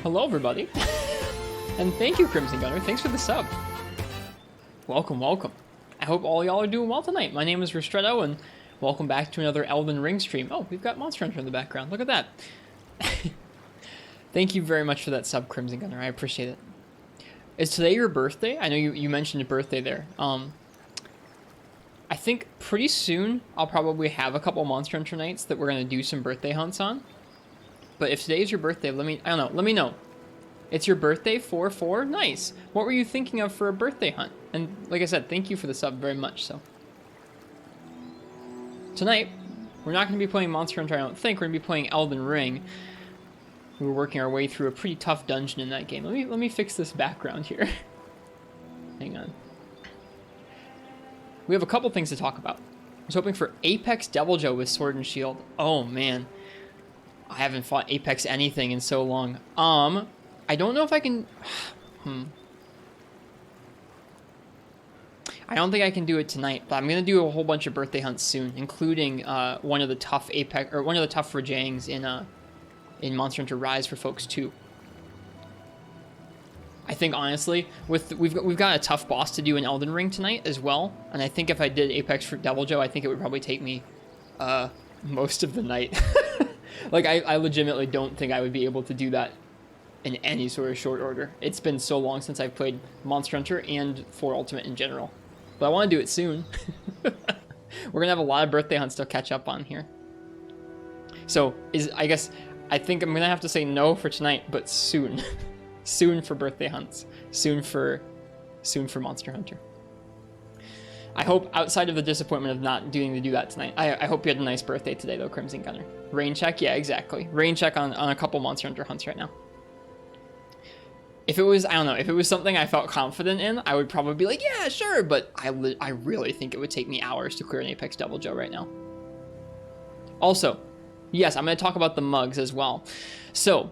Hello, everybody. And thank you, Crimson Gunner. Thanks for the sub. Welcome, welcome. I hope all y'all are doing well tonight. My name is Ristretto, and welcome back to another Elden Ring stream. Oh, we've got Monster Hunter in the background. Look at that. Thank you very much for that sub, Crimson Gunner. I appreciate it. Is today your birthday? I know you mentioned a birthday there. I think pretty soon I'll probably have a couple Monster Hunter nights that we're going to do some birthday hunts on. But if today's your birthday, let me know. It's your birthday, 4/4? Nice. What were you thinking of for a birthday hunt? And like I said, thank you for the sub very much. So tonight, we're not going to be playing Monster Hunter, I don't think. We're going to be playing Elden Ring. We were working our way through a pretty tough dungeon in that game. Let me fix this background here. Hang on. We have a couple things to talk about. I was hoping for Apex Deviljho with Sword and Shield. Oh man. I haven't fought Apex anything in so long. I don't know if I can... I don't think I can do it tonight, but I'm going to do a whole bunch of birthday hunts soon, including one of the tough Apex, or one of the tough Rajangs in Monster Hunter Rise for folks too. I think honestly, we've got a tough boss to do in Elden Ring tonight as well, and I think if I did Apex for Deviljho, I think it would probably take me most of the night. Like I legitimately don't think I would be able to do that in any sort of short order. It's been so long since I've played Monster Hunter and 4 Ultimate in general, but I want to do it soon. We're gonna have a lot of birthday hunts to catch up on here. So I think I'm gonna have to say no for tonight, but soon. Soon for birthday hunts. Soon for Monster Hunter. I hope, outside of the disappointment of not getting to do that tonight, I hope you had a nice birthday today though, Crimson Gunner. Rain check? Yeah, exactly. Rain check on a couple Monster Hunter hunts right now. If it was, I don't know, if it was something I felt confident in, I would probably be like, yeah, sure, but I really think it would take me hours to clear an Apex Deviljho right now. Also, yes, I'm going to talk about the mugs as well. So,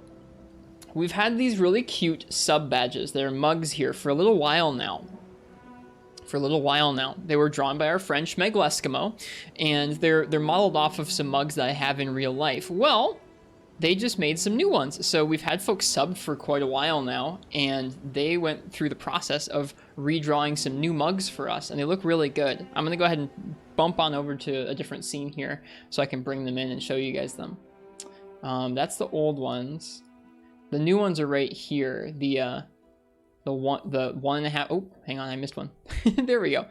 we've had these really cute sub badges. They're mugs here for a little while now. They were drawn by our friend Schmegel Eskimo, and they're modeled off of some mugs that I have in real life. Well, they just made some new ones. So we've had folks sub for quite a while now, and they went through the process of redrawing some new mugs for us, and they look really good. I'm going to go ahead and bump on over to a different scene here so I can bring them in and show you guys them. That's the old ones. The new ones are right here. The 1.5. Oh, hang on, I missed one. There we go.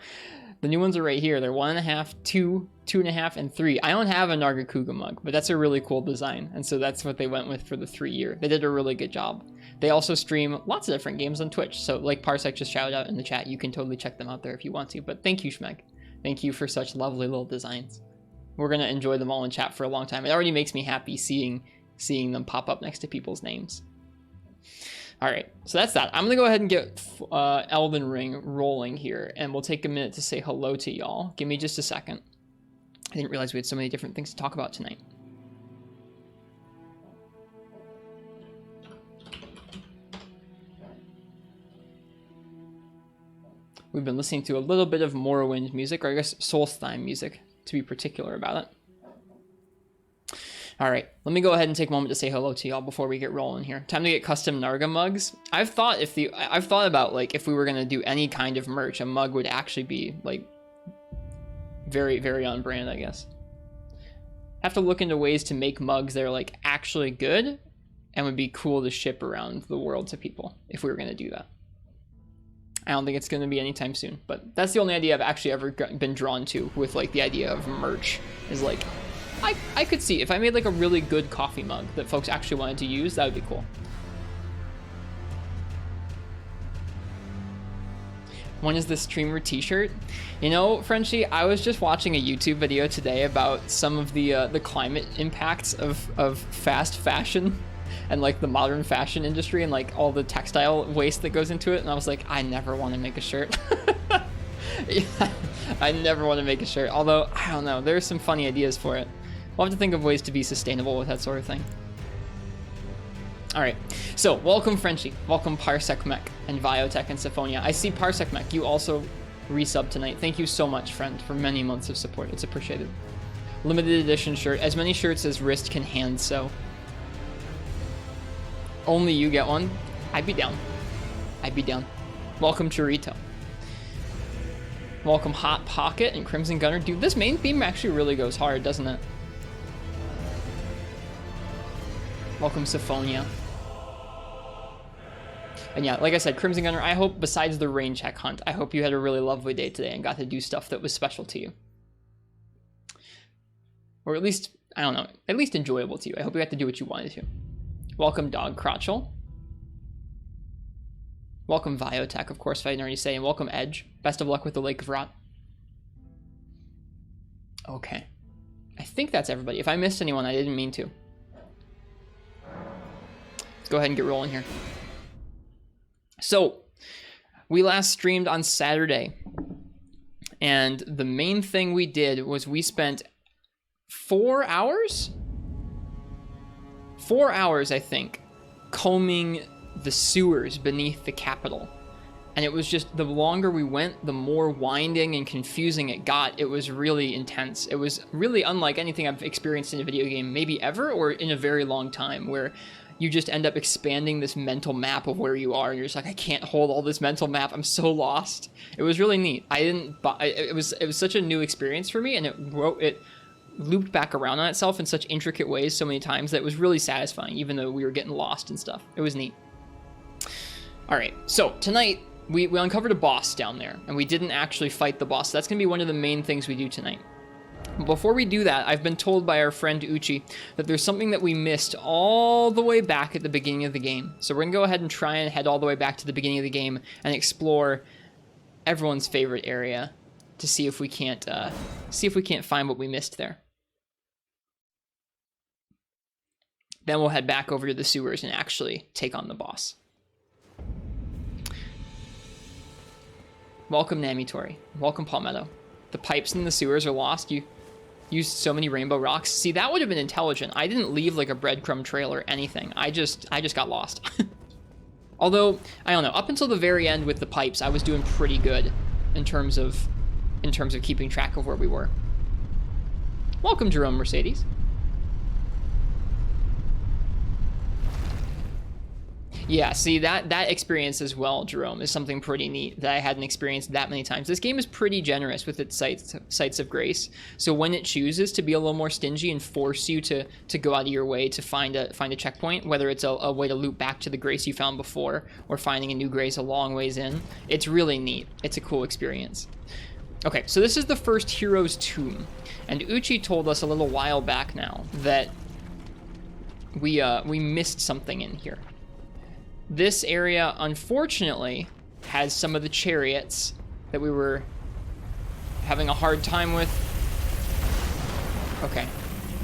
The new ones are right here. They're 1.5, 2, 2.5, and 3. I don't have a Nargacuga mug, but that's a really cool design, and so that's what they went with for the 3-year. They did a really good job. They also stream lots of different games on Twitch, so like Parsec just shouted out in the chat, you can totally check them out there if you want to. But thank you, Schmeg. Thank you for such lovely little designs. We're gonna enjoy them all in chat for a long time. It already makes me happy seeing them pop up next to people's names. All right, so that's that. I'm gonna go ahead and get Elden Ring rolling here, and we'll take a minute to say hello to y'all. Give me just a second. I didn't realize we had so many different things to talk about tonight. We've been listening to a little bit of Morrowind music, or I guess Solstheim music, to be particular about it. All right, let me go ahead and take a moment to say hello to y'all before we get rolling here. Time to get custom Narga mugs. I've thought about like if we were gonna do any kind of merch, a mug would actually be like very, very on brand, I guess. Have to look into ways to make mugs that are like actually good and would be cool to ship around the world to people if we were gonna do that. I don't think it's gonna be anytime soon, but that's the only idea I've actually ever been drawn to with like the idea of merch is like, I could see if I made like a really good coffee mug that folks actually wanted to use, that would be cool. When is the streamer t-shirt? You know, Frenchie, I was just watching a YouTube video today about some of the climate impacts of fast fashion and like the modern fashion industry and like all the textile waste that goes into it, and I was like, I never want to make a shirt. Yeah, I never want to make a shirt, although I don't know, there's some funny ideas for it. We'll have to think of ways to be sustainable with that sort of thing. All right, so welcome Frenchie, welcome Parsec Mech and Viotech and Syphonia. I see Parsec Mech, you also resub tonight. Thank you so much, friend, for many months of support. It's appreciated. Limited edition shirt, as many shirts as Wrist can hand sew. Only you get one? I'd be down. I'd be down. Welcome, Chorito. Welcome, Hot Pocket and Crimson Gunner. Dude, this main theme actually really goes hard, doesn't it? Welcome, Syphonia. And yeah, like I said, Crimson Gunner, I hope, besides the rain check hunt, I hope you had a really lovely day today and got to do stuff that was special to you. Or at least, I don't know, at least enjoyable to you. I hope you got to do what you wanted to. Welcome, Dog Crotchel. Welcome, Viotech, of course, if I didn't already say. And welcome, Edge. Best of luck with the Lake of Rot. Okay. I think that's everybody. If I missed anyone, I didn't mean to. Let's go ahead and get rolling here. So, we last streamed on Saturday, and the main thing we did was we spent 4 hours? 4 hours, I think, combing the sewers beneath the Capitol. And it was just, the longer we went, the more winding and confusing it got. It was really intense. It was really unlike anything I've experienced in a video game, maybe ever, or in a very long time, where you just end up expanding this mental map of where you are, and you're just like, I can't hold all this mental map. I'm so lost. It was really neat. It was such a new experience for me, and it looped back around on itself in such intricate ways so many times that it was really satisfying, even though we were getting lost and stuff. It was neat. All right, so tonight we uncovered a boss down there, and we didn't actually fight the boss. So that's gonna be one of the main things we do tonight. Before we do that, I've been told by our friend Uchi that there's something that we missed all the way back at the beginning of the game. So we're gonna go ahead and try and head all the way back to the beginning of the game and explore everyone's favorite area to see if we can't find what we missed there. Then we'll head back over to the sewers and actually take on the boss. Welcome, Namitori. Welcome, Palmetto. The pipes in the sewers are lost. You used so many rainbow rocks. See, that would have been intelligent. I didn't leave like a breadcrumb trail or anything. I just got lost. Although, I don't know, up until the very end with the pipes, I was doing pretty good in terms of keeping track of where we were. Welcome, Jerome Mercedes. Yeah, see, that experience as well, Jerome, is something pretty neat that I hadn't experienced that many times. This game is pretty generous with its sites of grace. So when it chooses to be a little more stingy and force you to go out of your way to find a checkpoint, whether it's a way to loop back to the grace you found before or finding a new grace a long ways in, it's really neat. It's a cool experience. Okay, so this is the first hero's tomb. And Uchi told us a little while back now that we missed something in here. This area, unfortunately, has some of the chariots that we were having a hard time with. Okay.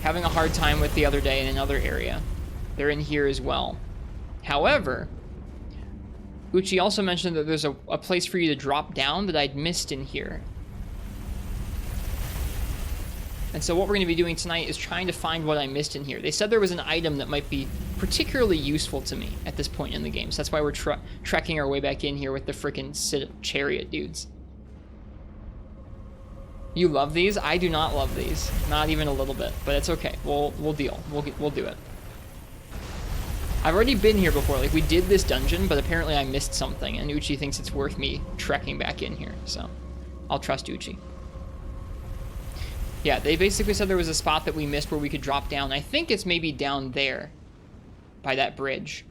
Having a hard time with the other day in another area. They're in here as well. However, Uchi also mentioned that there's a place for you to drop down that I'd missed in here. And so what we're going to be doing tonight is trying to find what I missed in here. They said there was an item that might be particularly useful to me at this point in the game. So that's why we're trekking our way back in here with the frickin' chariot dudes. You love these? I do not love these. Not even a little bit. But it's okay. We'll deal. We'll do it. I've already been here before. Like, we did this dungeon, but apparently I missed something. And Uchi thinks it's worth me trekking back in here. So I'll trust Uchi. Yeah, they basically said there was a spot that we missed where we could drop down. I think it's maybe down there by that bridge.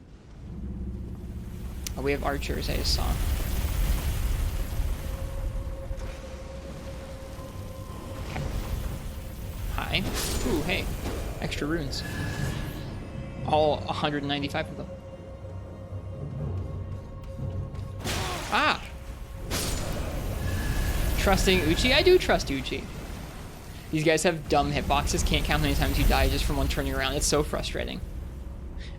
Oh, we have archers, I just saw. Okay. Hi. Ooh, hey. Extra runes. All 195 of them. Ah! Trusting Uchi? I do trust Uchi. These guys have dumb hitboxes. Can't count how many times you die just from one turning around. It's so frustrating.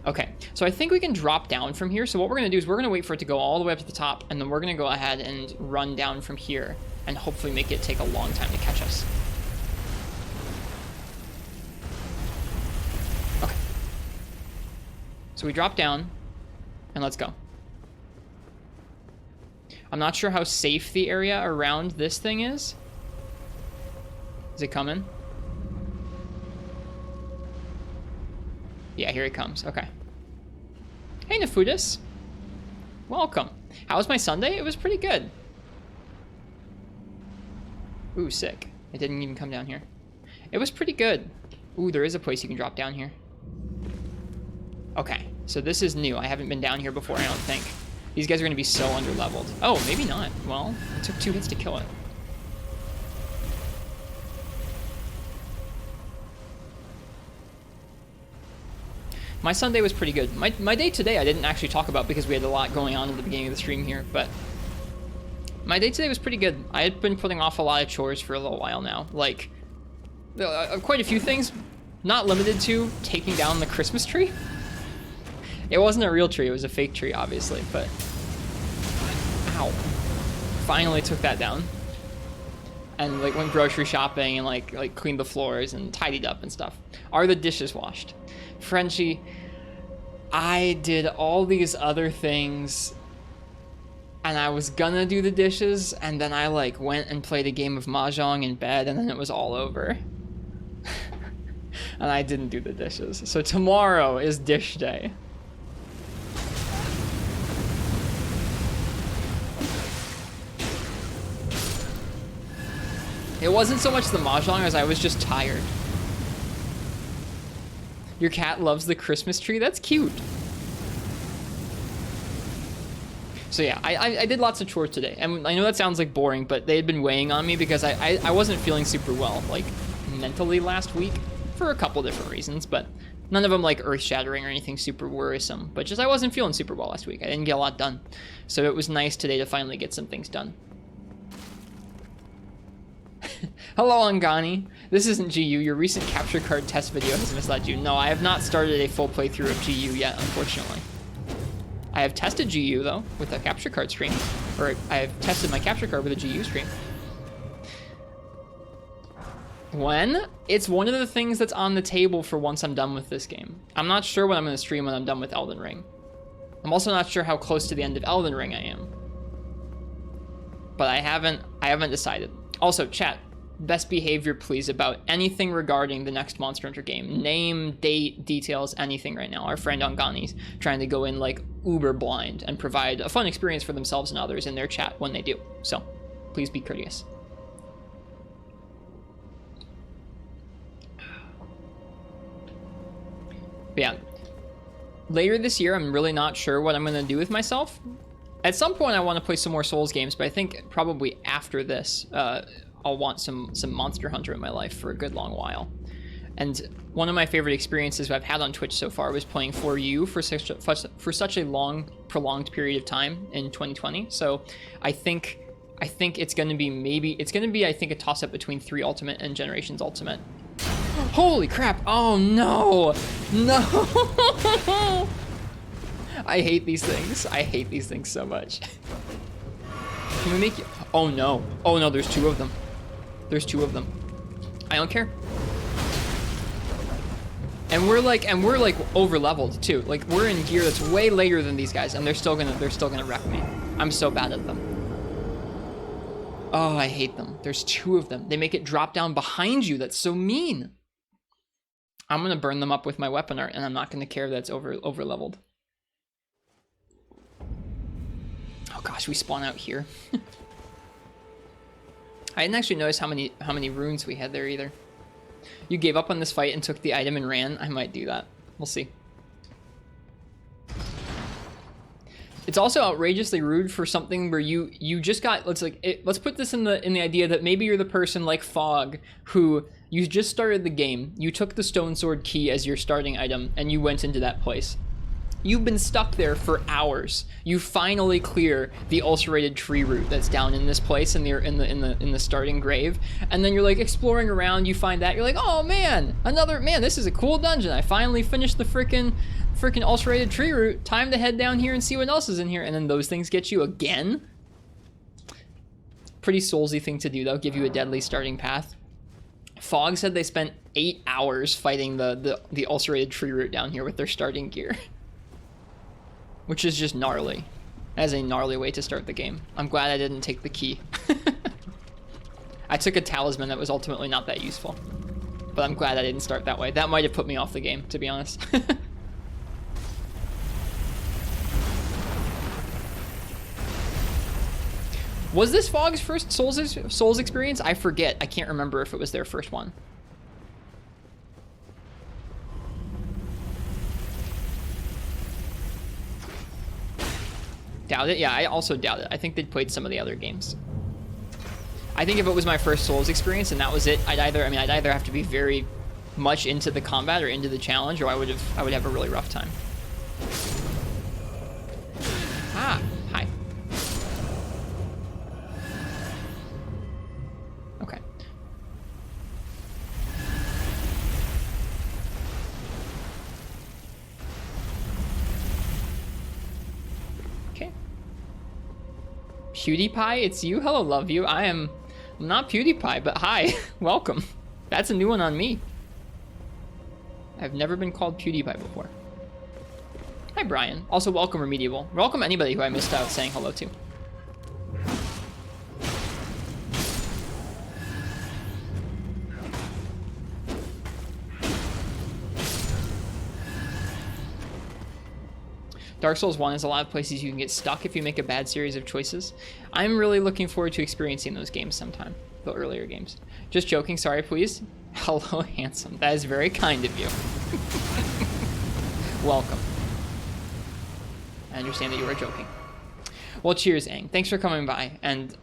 Okay, so I think we can drop down from here. So what we're going to do is we're going to wait for it to go all the way up to the top, and then we're going to go ahead and run down from here and hopefully make it take a long time to catch us. Okay. So we drop down, and let's go. I'm not sure how safe the area around this thing is. Is it coming? Yeah, here it comes. Okay. Hey, Nefudis. Welcome. How was my Sunday? It was pretty good. Ooh, sick. It didn't even come down here. It was pretty good. Ooh, there is a place you can drop down here. Okay, so this is new. I haven't been down here before, I don't think. These guys are going to be so under-leveled. Oh, maybe not. Well, it took 2 hits to kill it. My Sunday was pretty good. My day today I didn't actually talk about because we had a lot going on at the beginning of the stream here, but my day today was pretty good. I had been putting off a lot of chores for a little while now. Like, quite a few things, not limited to taking down the Christmas tree. It wasn't a real tree, it was a fake tree, obviously, but... Ow. Finally took that down. And, like, went grocery shopping and, like cleaned the floors and tidied up and stuff. Are the dishes washed? Frenchie, I did all these other things, and I was gonna do the dishes, and then I, like, went and played a game of Mahjong in bed, and then it was all over. And I didn't do the dishes. So tomorrow is dish day. It wasn't so much the Mahjong as I was just tired. Your cat loves the Christmas tree? That's cute. So yeah, I did lots of chores today. And I know that sounds like boring, but they had been weighing on me because I wasn't feeling super well, like, mentally last week for a couple different reasons, but none of them like earth-shattering or anything super worrisome. But just I wasn't feeling super well last week. I didn't get a lot done. So it was nice today to finally get some things done. Hello, Angani. This isn't GU. Your recent capture card test video has misled you. No, I have not started a full playthrough of GU yet, unfortunately. I have tested GU, though, with a capture card stream. Or I have tested my capture card with a GU stream. When? It's one of the things that's on the table for once I'm done with this game. I'm not sure when I'm going to stream when I'm done with Elden Ring. I'm also not sure how close to the end of Elden Ring I am. But I haven't decided. Also, chat, best behavior, please, about anything regarding the next Monster Hunter game. Name, date, details, anything right now. Our friend Angani's trying to go in, like, uber blind and provide a fun experience for themselves and others in their chat when they do. So, please be courteous. But yeah, later this year, I'm really not sure what I'm going to do with myself. At some point, I want to play some more Souls games, but I think probably after this, I'll want some Monster Hunter in my life for a good long while. And one of my favorite experiences I've had on Twitch so far was playing For You for such a long, prolonged period of time in 2020. So I think it's going to be I think a toss-up between 3 Ultimate and Generations Ultimate. Holy crap! Oh no! No! I hate these things. I hate these things so much. Can we make you? Oh no! Oh no! There's 2 of them. There's 2 of them. I don't care. And we're like over leveled too. Like we're in gear that's way later than these guys, and they're still gonna wreck me. I'm so bad at them. Oh, I hate them. There's 2 of them. They make it drop down behind you. That's so mean. I'm gonna burn them up with my weapon art, and I'm not gonna care that it's over leveled. Oh gosh, we spawn out here. I didn't actually notice how many runes we had there either. You gave up on this fight and took the item and ran? I might do that. We'll see. It's also outrageously rude for something where you just got, let's put this in the idea that maybe you're the person like Fog who you just started the game, you took the Stone Sword key as your starting item, and you went into that place. You've been stuck there for hours. You finally clear the ulcerated tree root that's down in this place in the starting grave, and then you're like exploring around. You find that you're like, oh man, this is a cool dungeon. I finally finished the freaking ulcerated tree root. Time to head down here and see what else is in here. And then those things get you again. Pretty soulsy thing to do though. Give you a deadly starting path. Fog said they spent 8 hours fighting the ulcerated tree root down here with their starting gear. Which is just gnarly. That is a gnarly way to start the game. I'm glad I didn't take the key. I took a talisman that was ultimately not that useful. But I'm glad I didn't start that way. That might have put me off the game, to be honest. Was this Fogg's first Souls experience? I forget. I can't remember if it was their first one. Doubt it. Yeah, I also doubt it. I think they'd played some of the other games. I think if it was my first Souls experience and that was it, I'd either have to be very much into the combat or into the challenge, or I would have a really rough time. Ah, hi. Okay. Okay. PewDiePie, it's you. Hello, love you. I'm not PewDiePie, but hi. Welcome. That's a new one on me. I've never been called PewDiePie before. Hi, Brian. Also, welcome, Remediable. Welcome anybody who I missed out saying hello to. Dark Souls 1 is a lot of places you can get stuck if you make a bad series of choices. I'm really looking forward to experiencing those games sometime, the earlier games. Just joking, sorry, please. Hello, handsome. That is very kind of you. Welcome. I understand that you are joking. Well, cheers, Aang. Thanks for coming by. And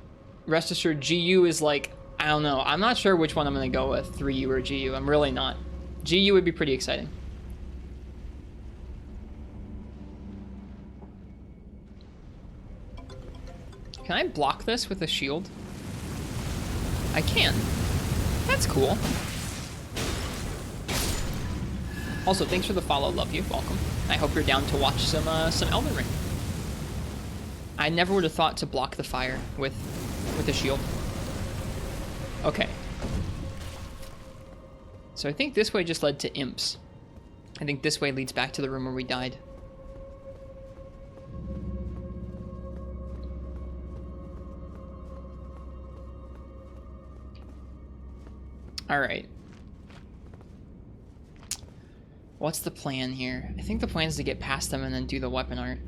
rest assured, GU is like, I don't know. I'm not sure which one I'm going to go with, 3U or GU. I'm really not. GU would be pretty exciting. Can I block this with a shield? I can. That's cool. Also, thanks for the follow, love you. Welcome. I hope you're down to watch some Elden Ring. I never would have thought to block the fire with a shield. Okay. So I think this way just led to imps. I think this way leads back to the room where we died. All right. What's the plan here? I think the plan is to get past them and then do the weapon art.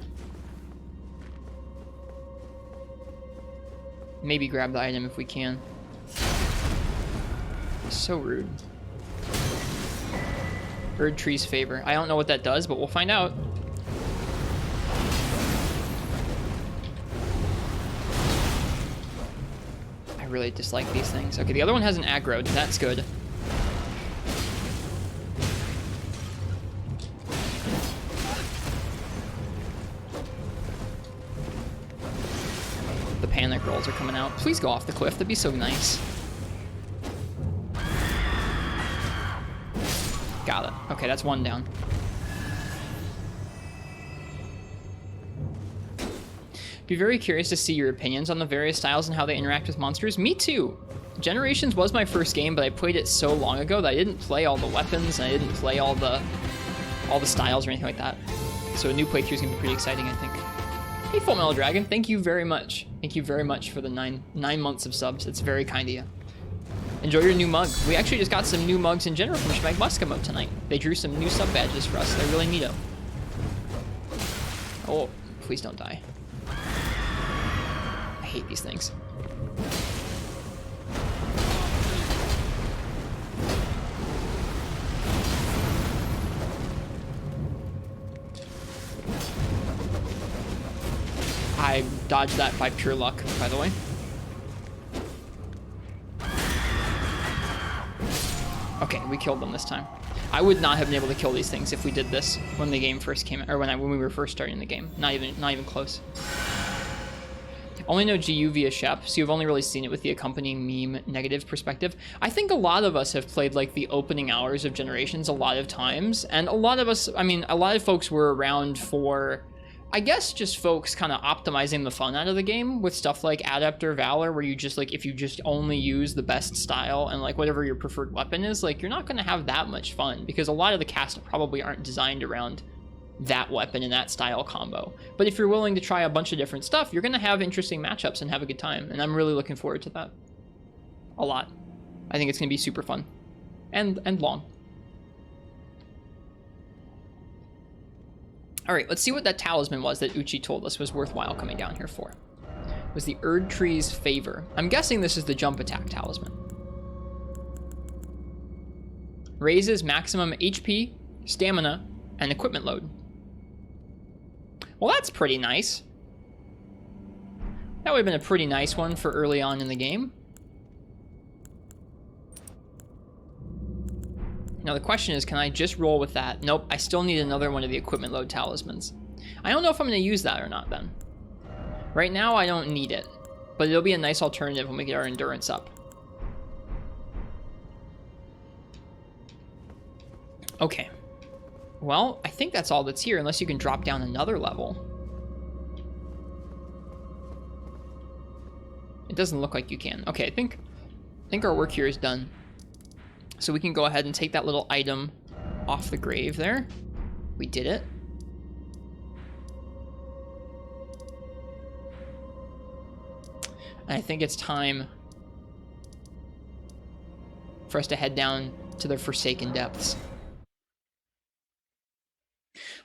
Maybe grab the item if we can. So rude. Bird trees favor. I don't know what that does, but we'll find out. I really dislike these things. Okay, the other one has an aggro. That's good. The panic rolls are coming out. Please go off the cliff. That'd be so nice. Got it. Okay, that's one down. Be very curious to see your opinions on the various styles and how they interact with monsters. Me too. Generations was my first game, but I played it so long ago that I didn't play all the weapons and I didn't play all the styles or anything like that. So a new playthrough is gonna be pretty exciting, I think. Hey, Full Metal Dragon, thank you very much. Thank you very much for the nine months of subs. It's very kind of you. Enjoy your new mug. We actually just got some new mugs in general from Schmeg Muskamo tonight. They drew some new sub badges for us. They're really neato. Oh, please don't die. I hate these things. I dodged that by pure luck, by the way. Okay, we killed them this time. I would not have been able to kill these things if we did this when the game first came out, or when we were first starting the game. Not even close. Only know GU via Shep, so you've only really seen it with the accompanying meme negative perspective. I think a lot of us have played like the opening hours of Generations a lot of times, and a lot of us, I mean, a lot of folks were around for, I guess, just folks kind of optimizing the fun out of the game with stuff like Adept or Valor, where you just like, if you just only use the best style and like whatever your preferred weapon is, like you're not going to have that much fun because a lot of the cast probably aren't designed around that weapon and that style combo. But if you're willing to try a bunch of different stuff, you're going to have interesting matchups and have a good time. And I'm really looking forward to that. A lot. I think it's going to be super fun. And long. All right, let's see what that talisman was that Uchi told us was worthwhile coming down here for. Was the Erd Tree's Favor. I'm guessing this is the jump attack talisman. Raises maximum HP, stamina, and equipment load. Well, that's pretty nice. That would have been a pretty nice one for early on in the game. Now the question is, can I just roll with that? Nope, I still need another one of the equipment load talismans. I don't know if I'm going to use that or not then. Right now I don't need it, but it'll be a nice alternative when we get our endurance up. Okay. Well, I think that's all that's here, unless you can drop down another level. It doesn't look like you can. Okay, I think our work here is done. So we can go ahead and take that little item off the grave there. We did it. And I think it's time for us to head down to the Forsaken Depths.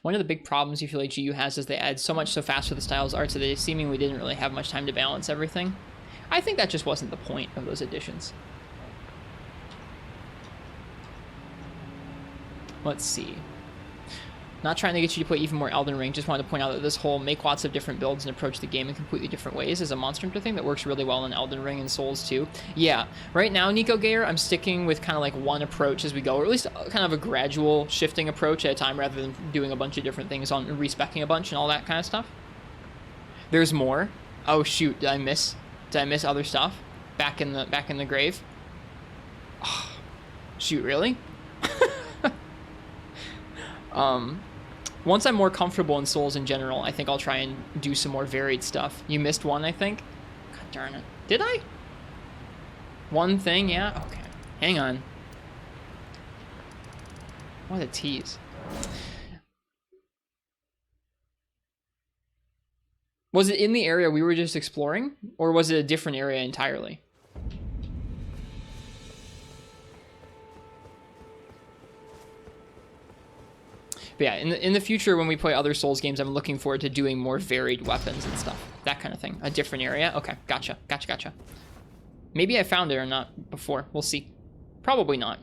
One of the big problems you feel like GU has is they add so much so fast with the styles art, so they seemingly didn't really have much time to balance everything. I think that just wasn't the point of those additions. Let's see. Not trying to get you to play even more Elden Ring, just wanted to point out that this whole make lots of different builds and approach the game in completely different ways is a Monster Hunter thing that works really well in Elden Ring and Souls too. Yeah, right now, Nico Gayer, I'm sticking with kind of like one approach as we go, or at least kind of a gradual shifting approach at a time rather than doing a bunch of different things on respeccing a bunch and all that kind of stuff. There's more. Oh shoot, did I miss other stuff? Back in the grave? Oh, shoot, really? Once I'm more comfortable in Souls in general, I think I'll try and do some more varied stuff. You missed one, I think? God darn it. Did I? One thing, yeah? Okay. Hang on. What a tease. Was it in the area we were just exploring? Or was it a different area entirely? But yeah, in the future when we play other Souls games, I'm looking forward to doing more varied weapons and stuff. That kind of thing. A different area. Okay, gotcha. Maybe I found it or not before. We'll see. Probably not.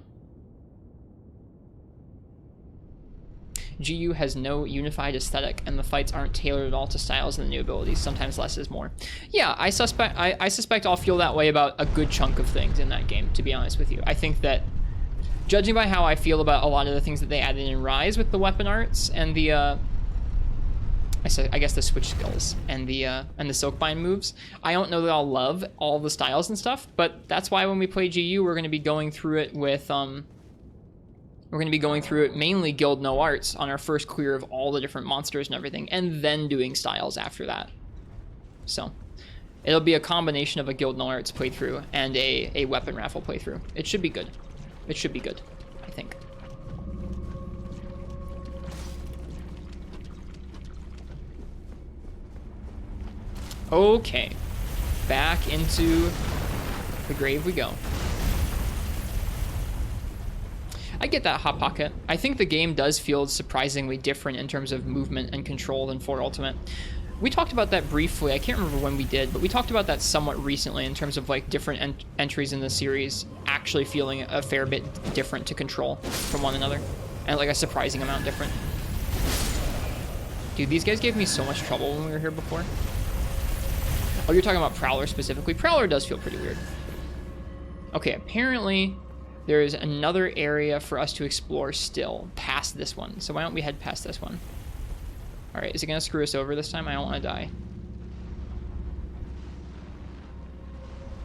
GU has no unified aesthetic, and the fights aren't tailored at all to styles and the new abilities. Sometimes less is more. Yeah, I suspect I'll feel that way about a good chunk of things in that game, to be honest with you. I think that, judging by how I feel about a lot of the things that they added in Rise with the weapon arts and the, I guess the switch skills and the Silkbind moves, I don't know that I'll love all the styles and stuff, but that's why when we play GU, we're going to be going through it with, mainly Guild No Arts on our first clear of all the different monsters and everything, and then doing styles after that. So, it'll be a combination of a Guild No Arts playthrough and a weapon raffle playthrough. It should be good. It should be good, I think. Okay. Back into the grave we go. I get that, Hot Pocket. I think the game does feel surprisingly different in terms of movement and control than 4 Ultimate. We talked about that briefly. I can't remember when we did, but we talked about that somewhat recently in terms of like different entries in the series actually feeling a fair bit different to control from one another, and like a surprising amount different. Dude, these guys gave me so much trouble when we were here before. Oh, you're talking about Prowler specifically? Prowler does feel pretty weird. Okay, apparently there is another area for us to explore still past this one. So why don't we head past this one? All right, is it gonna screw us over this time? I don't want to die.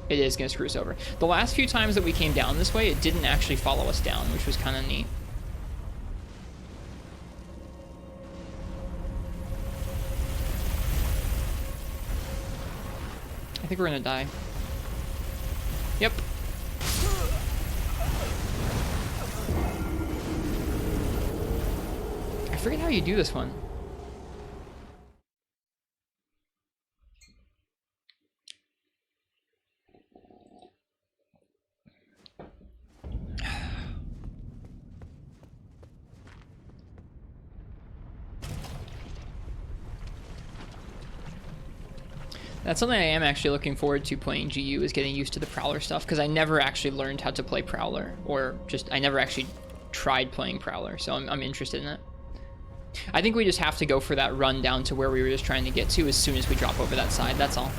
It is gonna screw us over. The last few times that we came down this way, it didn't actually follow us down, which was kind of neat. I think we're gonna die. Yep. I forget how you do this one. That's something I am actually looking forward to playing GU, is getting used to the Prowler stuff, because I never actually learned how to play Prowler, or just, I never actually tried playing Prowler, so I'm interested in it. I think we just have to go for that run down to where we were just trying to get to as soon as we drop over that side, that's all.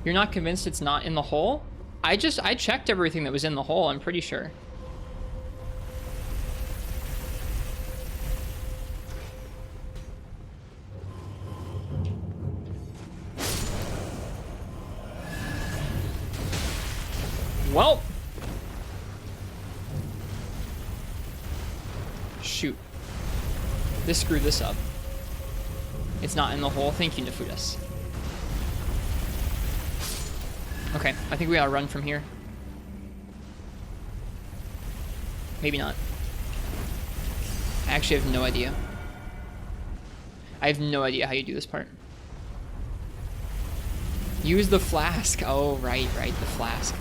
You're not convinced it's not in the hole? I checked everything that was in the hole, I'm pretty sure. Well. Shoot. This screwed this up. It's not in the hole. Thank you, Nefudis. Okay, I think we gotta run from here. Maybe not. I actually have no idea. I have no idea how you do this part. Use the flask. Oh, right, the flask.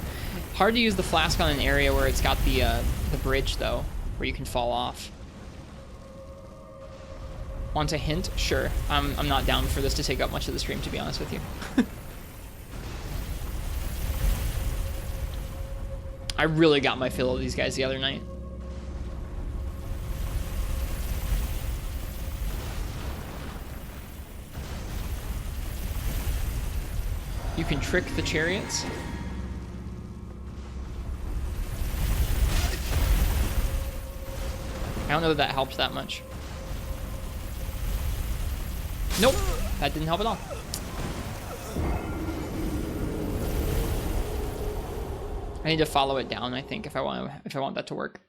Hard to use the flask on an area where it's got the bridge, though, where you can fall off. Want a hint? Sure. I'm not down for this to take up much of the stream, to be honest with you. I really got my fill of these guys the other night. You can trick the chariots. I don't know that helped that much. Nope, that didn't help at all. I need to follow it down, I think, if I want that to work.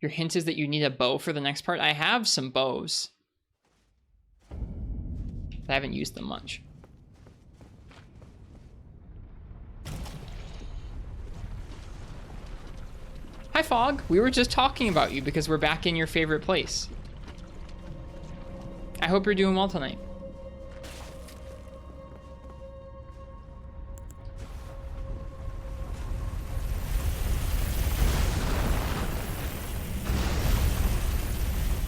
Your hint is that you need a bow for the next part. I have some bows. I haven't used them much. Hi, Fog. We were just talking about you because we're back in your favorite place. I hope you're doing well tonight.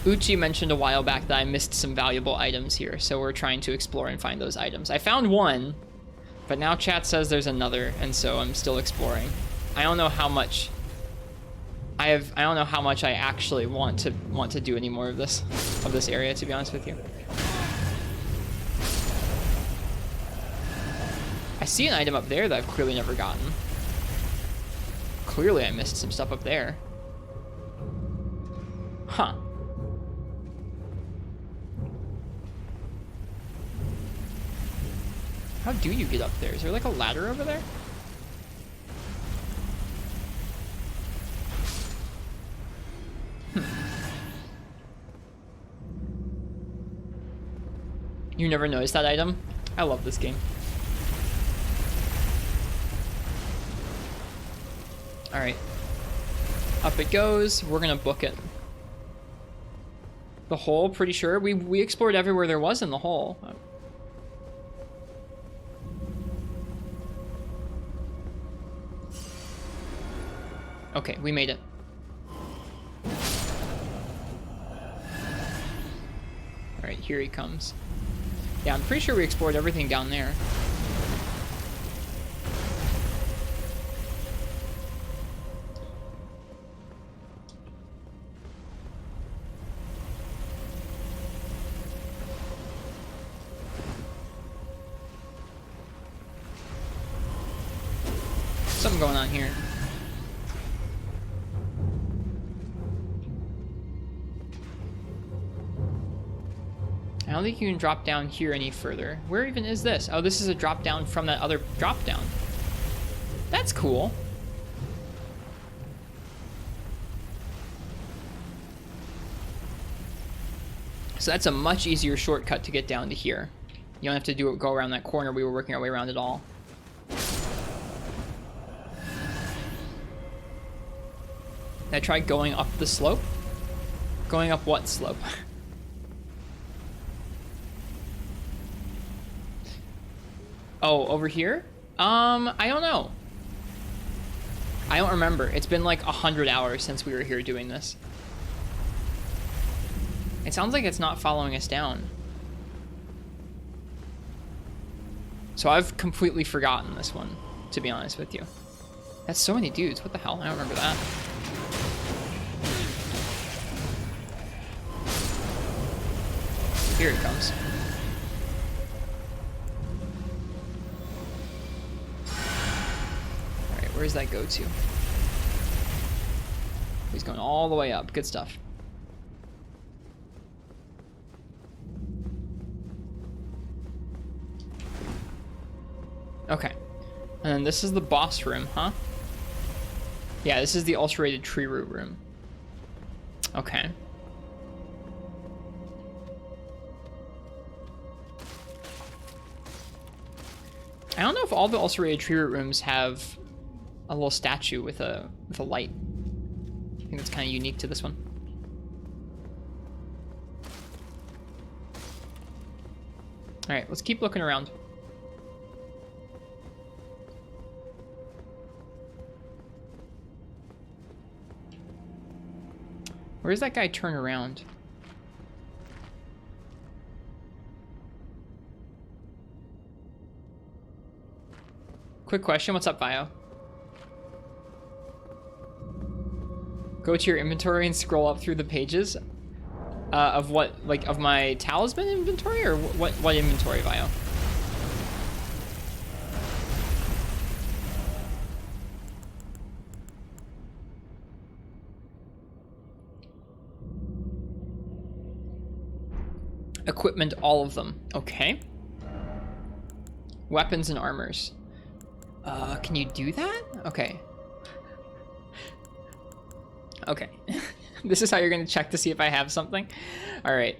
Uchi mentioned a while back that I missed some valuable items here, so we're trying to explore and find those items. I found one, but now chat says there's another, and so I'm still exploring. I don't know how much I don't know how much I actually want to do any more of this area, to be honest with you. I see an item up there that I've clearly never gotten. Clearly I missed some stuff up there. Huh. How do you get up there? Is there like a ladder over there? You never noticed that item? I love this game. All right. Up it goes. We're gonna book it. The hole, pretty sure. We explored everywhere there was in the hole. Okay, we made it. All right, here he comes. Yeah, I'm pretty sure we explored everything down there. Something going on here. I don't think you can drop down here any further. Where even is this? Oh, this is a drop down from that other drop down. That's cool. So that's a much easier shortcut to get down to here. You don't have to go around that corner we were working our way around at all. I tried going up the slope. Going up what slope? Oh, over here? I don't know. I don't remember. It's been like 100 hours since we were here doing this. It sounds like it's not following us down. So I've completely forgotten this one, to be honest with you. That's so many dudes. What the hell? I don't remember that. Here it comes. Alright, where does that go to? He's going all the way up. Good stuff. Okay. And then this is the boss room, huh? Yeah, this is the ulcerated tree root room. Okay. I don't know if all the ulcerated tree root rooms have a little statue with a light. I think that's kind of unique to this one. All right, let's keep looking around. Where does that guy turn around? Quick question, what's up, Vio? Go to your inventory and scroll up through the pages of what, like, of my talisman inventory, or what inventory, Vio? Equipment, all of them. Okay. Weapons and armors. Can you do that? Okay. Okay. This is how you're gonna check to see if I have something? Alright.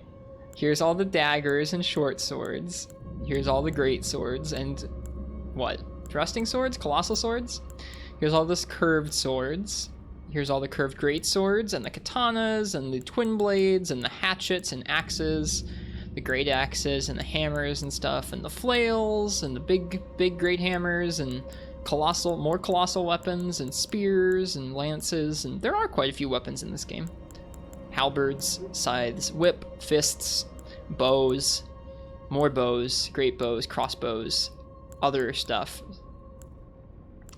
Here's all the daggers and short swords. Here's all the great swords and... what? Thrusting swords? Colossal swords? Here's all this curved swords. Here's all the curved great swords and the katanas and the twin blades and the hatchets and axes. The great axes and the hammers and stuff, and the flails and the big great hammers, and more colossal weapons and spears and lances, and there are quite a few weapons in this game. Halberds, scythes, whip, fists, bows, more bows, great bows, crossbows, other stuff.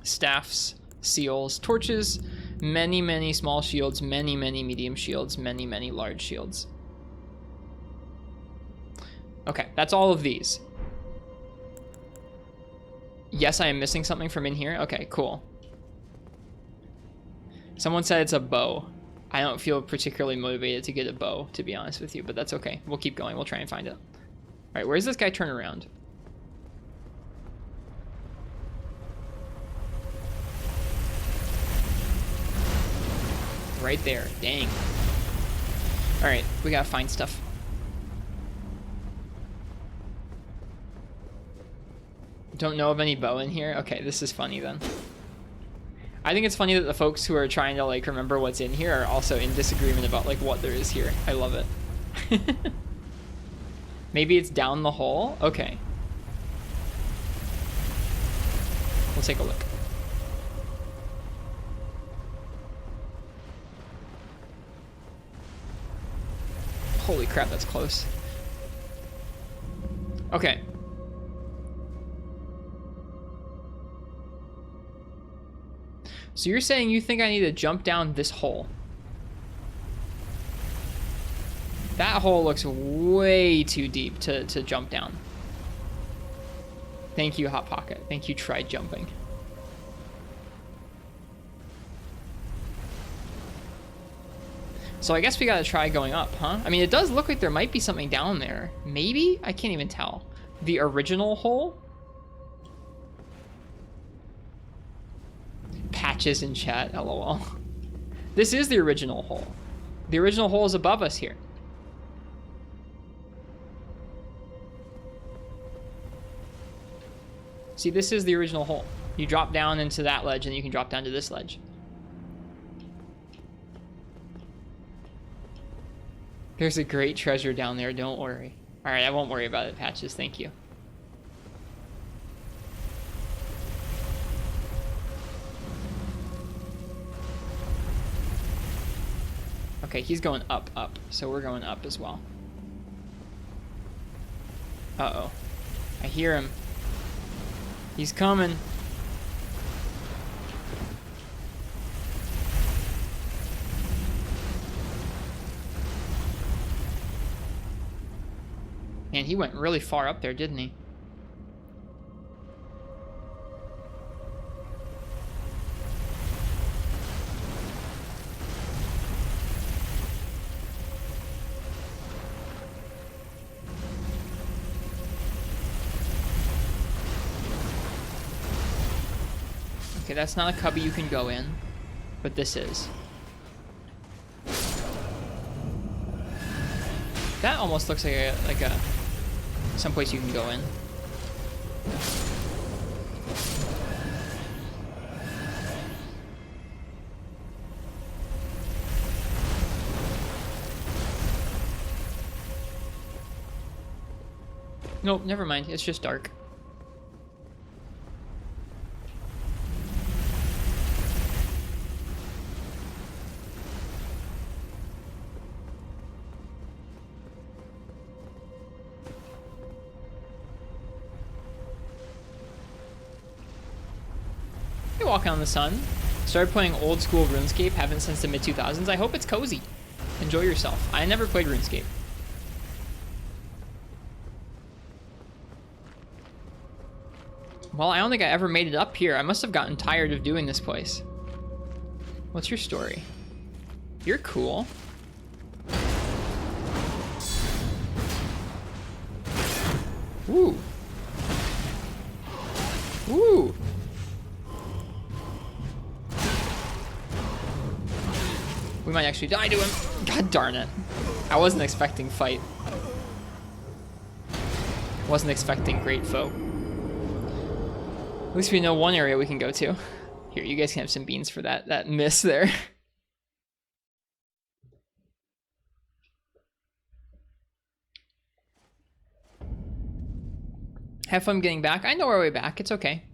Staffs, seals, torches, many small shields, many medium shields, many large shields. Okay, that's all of these. Yes, I am missing something from in here. Okay, cool. Someone said it's a bow. I don't feel particularly motivated to get a bow, to be honest with you, but that's okay. We'll keep going. We'll try and find it. All right, where's this guy turn around? Right there. Dang. All right, we gotta find stuff. Don't know of any bow in here? Okay, this is funny then. I think it's funny that the folks who are trying to like remember what's in here are also in disagreement about like what there is here. I love it. Maybe it's down the hole? Okay. We'll take a look. Holy crap, that's close. Okay. So you're saying you think I need to jump down this hole? That hole looks way too deep to jump down. Thank you, Hot Pocket. Thank you, Try Jumping. So I guess we gotta try going up, huh? I mean, it does look like there might be something down there. Maybe? I can't even tell. The original hole? Patches in chat, lol. This is the original hole. The original hole is above us here. See, this is the original hole. You drop down into that ledge and you can drop down to this ledge. There's a great treasure down there, don't worry. All right, I won't worry about it, Patches, thank you. Okay, he's going up, up. So we're going up as well. Uh-oh. I hear him. He's coming. Man, he went really far up there, didn't he? Okay, that's not a cubby you can go in, but this is. That almost looks like a someplace you can go in. Nope, never mind. It's just dark. Walking on the sun. Started playing old school RuneScape, haven't since the mid 2000s. I hope it's cozy. Enjoy yourself. I never played RuneScape. Well, I don't think I ever made it up here. I must have gotten tired of doing this place. What's your story? You're cool. Ooh. Ooh. We might actually die to him. God darn it. I wasn't expecting fight. Wasn't expecting great foe. At least we know one area we can go to. Here, you guys can have some beans for that miss there. Have fun getting back. I know our way back. It's okay.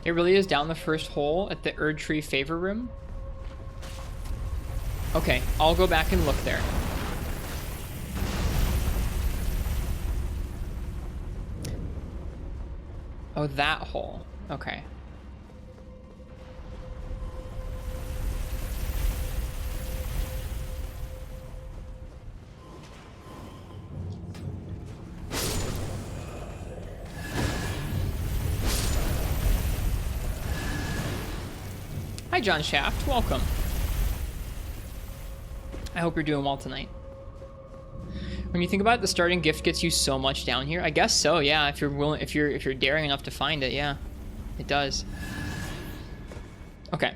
It really is down the first hole at the Erd Tree Favor Room. Okay, I'll go back and look there. Oh, that hole. Okay. Hi, John Shaft. Welcome. I hope you're doing well tonight. When you think about it, the starting gift gets you so much down here. I guess so, yeah. If you're willing, if you're daring enough to find it, yeah, it does. Okay.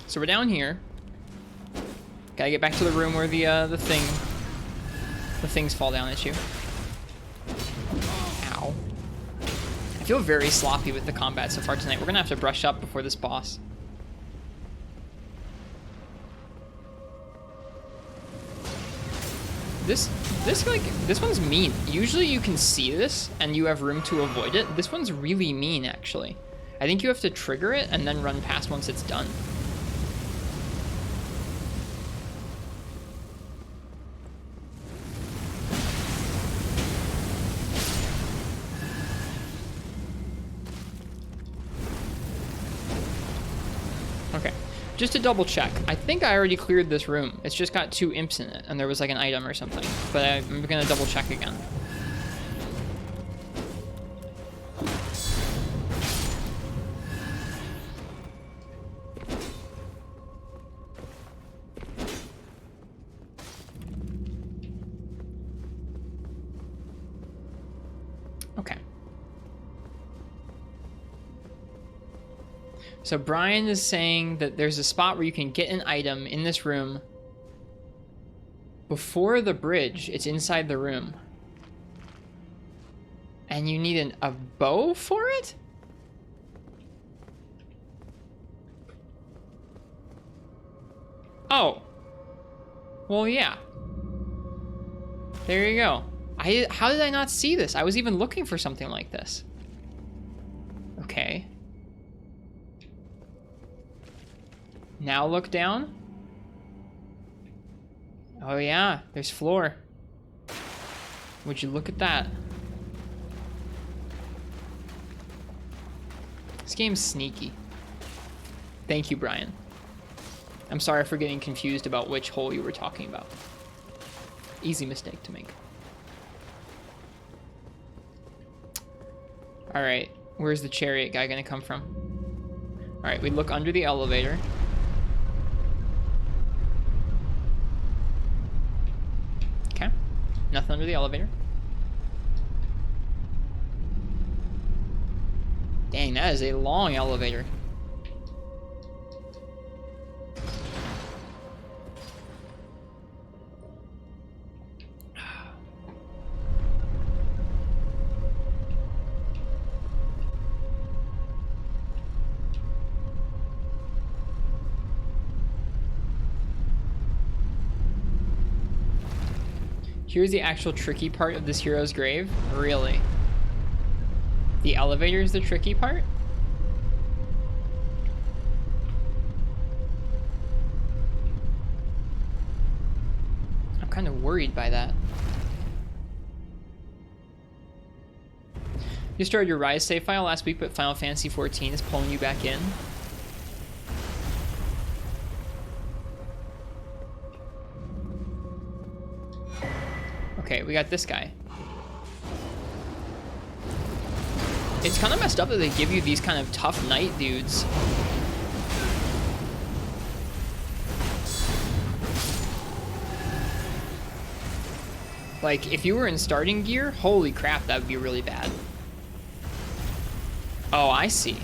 So we're down here. Gotta get back to the room where the things fall down at you. Ow. I feel very sloppy with the combat so far tonight. We're gonna have to brush up before this boss. This one's mean. Usually you can see this and you have room to avoid it. This one's really mean, actually. I think you have to trigger it and then run past once it's done. Okay. Just to double check, I think I already cleared this room. It's just got 2 imps in it, and there was like an item or something. But I'm gonna double check again. Okay. So Brian is saying that there's a spot where you can get an item in this room before the bridge. It's inside the room. And you need a bow for it? Oh. Well, yeah. There you go. How did I not see this? I was even looking for something like this. Okay. Now look down. Oh yeah, there's floor. Would you look at that? This game's sneaky. Thank you, Brian. I'm sorry for getting confused about which hole you were talking about. Easy mistake to make. Alright, where's the chariot guy gonna come from? Alright, we look under the elevator. Okay, nothing under the elevator. Dang, that is a long elevator. Here's the actual tricky part of this hero's grave. Really? The elevator is the tricky part? I'm kind of worried by that. You started your Rise save file last week, but Final Fantasy XIV is pulling you back in. Okay, we got this guy. It's kind of messed up that they give you these kind of tough knight dudes. Like, if you were in starting gear, holy crap, that would be really bad. Oh, I see.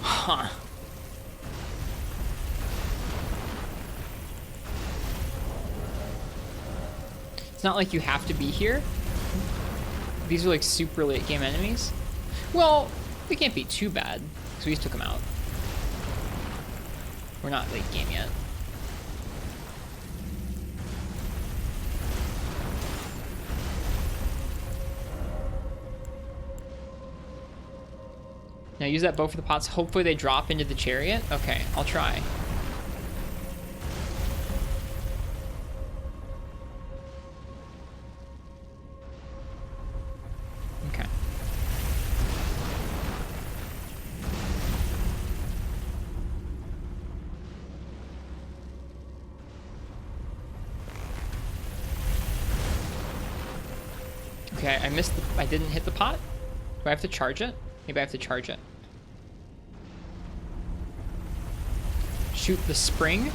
Huh. It's not like you have to be here. These are like super late game enemies. Well, they can't be too bad, because we just took them out. We're not late game yet. Now use that bow for the pots. Hopefully they drop into the chariot. Okay, I'll try. Okay. Okay, I missed the, I didn't hit the pot. Do I have to charge it? Maybe I have to charge it. Shoot the spring.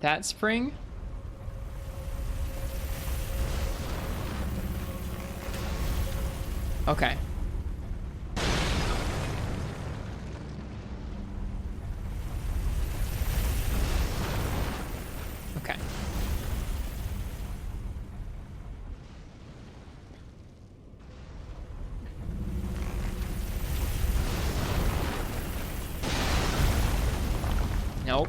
That spring. Okay. Okay. Nope.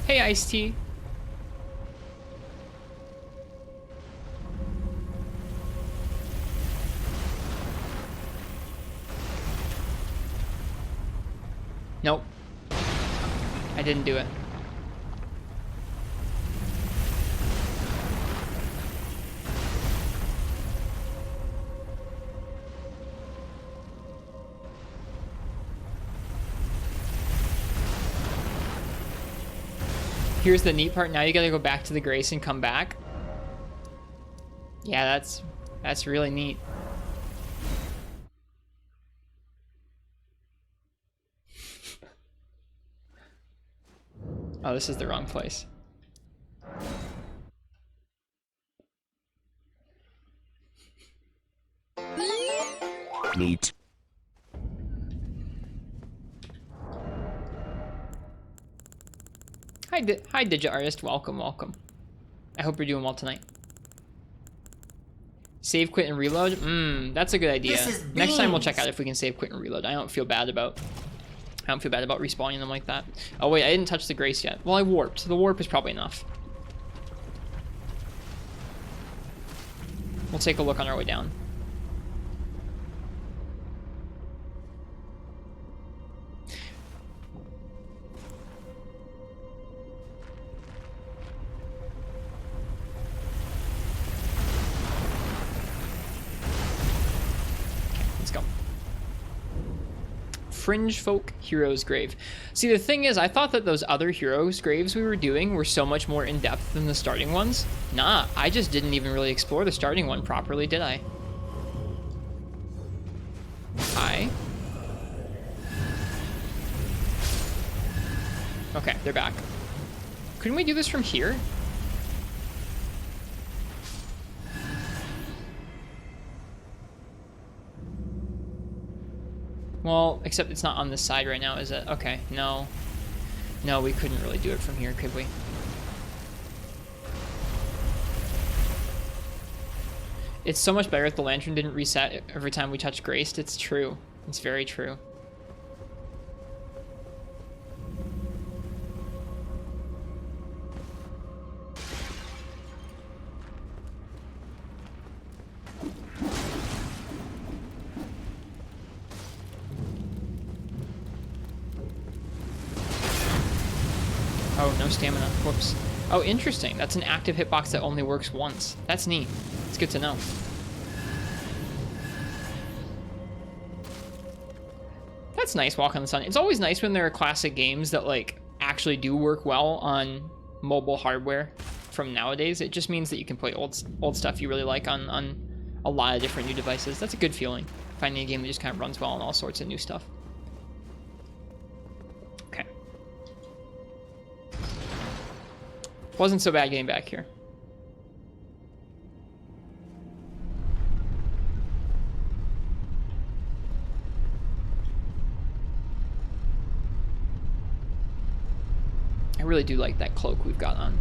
Hey, Ice-T. Nope. I didn't do it. Here's the neat part. Now you gotta go back to the Grace and come back. Yeah, that's really neat. Oh, this is the wrong place. Neat. Hi, Hi, Digit Artist. Welcome, welcome. I hope you're doing well tonight. Save, quit, and reload? That's a good idea. Next time we'll check out if we can save, quit, and reload. I don't feel bad about respawning them like that. Oh wait, I didn't touch the Grace yet. Well, I warped, so the warp is probably enough. We'll take a look on our way down. Fringe Folk Hero's Grave. See, the thing is, I thought that those other heroes' graves we were doing were so much more in-depth than the starting ones. Nah, I just didn't even really explore the starting one properly, did I? Hi. Okay, they're back. Couldn't we do this from here? Well, except it's not on this side right now, is it? Okay, no. No, we couldn't really do it from here, could we? It's so much better if the lantern didn't reset every time we touch Graced. It's true. It's very true. Oh, no stamina. Whoops. Oh, interesting. That's an active hitbox that only works once. That's neat. It's good to know. That's nice, Walk on the Sun. It's always nice when there are classic games that, like, actually do work well on mobile hardware from nowadays. It just means that you can play old stuff you really like on a lot of different new devices. That's a good feeling. Finding a game that just kind of runs well on all sorts of new stuff. Wasn't so bad getting back here. I really do like that cloak we've got on.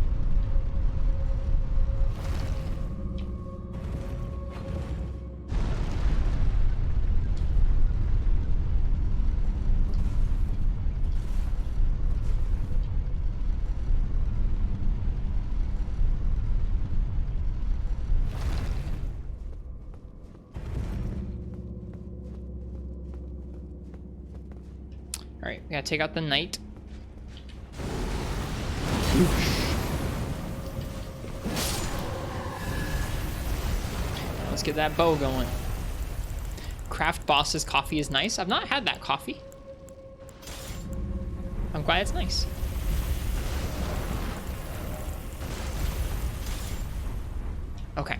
Alright, we gotta take out the knight. Let's get that bow going. Craft Boss's coffee is nice. I've not had that coffee. I'm glad it's nice. Okay.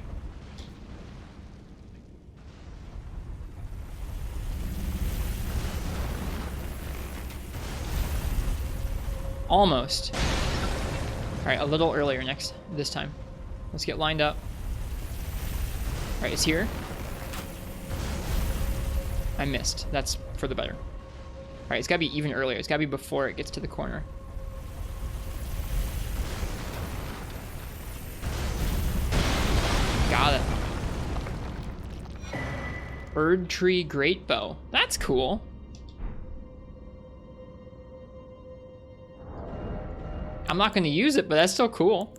Almost. All right, a little earlier this time. Let's get lined up. All right, it's here. I missed. That's for the better. All right, it's gotta be even earlier. It's gotta be before it gets to the corner. Got it. Erd Tree Great Bow. That's cool. I'm not going to use it, but that's still cool.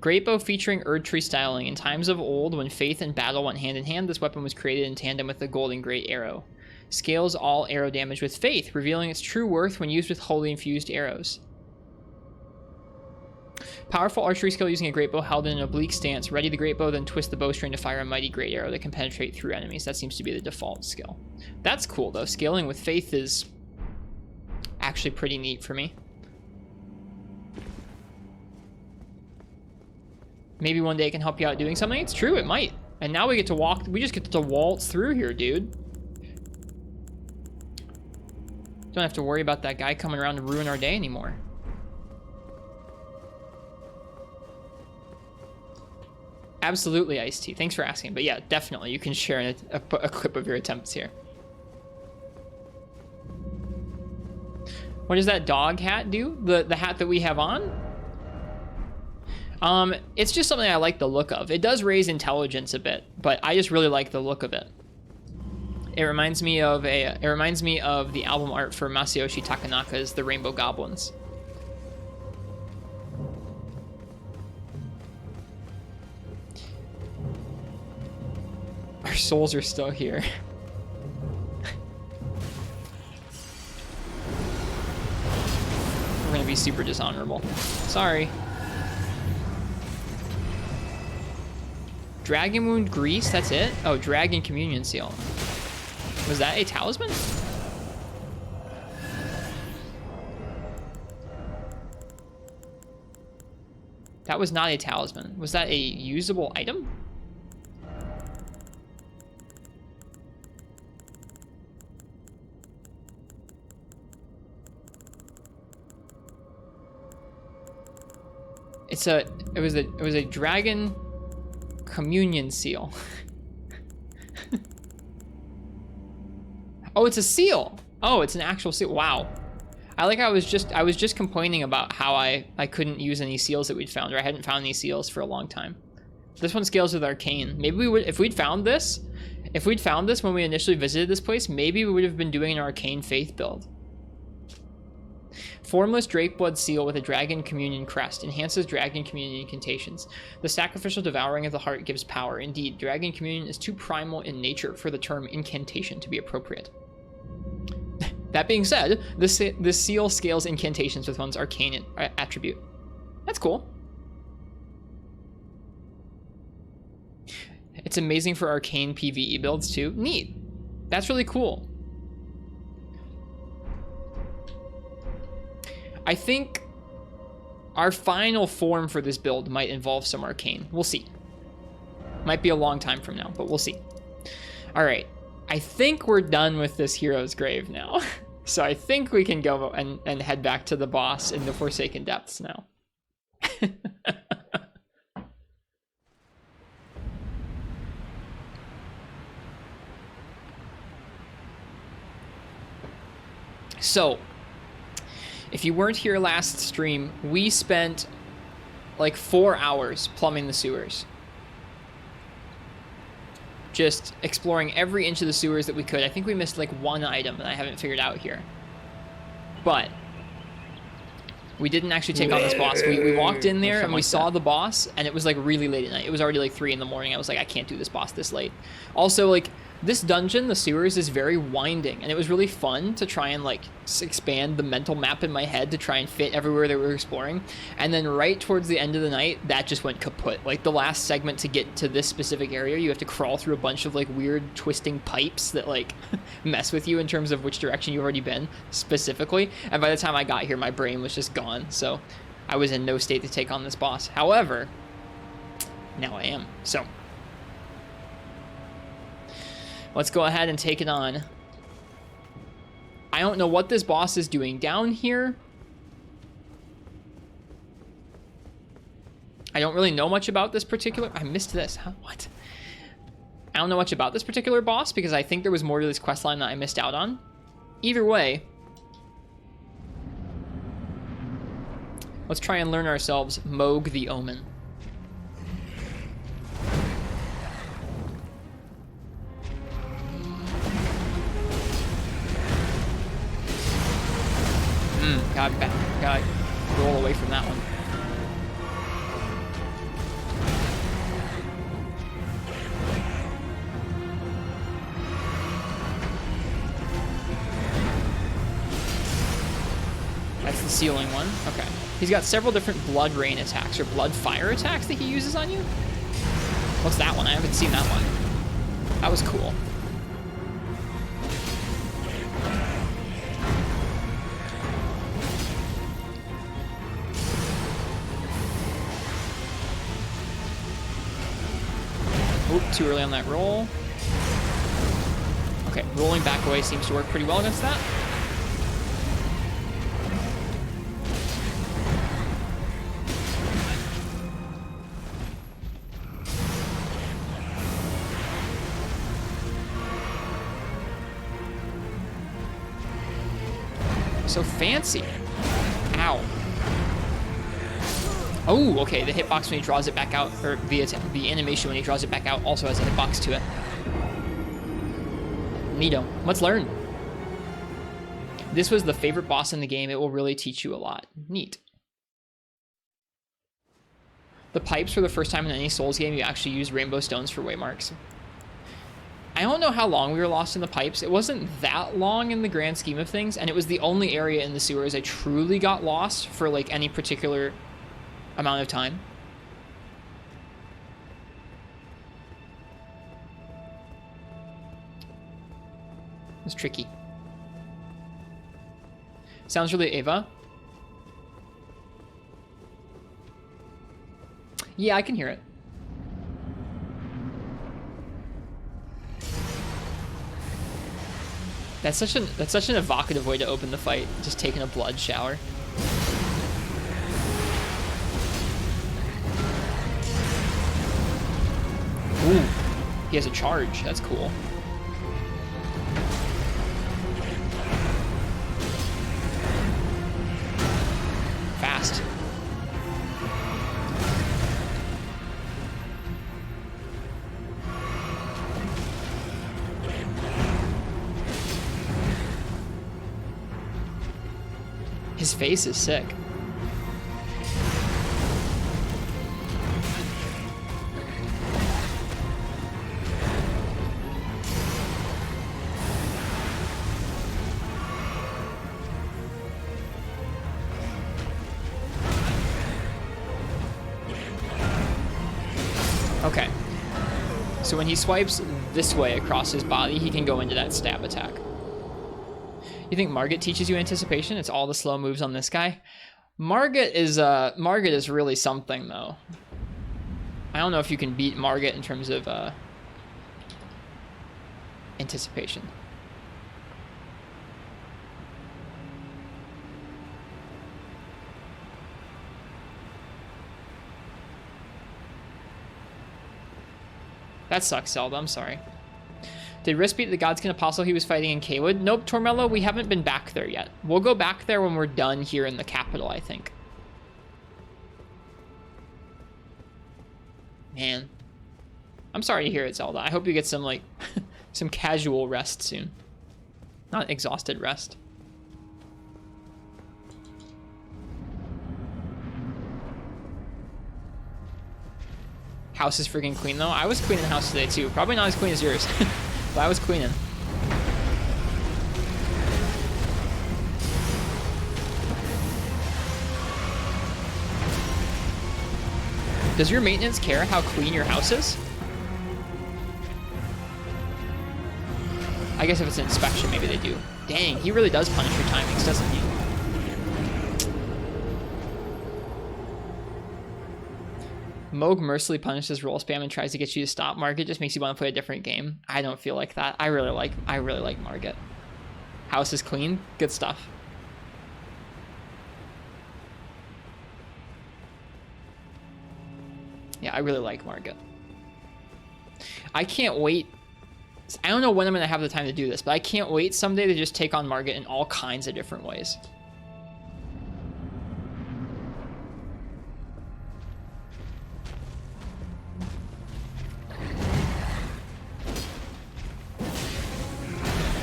Great bow featuring Erd Tree styling. In times of old, when faith and battle went hand in hand, this weapon was created in tandem with the golden great arrow. Scales all arrow damage with faith, revealing its true worth when used with holy infused arrows. Powerful archery skill using a great bow held in an oblique stance. Ready the great bow, then twist the bowstring to fire a mighty great arrow that can penetrate through enemies. That seems to be the default skill. That's cool, though. Scaling with faith is actually pretty neat for me. Maybe one day it can help you out doing something. It's true, it might. And now we get to walk, we just get to waltz through here, dude. Don't have to worry about that guy coming around to ruin our day anymore. Absolutely, Iced Tea. Thanks for asking. But yeah, definitely, you can share a clip of your attempts here. What does that dog hat do? The hat that we have on? It's just something I like the look of. It does raise intelligence a bit, but I just really like the look of it. It reminds me of the album art for Masayoshi Takanaka's The Rainbow Goblins. Our souls are still here. We're gonna be super dishonorable. Sorry. Dragon Wound Grease, that's it? Oh, Dragon Communion Seal. Was that a talisman? That was not a talisman. Was that a usable item? It was a dragon communion seal. Oh, it's a seal. Oh, it's an actual seal. Wow. I was just complaining about how I couldn't use any seals that we'd found, or I hadn't found any seals for a long time. This one scales with arcane. Maybe we would, if we'd found this when we initially visited this place, maybe we would have been doing an arcane faith build. Formless Drakeblood Seal with a Dragon Communion Crest. Enhances Dragon Communion incantations. The sacrificial devouring of the heart gives power. Indeed, Dragon Communion is too primal in nature for the term incantation to be appropriate. That being said, this seal scales incantations with one's arcane attribute. That's cool. It's amazing for arcane PvE builds too. Neat. That's really cool. I think our final form for this build might involve some arcane. We'll see. Might be a long time from now, but we'll see. All right. I think we're done with this hero's grave now. So I think we can go and head back to the boss in the Forsaken Depths now. So, if you weren't here last stream, we spent like 4 hours plumbing the sewers. Just exploring every inch of the sewers that we could. I think we missed like one item that I haven't figured out here. But we didn't actually take on this boss. We walked in there and we saw the boss, and it was like really late at night. It was already like 3 in the morning. I was like, I can't do this boss this late. Also, like, this dungeon, the sewers, is very winding, and it was really fun to try and like expand the mental map in my head to try and fit everywhere that we were exploring. And then right towards the end of the night, that just went kaput. Like the last segment to get to this specific area, you have to crawl through a bunch of like weird twisting pipes that like mess with you in terms of which direction you've already been specifically. And by the time I got here, my brain was just gone. So I was in no state to take on this boss. However, now I am. So let's go ahead and take it on. I don't know what this boss is doing down here. I don't really know much about this particular... I missed this. Huh? What? I don't know much about this particular boss because I think there was more to this questline that I missed out on. Either way, let's try and learn ourselves Mohg the Omen. Gotta roll away from that one. That's the ceiling one. Okay. He's got several different blood rain attacks or blood fire attacks that he uses on you. What's that one? I haven't seen that one. That was cool. Oop, too early on that roll. Okay, rolling back away seems to work pretty well against that. So fancy. Ow. Oh, okay, the hitbox when he draws it back out, or the animation when he draws it back out also has a hitbox to it. Neato. Let's learn. This was the favorite boss in the game. It will really teach you a lot. Neat. The pipes, for the first time in any Souls game, you actually use rainbow stones for waymarks. I don't know how long we were lost in the pipes. It wasn't that long in the grand scheme of things, and it was the only area in the sewers I truly got lost for like any particular amount of time. It was tricky. Sounds really Ava. Yeah, I can hear it. That's such an evocative way to open the fight, just taking a blood shower. Ooh, he has a charge. That's cool. Fast. His face is sick. Okay. So when he swipes this way across his body, he can go into that stab attack. You think Morgott teaches you anticipation? It's all the slow moves on this guy. Morgott is really something though. I don't know if you can beat Morgott in terms of anticipation. That sucks, Zelda. I'm sorry. Did Riss beat the Godskin Apostle he was fighting in Kaywood? Nope, Tormello, we haven't been back there yet. We'll go back there when we're done here in the capital, I think. Man. I'm sorry to hear it, Zelda. I hope you get some, like, some casual rest soon. Not exhausted rest. House is freaking clean, though. I was cleaning the house today, too. Probably not as clean as yours. But I was cleaning. Does your maintenance care how clean your house is? I guess if it's an inspection, maybe they do. Dang, he really does punish your timings, doesn't he? Mohg mercilessly punishes roll spam and tries to get you to stop. Morgott just makes you want to play a different game. I don't feel like that. I really like Morgott. House is clean. Good stuff. Yeah, I really like Morgott. I can't wait. I don't know when I'm going to have the time to do this, but I can't wait someday to just take on Morgott in all kinds of different ways.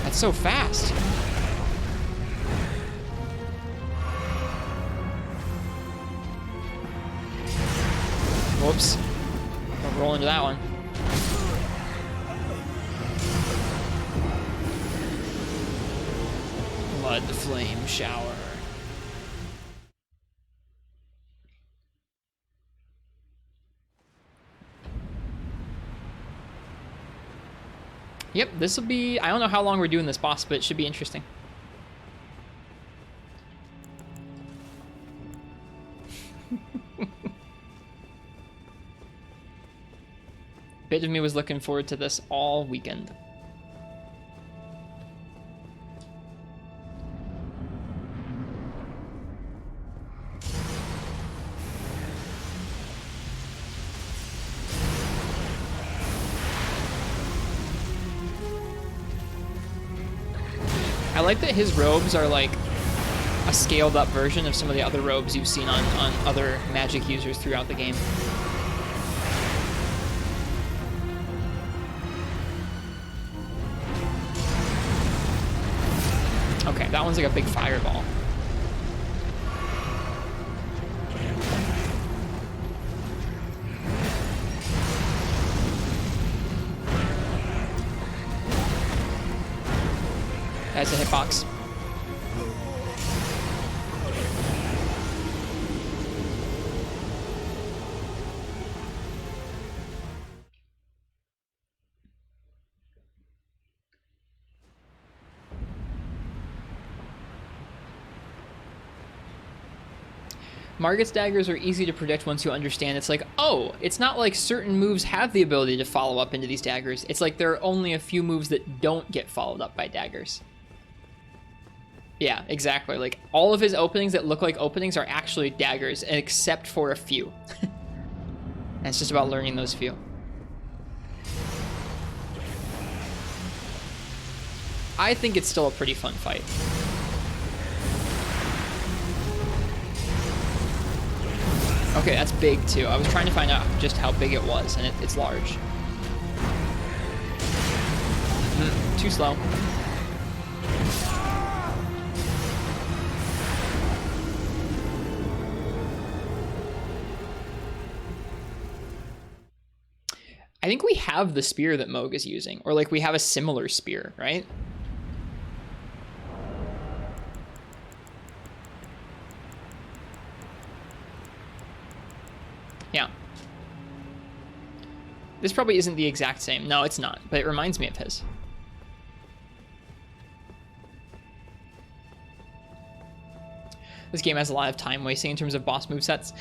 That's so fast. Whoops. Don't roll into that one. Blood flame shower. Yep, this will be... I don't know how long we're doing this boss, but it should be interesting. Bit of me was looking forward to this all weekend. I like that his robes are like a scaled up version of some of the other robes you've seen on other magic users throughout the game. Okay, that one's like a big fireball. That's a hitbox. Morgott's daggers are easy to predict once you understand. It's like, oh, it's not like certain moves have the ability to follow up into these daggers. It's like there are only a few moves that don't get followed up by daggers. Yeah, exactly. Like, all of his openings that look like openings are actually daggers, except for a few. And it's just about learning those few. I think it's still a pretty fun fight. Okay, that's big too. I was trying to find out just how big it was, and it's large. Too slow. I think we have the spear that Mohg is using, or like we have a similar spear, right? Yeah. This probably isn't the exact same. No, it's not, but it reminds me of his. This game has a lot of time wasting in terms of boss movesets.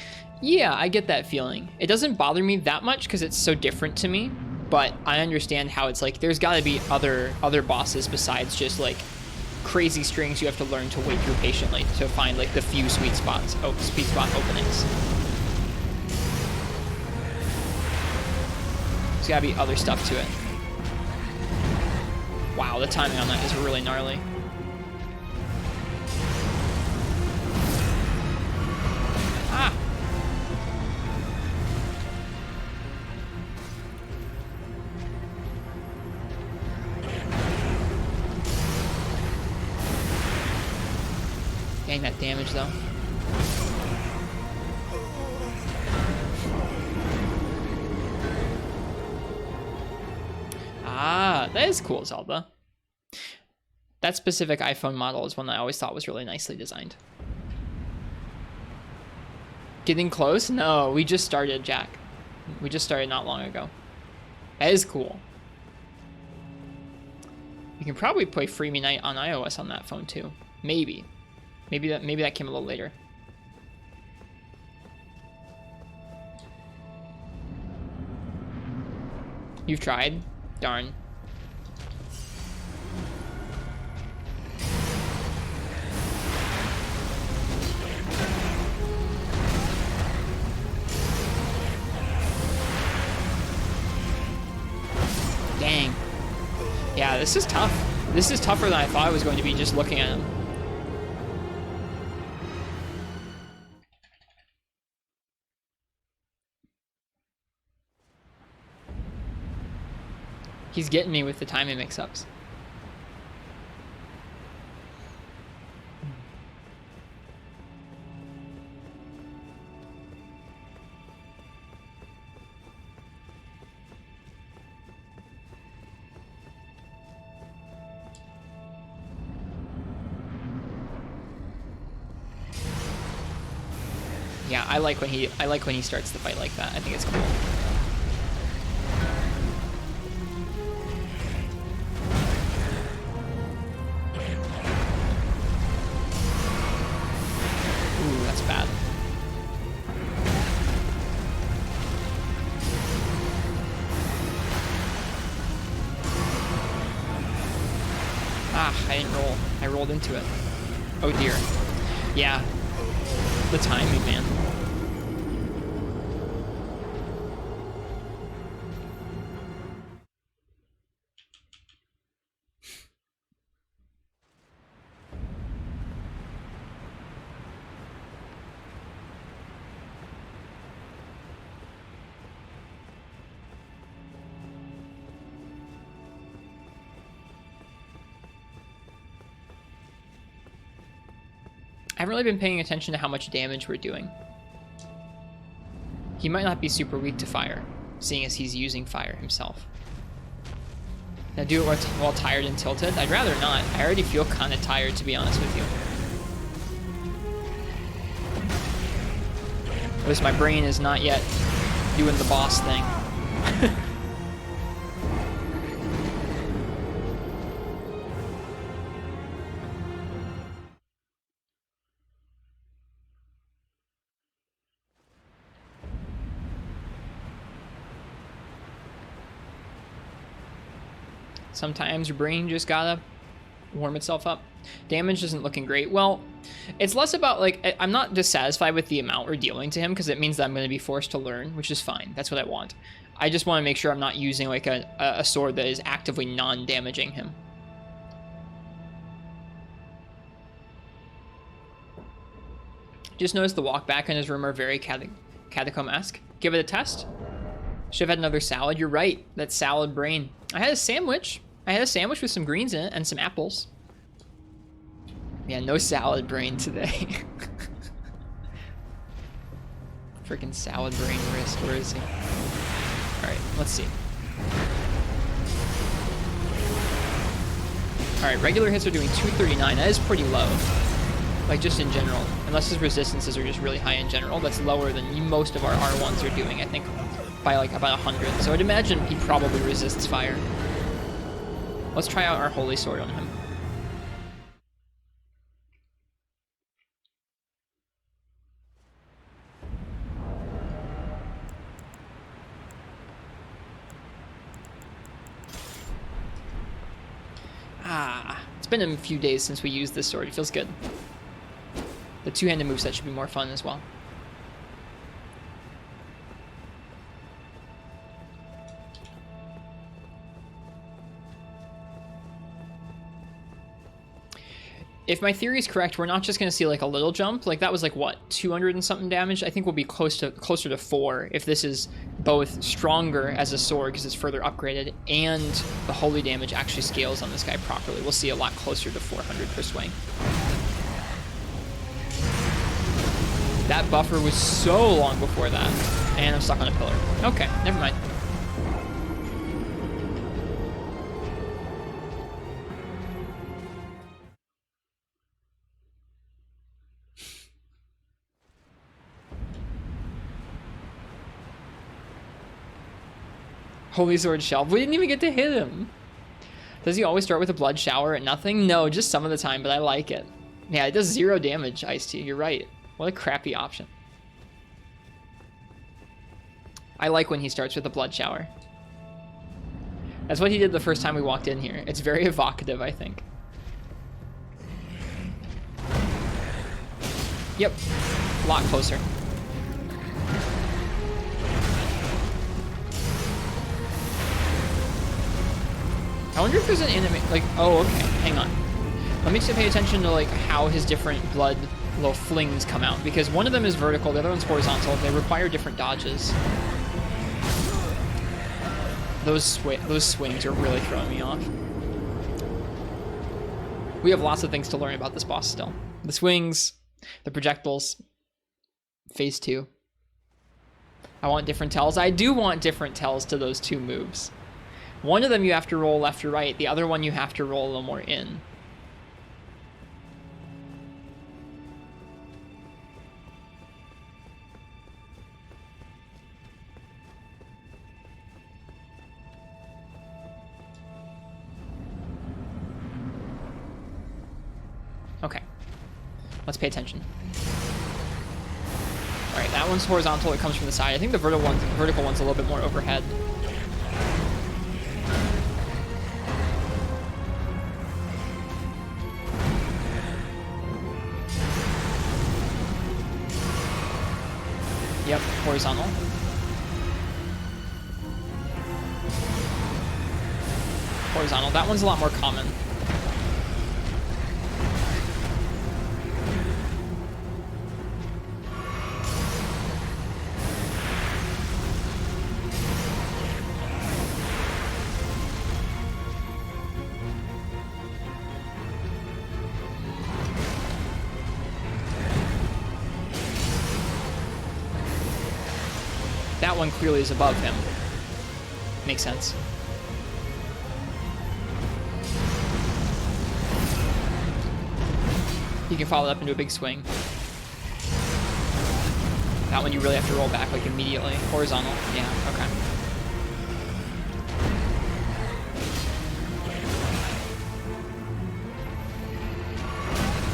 Yeah, I get that feeling. It doesn't bother me that much because it's so different to me, but I understand how it's like there's got to be other bosses besides just like crazy strings you have to learn to wait through patiently to find like the few sweet spot openings. There's got to be other stuff to it. Wow, the timing on that is really gnarly. Ah! Dang, that damage though. Ah, that is cool, Zelda. That specific iPhone model is one that I always thought was really nicely designed. Getting close? No, we just started, Jack. We just started not long ago. That is cool. You can probably play Freemy Night on iOS on that phone too. Maybe. Maybe that came a little later. You've tried? Darn. Dang. Yeah, this is tough. This is tougher than I thought it was going to be just looking at him. He's getting me with the timing mix-ups. Yeah, I like when he starts the fight like that. I think it's cool. Ooh, that's bad. Ah, I didn't roll. I rolled into it. Oh dear. Yeah. The timing, man. I haven't really been paying attention to how much damage we're doing. He might not be super weak to fire, seeing as he's using fire himself. Now do it while tired and tilted? I'd rather not. I already feel kind of tired, to be honest with you. At least my brain is not yet doing the boss thing. Sometimes your brain just gotta warm itself up. Damage isn't looking great. Well, it's less about, like, I'm not dissatisfied with the amount we're dealing to him because it means that I'm going to be forced to learn, which is fine. That's what I want. I just want to make sure I'm not using, like, a sword that is actively non-damaging him. Just noticed the walk back in his room are very catacomb-esque. Give it a test. Should have had another salad. You're right. That salad brain. I had a sandwich. I had a sandwich with some greens in it and some apples. Yeah, no salad brain today. Freaking salad brain wrist. Where is he? Alright, let's see. Alright, regular hits are doing 239. That is pretty low. Like, just in general. Unless his resistances are just really high in general. That's lower than most of our R1s are doing, I think, by like about 100. So I'd imagine he probably resists fire. Let's try out our Holy Sword on him. It's been a few days since we used this sword. It feels good. The two-handed moveset should be more fun as well. If my theory is correct, we're not just going to see like a little jump. Like that was like what, 200 and something damage? I think we'll be closer to 4 if this is both stronger as a sword because it's further upgraded and the holy damage actually scales on this guy properly. We'll see a lot closer to 400 per swing. That buffer was so long before that. And I'm stuck on a pillar. Okay, never mind. Holy Sword Shelf. We didn't even get to hit him. Does he always start with a blood shower at nothing? No, just some of the time, but I like it. Yeah, it does 0 damage, Ice-T. You're right. What a crappy option. I like when he starts with a blood shower. That's what he did the first time we walked in here. It's very evocative, I think. Yep. A lot closer. I wonder if there's an anime, like, oh, okay, hang on. Let me just pay attention to, like, how his different blood little flings come out, because one of them is vertical, the other one's horizontal. They require different dodges. Those swings are really throwing me off. We have lots of things to learn about this boss still. The swings, the projectiles, phase 2. I want different tells. I do want different tells to those 2 moves. One of them you have to roll left or right. The other one you have to roll a little more in. Okay. Let's pay attention. Alright, that one's horizontal. It comes from the side. I think the vertical one's a little bit more overhead. Yep, horizontal. Horizontal. That one's a lot more common. That one clearly is above him. Makes sense. You can follow it up into a big swing. That one you really have to roll back like immediately. Horizontal. Yeah, okay.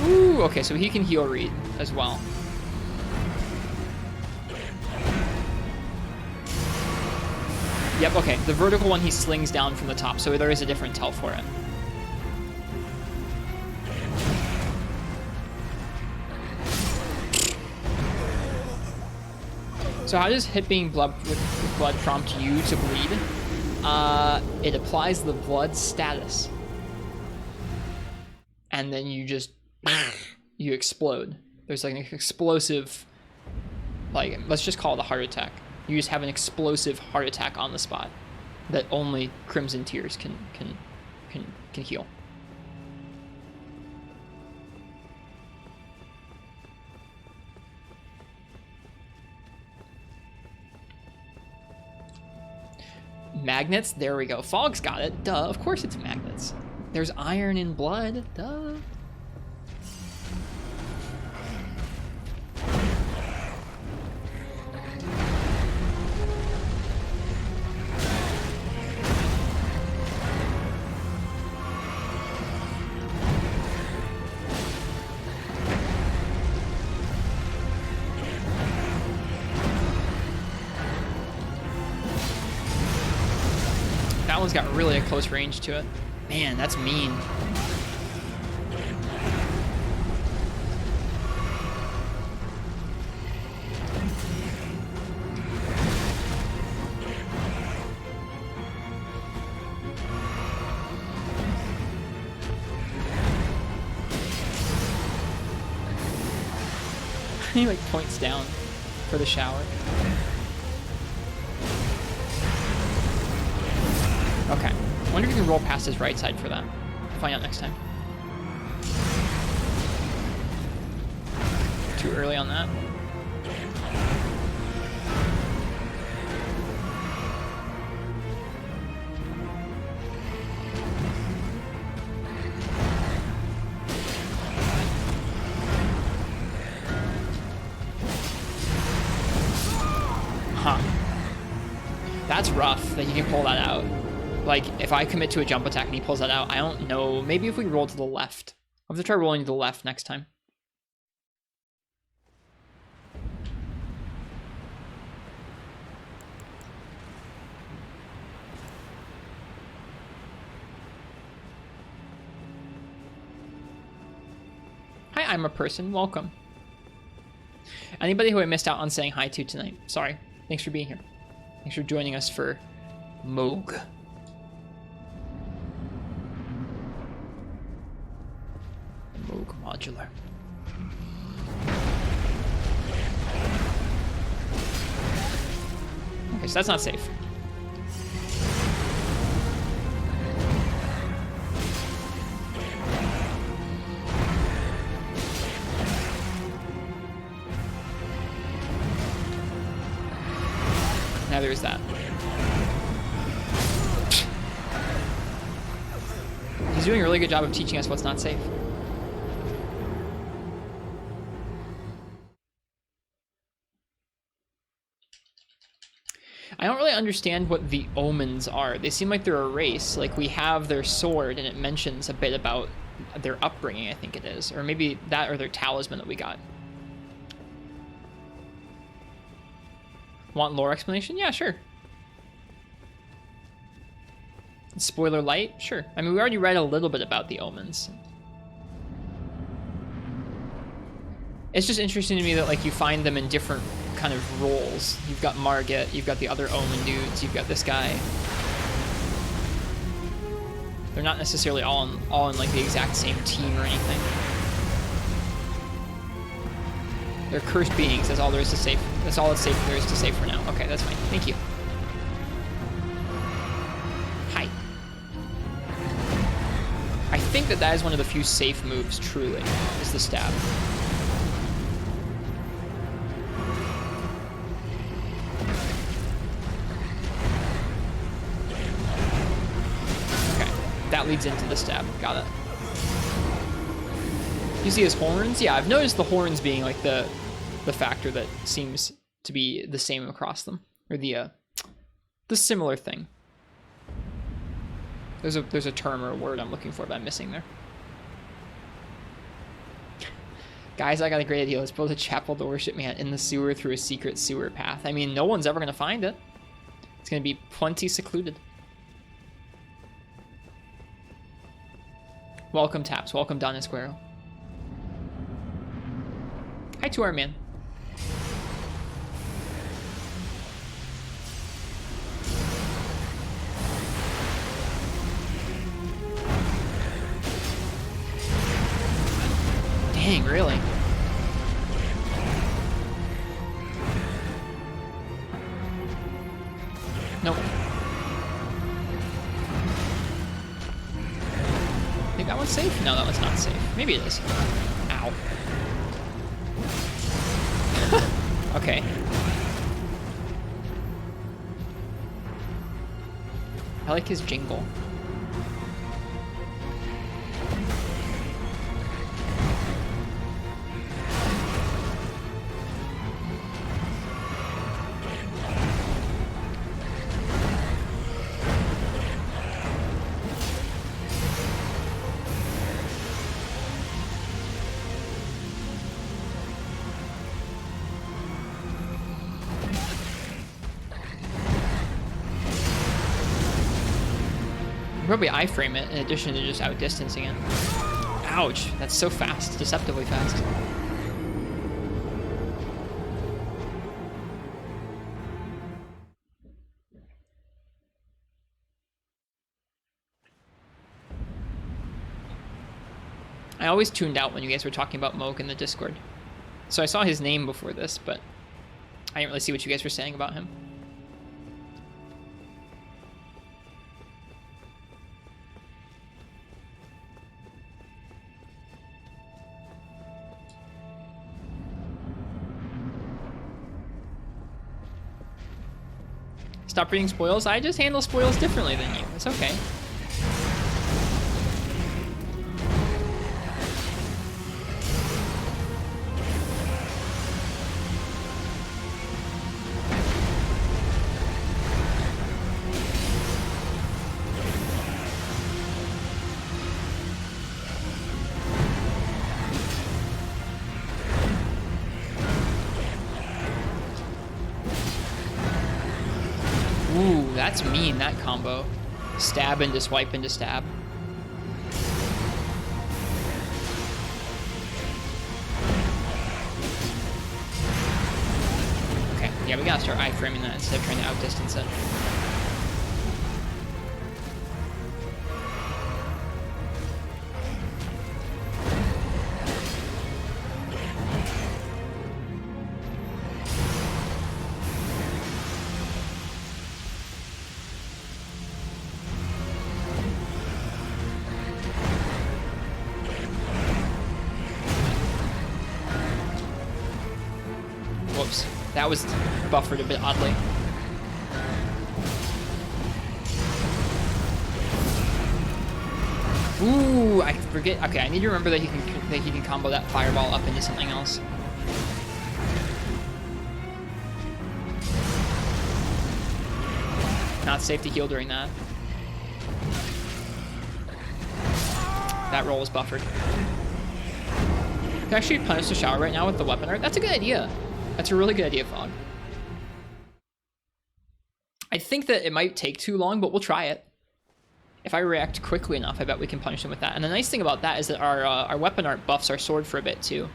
Ooh, okay, so he can heal read as well. Yep, okay. The vertical one he slings down from the top, so there is a different tell for it. So how does hit being blood with blood prompt you to bleed? It applies the blood status. And then you just, you explode. There's like an explosive, like, let's just call it a heart attack. You just have an explosive heart attack on the spot that only Crimson Tears can heal. Magnets, there we go. Fogg's got it. Duh, of course it's magnets. There's iron in blood. Duh. That one's got really a close range to it. Man, that's mean. He like points down for the shower. Okay. I wonder if you can roll past his right side for that. We'll find out next time. Too early on that. Huh. That's rough that you can pull that out. Like, if I commit to a jump attack and he pulls that out, I don't know. Maybe if we roll to the left. I'll have to try rolling to the left next time. Hi, I'm a person. Welcome. Anybody who I missed out on saying hi to tonight, sorry. Thanks for being here. Thanks for joining us for Mohg. Mohg modular. Okay, so that's not safe. Now there's that. He's doing a really good job of teaching us what's not safe. I don't really understand what the omens are. They seem like they're a race. Like, we have their sword, and it mentions a bit about their upbringing, I think it is. Or maybe that or their talisman that we got. Want lore explanation? Yeah, sure. Spoiler light? Sure. I mean, we already read a little bit about the omens. It's just interesting to me that, like, you find them in different kind of roles. You've got Morgott, you've got the other Omen dudes, you've got this guy. They're not necessarily all in like the exact same team or anything. They're cursed beings. That's all there is to say. That's all there is to say for now. Okay, that's fine. Thank you. Hi. I think that is one of the few safe moves, truly, is the stab. leads into the stab. Got it. You see his horns? Yeah, I've noticed the horns being like the factor that seems to be the same across them, or the similar thing. There's a term or a word I'm looking for that I'm missing there. Guys, I got a great idea. Let's build a chapel to worship man in the sewer through a secret sewer path. I mean, no one's ever gonna find it. It's gonna be plenty secluded. Welcome, Taps. Welcome, Don Esquero. Hi to our man. Dang, really? Nope. Think that one's safe? No, that one's not safe. Maybe it is. Ow. Okay. I like his jingle. Probably iframe it in addition to just outdistancing it. Ouch, that's so fast, deceptively fast. I always tuned out when you guys were talking about Mohg in the Discord. So I saw his name before this, but I didn't really see what you guys were saying about him. Stop reading spoils. I just handle spoils differently than you. It's okay. That's mean, that combo. Stab into swipe into stab. Okay, yeah, we gotta start iframing that instead of trying to outdistance it. That was buffered a bit oddly. Ooh, I forget. Okay, I need to remember that he can combo that fireball up into something else. Not safe to heal during that. That roll was buffered. Can I actually punish the shower right now with the weapon art? That's a good idea. That's a really good idea, Fog. I think that it might take too long, but we'll try it. If I react quickly enough, I bet we can punish him with that. And the nice thing about that is that our weapon art buffs our sword for a bit too.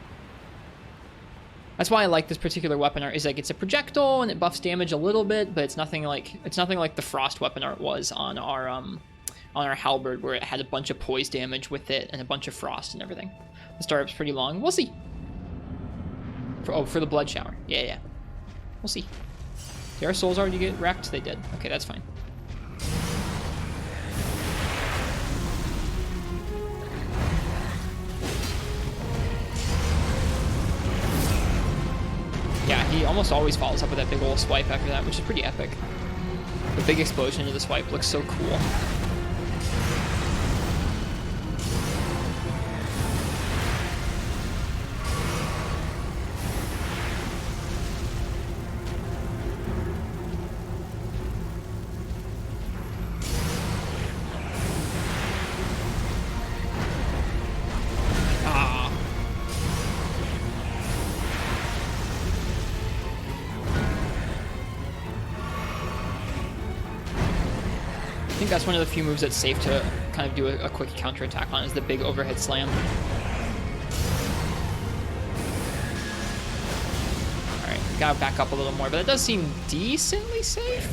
That's why I like this particular weapon art. Is like it's a projectile and it buffs damage a little bit, but it's nothing like the frost weapon art was on our halberd, where it had a bunch of poise damage with it and a bunch of frost and everything. The startup's pretty long. We'll see. For the blood shower. Yeah. We'll see. Did our souls already get wrecked? They did. Okay, that's fine. Yeah, he almost always follows up with that big old swipe after that, which is pretty epic. The big explosion into the swipe looks so cool. think that's one of the few moves that's safe to kind of do a quick counter attack on, is the big overhead slam. Alright, gotta back up a little more, but it does seem decently safe.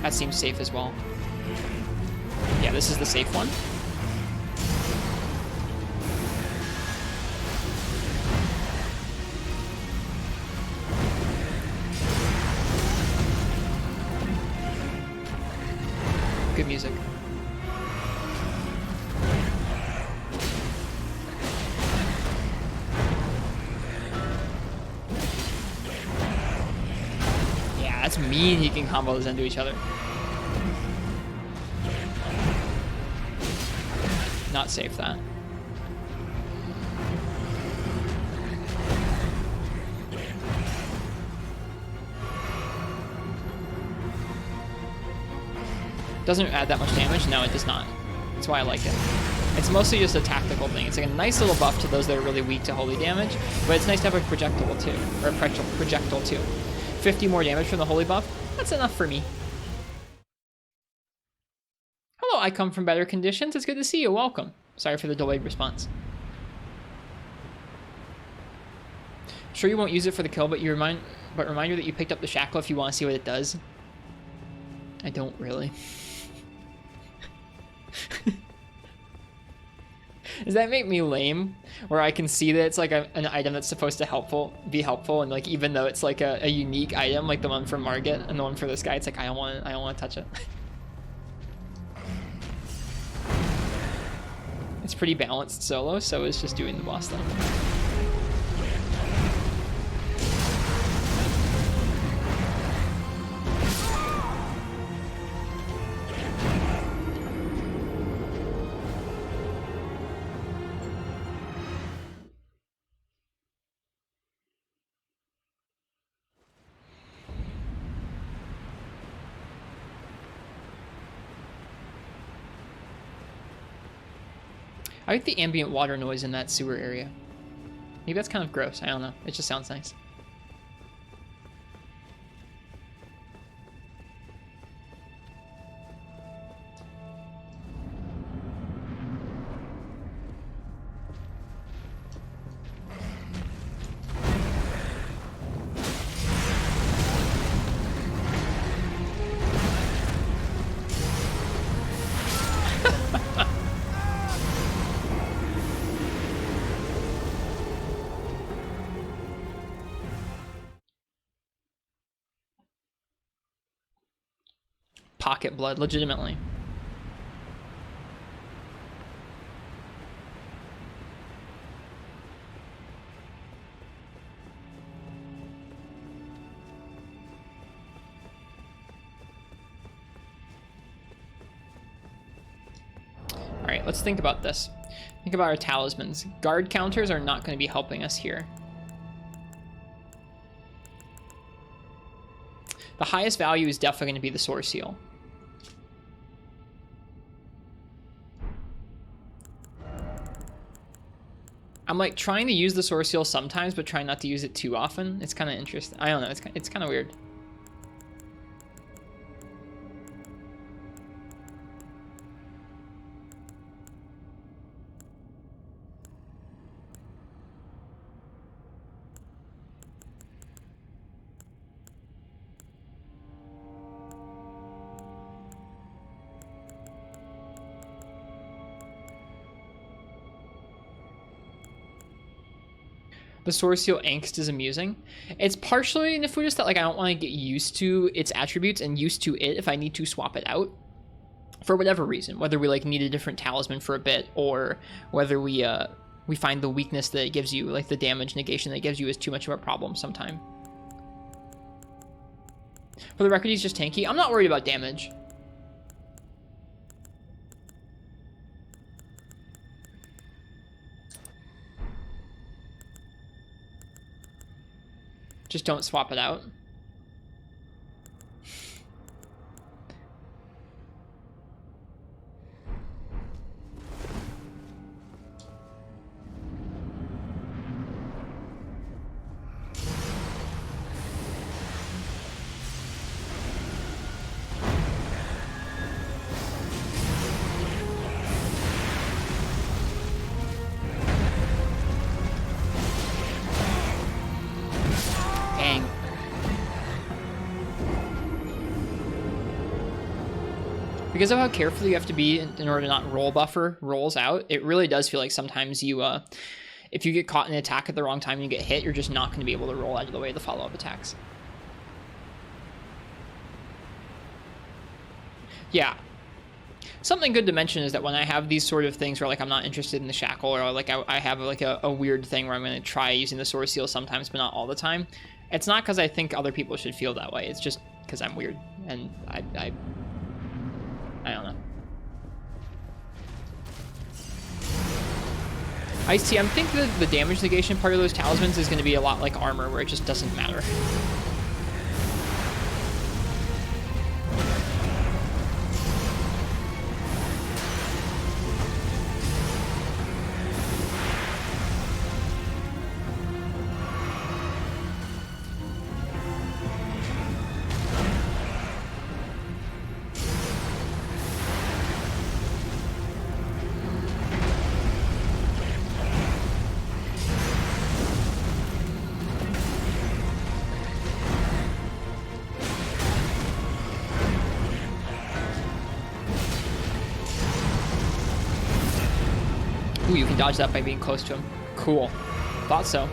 That seems safe as well. Yeah, this is the safe one. Good music. Yeah, that's mean he can combo those into each other. Not safe, that. Doesn't add that much damage? No, it does not. That's why I like it. It's mostly just a tactical thing. It's like a nice little buff to those that are really weak to holy damage, but it's nice to have a projectile too, or a projectile too. 50 more damage from the holy buff, that's enough for me. Hello, I come from better conditions. It's good to see you. Welcome. Sorry for the delayed response. Sure you won't use it for the kill, but reminder that you picked up the shackle if you want to see what it does. I don't really. Does that make me lame? Where I can see that it's like an item that's supposed to be helpful, and like even though it's like a unique item, like the one for Morgott and the one for this guy, it's like I don't want to touch it. It's pretty balanced solo, so it's just doing the boss thing. I like the ambient water noise in that sewer area. Maybe that's kind of gross. I don't know. It just sounds nice. Pocket blood, legitimately. All right, let's think about this. Think about our talismans. Guard counters are not going to be helping us here. The highest value is definitely going to be the source seal. I'm like trying to use the source seal sometimes, but trying not to use it too often. It's kind of interesting. I don't know. It's kind of weird. The source seal angst is amusing. It's partially Nefudis that like I don't want to get used to its attributes and used to it if I need to swap it out for whatever reason, whether we like need a different talisman for a bit or whether we find the weakness that it gives you, like the damage negation that it gives you, is too much of a problem sometime. For the record, he's just tanky. I'm not worried about damage. Just don't swap it out. Because of how careful you have to be in order to not roll buffer rolls out, it really does feel like sometimes you, if you get caught in an attack at the wrong time and you get hit, you're just not going to be able to roll out of the way of the follow-up attacks. Yeah. Something good to mention is that when I have these sort of things where like I'm not interested in the shackle, or like I have like a weird thing where I'm going to try using the source seal sometimes, but not all the time, it's not because I think other people should feel that way. It's just because I'm weird, and I don't know. Ice-T, I'm thinking that the damage negation part of those talismans is going to be a lot like armor, where it just doesn't matter. Ooh, you can dodge that by being close to him. Cool. Thought so.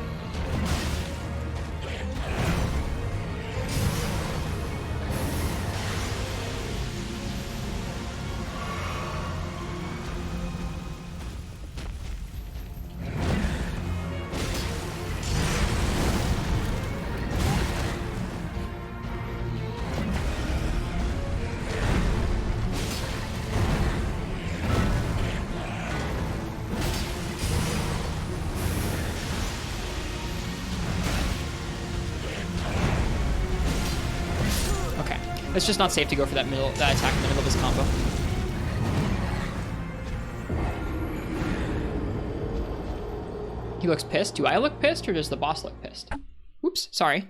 It's just not safe to go for that attack in the middle of his combo. He looks pissed. Do I look pissed, or does the boss look pissed? Oops, sorry.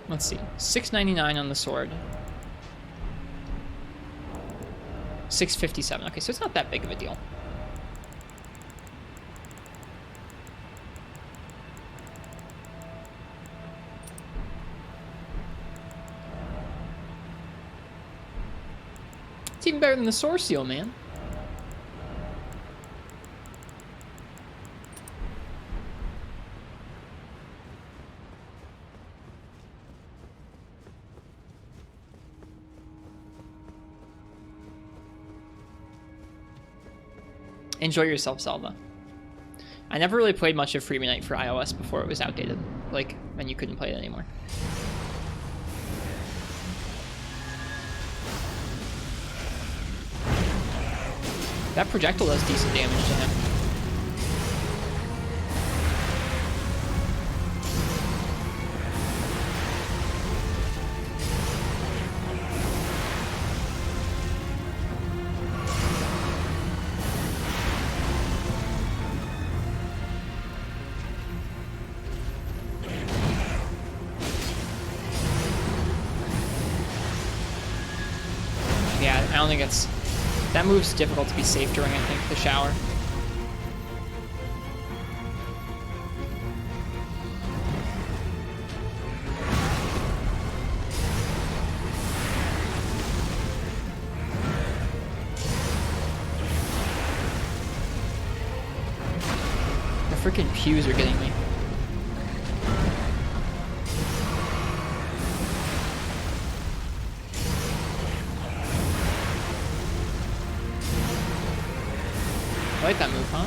Let's see. $6.99 on the sword. $6.57. Okay, so it's not that big of a deal. It's even better than the source seal, man. Enjoy yourself, Zelda. I never really played much of Freebie Night for iOS before it was outdated, like when you couldn't play it anymore. That projectile does decent damage to him. Yeah, I don't think it's... That move's difficult to be safe during, I think, the shower. The freaking pews are getting me. I like that move, huh?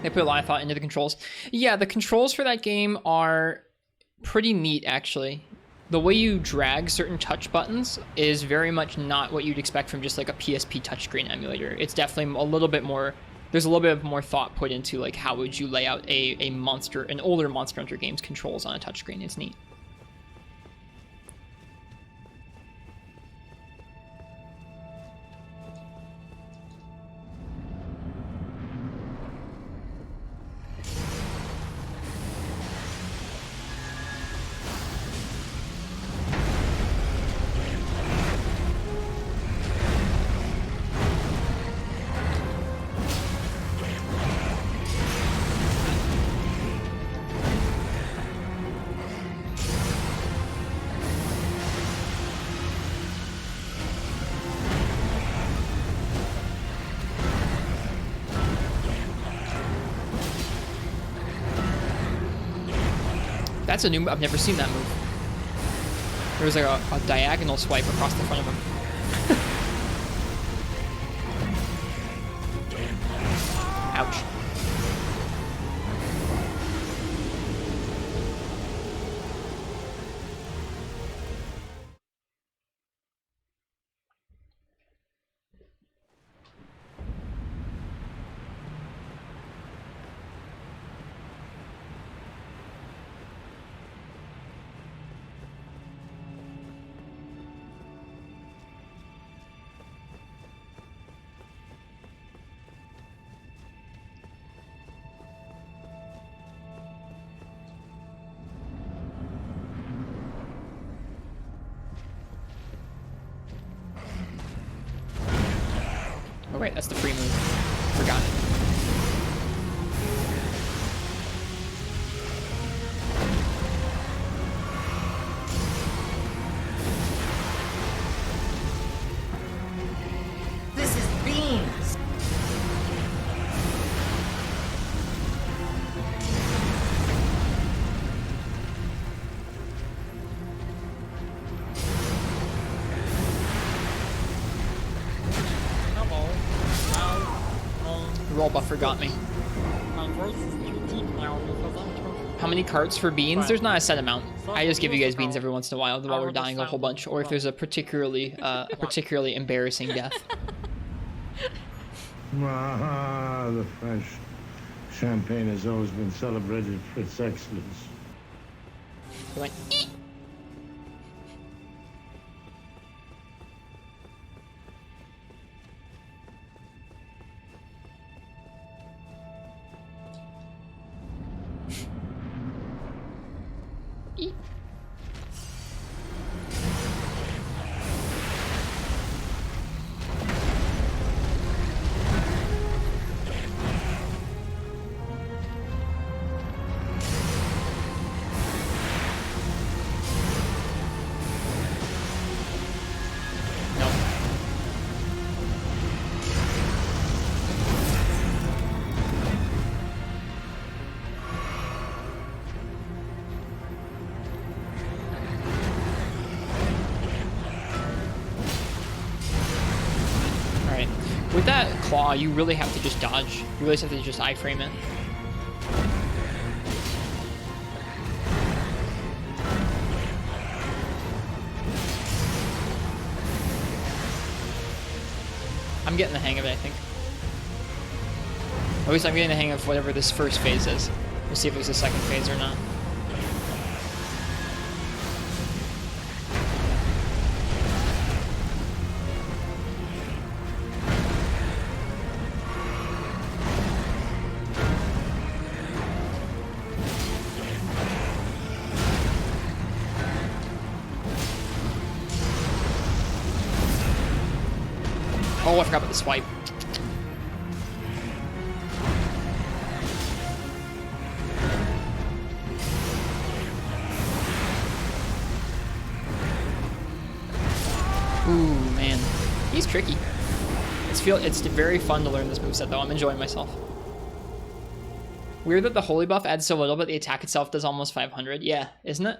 They put a lot of thought into the controls. Yeah, the controls for that game are pretty neat, actually. The way you drag certain touch buttons is very much not what you'd expect from just like a PSP touchscreen emulator. It's definitely a little bit more... There's a little bit more thought put into like how would you lay out an older Monster Hunter game's controls on a touchscreen. It's neat. That's a new... I've never seen that move. There was like a diagonal swipe across the front of him. Ouch. Oh wait, that's the free move. Forgot it. This is beans. The roll buffer got me. How many carts for beans? There's not a set amount. I just give you guys beans every once in a while we're dying a whole bunch, or if there's a particularly embarrassing death. Ah, the French champagne has always been celebrated for its excellence. He went, "Eek." Eek. With that claw, you really have to just dodge. You really have to just iframe it. I'm getting the hang of it, I think. At least I'm getting the hang of whatever this first phase is. We'll see if it's a second phase or not. Oh, I forgot about the swipe. Ooh, man. He's tricky. It's very fun to learn this moveset, though. I'm enjoying myself. Weird that the holy buff adds so little, but the attack itself does almost 500. Yeah, isn't it?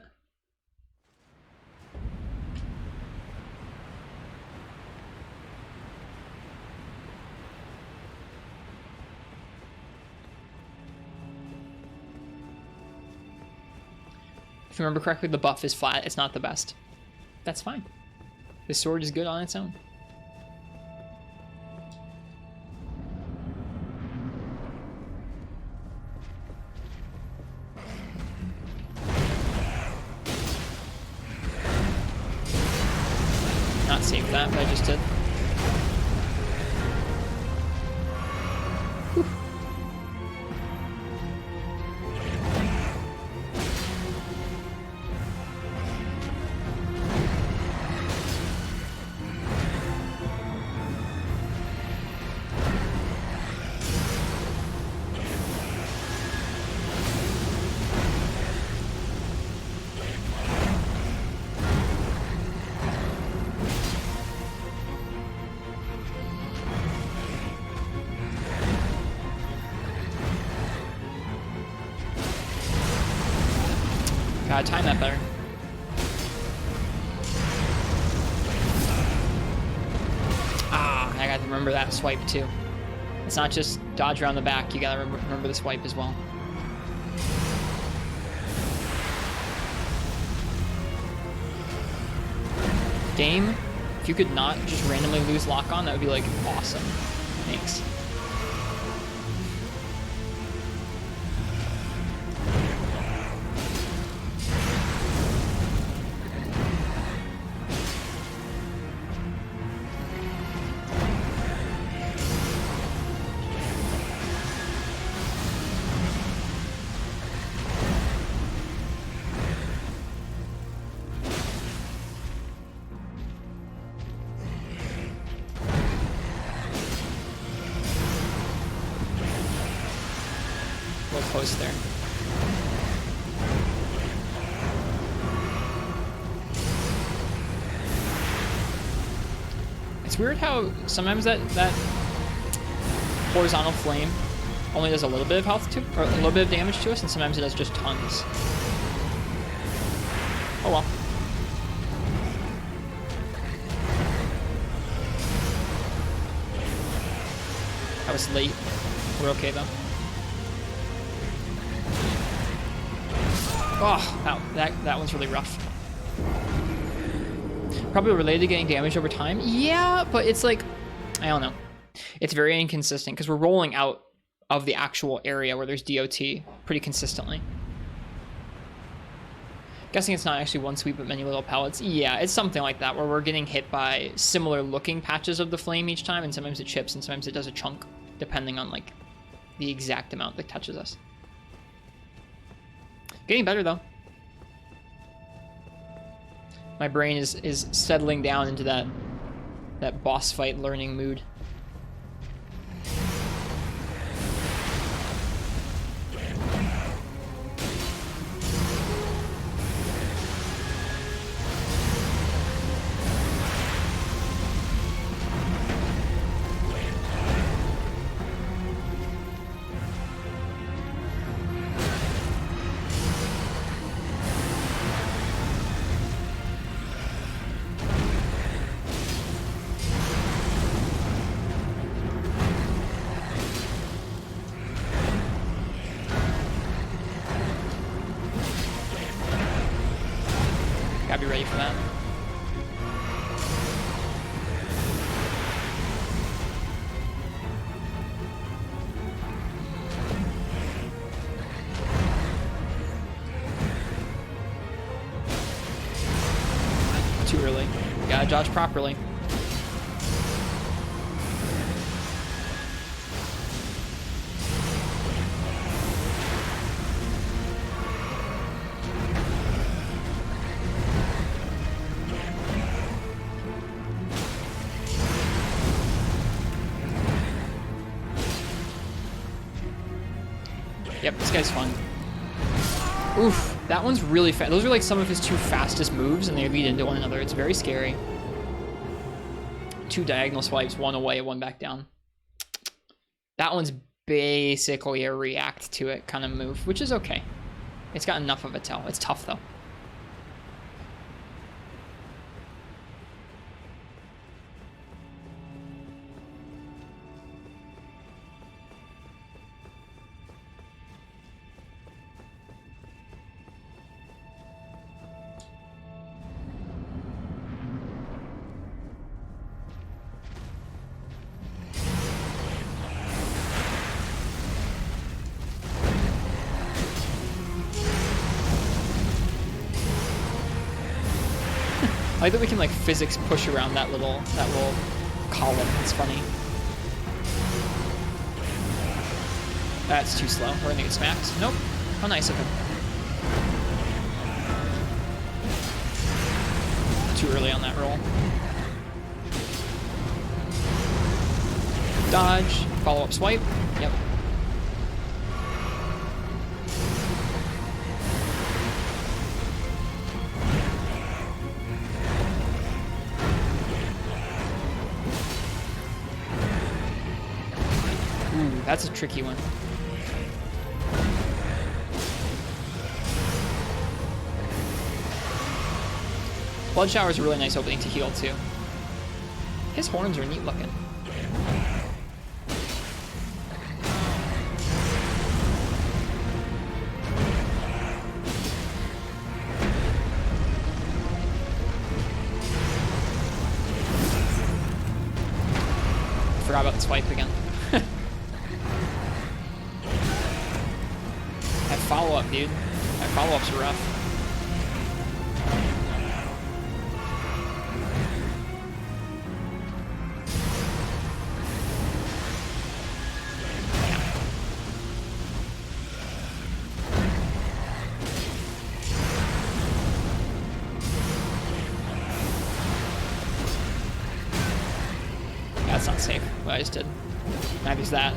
If you remember correctly, the buff is flat. It's not the best. That's fine. This sword is good on its own. Not save that, but I just did. Whew. Gotta time that better. Ah, I gotta remember that swipe too. It's not just dodge around the back, you gotta remember the swipe as well. Game, if you could not just randomly lose lock on, that would be like awesome. Thanks. Close there. It's weird how sometimes that horizontal flame only does a little bit of health to, or a little bit of damage to us, and sometimes it does just tons. Oh well. I was late. We're okay though. Oh, that one's really rough. Probably related to getting damage over time. Yeah, but it's like, I don't know. It's very inconsistent because we're rolling out of the actual area where there's DOT pretty consistently. Guessing it's not actually one sweep but many little pellets. Yeah, it's something like that where we're getting hit by similar looking patches of the flame each time, and sometimes it chips and sometimes it does a chunk, depending on like the exact amount that touches us. Getting better though. My brain is settling down into that boss fight learning mood. Gotta be ready for that. Too early. Gotta dodge properly. Yep, this guy's fun. Oof, that one's really fast. Those are like some of his two fastest moves, and they lead into one another. It's very scary. Two diagonal swipes, one away, one back down. That one's basically a react to it kind of move, which is okay. It's got enough of a tell. It's tough, though. I like that we can like physics push around that little column. It's funny. That's too slow. We're gonna get smacked. Nope. How nice of him. Too early on that roll. Dodge. Follow-up swipe. Yep. That's a tricky one. Blood Shower is a really nice opening to heal too. His horns are neat looking. Forgot about the swipe again. That follow-up, dude. That follow-up's rough. That's not safe, what I just did. Maybe it's that.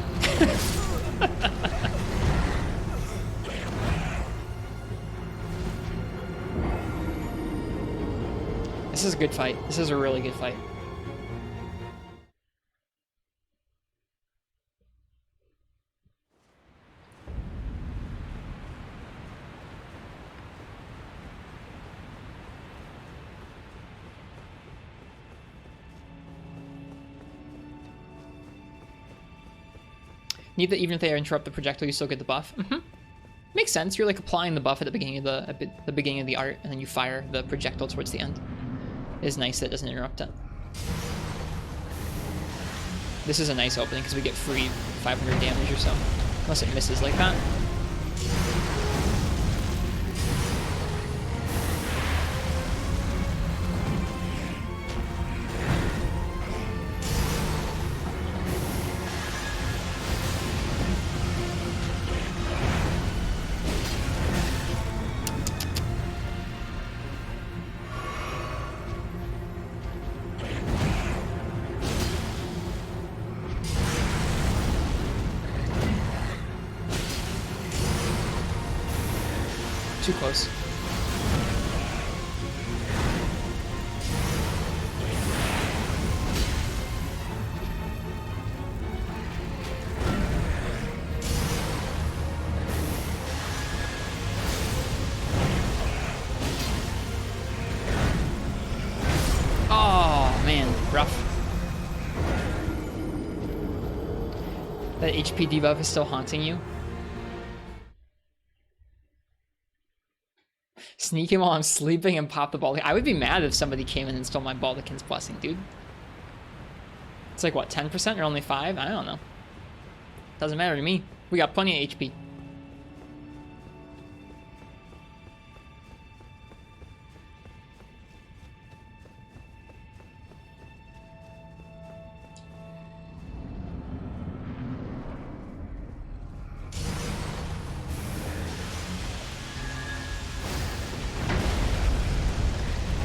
This is a good fight. This is a really good fight. Need that even if they interrupt the projectile, you still get the buff. Makes sense. You're like applying the buff at the beginning of the beginning of the art, and then you fire the projectile towards the end. It is nice that it doesn't interrupt it. This is a nice opening because we get free 500 damage or so, unless it misses like that. Too close. Oh man, rough. That HP debuff is still haunting you. Sneak him while I'm sleeping and pop the ball. I would be mad if somebody came in and stole my Baldachin's Blessing, dude. It's like, what, 10% or only 5? I don't know. Doesn't matter to me. We got plenty of HP.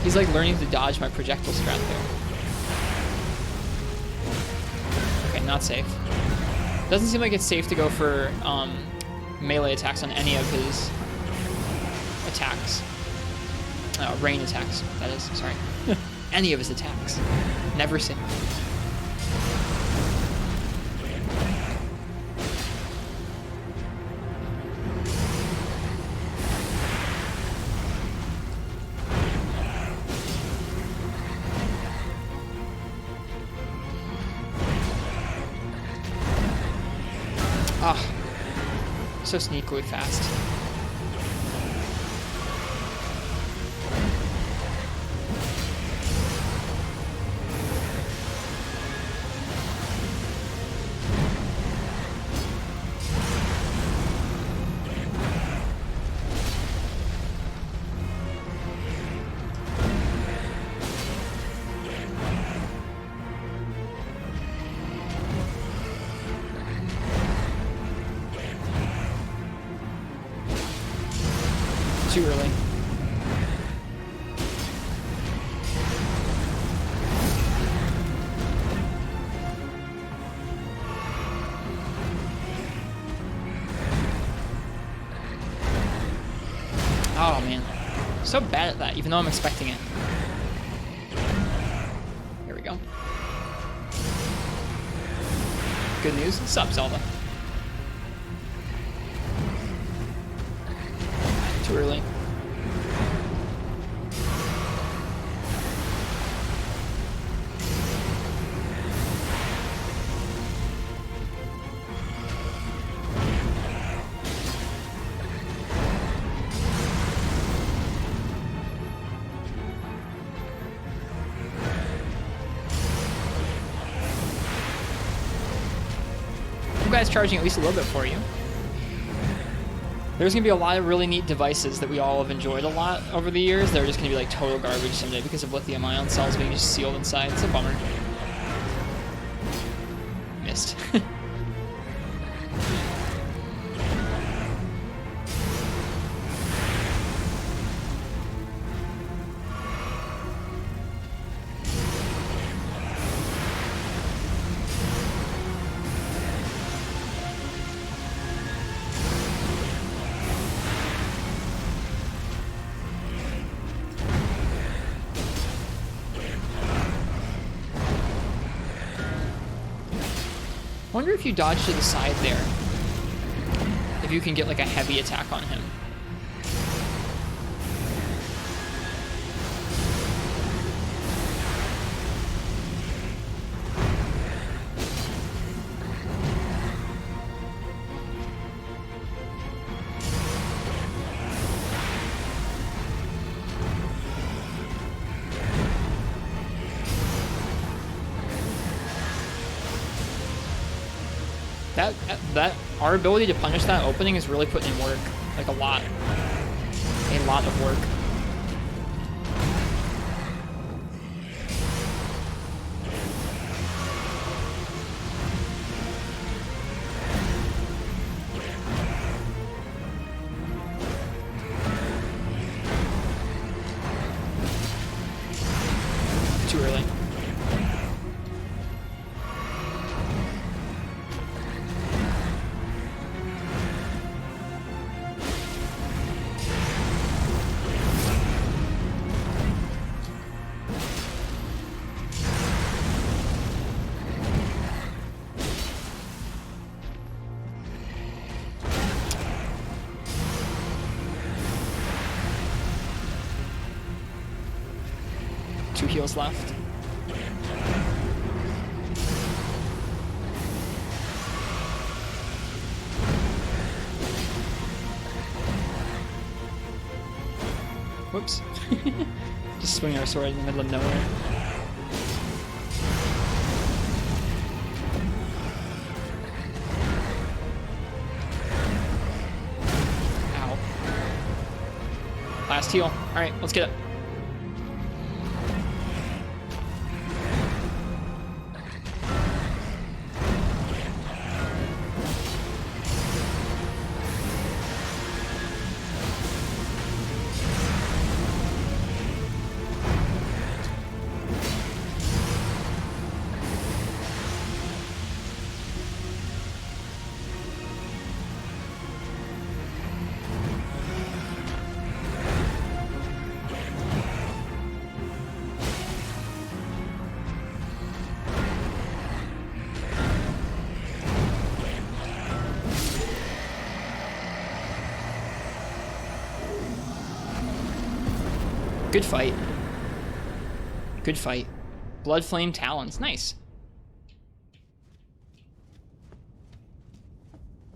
He's like learning to dodge my projectile strat there. Okay, not safe. Doesn't seem like it's safe to go for melee attacks on any of his attacks. Rain attacks, that is, sorry. Any of his attacks. Never safe. So sneakily fast. Too early. Oh man, so bad at that, even though I'm expecting it. Here we go. Good news, sup Zelda. Too early. guy's charging at least a little bit for you. There's gonna be a lot of really neat devices that we all have enjoyed a lot over the years. They're just gonna be like total garbage someday because of lithium-ion cells being just sealed inside. It's a bummer. Missed. I wonder if you dodge to the side there, if you can get like a heavy attack on him. That our ability to punish that opening is really putting in work, like a lot of work. Too early. Two heals left. Whoops. Just swinging our sword in the middle of nowhere. Ow. Last heal. Alright, let's get it. Good fight. Good fight. Blood Flame Talons. Nice.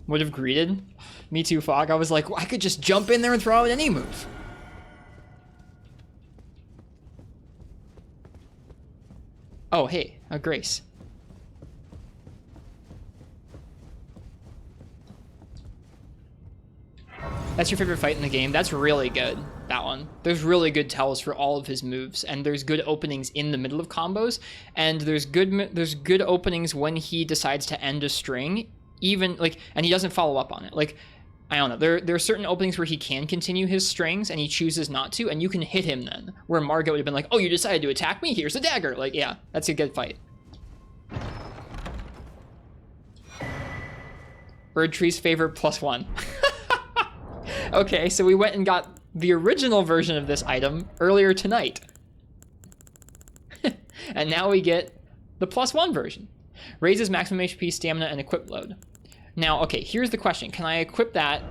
Would have greeted. Me too, Fog. I was like, well, I could just jump in there and throw out any move. Oh, hey. A Grace. That's your favorite fight in the game? That's really good, that one. There's really good tells for all of his moves, and there's good openings in the middle of combos, and there's good openings when he decides to end a string, even, like, and he doesn't follow up on it. Like, I don't know, there are certain openings where he can continue his strings, and he chooses not to, and you can hit him then, where Morgott would have been like, oh, you decided to attack me? Here's a dagger. Like, yeah, that's a good fight. Erdtree's favorite +1. Okay, so we went and got the original version of this item earlier tonight. And now we get the +1 version. Raises maximum HP, stamina, and equip load. Now, okay, here's the question. Can I equip that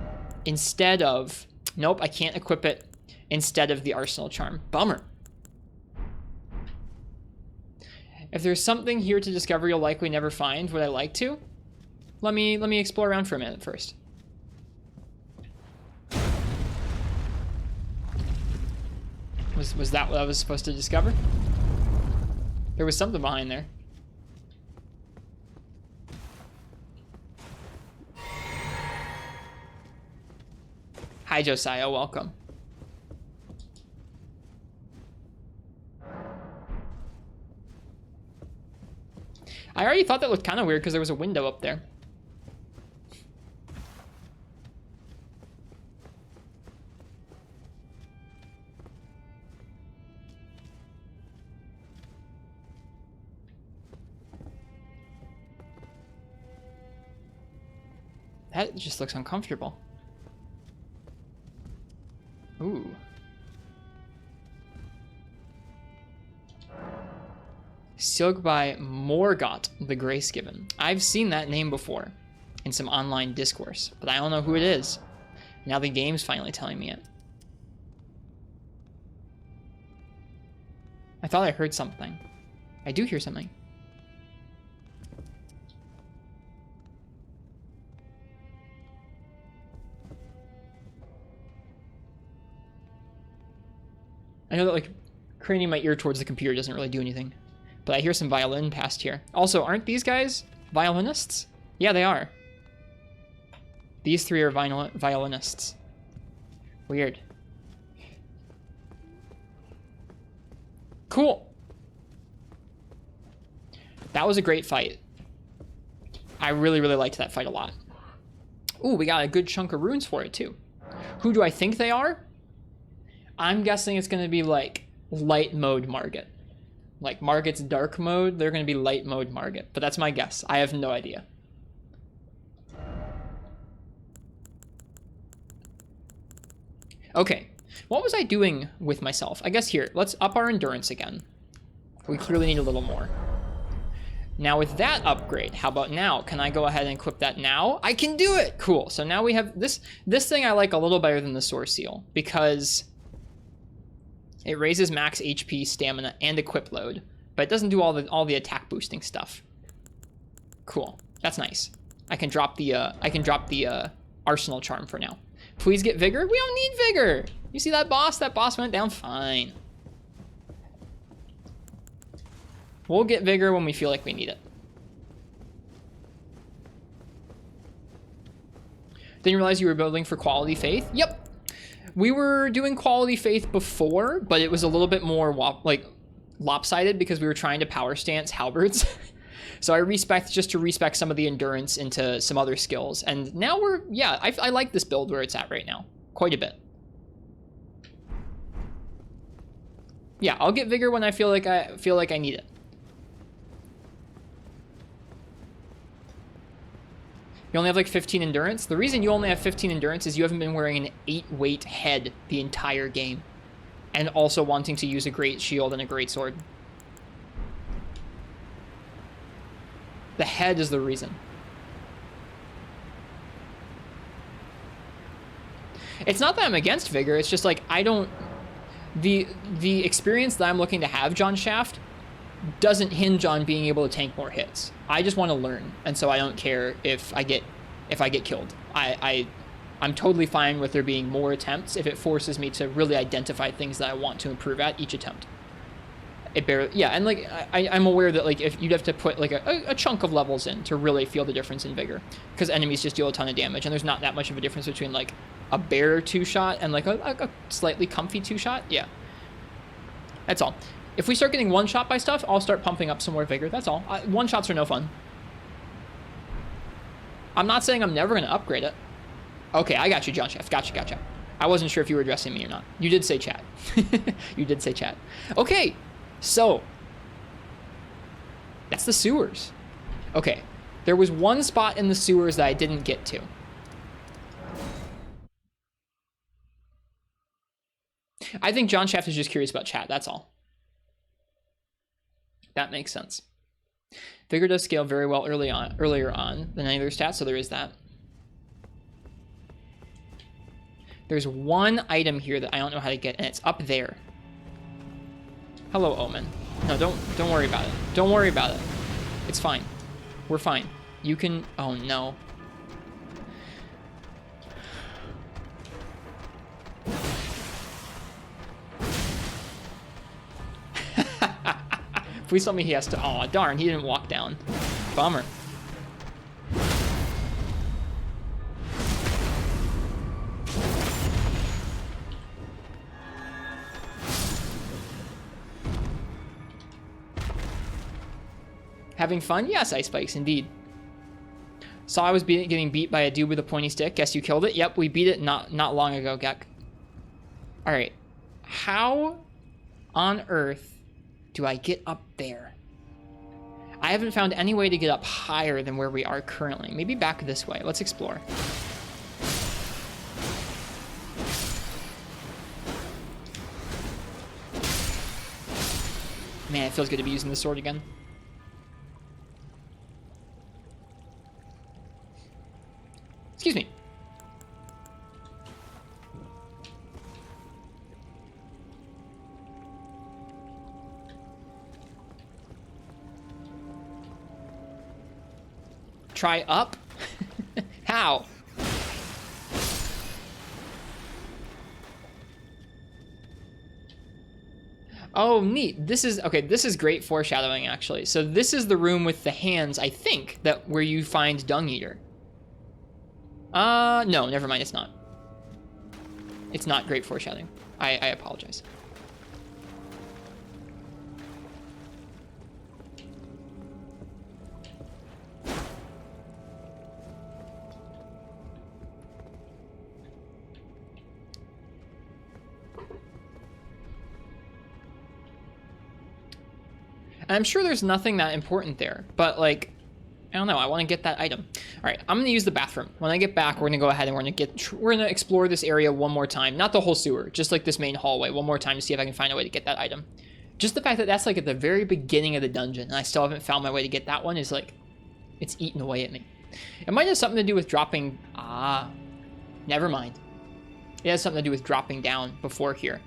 instead of... Nope, I can't equip it instead of the Arsenal Charm. Bummer. If there's something here to discover you'll likely never find, would I like to? Let me explore around for a minute first. Was that what I was supposed to discover? There was something behind there. Hi, Josiah. Welcome. I already thought that looked kind of weird because there was a window up there. That just looks uncomfortable. Ooh. Sealed by Morgott, the Grace Given. I've seen that name before in some online discourse, but I don't know who it is. Now the game's finally telling me it. I thought I heard something. I do hear something. I know that, like, craning my ear towards the computer doesn't really do anything. But I hear some violin past here. Also, aren't these guys violinists? Yeah, they are. These three are violinists. Weird. Cool. That was a great fight. I really, really liked that fight a lot. Ooh, we got a good chunk of runes for it, too. Who do I think they are? I'm guessing it's going to be, like, light mode Morgott. Like, Morgott's dark mode, they're going to be light mode Morgott. But that's my guess. I have no idea. Okay. What was I doing with myself? I guess here, let's up our endurance again. We clearly need a little more. Now with that upgrade, how about now? Can I go ahead and equip that now? I can do it! Cool. So now we have this thing I like a little better than the Source Seal because it raises max HP, stamina, and equip load, but it doesn't do all the attack boosting stuff. Cool. That's nice. I can drop the Arsenal Charm for now. Please get Vigor. We don't need Vigor. You see that boss? That boss went down fine. We'll get Vigor when we feel like we need it. Didn't realize you were building for Quality Faith. Yep. We were doing Quality Faith before, but it was a little bit more lopsided because we were trying to power stance halberds. So I respec some of the endurance into some other skills. And now I like this build where it's at right now. Quite a bit. Yeah, I'll get Vigor when I feel like I need it. You only have like 15 endurance. The reason you only have 15 endurance is you haven't been wearing an 8-weight head the entire game. And also wanting to use a great shield and a great sword. The head is the reason. It's not that I'm against Vigor, it's just like I don't... The experience that I'm looking to have, John Shaft, doesn't hinge on being able to tank more hits. I just want to learn, and so I don't care if I get killed. I'm totally fine with there being more attempts if it forces me to really identify things that I want to improve at each attempt. And like I'm aware that like if you'd have to put like a chunk of levels in to really feel the difference in Vigor, because enemies just deal a ton of damage, and there's not that much of a difference between like a bear 2-shot and like a slightly comfy 2-shot. Yeah, that's all. If we start getting 1-shot by stuff, I'll start pumping up some more Vigor. That's all. 1-shots are no fun. I'm not saying I'm never going to upgrade it. Okay, I got you, John Chef. Gotcha. I wasn't sure if you were addressing me or not. You did say chat. You did say chat. Okay, so that's the sewers. Okay, there was one spot in the sewers that I didn't get to. I think John Shaft is just curious about chat. That's all. That makes sense. Vigor does scale very well earlier on than any other stats, so there is that. There's one item here that I don't know how to get, and it's up there. Hello, Omen. No, don't worry about it. Don't worry about it. It's fine. We're fine. You can... Oh, no. Please tell me he has to... Oh, darn, he didn't walk down. Bummer. Having fun? Yes, Ice Spikes, indeed. Saw I was getting beat by a dude with a pointy stick. Guess you killed it? Yep, we beat it not long ago, Gek. Alright. How on earth do I get up there? I haven't found any way to get up higher than where we are currently. Maybe back this way. Let's explore. Man, it feels good to be using the sword again. Excuse me. Try up? How? Oh, neat. This is, okay, this is great foreshadowing, actually. So this is the room with the hands, I think, that where you find Dung Eater. No, never mind, it's not. It's not great foreshadowing. I apologize. And I'm sure there's nothing that important there, but like, I don't know, I want to get that item. All right, I'm going to use the bathroom. When I get back, we're going to go ahead and we're going to explore this area one more time. Not the whole sewer, just like this main hallway one more time to see if I can find a way to get that item. Just the fact that that's like at the very beginning of the dungeon and I still haven't found my way to get that one is like, it's eating away at me. It might have something to do with dropping, never mind. It has something to do with dropping down before here.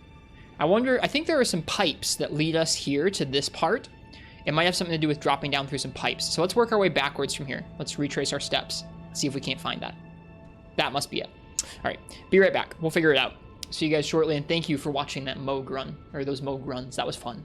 I wonder, I think there are some pipes that lead us here to this part. It might have something to do with dropping down through some pipes. So let's work our way backwards from here. Let's retrace our steps. See if we can't find that. That must be it. All right, be right back. We'll figure it out. See you guys shortly, and thank you for watching that Mohg run, or those Mohg runs. That was fun.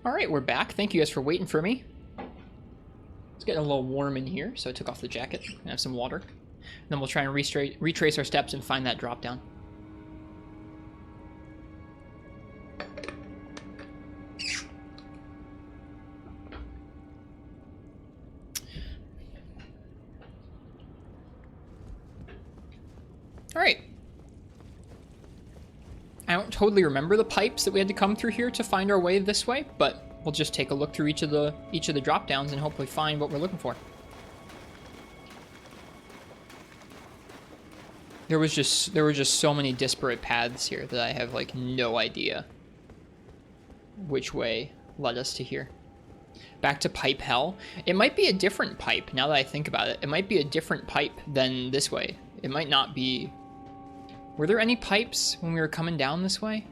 All right, we're back. Thank you guys for waiting for me. It's getting a little warm in here, so I took off the jacket and have some water. And then we'll try and retrace our steps and find that drop down. All right. I don't totally remember the pipes that we had to come through here to find our way this way, but we'll just take a look through each of the drop downs and hopefully find what we're looking for. There were just so many disparate paths here that I have like no idea which way led us to here. Back to pipe hell. It might be a different pipe now that I think about it. It might be a different pipe than this way. It might not be. Were there any pipes when we were coming down this way?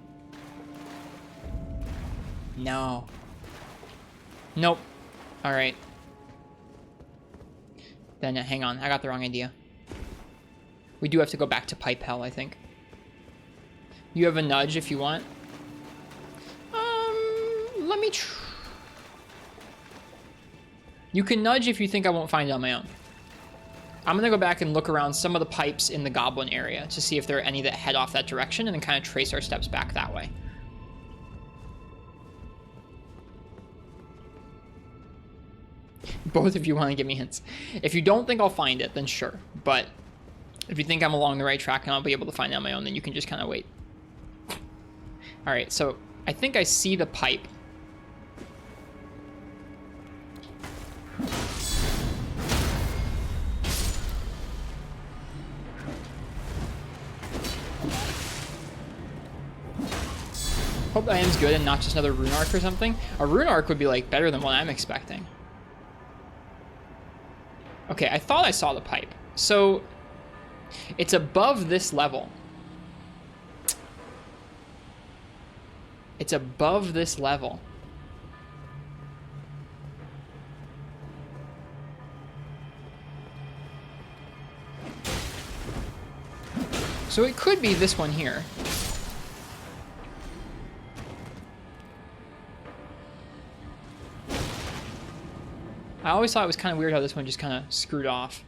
No. Nope. All right. Then hang on. I got the wrong idea. We do have to go back to pipe hell, I think. You have a nudge if you want. Let me You can nudge if you think I won't find it on my own. I'm gonna go back and look around some of the pipes in the goblin area to see if there are any that head off that direction and then kind of trace our steps back that way. Both of you want to give me hints. If you don't think I'll find it, then sure. But if you think I'm along the right track and I'll be able to find it on my own, then you can just kind of wait. All right, so I think I see the pipe. Hope that ends good and not just another rune arc or something. A rune arc would be like better than what I'm expecting. Okay, I thought I saw the pipe. So it's above this level. It's above this level. So it could be this one here. I always thought it was kind of weird how this one just kind of screwed off.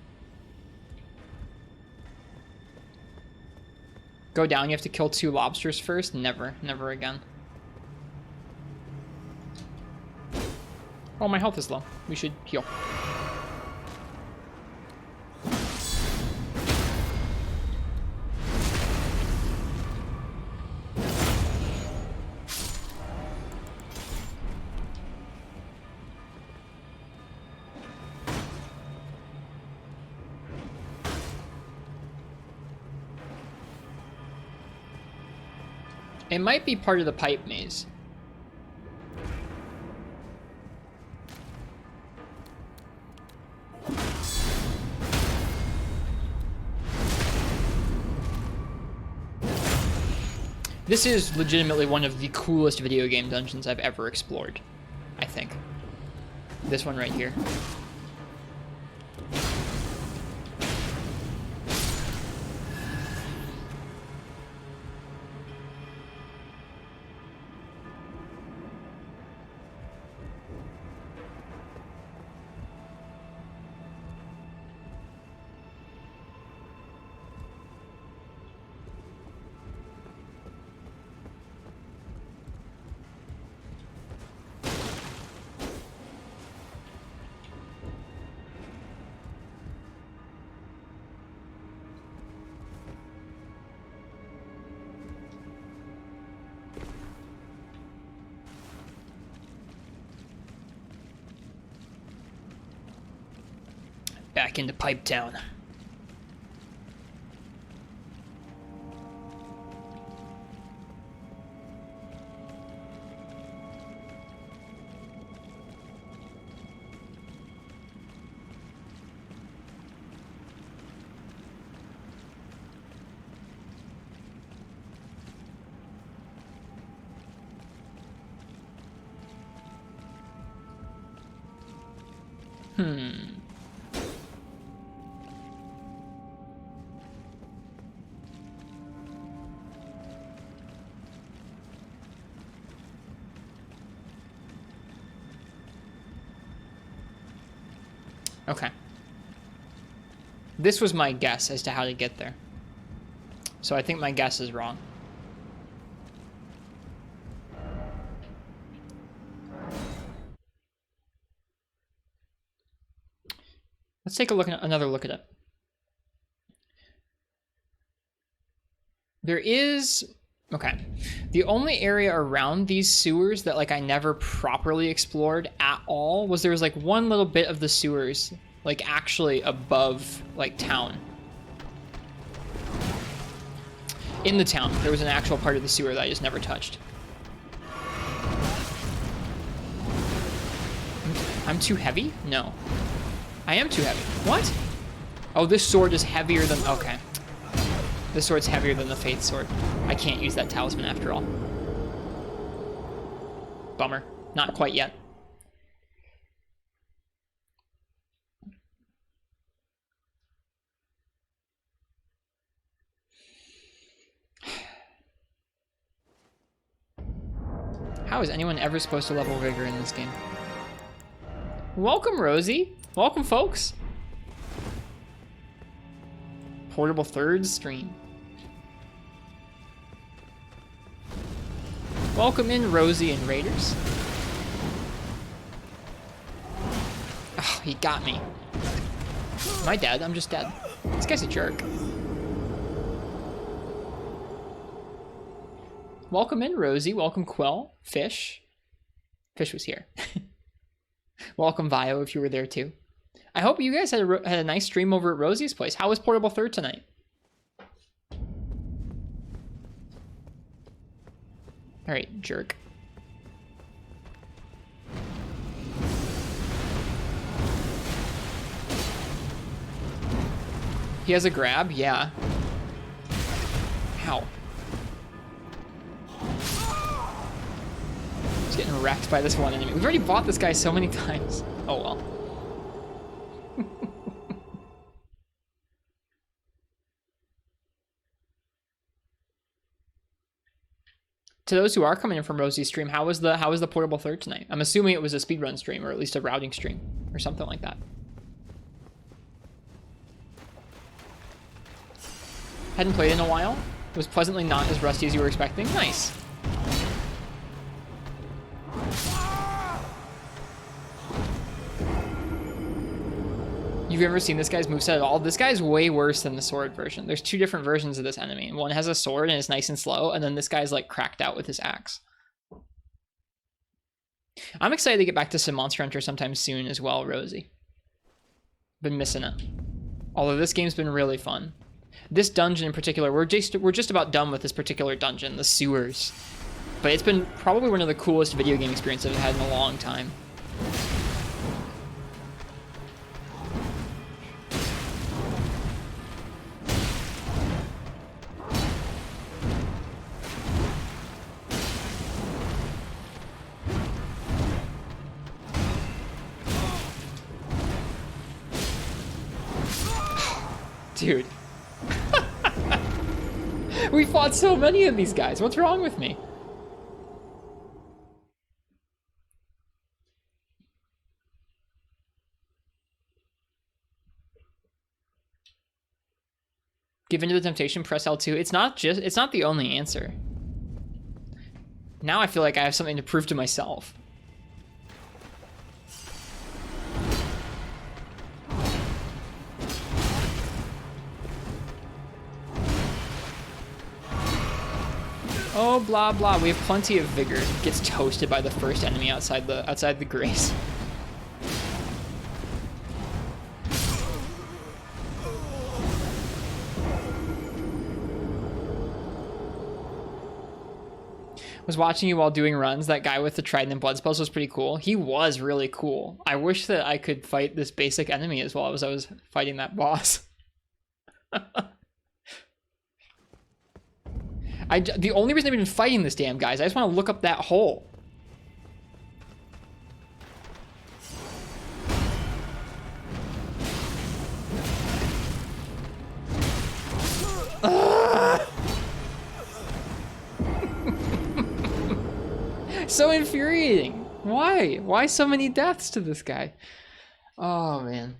Go down, you have to kill 2 lobsters first? Never, never again. Oh, my health is low. We should heal. It might be part of the pipe maze. This is legitimately one of the coolest video game dungeons I've ever explored, I think. This one right here. Back into Pipe Town. Okay. This was my guess as to how to get there. So I think my guess is wrong. Let's take a look at another look at it. Okay. The only area around these sewers that like I never properly explored at all was there was like one little bit of the sewers like actually above like town. In the town, there was an actual part of the sewer that I just never touched. I'm too heavy? No. I am too heavy. What? Oh, this sword is heavier than... Okay. This sword's heavier than the Faith sword. I can't use that talisman after all. Bummer. Not quite yet. How is anyone ever supposed to level Vigor in this game? Welcome, Rosie. Welcome, folks. Portable third stream. Welcome in, Rosie and Raiders. Oh, he got me. Am I dead? I'm just dead. This guy's a jerk. Welcome in, Rosie. Welcome, Quell. Fish. Fish was here. Welcome, Vio, if you were there too. I hope you guys had a nice stream over at Rosie's place. How was Portable Third tonight? All right, jerk. He has a grab? Yeah. Ow. He's getting wrecked by this one enemy. We've already fought this guy so many times. Oh well. To those who are coming in from Rosie's stream, how was the Portable Third tonight? I'm assuming it was a speedrun stream, or at least a routing stream, or something like that. Hadn't played in a while. It was pleasantly not as rusty as you were expecting. Nice. You've ever seen this guy's moveset at all? This guy's way worse than the sword version. There's two different versions of this enemy. One has a sword and is nice and slow, and then this guy's like cracked out with his axe. I'm excited to get back to some Monster Hunter sometime soon as well, Rosie. Been missing it. Although this game's been really fun. This dungeon in particular, we're just about done with this particular dungeon, the sewers. But it's been probably one of the coolest video game experiences I've had in a long time. Dude. We fought so many of these guys. What's wrong with me? Give into the temptation, press L2. It's not the only answer. Now I feel like I have something to prove to myself. Oh, blah, blah. We have plenty of vigor. Gets toasted by the first enemy outside the grace. Was watching you while doing runs. That guy with the trident and blood spells was pretty cool. He was really cool. I wish that I could fight this basic enemy as well as I was fighting that boss. The only reason I've been fighting this damn guy is I just want to look up that hole. So infuriating. Why? Why so many deaths to this guy? Oh man.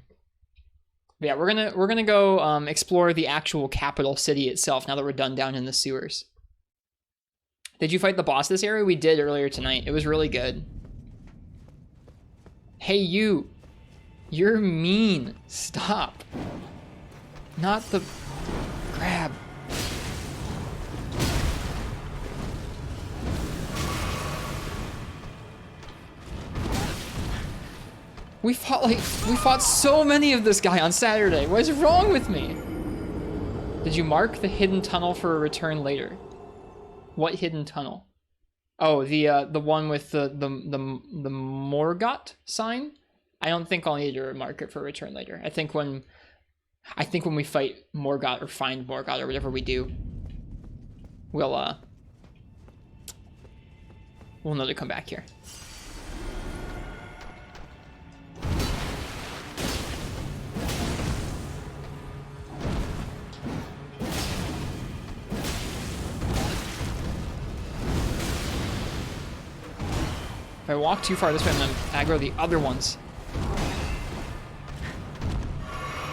Yeah, we're gonna go explore the actual capital city itself now that we're done down in the sewers. Did you fight the boss this area? We did earlier tonight. It was really good. Hey you. You're mean. Stop. Not the grab. We fought so many of this guy on Saturday. What is wrong with me? Did you mark the hidden tunnel for a return later? What hidden tunnel? Oh, the one with the Morgott sign? I don't think I'll need to mark it for a return later. I think when we fight Morgott or find Morgott or whatever we do, we'll know to come back here. If I walk too far this way, I'm gonna aggro the other ones.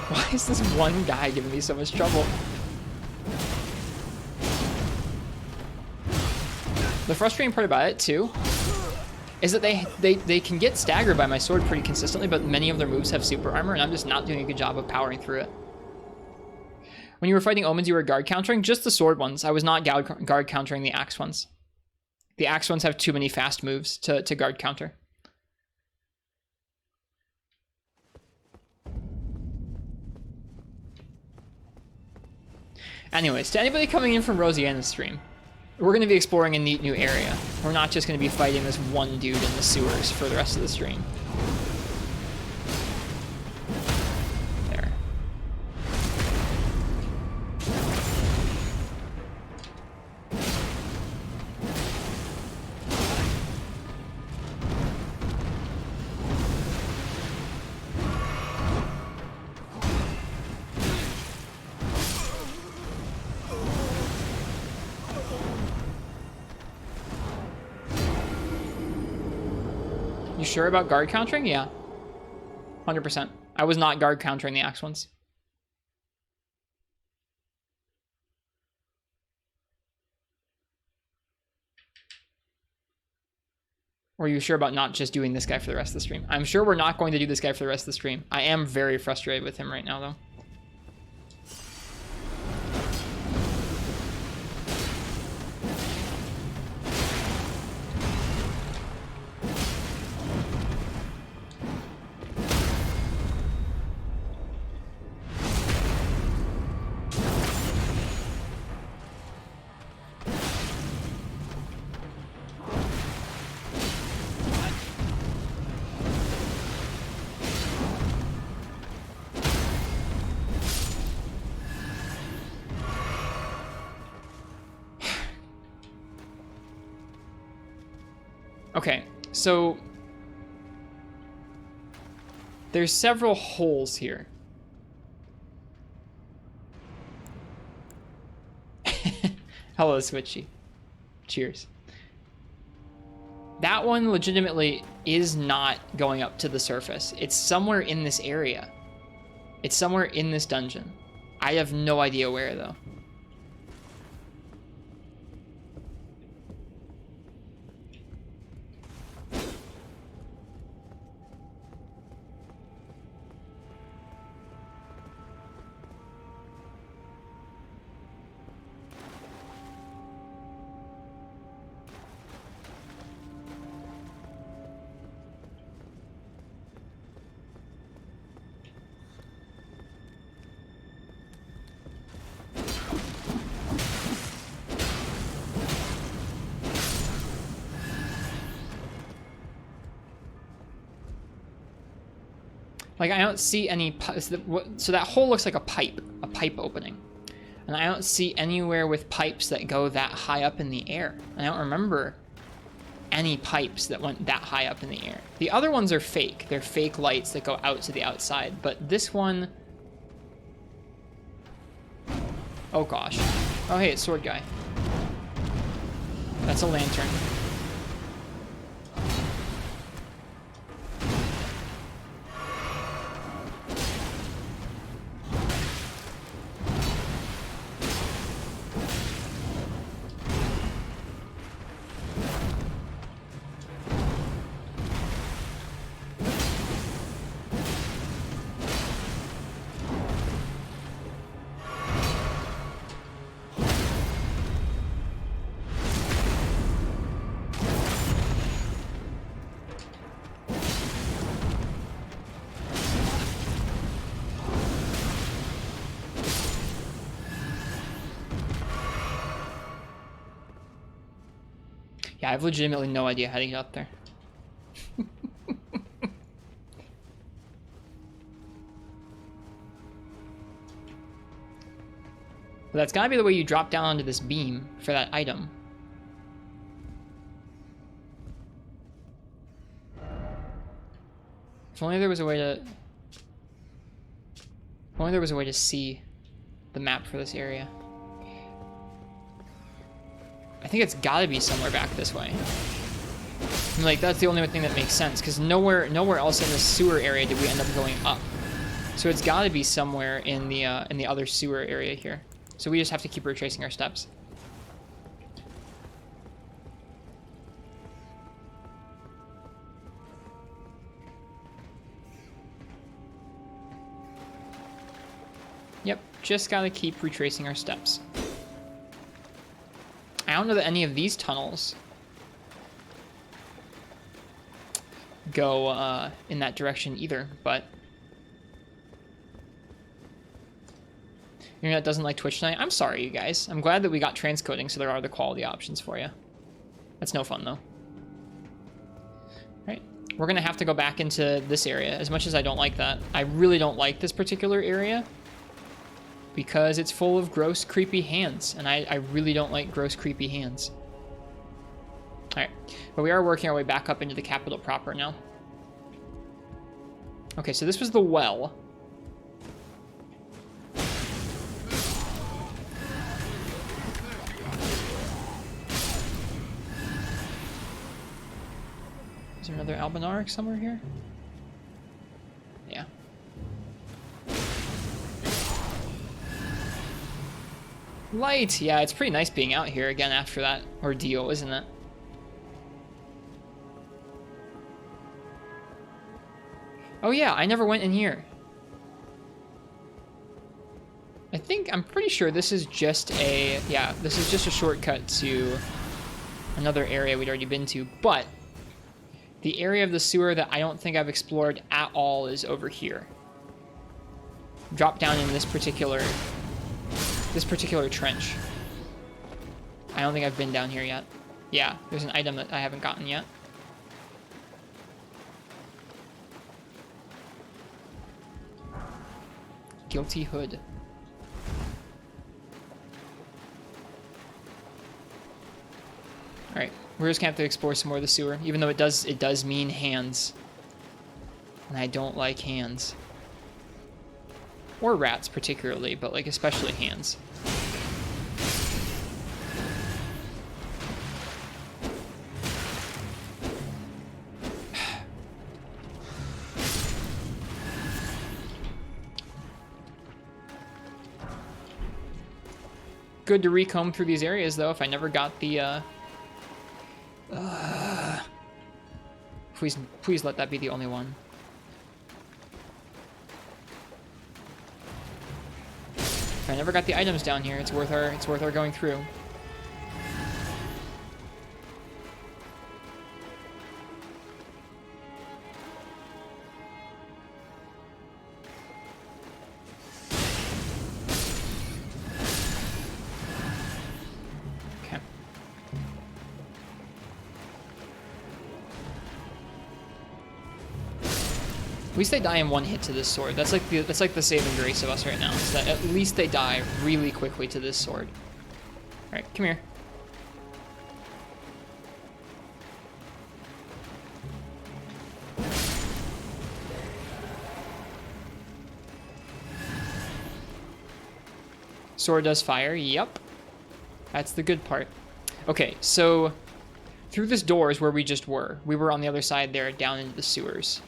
Why is this one guy giving me so much trouble? The frustrating part about it, too, is that they can get staggered by my sword pretty consistently, but many of their moves have super armor, and I'm just not doing a good job of powering through it. When you were fighting Omens, you were guard countering? Just the sword ones. I was not guard countering the axe ones. The axe ones have too many fast moves to guard counter. Anyways, to anybody coming in from Rosianna's stream, we're going to be exploring a neat new area. We're not just going to be fighting this one dude in the sewers for the rest of the stream. There. You sure about guard countering? Yeah. 100%. I was not guard countering the axe ones. Or are you sure about not just doing this guy for the rest of the stream? I'm sure we're not going to do this guy for the rest of the stream. I am very frustrated with him right now, though. Okay, so there's several holes here. Hello, Switchy. Cheers. That one legitimately is not going up to the surface. It's somewhere in this area. It's somewhere in this dungeon. I have no idea where, though. Like, I don't see any, so that hole looks like a pipe opening. And I don't see anywhere with pipes that go that high up in the air. I don't remember any pipes that went that high up in the air. The other ones are fake. They're fake lights that go out to the outside. But this one, oh gosh. Oh hey, it's Sword Guy. That's a lantern. Yeah, I have legitimately no idea how to get up there. But that's gotta be the way you drop down onto this beam for that item. If only there was a way to... If only there was a way to see the map for this area. I think it's gotta be somewhere back this way. And like, that's the only thing that makes sense, because nowhere else in the sewer area did we end up going up. So it's gotta be somewhere in the other sewer area here. So we just have to keep retracing our steps. Yep, just gotta keep retracing our steps. I don't know that any of these tunnels go in that direction either, but... Internet doesn't like Twitch tonight. I'm sorry, you guys. I'm glad that we got transcoding, so there are the quality options for you. That's no fun, though. Alright, we're gonna have to go back into this area, as much as I don't like that. I really don't like this particular area, because it's full of gross, creepy hands, and I really don't like gross, creepy hands. Alright, but we are working our way back up into the capital proper now. Okay, so this was the well. Is there another Albinaric somewhere here? Yeah. Light! Yeah, it's pretty nice being out here again after that ordeal, isn't it? Oh yeah, I never went in here. I'm pretty sure this is just a, yeah, this is just a shortcut to another area we'd already been to, but the area of the sewer that I don't think I've explored at all is over here. Drop down in this particular trench. I don't think I've been down here yet. Yeah, there's an item that I haven't gotten yet. Guilty hood. Alright, we're just gonna have to explore some more of the sewer, even though it does mean hands. And I don't like hands. Or rats particularly, but like especially hands. Good to recomb through these areas though, if I never got the please let that be the only one. If I never got the items down here, it's worth our going through. At least they die in one hit to this sword. That's like the saving grace of us right now, is that at least they die really quickly to this sword. Alright, come here. Sword does fire, yep. That's the good part. Okay, so through this door is where we just were. We were on the other side there, down into the sewers.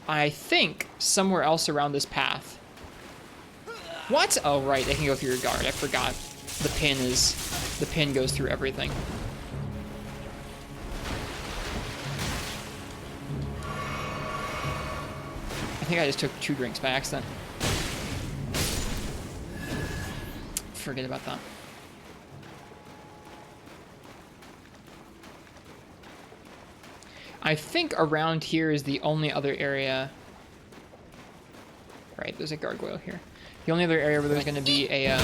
I think somewhere else around this path. What? Oh, right, they can go through your guard. I forgot. The pin goes through everything. I think I just took 2 drinks by accident. Forget about that. I think around here is the only other area. Right, there's a gargoyle here. The only other area where there's going to be a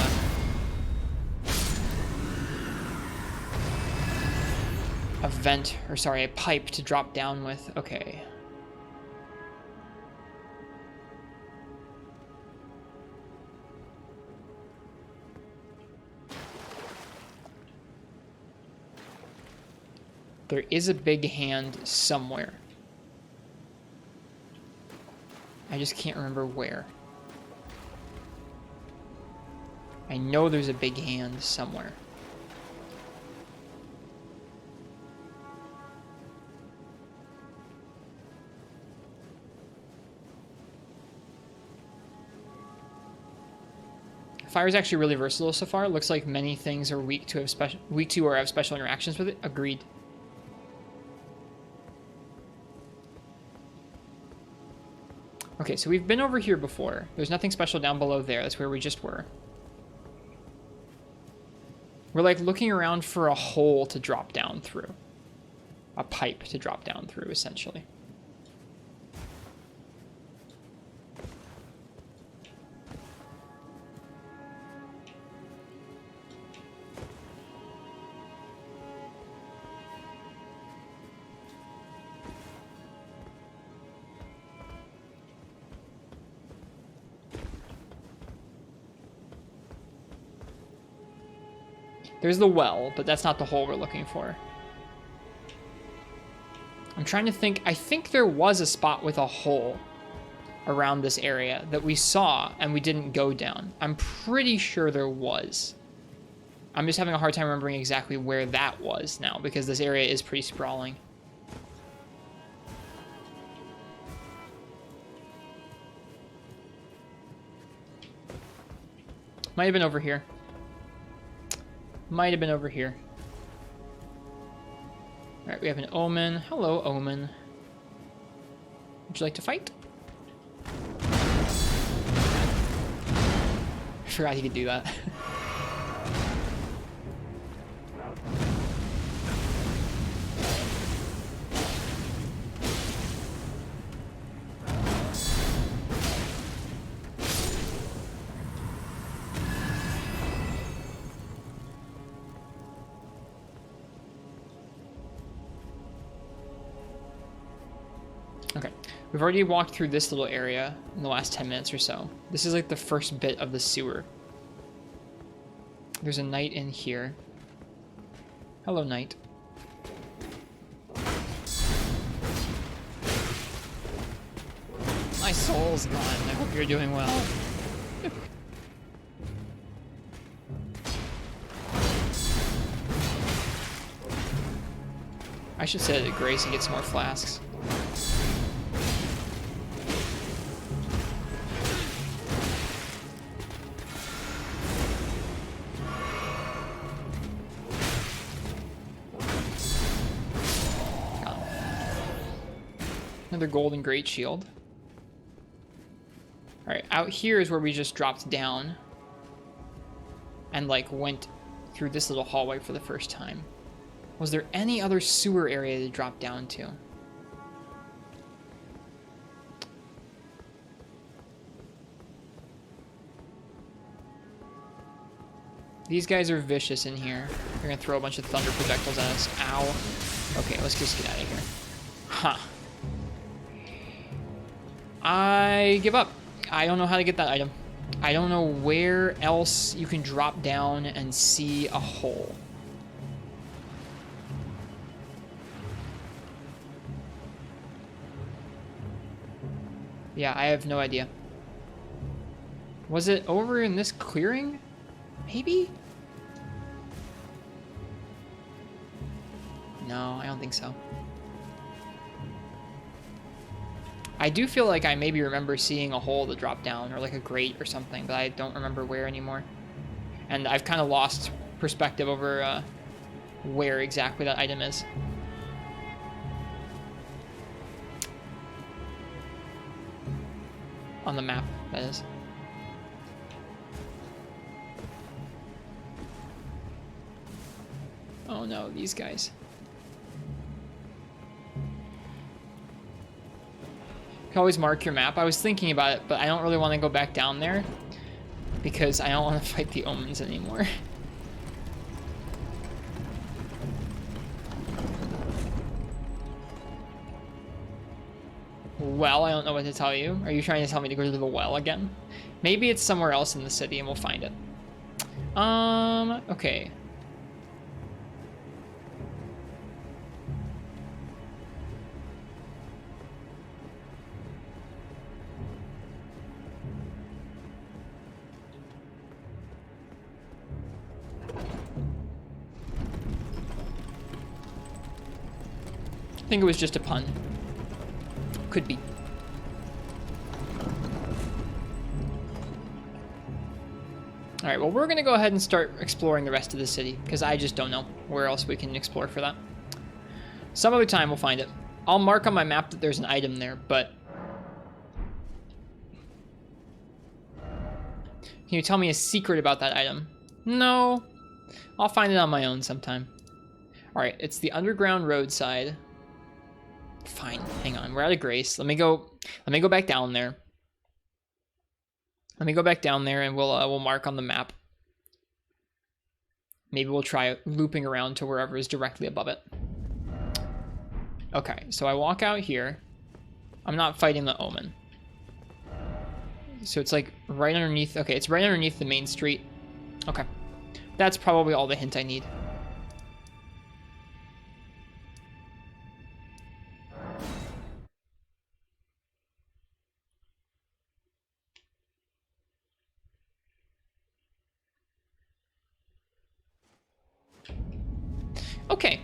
a vent, or sorry, a pipe to drop down with. Okay. There is a big hand somewhere. I just can't remember where. I know there's a big hand somewhere. Fire is actually really versatile so far. It looks like many things are weak to or have special interactions with it. Agreed. Okay, so we've been over here before. There's nothing special down below there. That's where we just were. We're like looking around for a hole to drop down through. A pipe to drop down through, essentially. There's the well, but that's not the hole we're looking for. I'm trying to think. I think there was a spot with a hole around this area that we saw and we didn't go down. I'm pretty sure there was. I'm just having a hard time remembering exactly where that was now because this area is pretty sprawling. Might have been over here. Might have been over here. Alright, we have an Omen. Hello, Omen. Would you like to fight? I forgot he could do that. Okay, we've already walked through this little area in the last 10 minutes or so. This is like the first bit of the sewer. There's a knight in here. Hello, knight. My soul's gone. I hope you're doing well. I should set it at grace and get some more flasks. Another golden great shield. Alright, out here is where we just dropped down and like went through this little hallway for the first time. Was there any other sewer area to drop down to? These guys are vicious in here. They're gonna throw a bunch of thunder projectiles at us. Ow. Okay, let's just get out of here. Huh. I give up. I don't know how to get that item. I don't know where else you can drop down and see a hole. Yeah, I have no idea. Was it over in this clearing? Maybe? No, I don't think so. I do feel like I maybe remember seeing a hole that dropped down, or like a grate or something, but I don't remember where anymore. And I've kind of lost perspective over where exactly that item is. On the map, that is. Oh no, these guys. You can always mark your map. I was thinking about it, but I don't really want to go back down there because I don't want to fight the Omens anymore. well, I don't know what to tell you. Are you trying to tell me to go to the well again? Maybe it's somewhere else in the city and we'll find it. Okay. I think it was just a pun. Could be. All right, well, we're going to go ahead and start exploring the rest of the city, because I just don't know where else we can explore for that. Some other time we'll find it. I'll mark on my map that there's an item there, but... Can you tell me a secret about that item? No. I'll find it on my own sometime. All right, it's the underground roadside. Fine, hang on. We're out of grace. Let me go back down there. Let me go back down there and we'll mark on the map. Maybe we'll try looping around to wherever is directly above it. Okay, so I walk out here. I'm not fighting the Omen. So it's like right underneath. Okay, it's right underneath the main street. Okay. That's probably all the hint I need. Okay,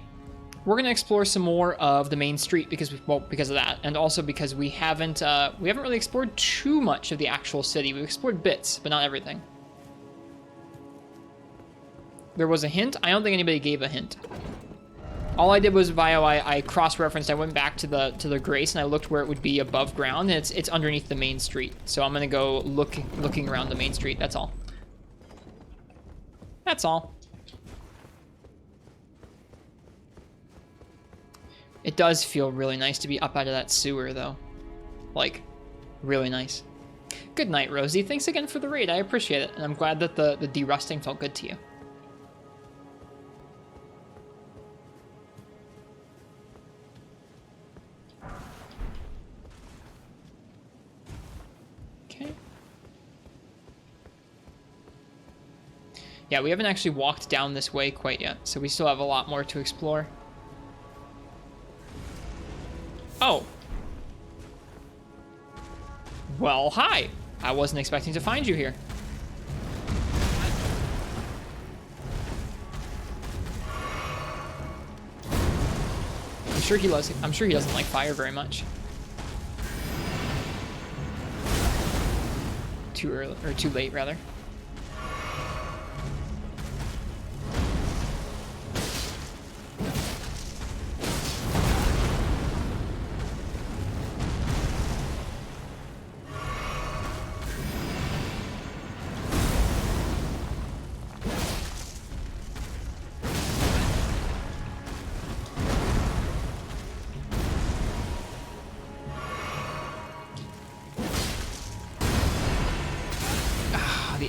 we're gonna explore some more of the main street because of that, and also because we haven't really explored too much of the actual city. We've explored bits, but not everything. There was a hint. I don't think anybody gave a hint. All I did was I cross-referenced. I went back to the Grace and I looked where it would be above ground, and it's underneath the main street. So I'm gonna go looking around the main street. That's all. That's all. It does feel really nice to be up out of that sewer, though. Like, really nice. Good night, Rosie. Thanks again for the raid. I appreciate it, and I'm glad that the derusting felt good to you. Okay. Yeah, we haven't actually walked down this way quite yet, so we still have a lot more to explore. Oh. Well, hi. I wasn't expecting to find you here. I'm sure he doesn't like fire very much. Too early, or too late, rather.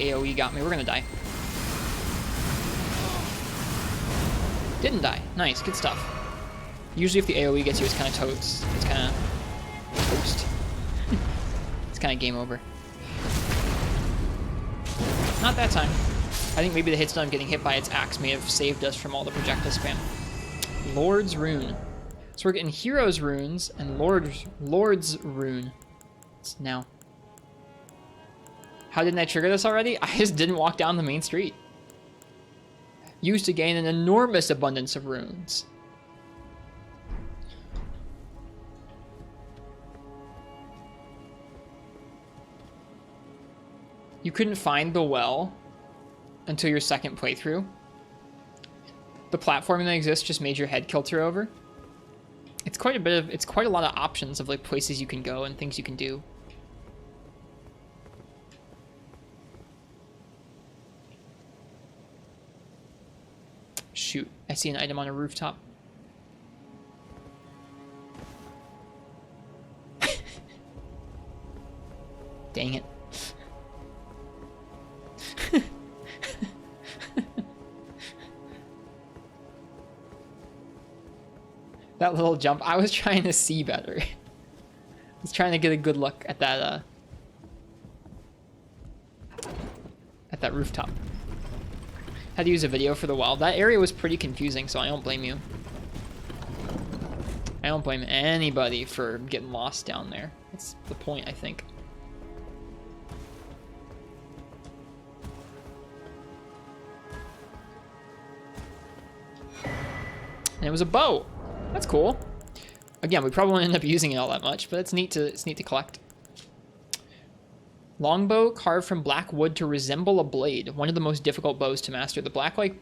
AoE got me. We're gonna die. Didn't die. Nice. Good stuff. Usually if the AoE gets you, it's kind of toast. It's kind of toast. It's kind of game over. Not that time. I think maybe the hits that I'm getting hit by its axe may have saved us from all the projectile spam. Lord's Rune. So we're getting Hero's Runes and Lord's Rune. It's now. How didn't I trigger this already? I just didn't walk down the main street. Used to gain an enormous abundance of runes. You couldn't find the well until your second playthrough. The platforming that exists just made your head kilter over. It's quite a lot of options of like places you can go and things you can do. Shoot, I see an item on a rooftop. Dang it. That little jump, I was trying to see better. Just trying to get a good look at that rooftop. Had to use a video for the wild. That area was pretty confusing, so I don't blame you. I don't blame anybody for getting lost down there. That's the point, I think. And it was a bow. That's cool. Again, we probably won't end up using it all that much, but it's neat to collect. Longbow carved from black wood to resemble a blade. One of the most difficult bows to master. The blade-like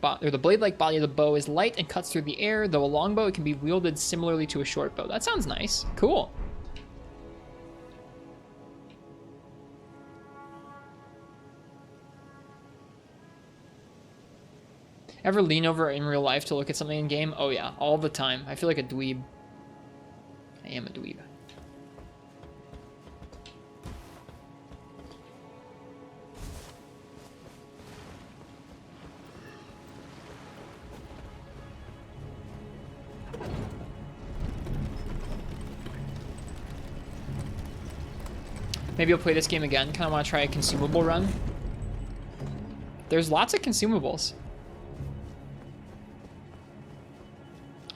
body of the bow is light and cuts through the air. Though a longbow, it can be wielded similarly to a short bow. That sounds nice. Cool. Ever lean over in real life to look at something in game? Oh yeah, all the time. I feel like a dweeb. I am a dweeb. Maybe I'll play this game again. Kind of want to try a consumable run. There's lots of consumables.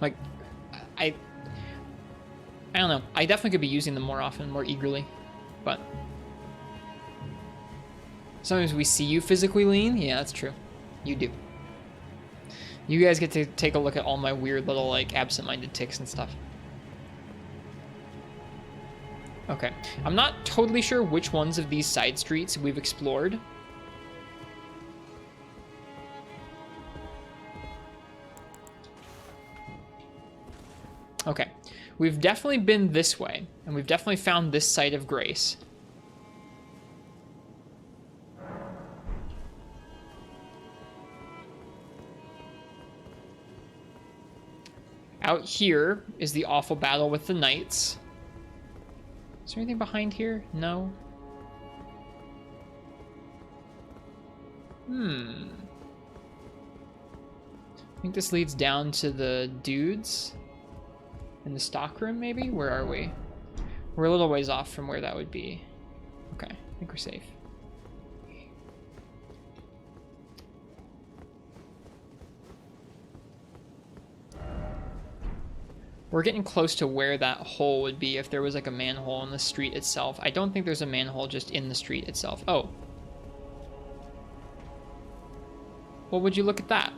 Like, I don't know. I definitely could be using them more often, more eagerly. But sometimes we see you physically lean. Yeah, that's true. You do. You guys get to take a look at all my weird little, like, absent-minded ticks and stuff. Okay. I'm not totally sure which ones of these side streets we've explored. Okay. We've definitely been this way, and we've definitely found this site of grace. Out here is the awful battle with the knights. Is there anything behind here? No. I think this leads down to the dudes in the stockroom, maybe? Where are we? We're a little ways off from where that would be. Okay, I think we're safe. We're getting close to where that hole would be if there was like a manhole in the street itself. I don't think there's a manhole just in the street itself. Oh. Well, would you look at that?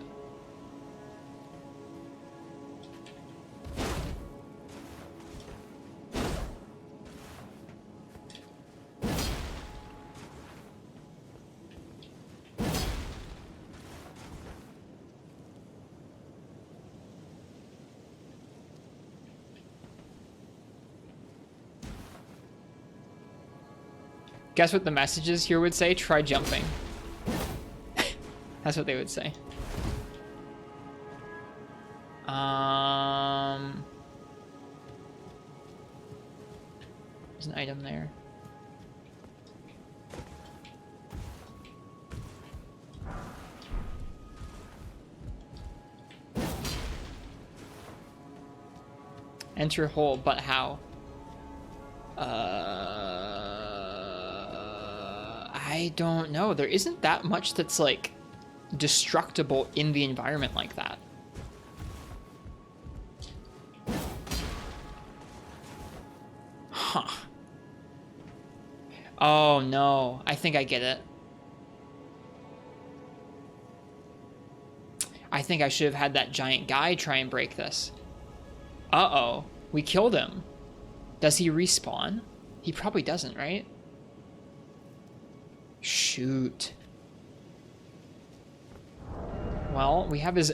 Guess what the messages here would say? Try jumping. That's what they would say. There's an item there. Enter hole, but how? I don't know. There isn't that much that's like destructible in the environment like that. Huh. Oh no, I think I get it. I think I should have had that giant guy try and break this. Uh-oh, we killed him. Does he respawn? He probably doesn't, right? Shoot. Well, we have his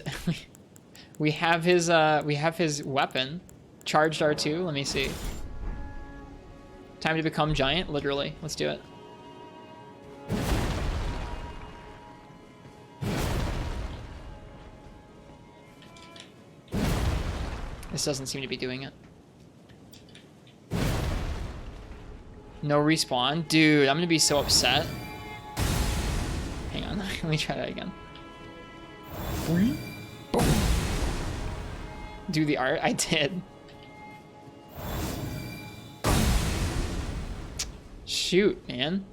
we have his weapon. Charged R2. Let me see. Time to become giant, literally. Let's do it. This doesn't seem to be doing it. No respawn. Dude, I'm gonna be so upset. Hang on, let me try that again. Boom. Do the art? I did. Shoot, man.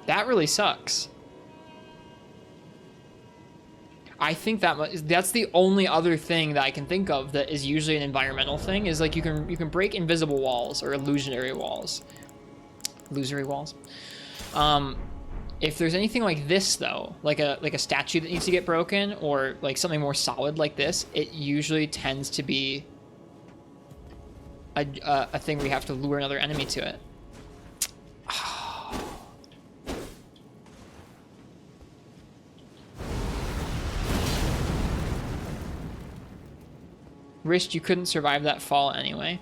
That really sucks. I think that's the only other thing that I can think of that is usually an environmental thing, is like you can break invisible walls or illusionary walls. Illusory walls. If there's anything like this though, like a statue that needs to get broken, or like something more solid like this, it usually tends to be a thing where you have to lure another enemy to it. Rist, you couldn't survive that fall anyway.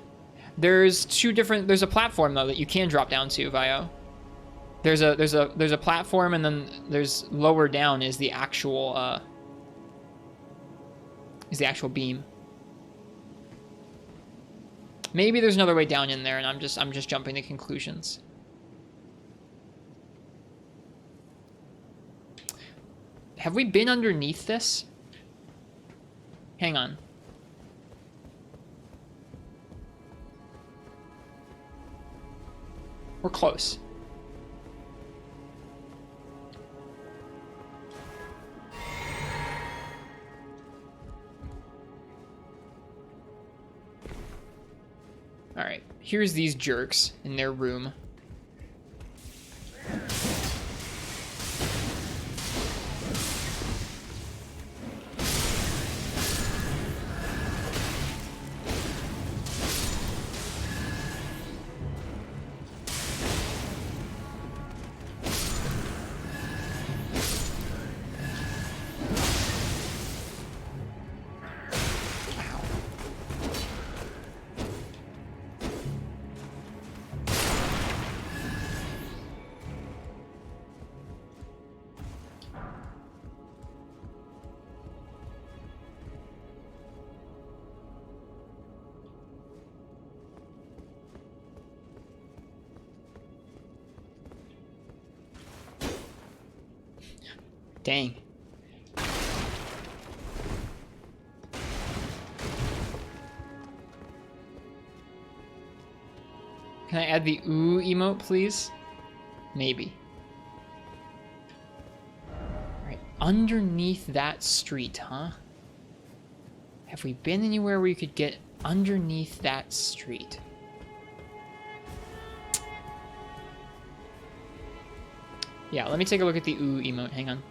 There's a platform though that you can drop down to, Vio. There's a platform, and then there's lower down is the actual beam. Maybe there's another way down in there, and I'm just jumping to conclusions. Have we been underneath this? Hang on. We're close. All right, here's these jerks in their room. Dang. Can I add the ooh emote, please? Maybe. Alright, underneath that street, huh? Have we been anywhere where you could get underneath that street? Yeah, let me take a look at the ooh emote. Hang on.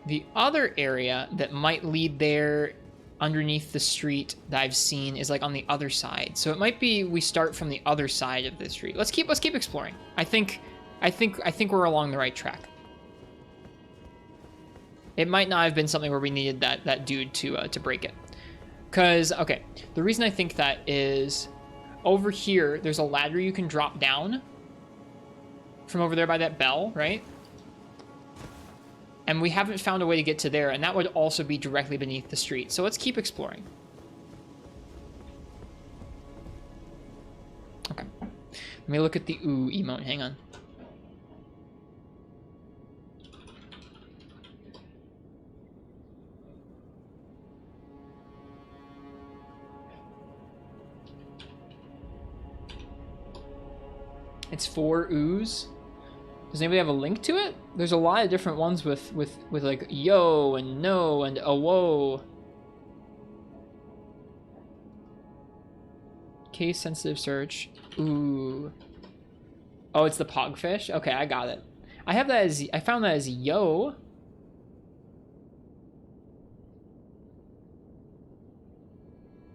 The other area that might lead there underneath the street that I've seen is like on the other side. So it might be we start from the other side of the street. Let's keep exploring. I think we're along the right track. It might not have been something where we needed that dude to break it. Cause okay, the reason I think that is over here there's a ladder you can drop down from over there by that bell, right? And we haven't found a way to get to there, and that would also be directly beneath the street. So let's keep exploring. Okay. Let me look at the ooh emote. Hang on. It's 4 oohs. Does anybody have a link to it? There's a lot of different ones with like yo and no and a whoa. Case sensitive search. Ooh. Oh, it's the pogfish? Okay, I got it. I found that as yo.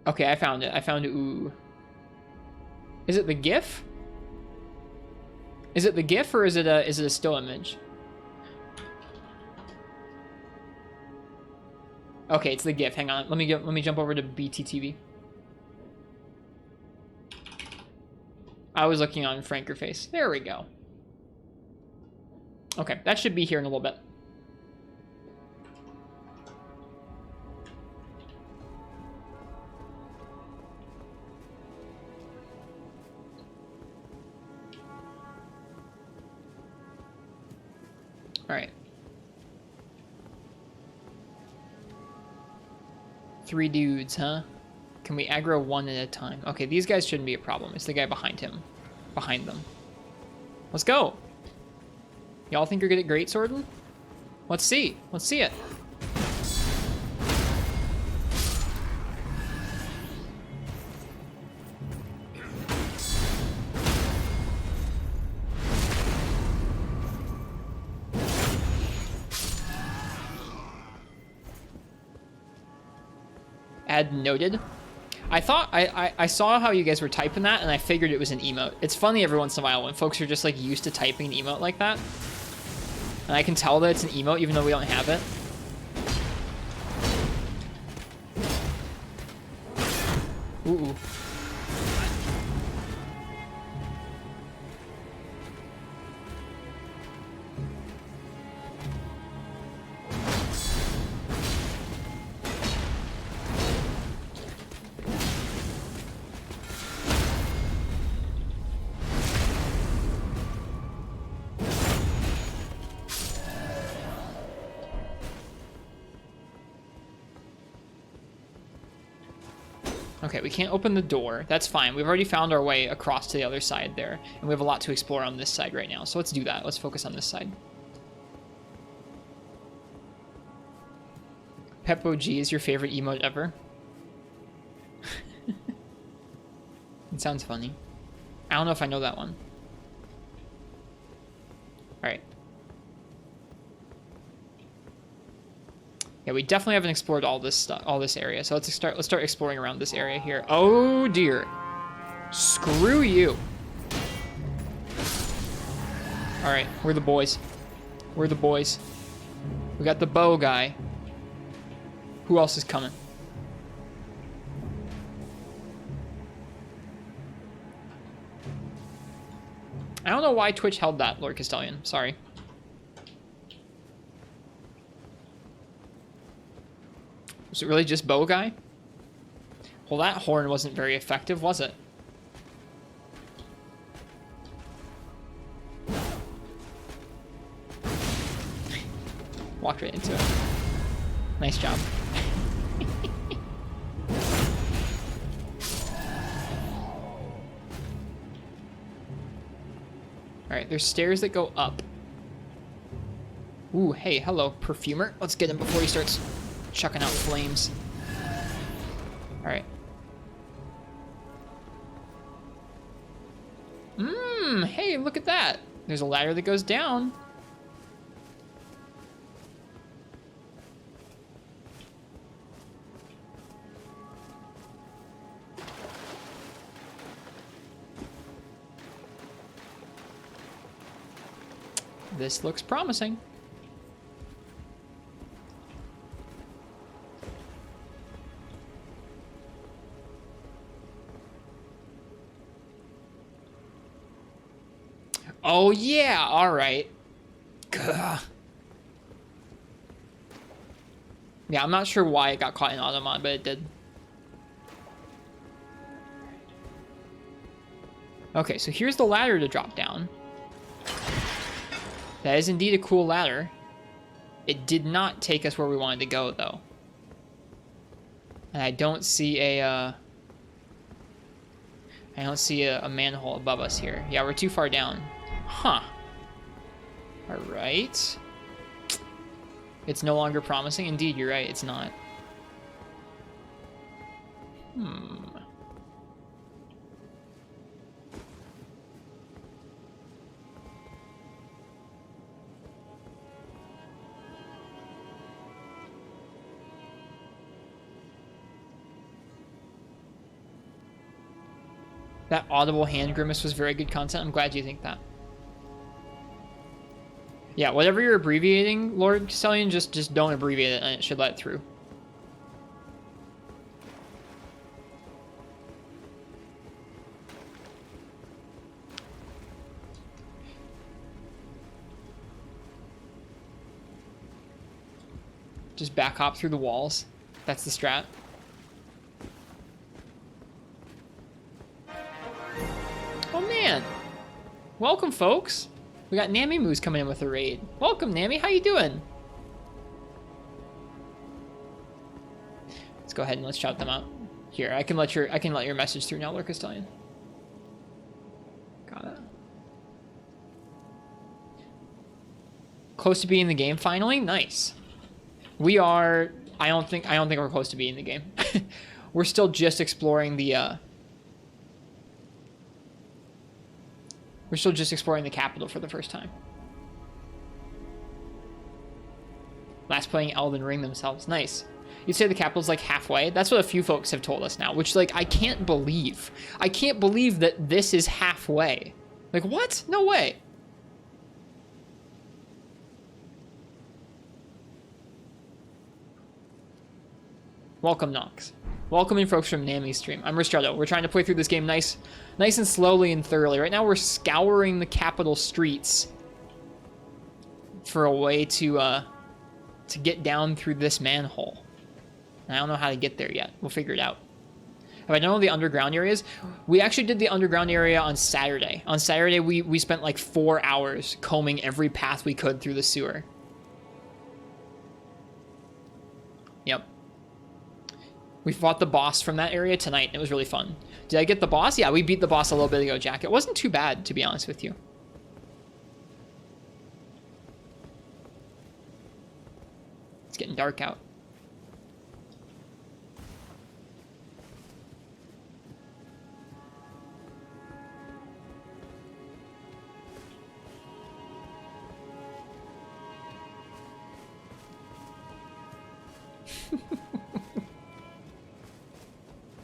Okay, I found it. I found ooh. Is it the GIF? Is it the GIF or is it a still image? Okay, it's the GIF. Hang on. Let me jump over to BTTV. I was looking on Frankerface. There we go. Okay, that should be here in a little bit. All right. 3 dudes, huh? Can we aggro one at a time? Okay, these guys shouldn't be a problem. It's the guy behind him. Behind them. Let's go. Y'all think you're good at greatswording? Let's see. Let's see it. Add noted. I thought I saw how you guys were typing that, and I figured it was an emote. It's funny every once in a while when folks are just like used to typing an emote like that, and I can tell that it's an emote even though we don't have it. Ooh. Okay, we can't open the door. That's fine. We've already found our way across to the other side there, and we have a lot to explore on this side right now. So let's do that. Let's focus on this side. Peppo G is your favorite emote ever. It sounds funny. I don't know if I know that one. All right. Yeah, we definitely haven't explored all this stuff, all this area. So let's start exploring around this area here. Oh dear. Screw you. All right, we're the boys. We're the boys. We got the bow guy. Who else is coming? I don't know why Twitch held that, Lord Castellian. Sorry. Was it really just bow guy? Well, that horn wasn't very effective, was it? Walked right into it. Nice job. Alright, there's stairs that go up. Ooh, hey, hello, perfumer. Let's get him before he starts chucking out flames. Alright. Hey, look at that. There's a ladder that goes down. This looks promising. Oh, yeah, all right. Gah. Yeah, I'm not sure why it got caught in Automod, but it did. Okay, so here's the ladder to drop down. That is indeed a cool ladder. It did not take us where we wanted to go, though. And I don't see a manhole above us here. Yeah, we're too far down. Huh. Alright. It's no longer promising. Indeed, you're right, it's not. That audible hand grimace was very good content. I'm glad you think that. Yeah, whatever you're abbreviating, Lord Castellian, just don't abbreviate it and it should let it through. Just back hop through the walls. That's the strat. Oh man! Welcome, folks! We got Nami Moose coming in with a raid. Welcome, Nami. How you doing? Let's go ahead and let's shout them out. Here, I can let your message through now, Lord Castellan. Got it. Close to being in the game finally? Nice. We are, I don't think we're close to being in the game. We're still just exploring the capital for the first time. Last playing Elden Ring themselves. Nice. You'd say the capital's like halfway? That's what a few folks have told us now, which, like, I can't believe. I can't believe that this is halfway. Like, what? No way. Welcome, Nox. Welcome in, folks, from Nami's stream. I'm Ristretto. We're trying to play through this game nice and slowly and thoroughly. Right now, we're scouring the capital streets for a way to get down through this manhole. And I don't know how to get there yet. We'll figure it out. Have I done all the underground areas? We actually did the underground area on Saturday. On Saturday, we spent like 4 hours combing every path we could through the sewer. Yep. We fought the boss from that area tonight, and it was really fun. Did I get the boss? Yeah, we beat the boss a little bit ago, Jack. It wasn't too bad, to be honest with you. It's getting dark out.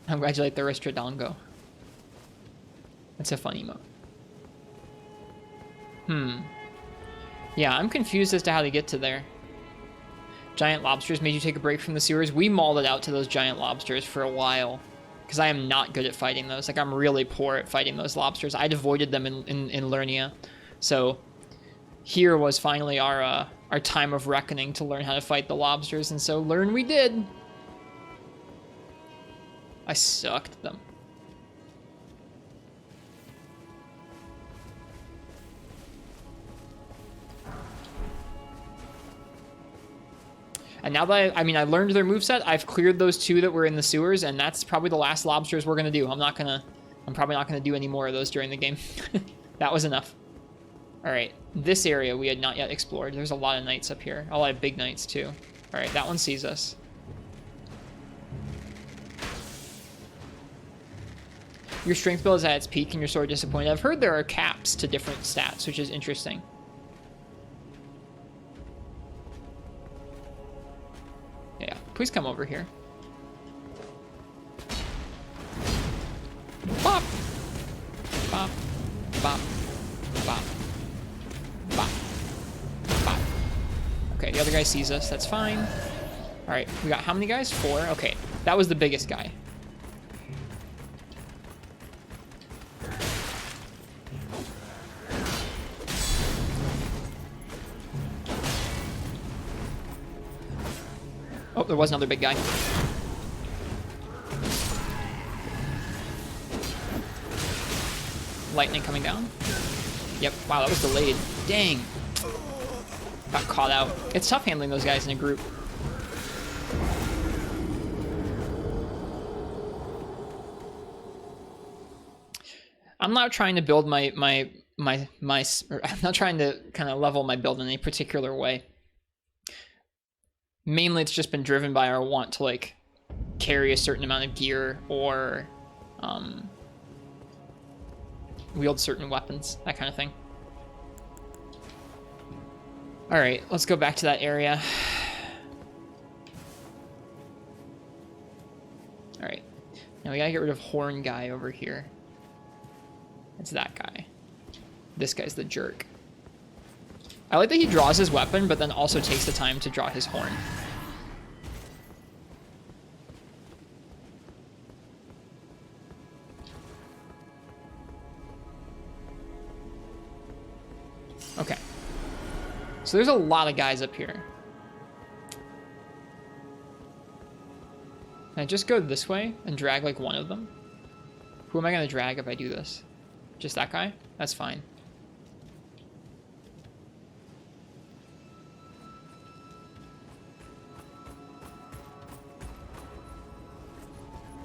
I congratulate the Ristretto. That's a funny emote. Yeah, I'm confused as to how to get to there. Giant lobsters made you take a break from the sewers. We mauled it out to those giant lobsters for a while. Because I am not good at fighting those. Like, I'm really poor at fighting those lobsters. I'd avoided them in Lernia. So, here was finally our time of reckoning to learn how to fight the lobsters. And so, learn we did. I sucked them. And now that I learned their moveset, I've cleared those 2 that were in the sewers, and that's probably the last lobsters we're gonna do. I'm probably not gonna do any more of those during the game. That was enough. Alright, this area we had not yet explored. There's a lot of knights up here. A lot of big knights too. Alright, that one sees us. Your strength build is at its peak and you're sort of disappointed. I've heard there are caps to different stats, which is interesting. Yeah, please come over here. Bop! Bop. Bop. Bop. Bop. Bop. Okay, the other guy sees us. That's fine. Alright, we got how many guys? 4? Okay, that was the biggest guy. Oh, there was another big guy. Lightning coming down. Yep, wow, that was delayed. Dang. Got caught out. It's tough handling those guys in a group. I'm not trying to build I'm not trying to kind of level my build in any particular way. Mainly, it's just been driven by our want to, like, carry a certain amount of gear or wield certain weapons, that kind of thing. All right, let's go back to that area. All right, now we gotta get rid of Horn guy over here. It's that guy. This guy's the jerk. I like that he draws his weapon, but then also takes the time to draw his horn. Okay. So there's a lot of guys up here. Can I just go this way and drag like one of them? Who am I gonna drag if I do this? Just that guy? That's fine.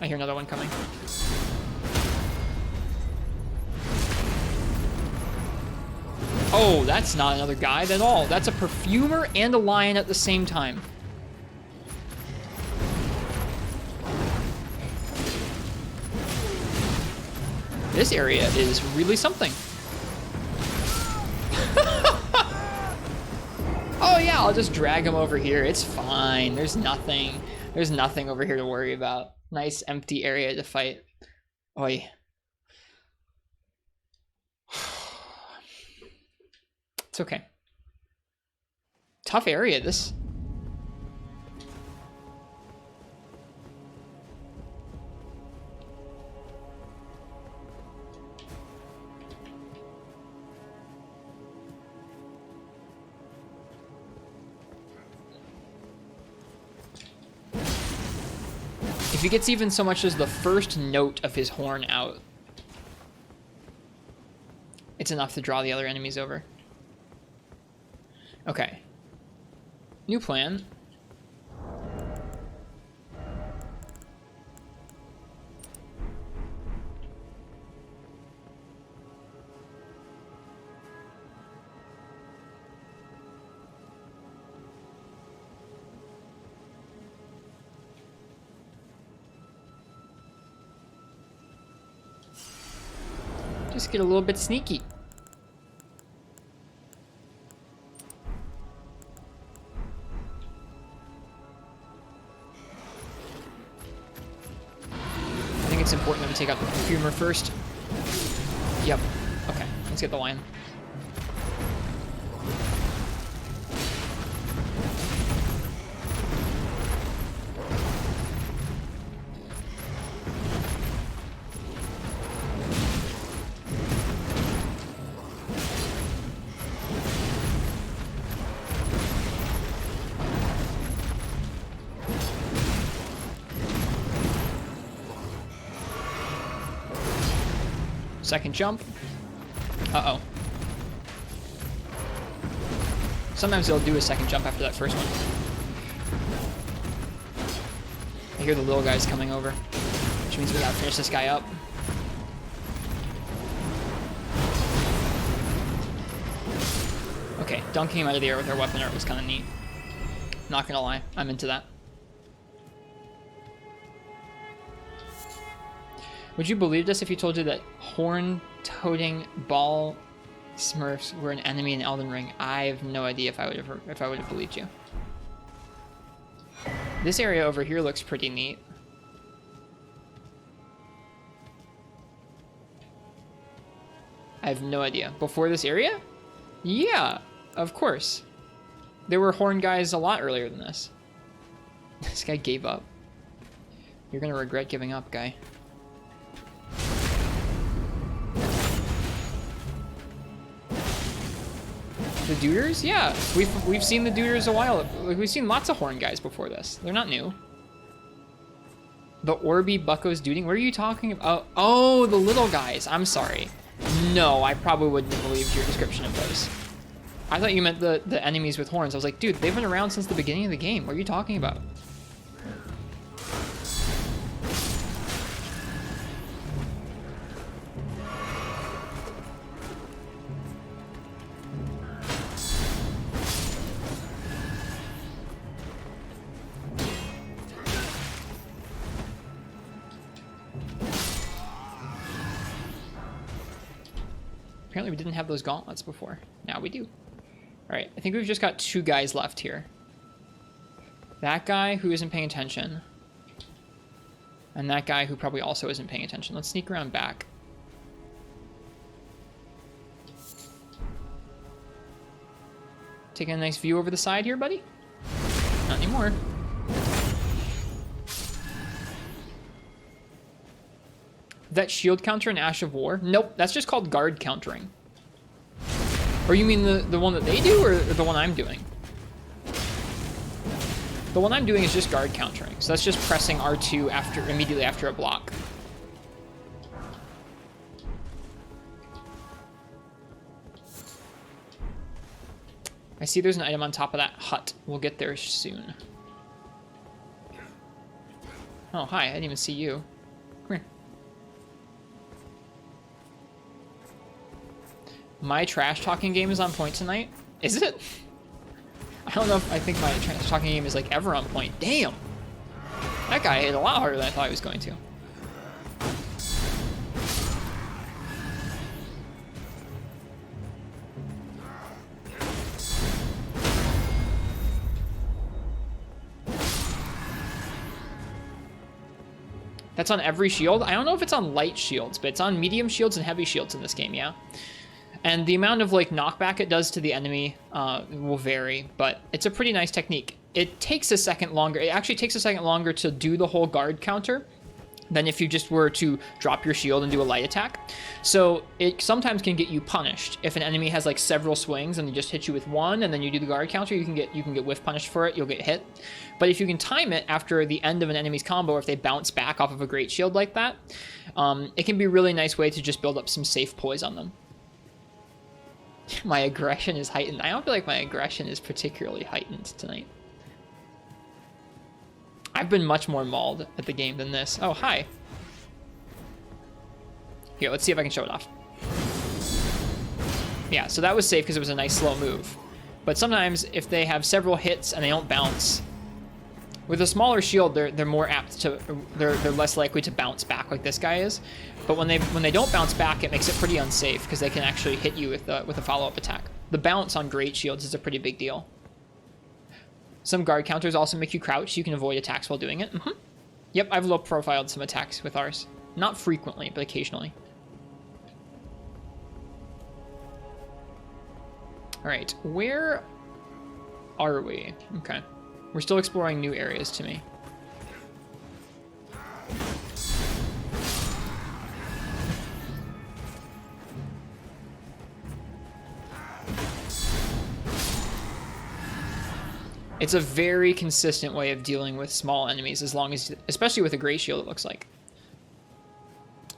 I hear another one coming. Oh, that's not another guide at all. That's a perfumer and a lion at the same time. This area is really something. Oh yeah, I'll just drag him over here. It's fine. There's nothing over here to worry about. Nice empty area to fight. Oi. It's okay. Tough area, this. If he gets even so much as the first note of his horn out, it's enough to draw the other enemies over. Okay. New plan. Just get a little bit sneaky. It's important that we take out the perfumer first. Yep. Okay, let's get the lion. Second jump. Uh-oh. Sometimes they'll do a second jump after that first one. I hear the little guys coming over, which means we gotta finish this guy up. Okay, dunking him out of the air with our weapon art was kind of neat. Not gonna lie, I'm into that. Would you believe this if you told you that horn-toting ball smurfs were an enemy in Elden Ring? I have no idea if I would have believed you. This area over here looks pretty neat. I have no idea. Before this area? Yeah, of course. There were horn guys a lot earlier than this. This guy gave up. You're gonna regret giving up, guy. The duders? Yeah, we've seen the duders a while. We've seen lots of horn guys before this. They're not new. The Orby buckos duding? What are you talking about? Oh, the little guys. I'm sorry. No, I probably wouldn't have believed your description of those. I thought you meant the enemies with horns. I was like, dude, they've been around since the beginning of the game. What are you talking about? Apparently we didn't have those gauntlets before. Now we do. Alright, I think we've just got two guys left here. That guy who isn't paying attention. And that guy who probably also isn't paying attention. Let's sneak around back. Taking a nice view over the side here, buddy? Not anymore. That shield counter in Ash of War? Nope, that's just called guard countering. Or you mean the one that they do, or the one I'm doing? The one I'm doing is just guard countering, so that's just pressing R2 immediately after a block. I see there's an item on top of that hut. We'll get there soon. Oh, hi, I didn't even see you. Come here. My trash-talking game is on point tonight? Is it? I don't know if I think my trash-talking game is, like, ever on point. Damn! That guy hit a lot harder than I thought he was going to. That's on every shield? I don't know if it's on light shields, but it's on medium shields and heavy shields in this game, yeah. And the amount of like knockback it does to the enemy will vary, but it's a pretty nice technique. It takes a second longer. It actually takes a second longer to do the whole guard counter than if you just were to drop your shield and do a light attack. So it sometimes can get you punished. If an enemy has like several swings and they just hit you with one and then you do the guard counter, you can get whiff punished for it, you'll get hit. But if you can time it after the end of an enemy's combo, or if they bounce back off of a great shield like that, it can be a really nice way to just build up some safe poise on them. My aggression is heightened. I don't feel like my aggression is particularly heightened tonight. I've been much more mauled at the game than this. Oh, hi. Here, let's see if I can show it off. Yeah, so that was safe because it was a nice slow move. But sometimes if they have several hits and they don't bounce, with a smaller shield, they're more apt to, they're less likely to bounce back like this guy is. But when they don't bounce back, it makes it pretty unsafe because they can actually hit you with a follow-up attack. The bounce on great shields is a pretty big deal. Some guard counters also make you crouch so you can avoid attacks while doing it. Yep, I've low-profiled some attacks with ours. Not frequently, but occasionally. Alright, where are we? Okay. We're still exploring new areas to me. It's a very consistent way of dealing with small enemies, as long as, especially with a great shield, it looks like.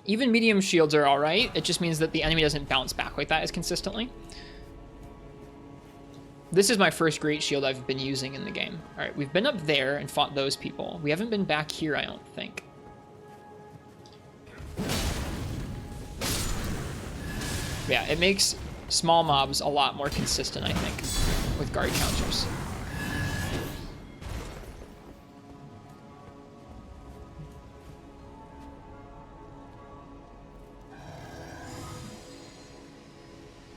Even medium shields are alright, it just means that the enemy doesn't bounce back like that as consistently. This is my first great shield I've been using in the game. Alright, we've been up there and fought those people. We haven't been back here, I don't think. Yeah, it makes small mobs a lot more consistent, I think, with guard counters.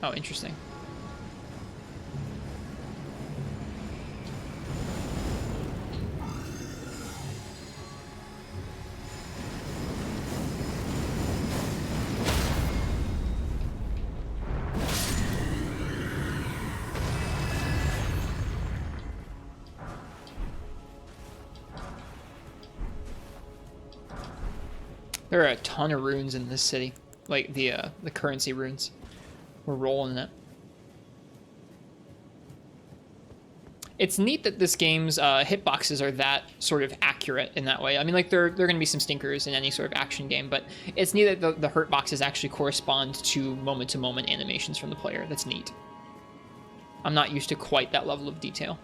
Oh, interesting. There are a ton of runes in this city, like the currency runes. We're rolling it. It's neat that this game's hitboxes are that sort of accurate in that way. I mean, like, there are going to be some stinkers in any sort of action game, but it's neat that the hurt boxes actually correspond to moment-to-moment animations from the player. That's neat. I'm not used to quite that level of detail.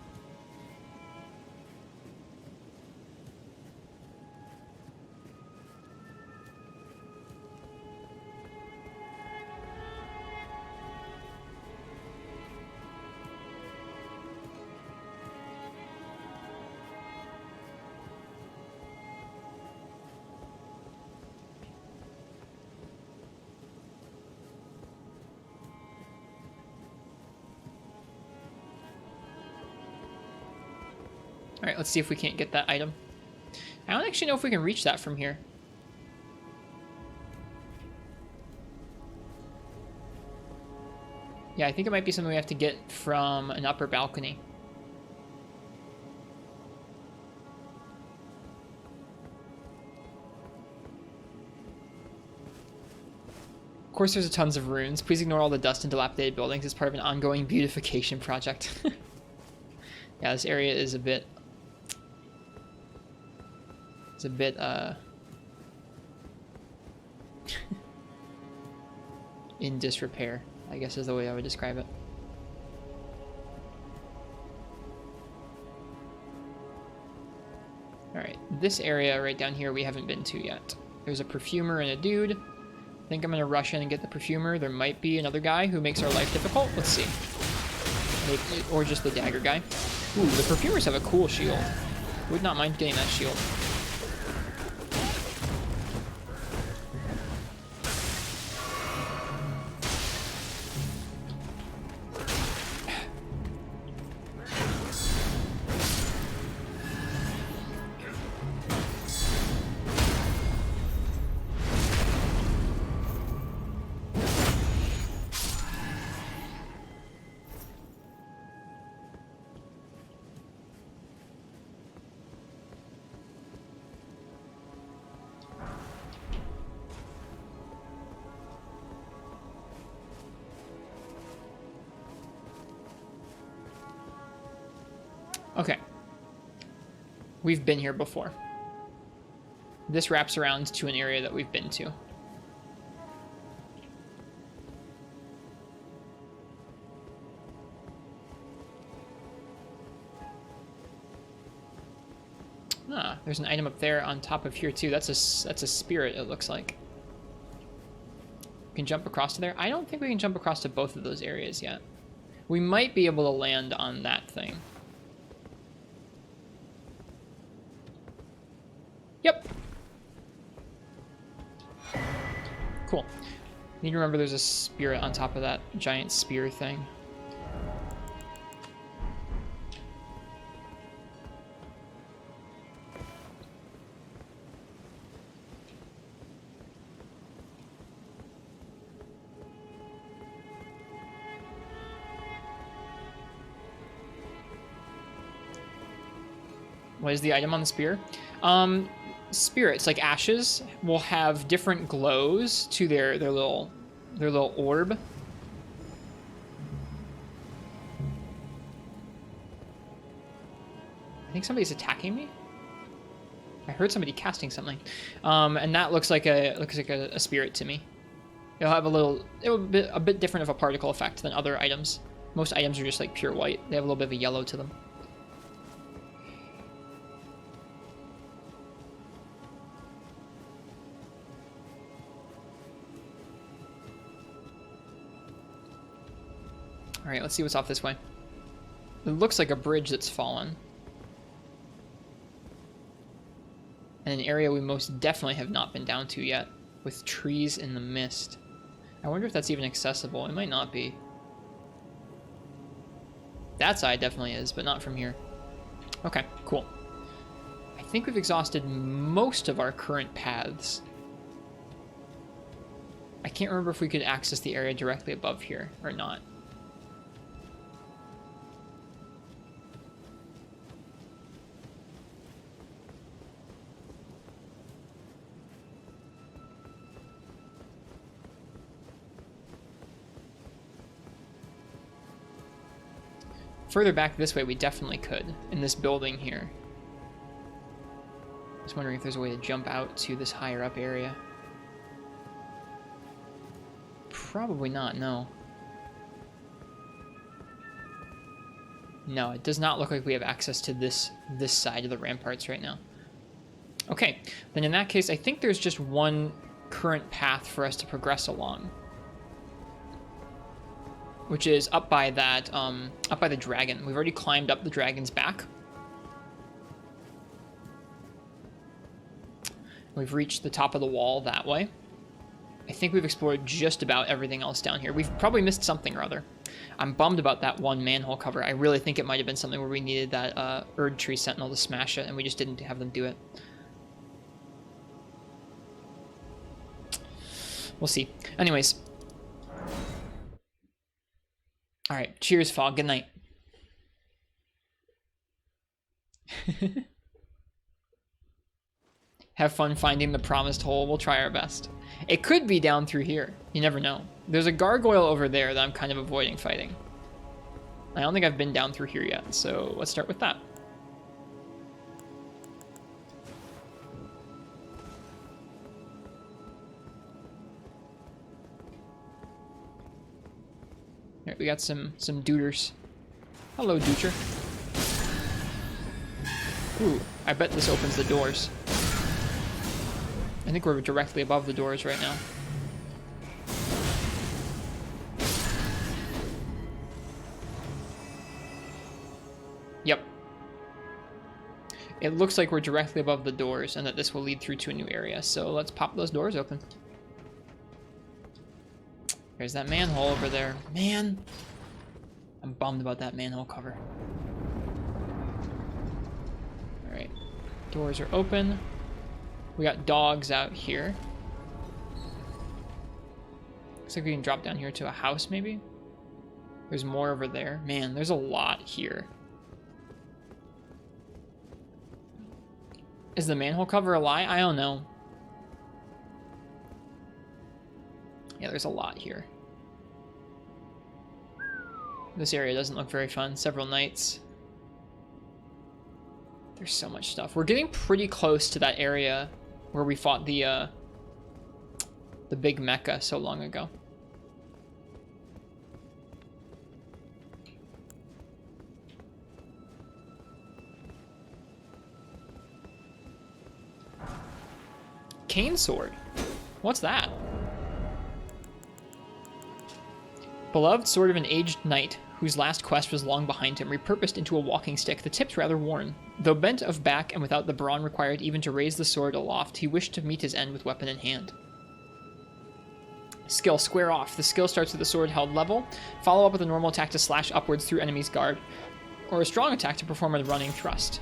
All right, let's see if we can't get that item. I don't actually know if we can reach that from here. Yeah, I think it might be something we have to get from an upper balcony. Of course, there's tons of runes. Please ignore all the dust and dilapidated buildings. It's part of an ongoing beautification project. Yeah, this area is a bit... It's a bit, in disrepair, I guess is the way I would describe it. Alright, this area right down here we haven't been to yet. There's a perfumer and a dude. I think I'm going to rush in and get the perfumer. There might be another guy who makes our life difficult. Let's see. Maybe, or just the dagger guy. Ooh, the perfumers have a cool shield. Would not mind getting that shield. Okay. We've been here before. This wraps around to an area that we've been to. Ah, there's an item up there on top of here too. That's a spirit, it looks like. We can jump across to there. I don't think we can jump across to both of those areas yet. We might be able to land on that thing. Yep. Cool. Need to remember there's a spirit on top of that giant spear thing. What is the item on the spear? Spirits, like ashes, will have different glows to their little orb. I think somebody's attacking me. I heard somebody casting something, and that looks like a spirit to me. It'll have a bit different of a particle effect than other items. Most items are just like pure white. They have a little bit of a yellow to them. All right, let's see what's off this way. It looks like a bridge that's fallen. And an area we most definitely have not been down to yet, with trees in the mist. I wonder if that's even accessible. It might not be. That side definitely is, but not from here. Okay, cool. I think we've exhausted most of our current paths. I can't remember if we could access the area directly above here or not. Further back this way, we definitely could, in this building here. Just wondering if there's a way to jump out to this higher up area. Probably not, no. No, it does not look like we have access to this side of the ramparts right now. Okay, then in that case, I think there's just one current path for us to progress along. Which is up by that, up by the dragon. We've already climbed up the dragon's back. We've reached the top of the wall that way. I think we've explored just about everything else down here. We've probably missed something or other. I'm bummed about that one manhole cover. I really think it might have been something where we needed that Erd Tree Sentinel to smash it, and we just didn't have them do it. We'll see. Anyways. All right, cheers, Fog. Good night. Have fun finding the promised hole. We'll try our best. It could be down through here. You never know. There's a gargoyle over there that I'm kind of avoiding fighting. I don't think I've been down through here yet, so let's start with that. All right, we got some duders. Hello, Dutcher. Ooh, I bet this opens the doors. I think we're directly above the doors right now. Yep. It looks like we're directly above the doors and that this will lead through to a new area. So let's pop those doors open. There's that manhole over there. Man, I'm bummed about that manhole cover. All right, doors are open. We got dogs out here. Looks like we can drop down here to a house maybe. There's more over there. Man, there's a lot here. Is the manhole cover a lie? I don't know. Yeah, there's a lot here. This area doesn't look very fun. Several nights. There's so much stuff. We're getting pretty close to that area where we fought the big mecha so long ago. Cane sword. What's that? Beloved sword of an aged knight, whose last quest was long behind him, repurposed into a walking stick, the tip's rather worn. Though bent of back and without the brawn required even to raise the sword aloft, he wished to meet his end with weapon in hand. Skill, square off. The skill starts with the sword held level. Follow up with a normal attack to slash upwards through enemy's guard, or a strong attack to perform a running thrust.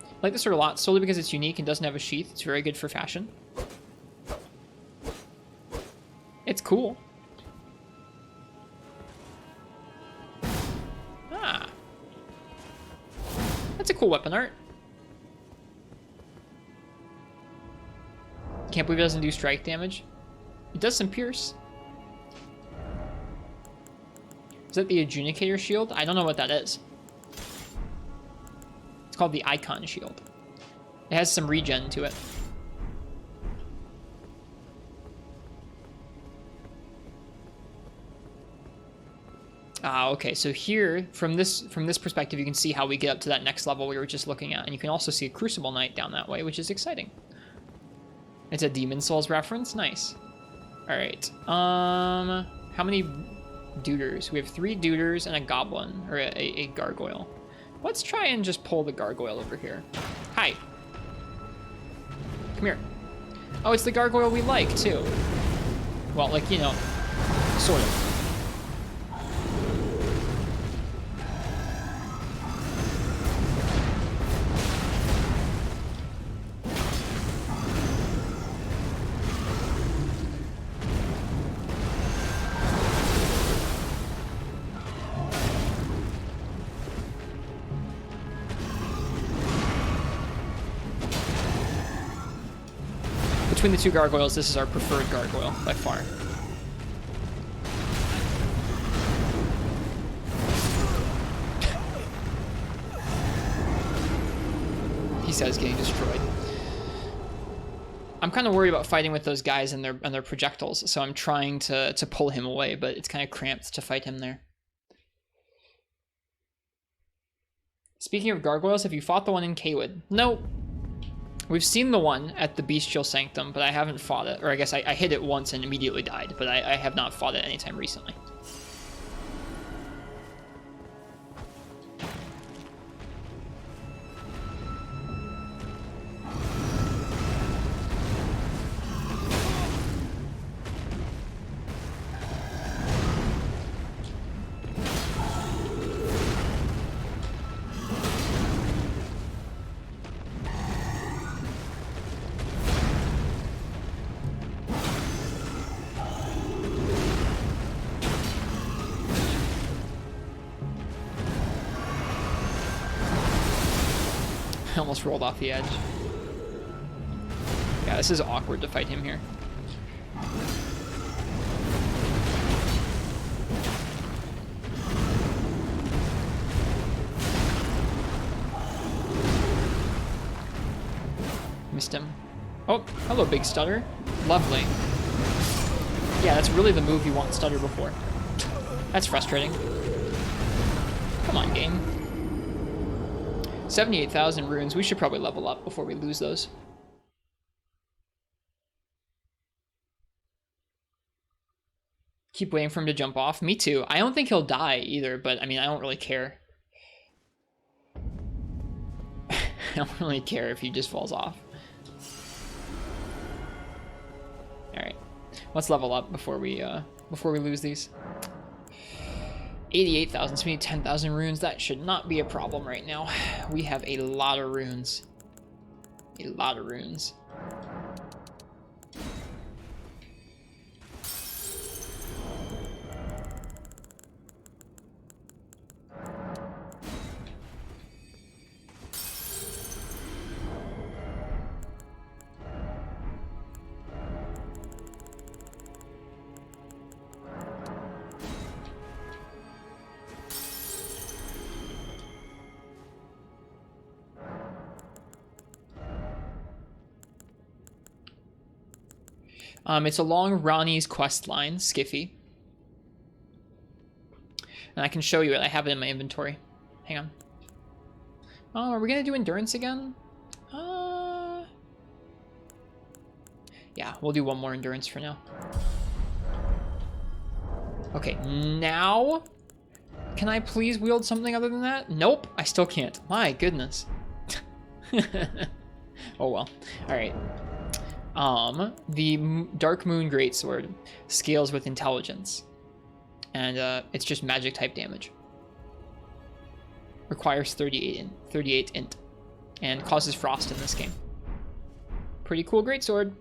I like this sword a lot, solely because it's unique and doesn't have a sheath. It's very good for fashion. It's cool. Ah. That's a cool weapon art. Can't believe it doesn't do strike damage. It does some pierce. Is that the Adjudicator shield? I don't know what that is. It's called the Icon shield. It has some regen to it. Ah, okay, so here, from this perspective, you can see how we get up to that next level we were just looking at, and you can also see a Crucible Knight down that way, which is exciting. It's a Demon Souls reference, nice. All right, how many duders? We have 3 duders and a goblin, or a gargoyle. Let's try and just pull the gargoyle over here. Hi. Come here. Oh, it's the gargoyle we like, too. Well, like, you know, sort of. Between the 2 gargoyles, this is our preferred gargoyle, by far. He says getting destroyed. I'm kind of worried about fighting with those guys and their projectiles, so I'm trying to pull him away, but it's kind of cramped to fight him there. Speaking of gargoyles, have you fought the one in Kaywood? No. We've seen the one at the Bestial Sanctum, but I haven't fought it. Or I guess I hit it once and immediately died, but I have not fought it anytime recently. I almost rolled off the edge. Yeah, this is awkward to fight him here. Missed him. Oh, hello, big stutter. Lovely. Yeah, that's really the move you want stutter before. That's frustrating. Come on, game. 78,000 runes. We should probably level up before we lose those. Keep waiting for him to jump off. Me too. I don't think he'll die either, but I mean, I don't really care. I don't really care if he just falls off. All right, let's level up before we lose these. 88,000, so we need 10,000 runes. That should not be a problem right now. We have a lot of runes. A lot of runes. It's along Ronnie's quest line, Skiffy. And I can show you it. I have it in my inventory. Hang on. Oh, are we going to do endurance again? Yeah, we'll do one more endurance for now. Okay, now... Can I please wield something other than that? Nope, I still can't. My goodness. Oh well. Alright. The Dark Moon Greatsword scales with intelligence, and it's just magic type damage. Requires 38 int, and causes frost in this game. Pretty cool greatsword.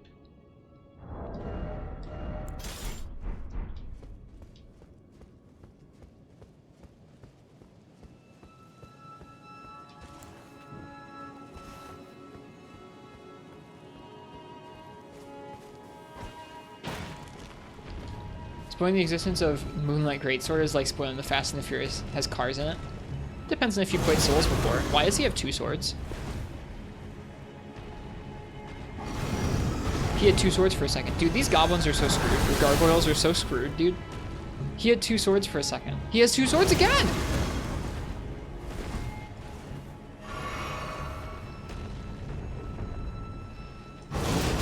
Spoiling the existence of Moonlight Greatsword is like spoiling the Fast and the Furious has cars in it. Depends on if you played Souls before. Why does he have two swords? He had two swords for a second. Dude, these goblins are so screwed. The gargoyles are so screwed, dude. He had two swords for a second. He has two swords again!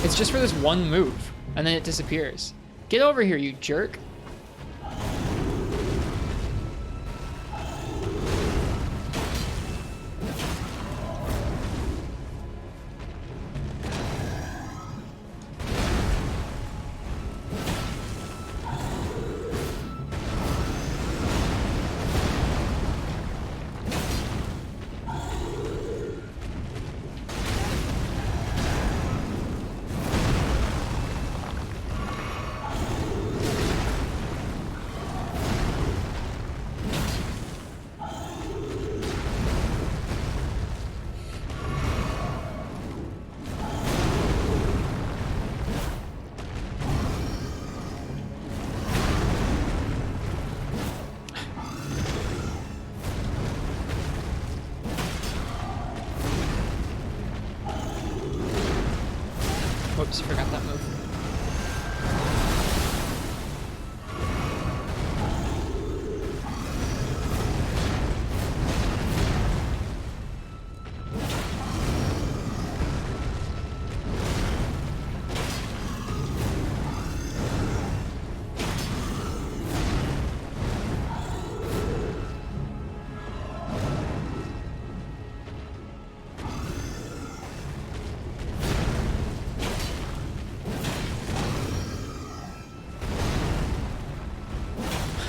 It's just for this one move, and then it disappears. Get over here, you jerk. Whoops, forgot that move.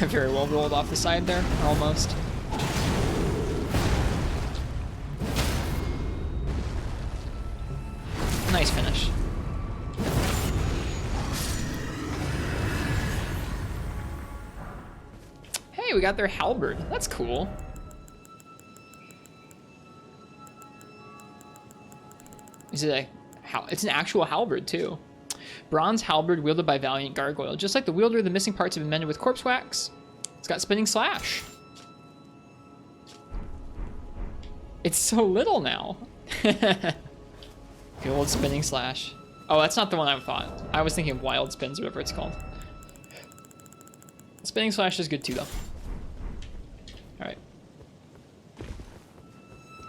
Very well rolled off the side there, almost. Nice finish. Hey, we got their halberd. That's cool. Is it a... It's an actual halberd, too. Bronze halberd wielded by valiant gargoyle. Just like the wielder, the missing parts have been mended with corpse wax. It's got spinning slash. It's so little now. Good old spinning slash. Oh, that's not the one I thought. I was thinking of wild spins, whatever it's called. Spinning slash is good too, though. All right.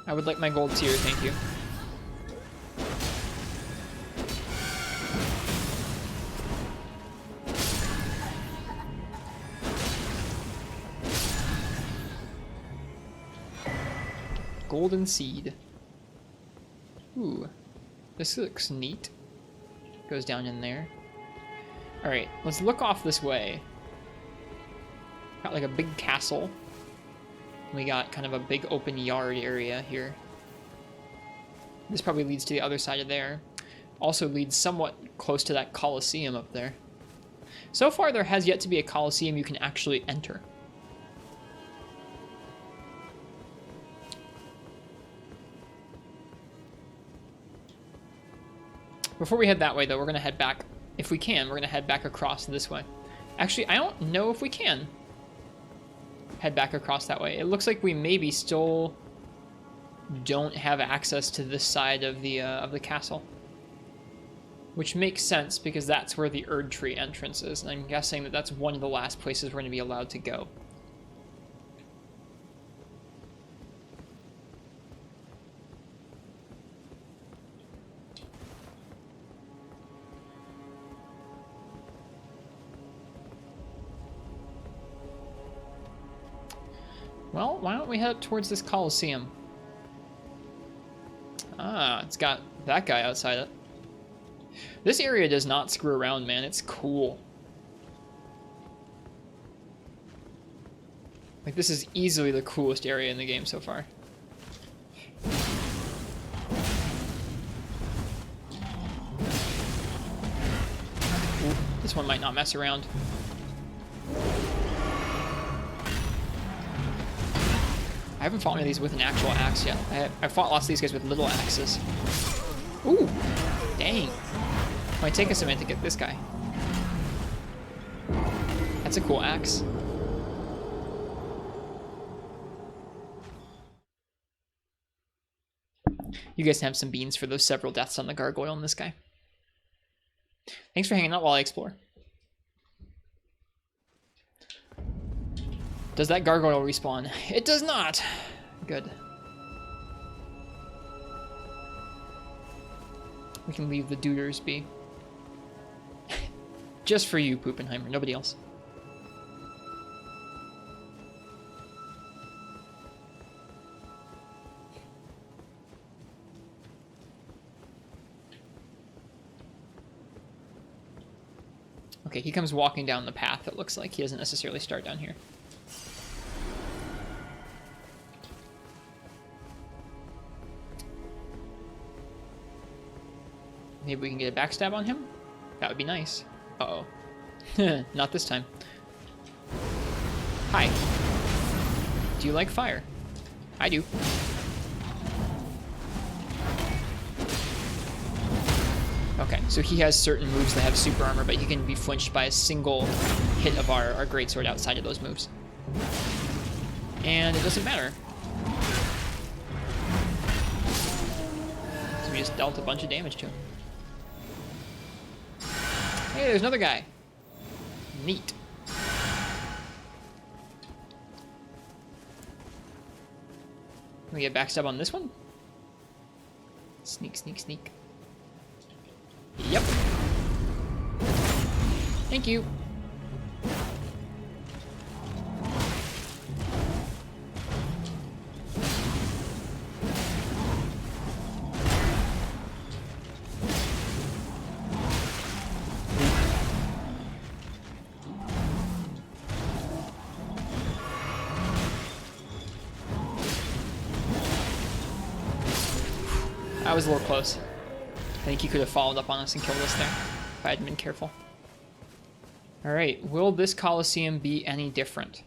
I would like my gold tier, thank you. Golden seed. Ooh, this looks neat. Goes down in there. All right, let's look off this way. Got like a big castle. We got kind of a big open yard area here. This probably leads to the other side of there. Also leads somewhat close to that Colosseum up there. So far, there has yet to be a Colosseum you can actually enter. Before we head that way, though, we're going to head back. If we can, we're going to head back across this way. Actually, I don't know if we can head back across that way. It looks like we maybe still don't have access to this side of the castle. Which makes sense, because that's where the Erd Tree entrance is. And I'm guessing that that's one of the last places we're going to be allowed to go. Well, why don't we head up towards this Colosseum? Ah, it's got that guy outside it. This area does not screw around, man. It's cool. Like, this is easily the coolest area in the game so far. Ooh, this one might not mess around. I haven't fought any of these with an actual axe yet. I fought lots of these guys with little axes. Ooh, dang. Might take us a minute to get this guy. That's a cool axe. You guys have some beans for those several deaths on the gargoyle and this guy. Thanks for hanging out while I explore. Does that gargoyle respawn? It does not. Good. We can leave the duders be. Just for you, Poopenheimer. Nobody else. Okay, he comes walking down the path, it looks like. He doesn't necessarily start down here. Maybe we can get a backstab on him? That would be nice. Uh-oh. Not this time. Hi. Do you like fire? I do. Okay, so he has certain moves that have super armor, but he can be flinched by a single hit of our greatsword outside of those moves. And it doesn't matter. So we just dealt a bunch of damage to him. Hey, there's another guy. Neat. Can we get backstab on this one? Sneak, sneak, sneak. Yep. Thank you. I was a little close. I think he could have followed up on us and killed us there if I hadn't been careful. Alright, will this Colosseum be any different?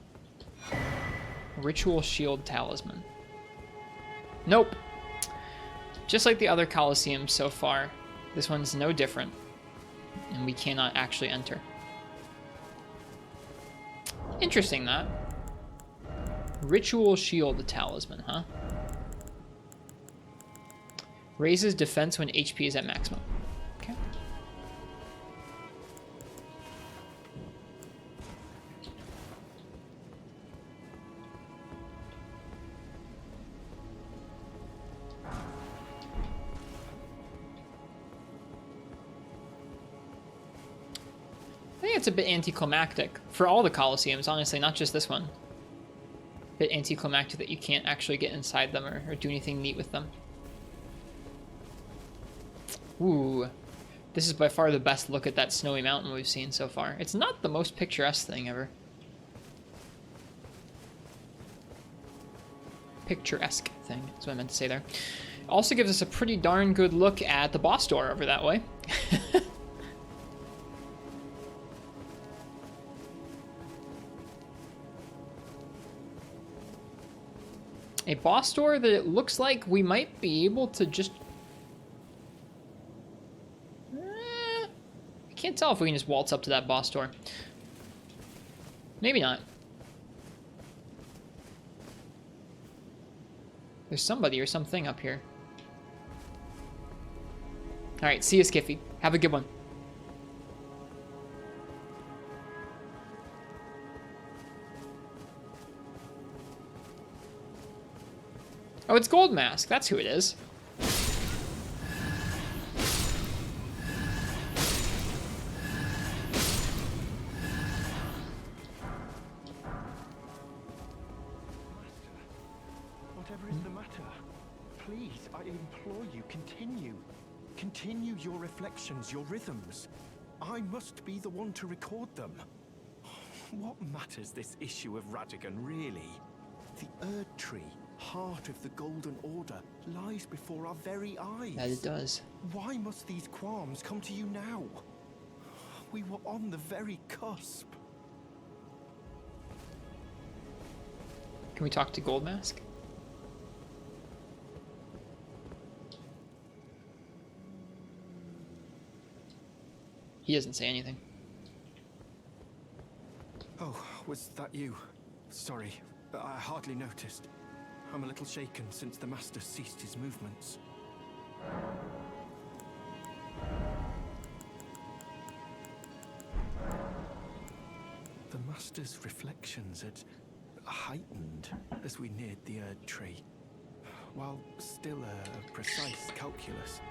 Ritual Shield Talisman. Nope. Just like the other Colosseums so far, this one's no different. And we cannot actually enter. Interesting, that. Ritual Shield Talisman, huh? Raises defense when HP is at maximum. Okay. it's a bit anticlimactic for all the Colosseums, honestly, not just this one. A bit anticlimactic that you can't actually get inside them or do anything neat with them. Ooh, this is by far the best look at that snowy mountain we've seen so far. It's not the most picturesque thing ever. Picturesque thing, that's what I meant to say there. Also gives us a pretty darn good look at the boss door over that way. A boss door that it looks like we might be able to just... I can't tell if we can just waltz up to that boss door. Maybe not. There's somebody or something up here. Alright, see you, Skiffy. Have a good one. Oh, it's Gold Mask. That's who it is. Whatever is the matter, please, I implore you, continue. Continue your reflections, your rhythms. I must be the one to record them. What matters this issue of Radigan, really? The Erd Tree, heart of the Golden Order, lies before our very eyes. That it does. Why must these qualms come to you now? We were on the very cusp. Can we talk to Gold Mask? He doesn't say anything. Oh, was that you? Sorry, but I hardly noticed. I'm a little shaken since the Master ceased his movements. The Master's reflections had heightened as we neared the Erd Tree, while still a precise calculus.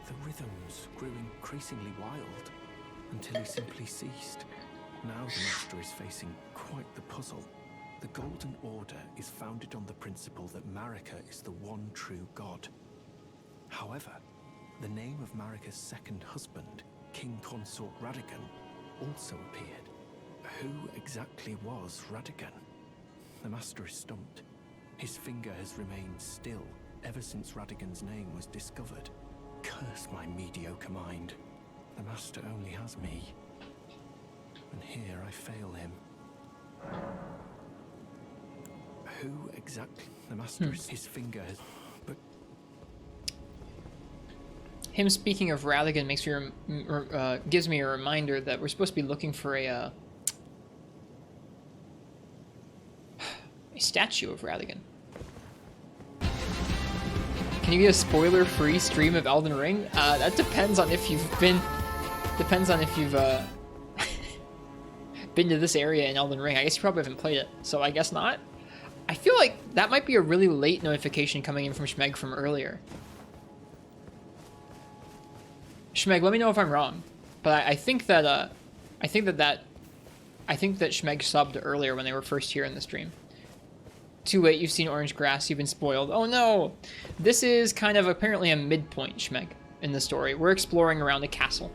The rhythms grew increasingly wild until he simply ceased. Now the Master is facing quite the puzzle. The Golden Order is founded on the principle that Marika is the one true god. However, the name of Marika's second husband, King Consort Radigan, also appeared. Who exactly was Radigan? The Master is stumped. His finger has remained still ever since Radigan's name was discovered. Curse my mediocre mind. The Master only has me. And here I fail him. Who exactly? The Master is his finger has... But... Him speaking of Radigan makes me gives me a reminder that we're supposed to be looking for a statue of Radigan. Can you get a spoiler-free stream of Elden Ring? That depends on if you've been... Depends on if you've been to this area in Elden Ring. I guess you probably haven't played it, so I guess not. I feel like that might be a really late notification coming in from Schmeg from earlier. Schmeg, let me know if I'm wrong, but I think that Schmeg subbed earlier when they were first here in the stream. Too late, you've seen orange grass, you've been spoiled. Oh no! This is kind of apparently a midpoint, Schmeg, in the story. We're exploring around a castle.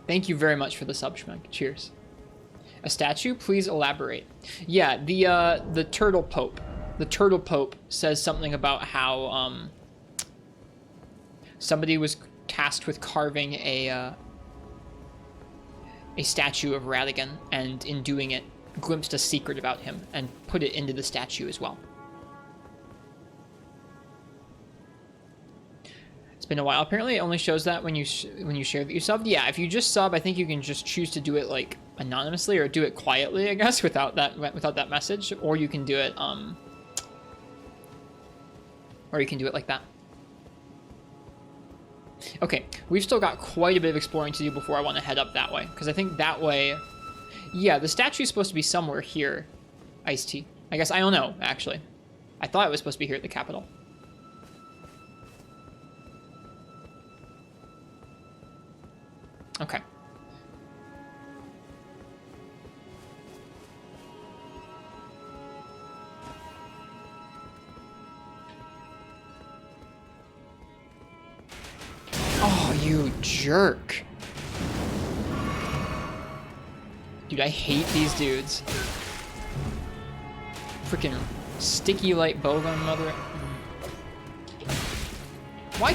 Thank you very much for the sub, Schmeg. Cheers. A statue? Please elaborate. Yeah, the Turtle Pope. The Turtle Pope says something about how somebody was tasked with carving a statue of Radigan, and in doing it, glimpsed a secret about him and put it into the statue as well. It's been a while. Apparently, it only shows that when you share that you subbed. Yeah, if you just sub, I think you can just choose to do it like anonymously or do it quietly, I guess, without that message, or you can do it like that. Okay, we've still got quite a bit of exploring to do before I want to head up that way, because I think that way, yeah, the statue's supposed to be somewhere here. Ice-T. I guess, I don't know, actually. I thought it was supposed to be here at the Capitol. Okay. Oh, you jerk. Dude, I hate these dudes. Freaking sticky light bowgun mother. Why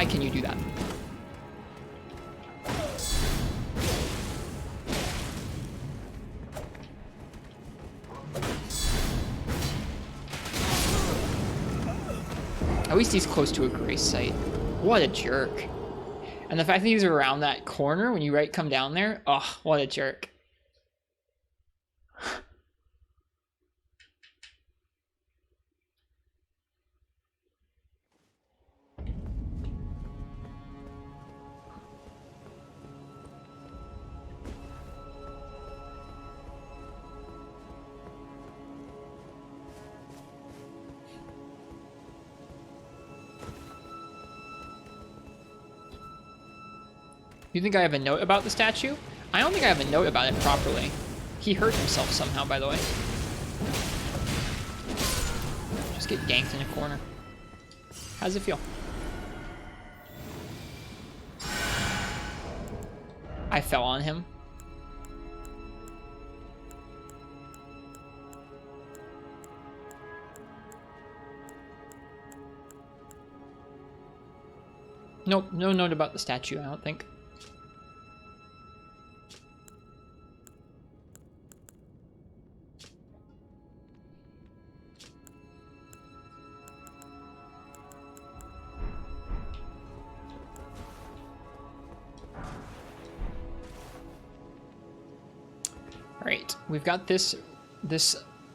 can you do that? At least he's close to a grace site. What a jerk. And the fact that he's around that corner when you come down there, oh, what a jerk. You think I have a note about the statue? I don't think I have a note about it properly. He hurt himself somehow, by the way. Just get ganked in a corner. How does it feel? I fell on him. Nope, no note about the statue, I don't think. Alright, we've got this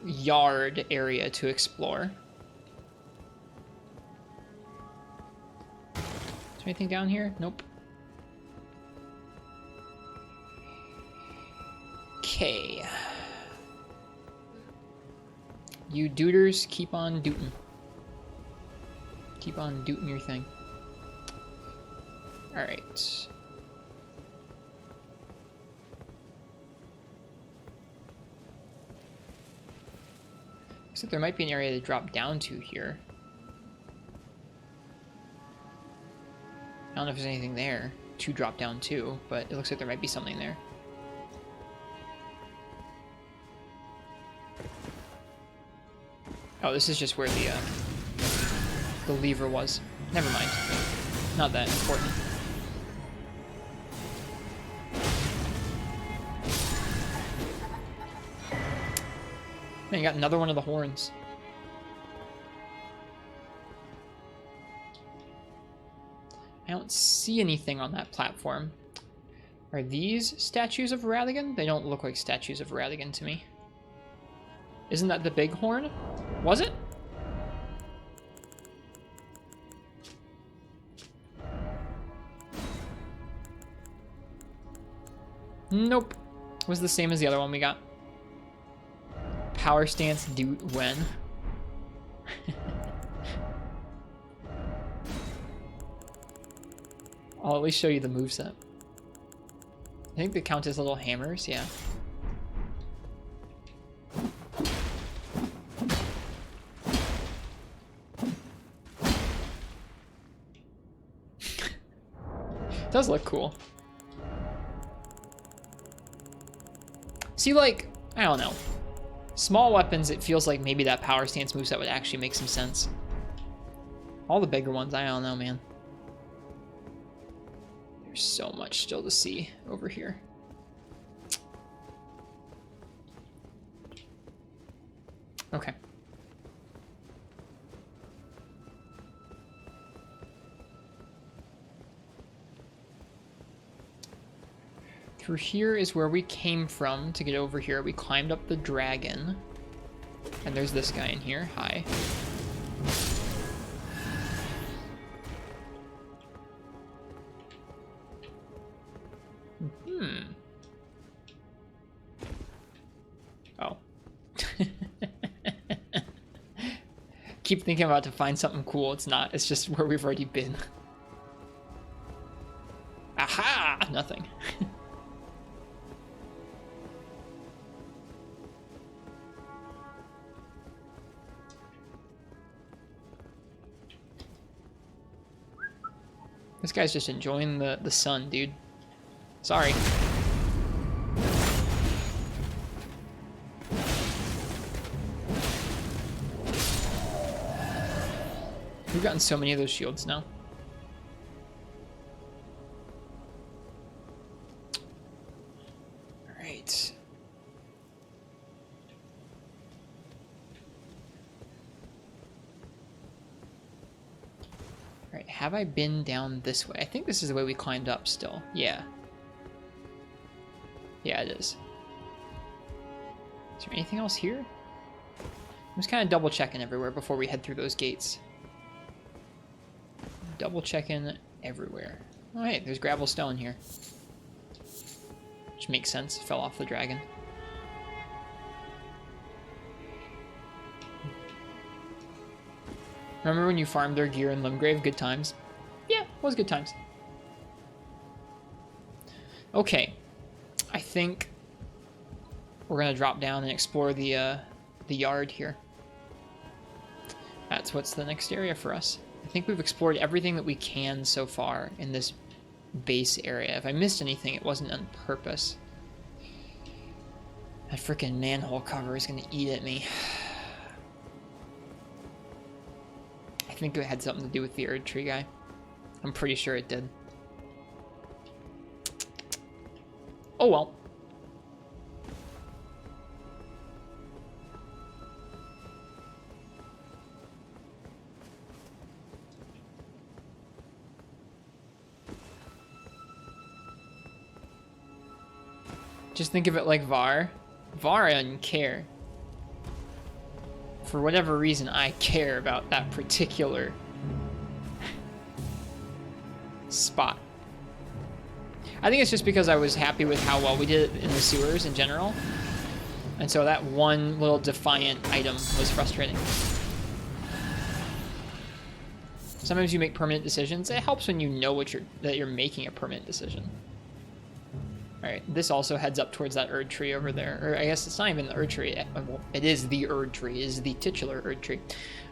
yard area to explore. Is there anything down here? Nope. Okay. You duders, keep on dootin'. Keep on dootin' your thing. Alright. Looks like there might be an area to drop down to here. I don't know if there's anything there to drop down to, but it looks like there might be something there. Oh, this is just where the lever was. Never mind. Not that important. Man, you got another one of the horns. I don't see anything on that platform. Are these statues of Radigan? They don't look like statues of Radigan to me. Isn't that the big horn? Was it? Nope. It was the same as the other one we got. Power stance, do when. I'll at least show you the moveset. I think they count as little hammers, yeah. It does look cool. See, like, I don't know. Small weapons, it feels like maybe that power stance moveset would actually make some sense. All the bigger ones, I don't know, man. There's so much still to see over here. Okay. Through here is where we came from to get over here. We climbed up the dragon. And there's this guy in here. Hi. Oh. keep thinking about to find something cool. It's not. It's just where we've already been. Aha! Nothing. This guy's just enjoying the sun, dude. Sorry. We've gotten so many of those shields now. All right. All right, have I been down this way? I think this is the way we climbed up still. Yeah. Yeah, it is. Is there anything else here? I'm just kind of double checking everywhere before we head through those gates. Double checking everywhere. Oh, hey, there's gravel stone here. Which makes sense. Fell off the dragon. Remember when you farmed their gear in Limgrave? Good times. Yeah, it was good times. Okay. I think we're gonna drop down and explore the yard here. That's what's the next area for us. I think we've explored everything that we can so far in this base area. If I missed anything, it wasn't on purpose. That frickin' manhole cover is gonna eat at me. I think it had something to do with the Erd Tree guy. I'm pretty sure it did. Oh well. Just think of it like Var. Var doesn't care. For whatever reason, I care about that particular spot. I think it's just because I was happy with how well we did it in the sewers in general. And so that one little defiant item was frustrating. Sometimes you make permanent decisions. It helps when you know that you're making a permanent decision. Alright, this also heads up towards that Erd Tree over there. Or I guess it's not even the Erd Tree. Well, it is the Erd Tree. It is the titular Erd Tree.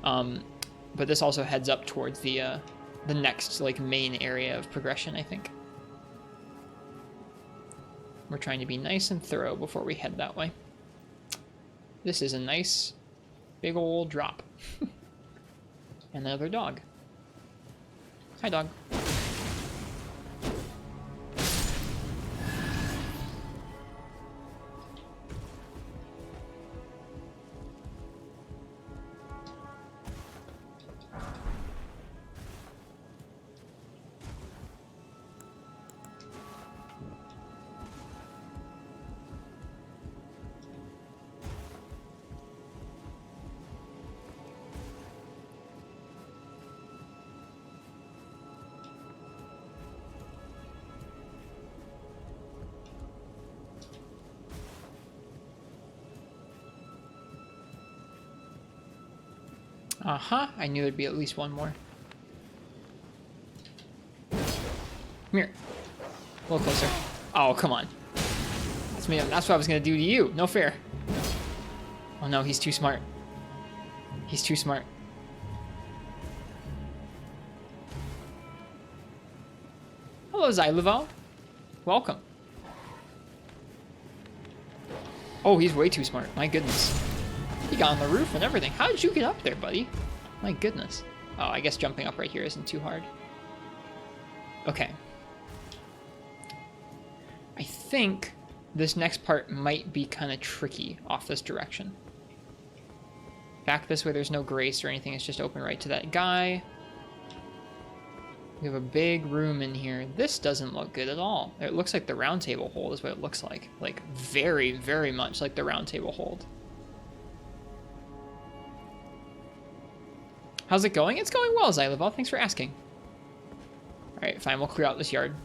But this also heads up towards the next like main area of progression, I think. We're trying to be nice and thorough before we head that way. This is a nice big old drop. And another dog. Hi, dog. Uh-huh, I knew there'd be at least one more. Come here. A little closer. Oh, come on. That's me. That's what I was gonna do to you. No fair. Oh no, he's too smart. He's too smart. Hello, Xyloval. Welcome. Oh, he's way too smart. My goodness. He got on the roof and everything. How did you get up there, buddy? My goodness. Oh, I guess jumping up right here isn't too hard. Okay. I think this next part might be kind of tricky off this direction. Back this way, there's no grace or anything. It's just open right to that guy. We have a big room in here. This doesn't look good at all. It looks like the Roundtable hold is what it looks like. Like, very, very much like the Roundtable hold. How's it going? It's going well, Xyloval. Thanks for asking. Alright, fine. We'll clear out this yard.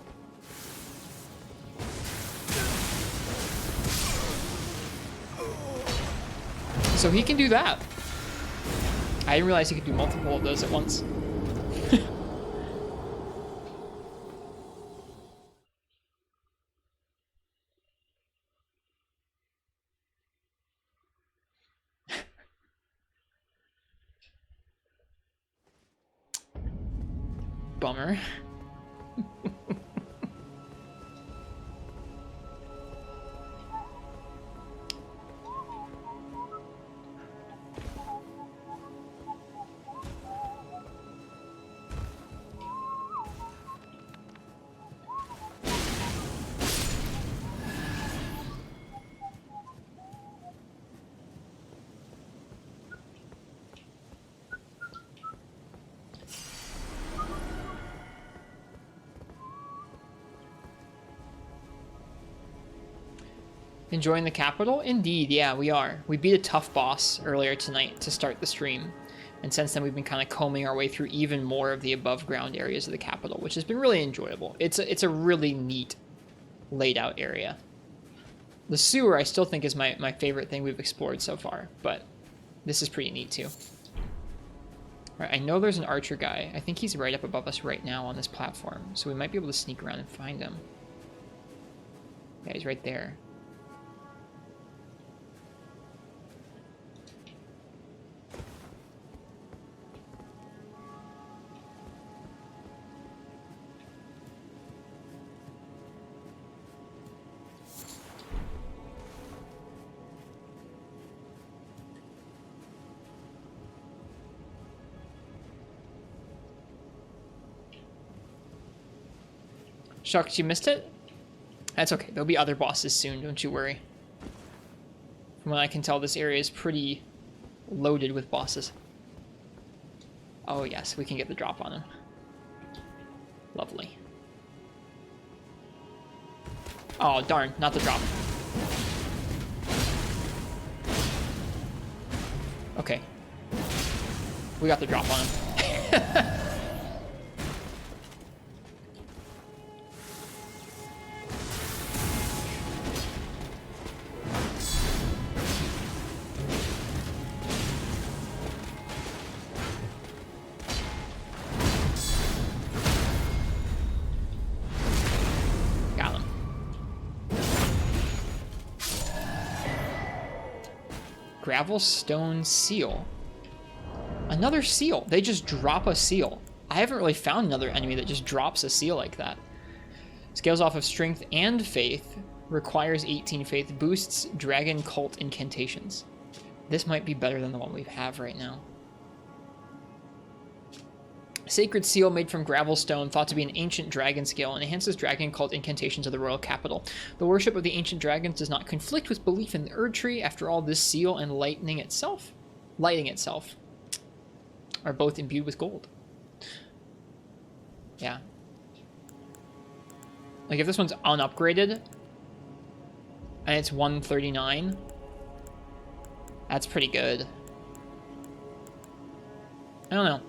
So he can do that. I didn't realize you could do multiple of those at once. Bummer. Enjoying the capital? Indeed, yeah, we are. We beat a tough boss earlier tonight to start the stream. And since then, we've been kind of combing our way through even more of the above ground areas of the capital, which has been really enjoyable. It's a really neat laid out area. The sewer, I still think, is my favorite thing we've explored so far, but this is pretty neat too. All right, I know there's an archer guy. I think he's right up above us right now on this platform, so we might be able to sneak around and find him. Yeah, he's right there. Shucks, you missed it? That's okay. There'll be other bosses soon, don't you worry. From what I can tell, this area is pretty loaded with bosses. Oh yes, we can get the drop on him. Lovely. Oh darn, not the drop. Okay. We got the drop on him. Gravelstone seal. Another seal. They just drop a seal. I haven't really found another enemy that just drops a seal like that. Scales off of strength and faith. Requires 18 faith. Boosts dragon cult incantations. This might be better than the one we have right now. Sacred seal made from gravelstone, thought to be an ancient dragon scale, and enhances dragon cult incantations of the royal capital. The worship of the ancient dragons does not conflict with belief in the Erd tree. After all, this seal and lighting itself are both imbued with gold. Yeah. Like if this one's unupgraded and it's 139, that's pretty good. I don't know.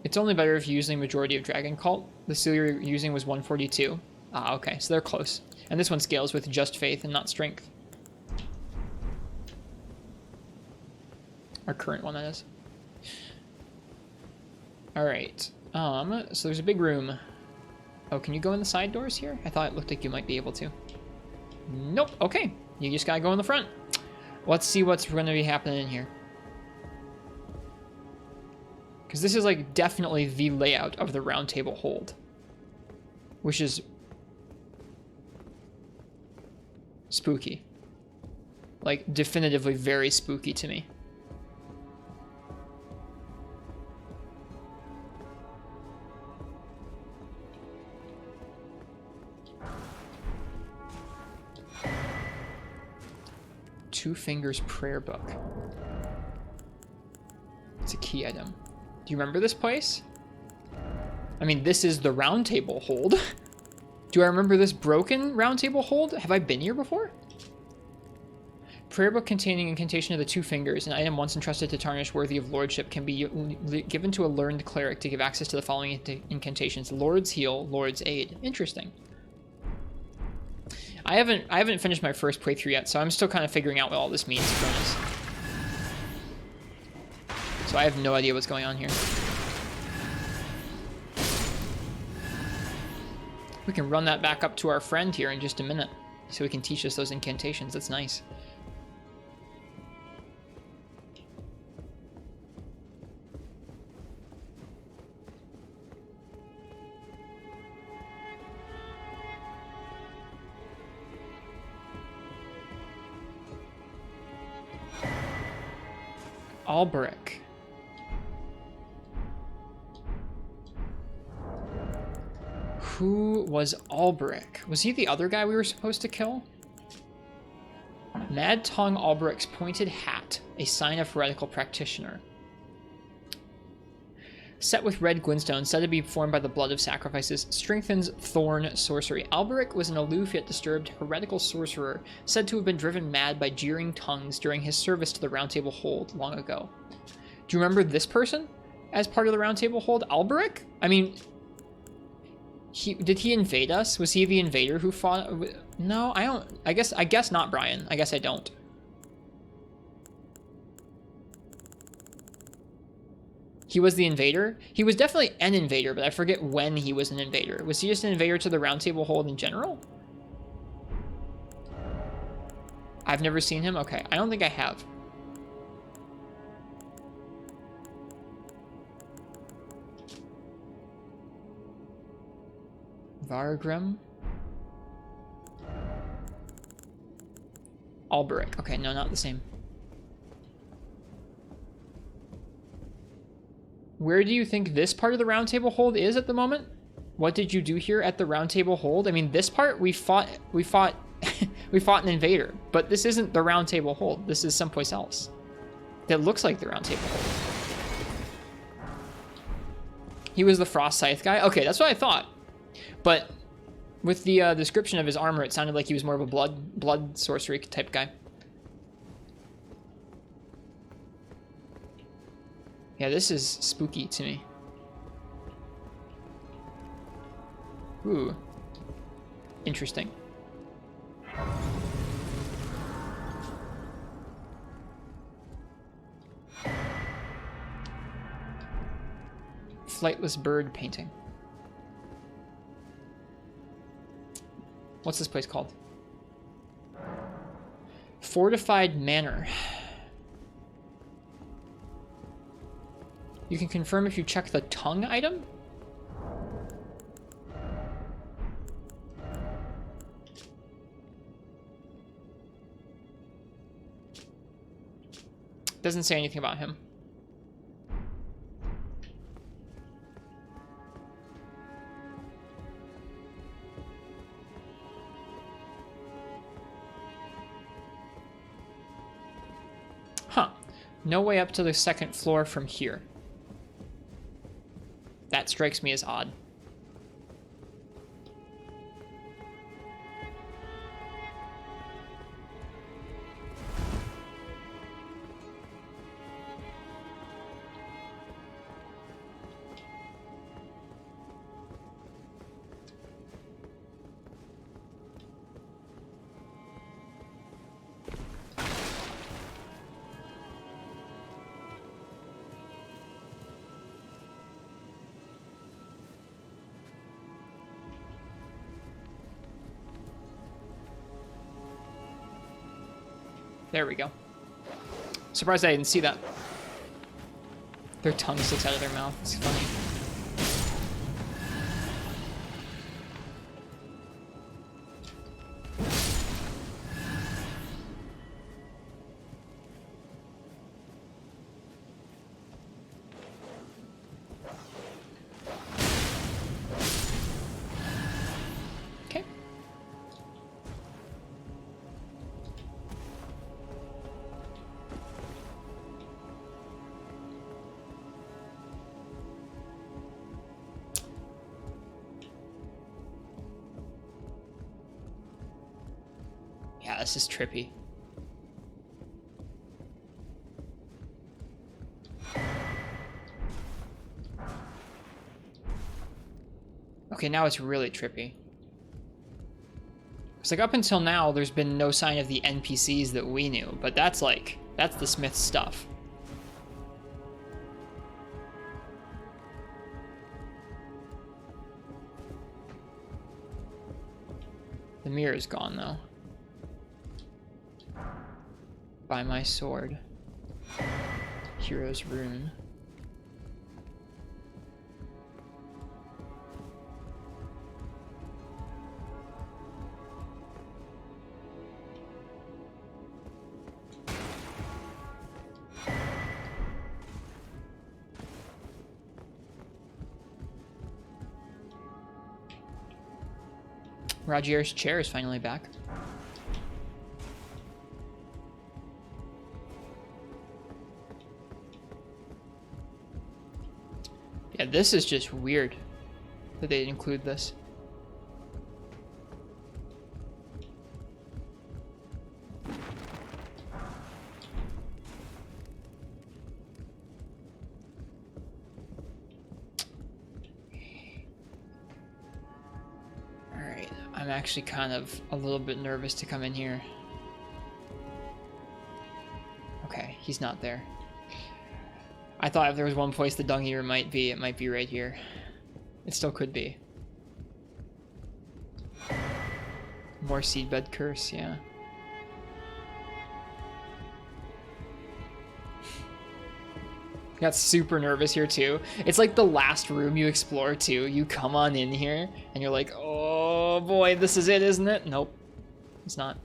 It's only better if you're using majority of Dragon Cult. The seal you're using was 142. Ah, okay, so they're close. And this one scales with just faith and not strength. Our current one, that is. Alright. So there's a big room. Oh, can you go in the side doors here? I thought it looked like you might be able to. Nope, okay. You just gotta go in the front. Let's see what's gonna be happening in here. Because this is like definitely the layout of the Roundtable hold, which is spooky, like definitively very spooky to me. Two Fingers Prayer Book. It's a key item. Do you remember this place? I mean, this is the Roundtable hold. Do I remember this broken Roundtable hold? Have I been here before? Prayer book containing incantation of the Two Fingers, an item once entrusted to Tarnish worthy of lordship, can be given to a learned cleric to give access to the following incantations: Lord's Heal, Lord's Aid. Interesting. I haven't finished my first playthrough yet, so I'm still kind of figuring out what all this means, Cronus. So I have no idea what's going on here. We can run that back up to our friend here in just a minute, so he can teach us those incantations. That's nice. Alberic. Who was Alberic? Was he the other guy we were supposed to kill? Mad Tongue Alberic's pointed hat, a sign of heretical practitioner. Set with red glintstone, said to be formed by the blood of sacrifices, strengthens thorn sorcery. Alberic was an aloof yet disturbed heretical sorcerer, said to have been driven mad by jeering tongues during his service to the Roundtable Hold long ago. Do you remember this person as part of the Roundtable Hold? Alberic? I mean, did he invade us? Was he the invader who fought? No, I don't. I guess not, Brian. I guess I don't. He was the invader? He was definitely an invader, but I forget when he was an invader. Was he just an invader to the Roundtable Hold in general? I've never seen him? Okay, I don't think I have. Vargrim? Alberic. Okay, no, not the same. Where do you think this part of the Roundtable Hold is at the moment? What did you do here at the Roundtable Hold? I mean, this part we fought we fought an invader, but this isn't the Roundtable Hold. This is someplace else. That looks like the Roundtable Hold. He was the Frost Scythe guy? Okay, that's what I thought. But with the description of his armor, it sounded like he was more of a blood sorcery type guy. Yeah, this is spooky to me. Ooh. Interesting. Flightless bird painting. What's this place called? Fortified Manor. You can confirm if you check the tongue item? Doesn't say anything about him. Huh. No way up to the second floor from here. That strikes me as odd. There we go. Surprised I didn't see that. Their tongue sticks out of their mouth. It's funny. Yeah, this is trippy. Okay, now it's really trippy. It's like up until now, there's been no sign of the NPCs that we knew, but that's the Smith stuff. The mirror is gone though. By my sword. Hero's rune. Rogier's chair is finally back. Yeah, this is just weird that they include this. Alright, I'm actually kind of a little bit nervous to come in here. Okay, he's not there. I thought if there was one place the dung eater might be, it might be right here. It still could be. More seedbed curse, yeah. Got super nervous here too. It's like the last room you explore too. You come on in here and you're like, oh boy, this is it, isn't it? Nope, it's not.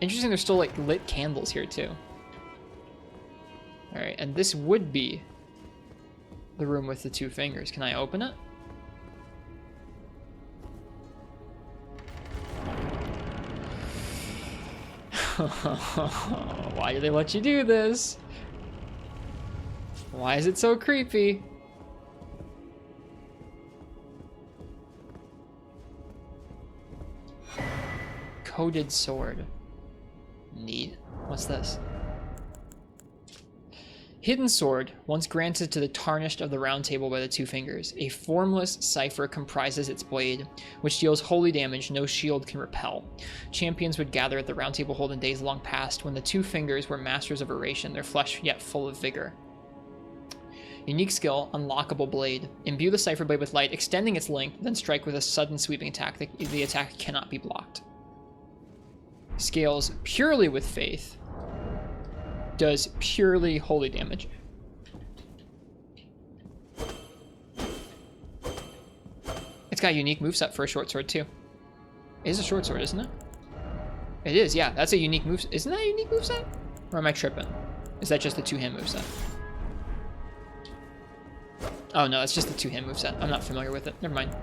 Interesting, there's still like lit candles here too. All right, and this would be the room with the two fingers. Can I open it? Why do they let you do this? Why is it so creepy? Coded sword. Neat. What's this? Hidden sword, once granted to the tarnished of the Round Table by the Two Fingers. A formless cipher comprises its blade, which deals holy damage no shield can repel. Champions would gather at the Round Table hold in days long past, when the Two Fingers were masters of oration, their flesh yet full of vigor. Unique skill, unlockable blade. Imbue the cipher blade with light, extending its length, then strike with a sudden sweeping attack. The attack cannot be blocked. Scales purely with faith. Does purely holy damage. It's got a unique moveset for a short sword too. It is a short sword, isn't it? It is, yeah. That's a unique move. Isn't that a unique moveset? Or am I tripping? Is that just the two-hand moveset? Oh no, it's just the two-hand moveset. I'm not familiar with it. Never mind.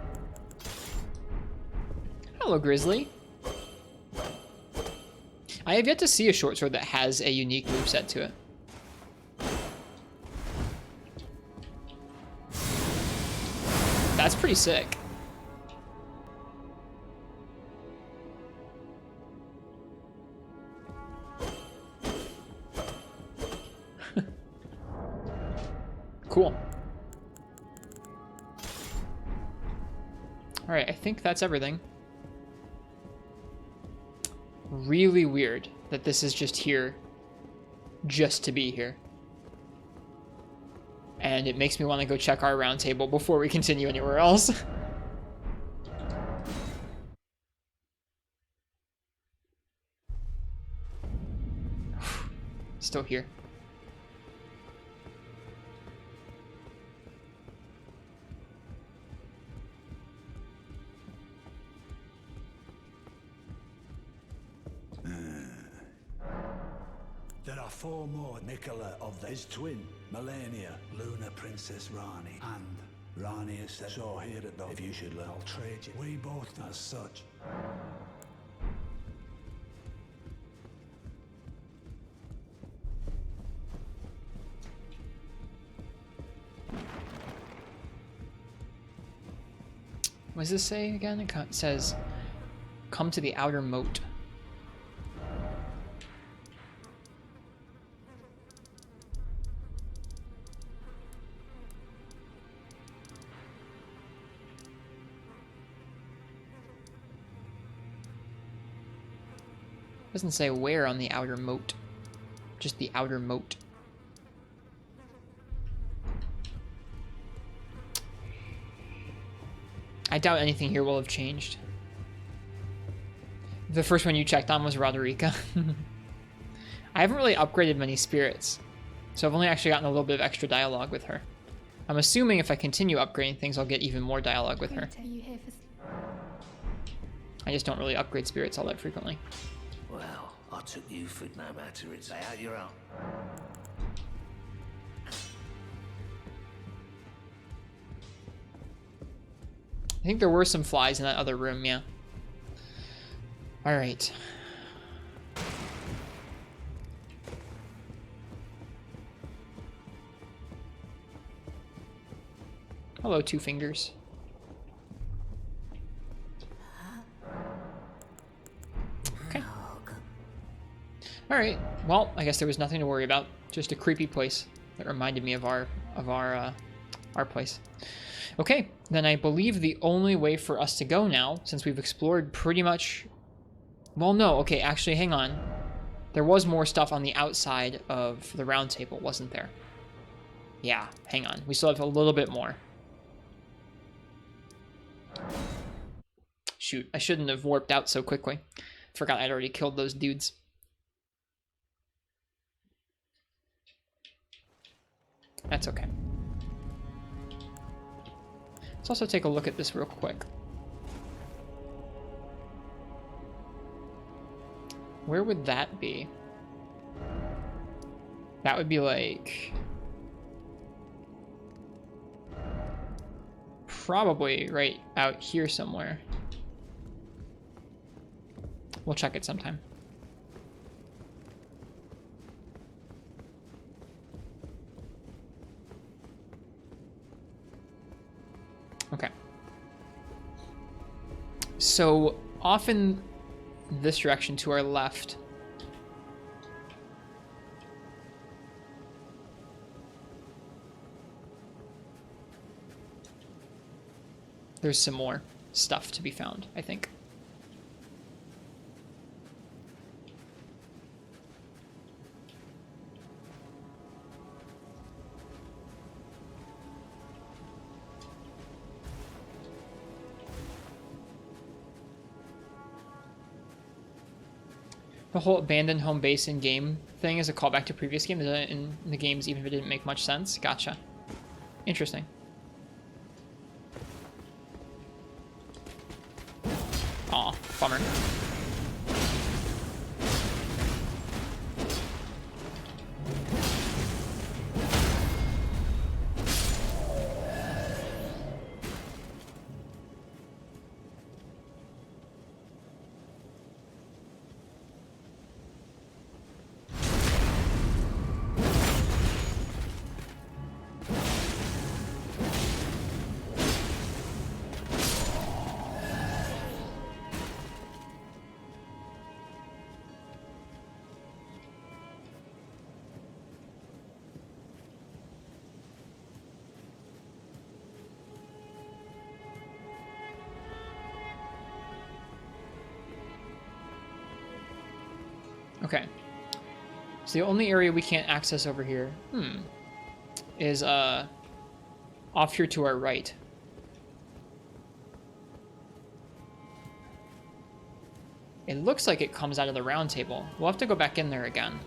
Hello, Grizzly. I have yet to see a short sword that has a unique moveset to it. That's pretty sick. Cool. All right, I think that's everything. Really weird that this is just here just to be here. And it makes me want to go check our round table before we continue anywhere else. Still here. There are four more Nicola of his twin, Melania, Luna Princess Rani, and Rani is so here at the if you should learn, I'll trade you. We both as such. What does this say again? It says, come to the outer moat. Doesn't say where on the outer moat. Just the outer moat. I doubt anything here will have changed. The first one you checked on was Roderica. I haven't really upgraded many spirits, so I've only actually gotten a little bit of extra dialogue with her. I'm assuming if I continue upgrading things, I'll get even more dialogue with her. I just don't really upgrade spirits all that frequently. Well, I took you for no matter it's out your own. I think there were some flies in that other room, yeah. Alright. Hello, Two Fingers. Okay. Alright, well, I guess there was nothing to worry about. Just a creepy place that reminded me of our place. Okay, then I believe the only way for us to go now, since we've explored pretty much... Well, no, okay, actually, hang on. There was more stuff on the outside of the round table, wasn't there? Yeah, hang on. We still have a little bit more. Shoot, I shouldn't have warped out so quickly. Forgot I'd already killed those dudes. That's okay. Let's also take a look at this real quick. Where would that be? That would be like... probably right out here somewhere. We'll check it sometime. Okay. So off in this direction to our left, there's some more stuff to be found, I think. The whole abandoned home base in game thing is a callback to previous games in the games, even if it didn't make much sense. Gotcha. Interesting. Aw, bummer. Okay. So the only area we can't access over here, is off here to our right. It looks like it comes out of the round table. We'll have to go back in there again.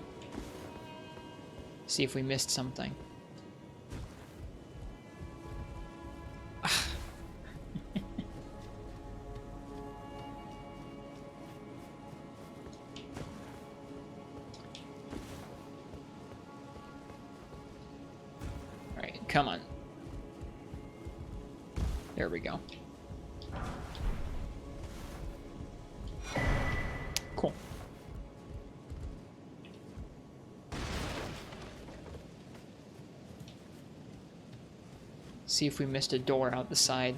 See if we missed something. Come on. There we go. Cool. See if we missed a door out the side.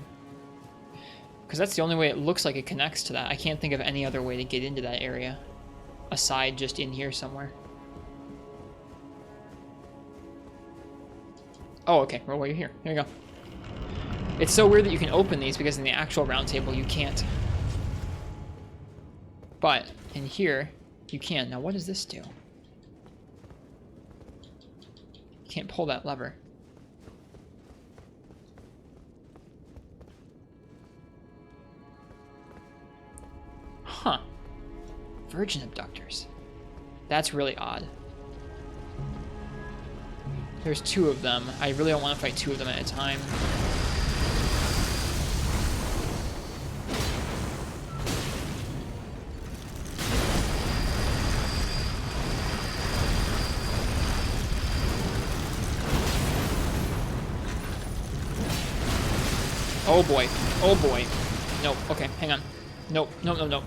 Because that's the only way it looks like it connects to that. I can't think of any other way to get into that area. Aside just in here somewhere. Oh, okay. Well, while you're here. There you go. It's so weird that you can open these because in the actual round table you can't. But in here, You can. Now what does this do? You can't pull that lever. Huh. Virgin abductors. That's really odd. There's 2 of them. I really don't want to fight 2 of them at a time. Oh boy. Oh boy. Nope. Okay, hang on. Nope. Nope, nope, nope.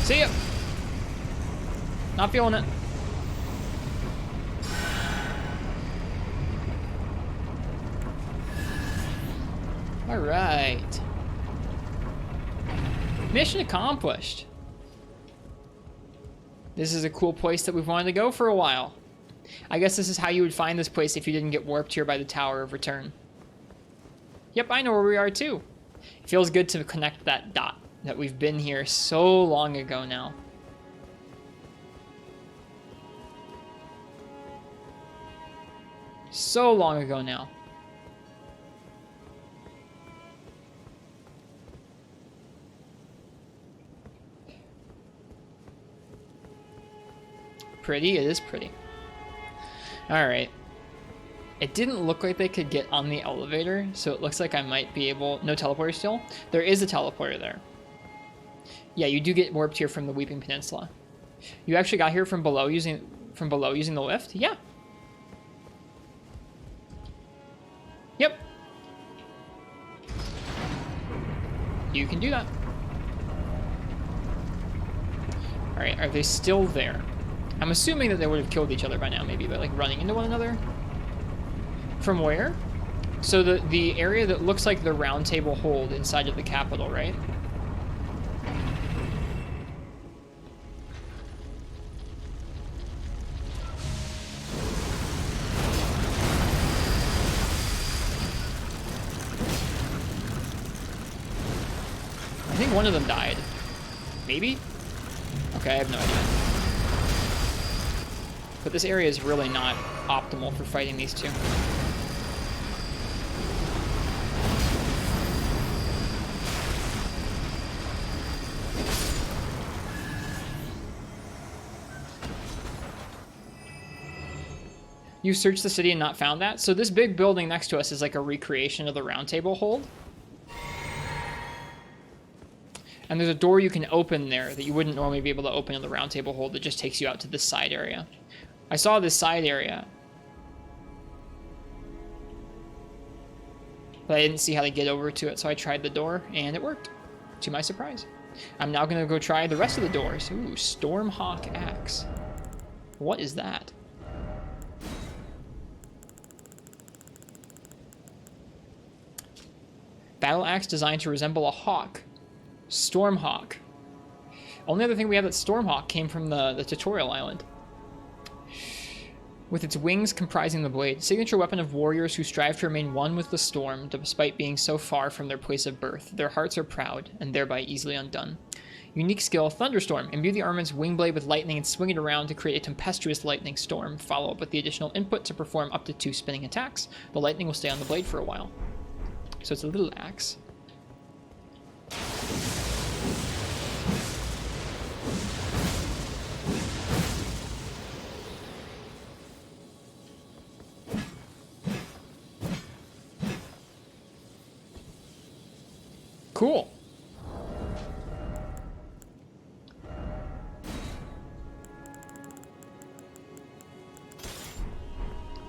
See ya. Not feeling it. All right. Mission accomplished. This is a cool place that we've wanted to go for a while. I guess this is how you would find this place if you didn't get warped here by the Tower of Return. Yep, I know where we are too. It feels good to connect that dot. That we've been here so long ago now. So long ago now. Pretty, it is pretty. Alright. It didn't look like they could get on the elevator, so it looks like I might be able... No teleporter still? There is a teleporter there. Yeah, you do get warped here from the Weeping Peninsula. You actually got here from below using the lift? Yeah. Yep. You can do that. Alright, are they still there? I'm assuming that they would have killed each other by now, maybe by like running into one another. From where? So the area that looks like the round table hold inside of the Capitol, right? I think one of them died. Maybe? Okay, I have no idea. But this area is really not optimal for fighting these 2. You searched the city and not found that? So this big building next to us is like a recreation of the round table hold. And there's a door you can open there that you wouldn't normally be able to open in the round table hold that just takes you out to this side area. I saw this side area, but I didn't see how to get over to it, so I tried the door, and it worked, to my surprise. I'm now going to go try the rest of the doors. Ooh, Stormhawk Axe. What is that? Battle axe designed to resemble a hawk. Stormhawk. Only other thing we have that's Stormhawk came from the tutorial island. With its wings comprising the blade, signature weapon of warriors who strive to remain one with the storm, despite being so far from their place of birth. Their hearts are proud, and thereby easily undone. Unique skill, Thunderstorm. Imbue the armament's wing blade with lightning and swing it around to create a tempestuous lightning storm. Follow up with the additional input to perform up to 2 spinning attacks. The lightning will stay on the blade for a while. So it's a little axe. Cool.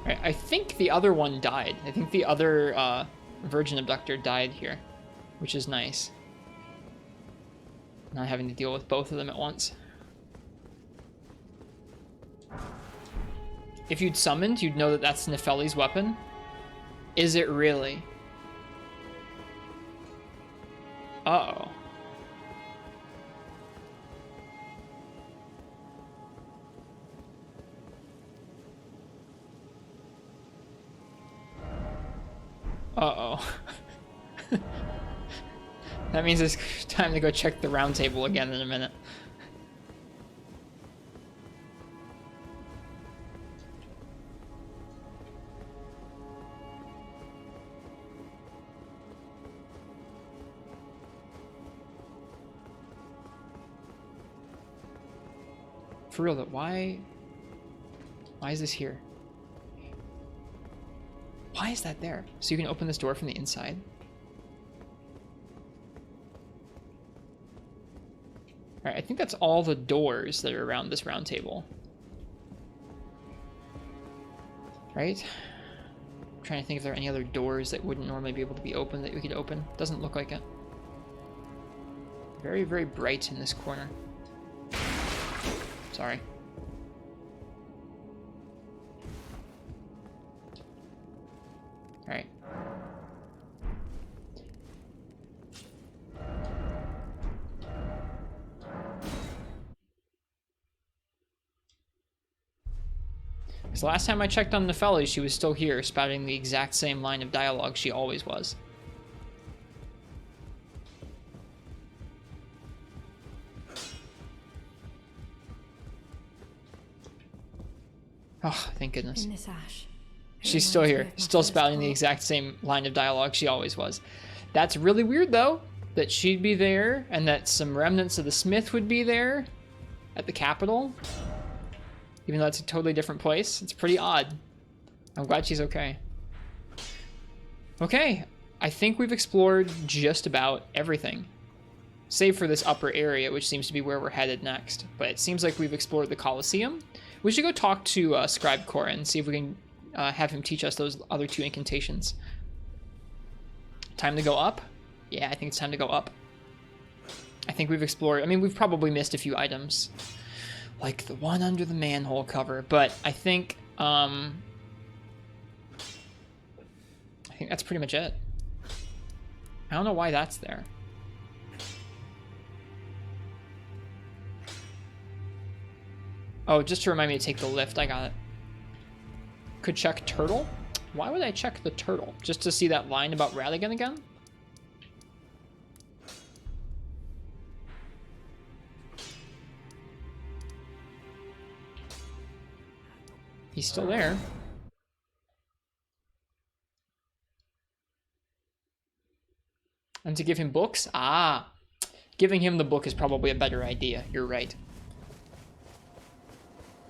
Alright, I think the other one died. I think the other Virgin Abductor died here, which is nice. Not having to deal with both of them at once. If you'd summoned, you'd know that that's Nefeli's weapon. Is it really? Uh-oh. Uh-oh. That means it's time to go check the round table again in a minute. For real though, why is this here? Why is that there? So you can open this door from the inside? Alright, I think that's all the doors that are around this round table. Right? I'm trying to think if there are any other doors that wouldn't normally be able to be opened that we could open. Doesn't look like it. Very, very bright in this corner. Sorry. Alright. So last time I checked on Nepheli, she was still here, spouting the exact same line of dialogue she always was. Oh, thank goodness. In this ash. She's still here, still spouting the exact same line of dialogue she always was. That's really weird, though, that she'd be there and that some remnants of the Smith would be there at the Capitol. Even though it's a totally different place. It's pretty odd. I'm glad she's okay. Okay, I think we've explored just about everything. Save for this upper area, which seems to be where we're headed next. But it seems like we've explored the Colosseum. We should go talk to Scribe Cora and see if we can have him teach us those other two incantations. Time to go up? Yeah, I think it's time to go up. I think we've explored... I mean, we've probably missed a few items. Like the one under the manhole cover. But I think that's pretty much it. I don't know why that's there. Oh, just to remind me to take the lift. I got it. Could check turtle? Why would I check the turtle? Just to see that line about Radigan again? He's still there. And to give him books? Ah, giving him the book is probably a better idea. You're right.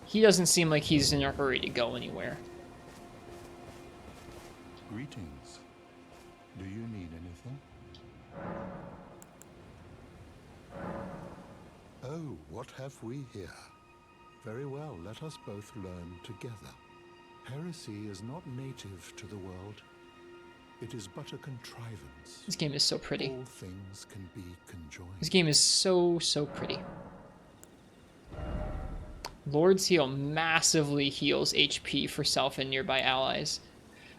He doesn't seem like he's in a hurry to go anywhere. Greetings. Do you need anything? Oh, what have we here? Very well, let us both learn together. Heresy is not native to the world. It is but a contrivance. This game is so pretty. All things can be conjoined. This game is so, so pretty. Lord's Heal massively heals HP for self and nearby allies.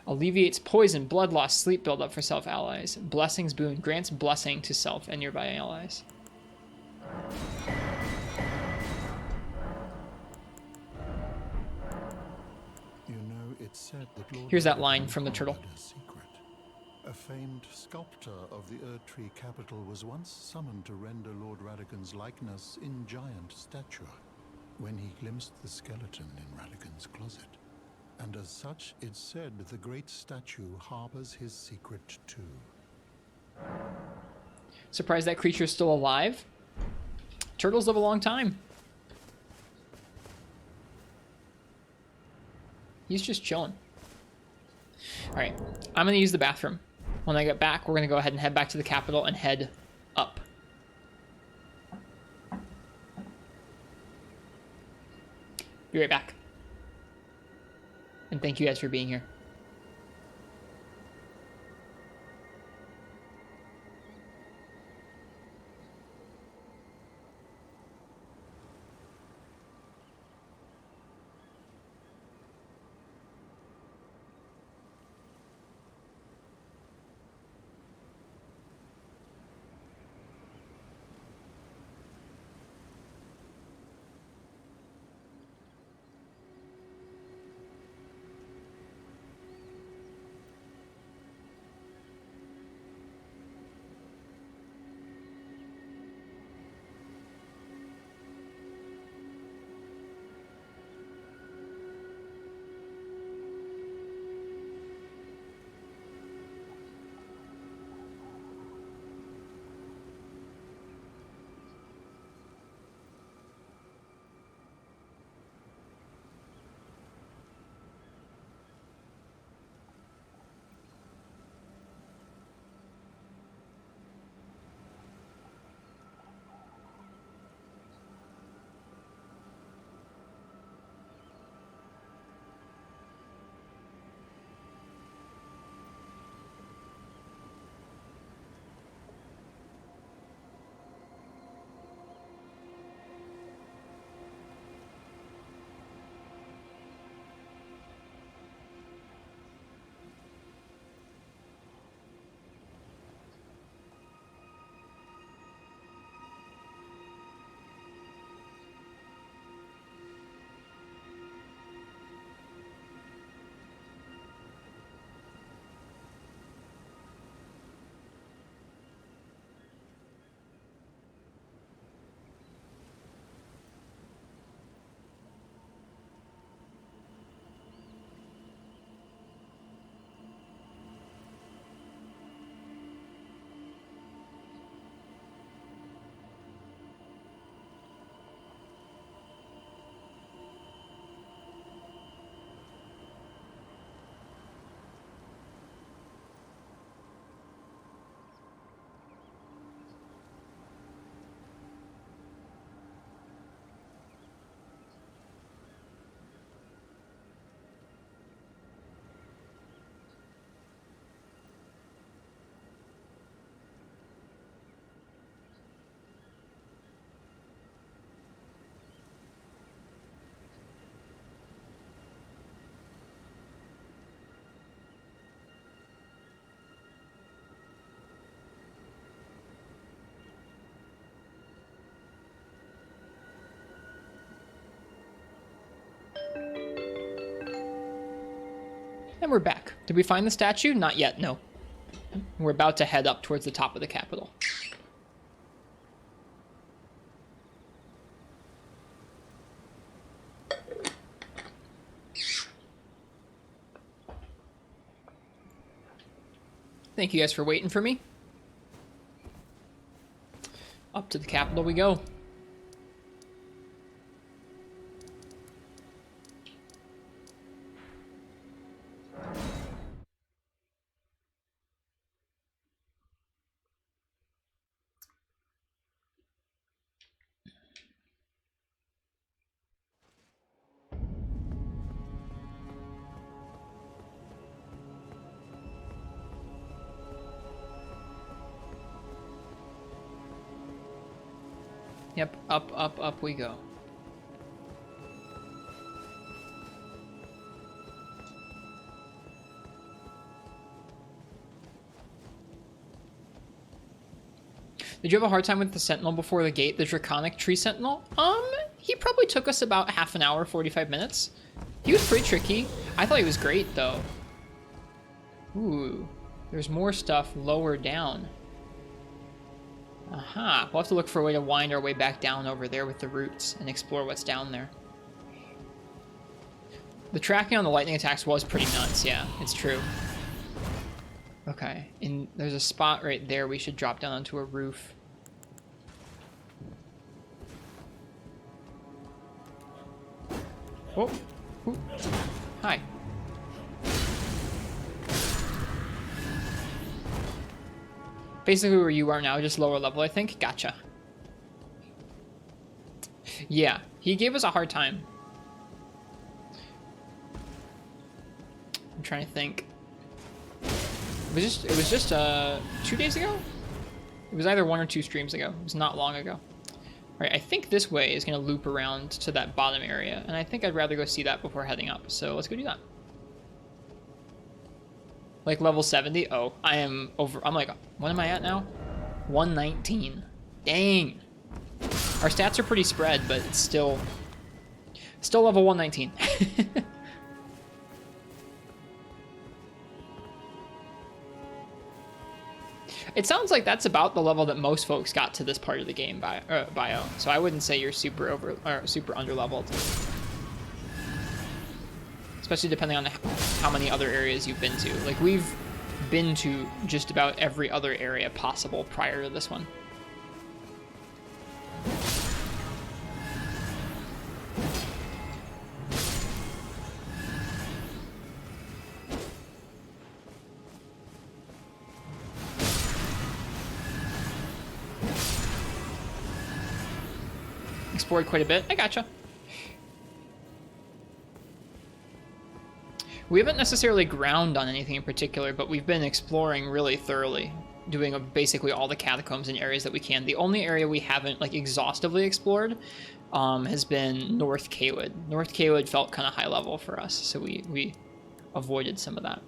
Alleviates poison, blood loss, sleep buildup for self allies. Blessings boon grants blessing to self and nearby allies. You know, it's said that Lord Here's that line Radigan from the turtle. harbored a secret. A famed sculptor of the Erdtree capital was once summoned to render Lord Radigan's likeness in giant stature when he glimpsed the skeleton in Radigan's closet. And as such, it's said the great statue harbors his secret too. Surprised that creature's still alive? Turtles live a long time. He's just chilling. Alright, I'm going to use the bathroom. When I get back, we're going to go ahead and head back to the Capitol and head up. Be right back. And thank you guys for being here. And we're back. Did we find the statue? Not yet, no. We're about to head up towards the top of the capital. Thank you guys for waiting for me. Up to the capital we go. Yep, up we go. Did you have a hard time with the sentinel before the gate, the draconic tree sentinel? He probably took us about half an hour, 45 minutes. He was pretty tricky. I thought he was great, though. Ooh, there's more stuff lower down. Aha, we'll have to look for a way to wind our way back down over there with the roots and explore what's down there. The tracking on the lightning attacks was pretty nuts, yeah, it's true. Okay, and there's a spot right there we should drop down onto a roof. Oh, ooh. Hi. Basically where you are now, just lower level, I think. Gotcha. Yeah, he gave us a hard time. I'm trying to think. It was just 2 days ago? It was either 1 or 2 streams ago. It was not long ago. Alright, I think this way is going to loop around to that bottom area, and I think I'd rather go see that before heading up, so let's go do that. Like level 70? Oh, I am over. I'm like, what am I at now? 119. Dang. Our stats are pretty spread, but it's still level 119. It sounds like that's about the level that most folks got to this part of the game bio. So I wouldn't say you're super over or super under leveled. Especially depending on how many other areas you've been to. Like, we've been to just about every other area possible prior to this one. Explored quite a bit. I gotcha. We haven't necessarily ground on anything in particular, but we've been exploring really thoroughly, doing basically all the catacombs and areas that we can. The only area we haven't like exhaustively explored has been North Caelid. North Caelid felt kind of high level for us, so we avoided some of that.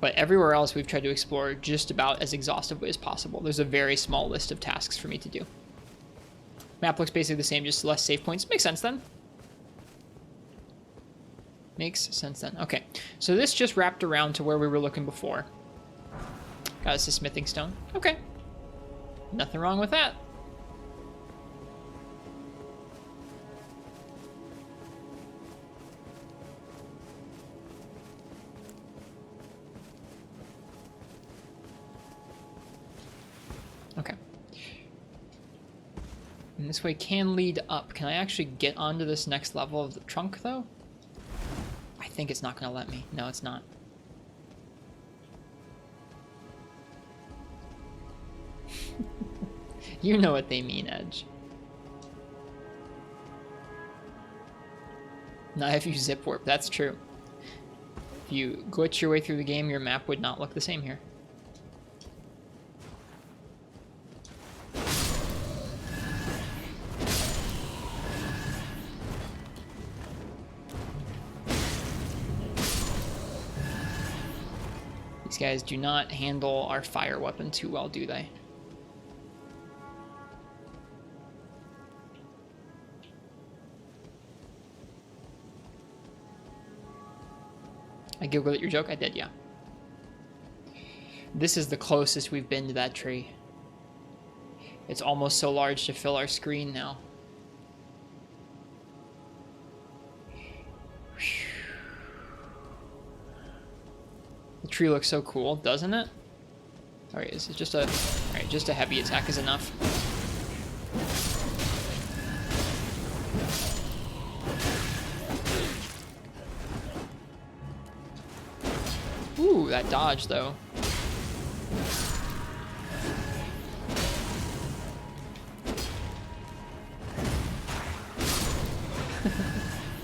But everywhere else we've tried to explore just about as exhaustively as possible. There's a very small list of tasks for me to do. Map looks basically the same, just less save points. Makes sense then. Makes sense then. Okay, so this just wrapped around to where we were looking before. Got us a smithing stone. Okay. Nothing wrong with that. Okay. And this way can lead up. Can I actually get onto this next level of the trunk, though? I think it's not going to let me. No, it's not. You know what they mean, Edge. Not if you zip warp. That's true. If you glitch your way through the game, your map would not look the same here. These guys do not handle our fire weapon too well, do they? I giggled at your joke? I did, yeah. This is the closest we've been to that tree. It's almost so large to fill our screen now. The tree looks so cool, doesn't it? Alright, is it just a... Alright, just a heavy attack is enough. Ooh, that dodge, though.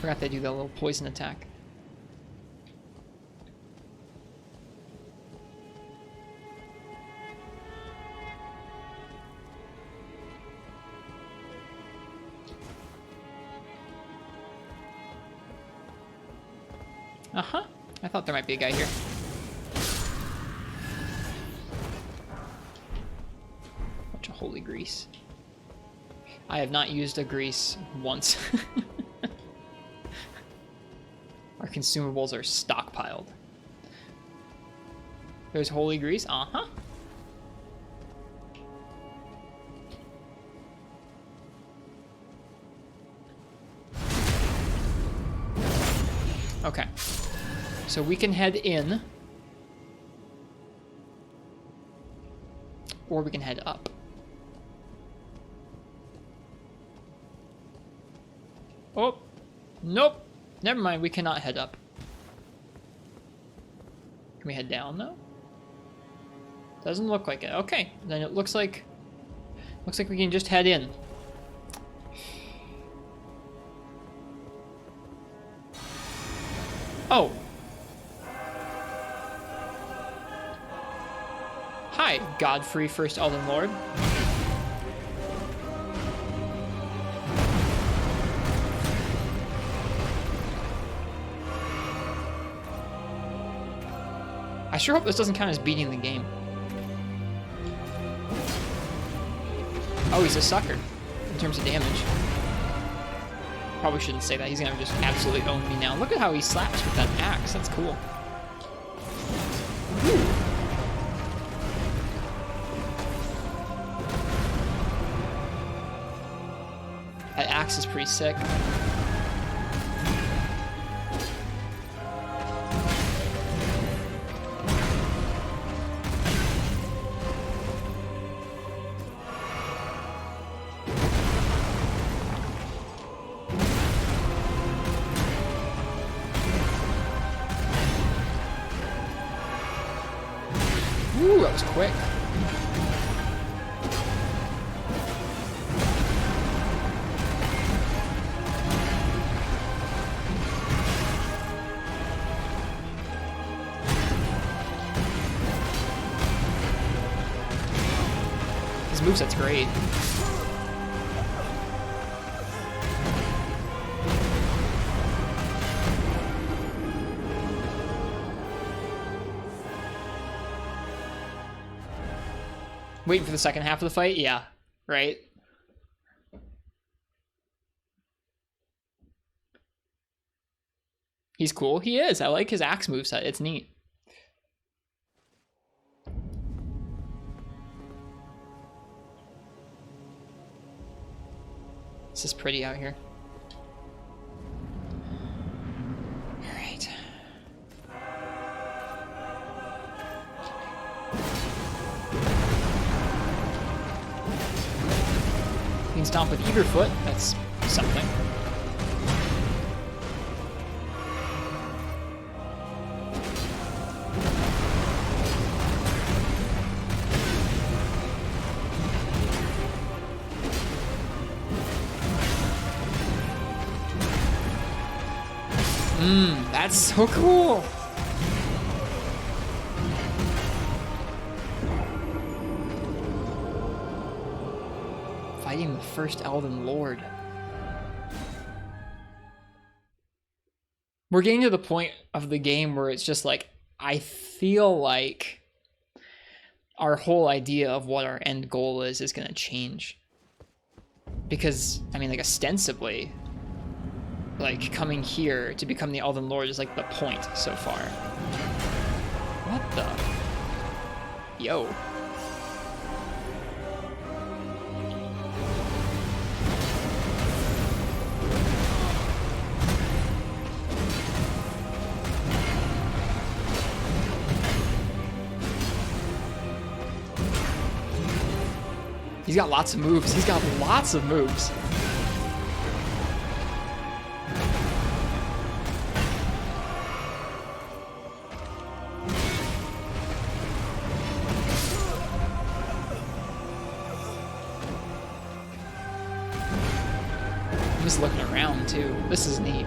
Forgot they do that little poison attack. Uh-huh. I thought there might be a guy here. Bunch of holy grease. I have not used a grease once. Our consumables are stockpiled. There's holy grease. Uh-huh. Okay. So we can head in. Or we can head up. Oh. Nope. Never mind, we cannot head up. Can we head down though? Doesn't look like it. Okay, then it looks like we can just head in. Oh. Hi, Godfrey, first Elden Lord. I sure hope this doesn't count as beating the game. Oh, he's a sucker in terms of damage. Probably shouldn't say that. He's gonna just absolutely own me now. Look at how he slaps with that axe. That's cool. Woo. That axe is pretty sick. Ooh, that was quick. His moveset's great. Waiting for the second half of the fight? Yeah, right? He's cool. He is. I like his axe moveset. It's neat. This is pretty out here. All right. You can stomp with either foot. That's something. That's so cool. Fighting the first Elden Lord. We're getting to the point of the game where it's just like, I feel like our whole idea of what our end goal is going to change. Because, I mean, like, ostensibly, like coming here to become the Elden Lord is like the point so far. What the? Yo. He's got lots of moves. He's got lots of moves. I'm just looking around too. This is neat.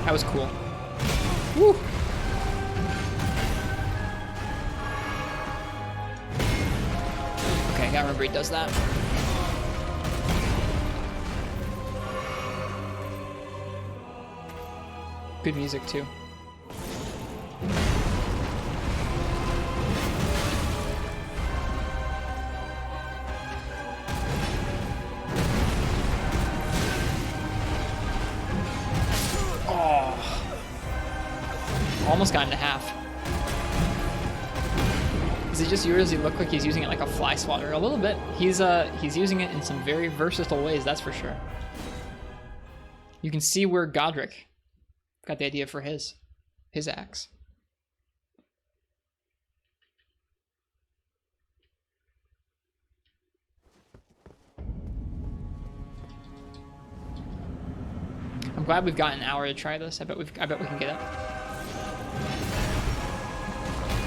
That was cool. Woo! Okay, I gotta remember he does that. Good music too. Almost got into half. Is it just you, or does he look like he's using it like a fly swatter? A little bit. He's using it in some very versatile ways, that's for sure. You can see where Godric got the idea for his axe. I'm glad we've got an hour to try this. I bet we can get it.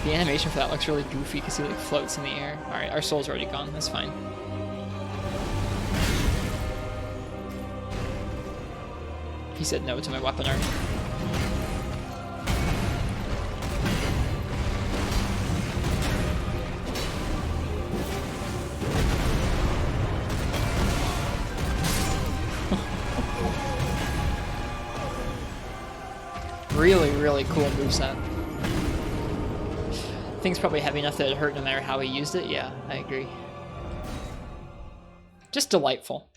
The animation for that looks really goofy because he like floats in the air. All right, our soul's already gone. That's fine. He said no to my weapon art. Really, really cool moveset. Thing's probably heavy enough that it hurt no matter how he used it. Yeah, I agree. Just delightful.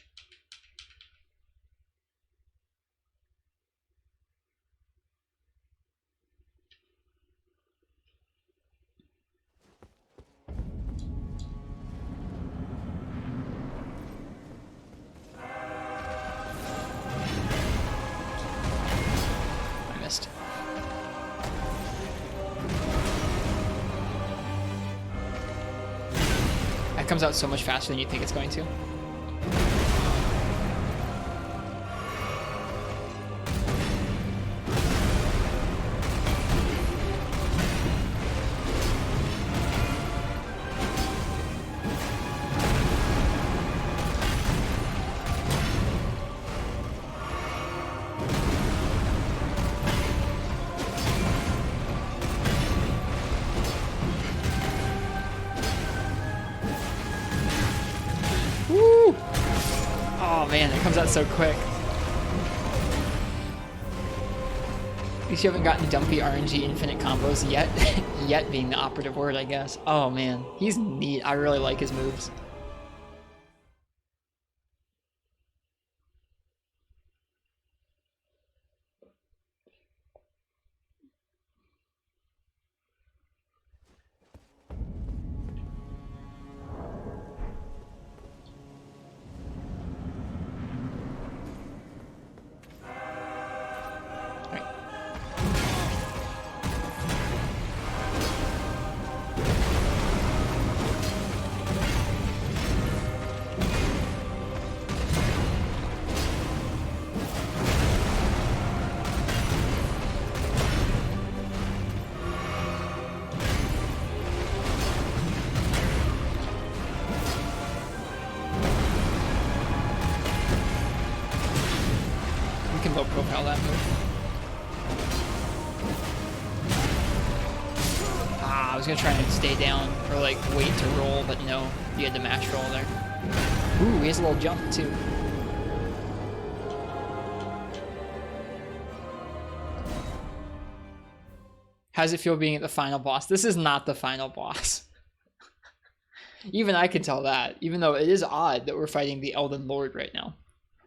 I missed. That comes out so much faster than you think it's going to. Man, it comes out so quick. At least you haven't gotten dumpy RNG infinite combos yet. Yet being the operative word, I guess. Oh man, he's neat. I really like his moves. was gonna try and stay down or like wait to roll, but no, you had to mash roll there. Ooh, he has a little jump too. How does it feel being at the final boss? This is not the final boss. Even I can tell that, even though it is odd that we're fighting the Elden Lord right now.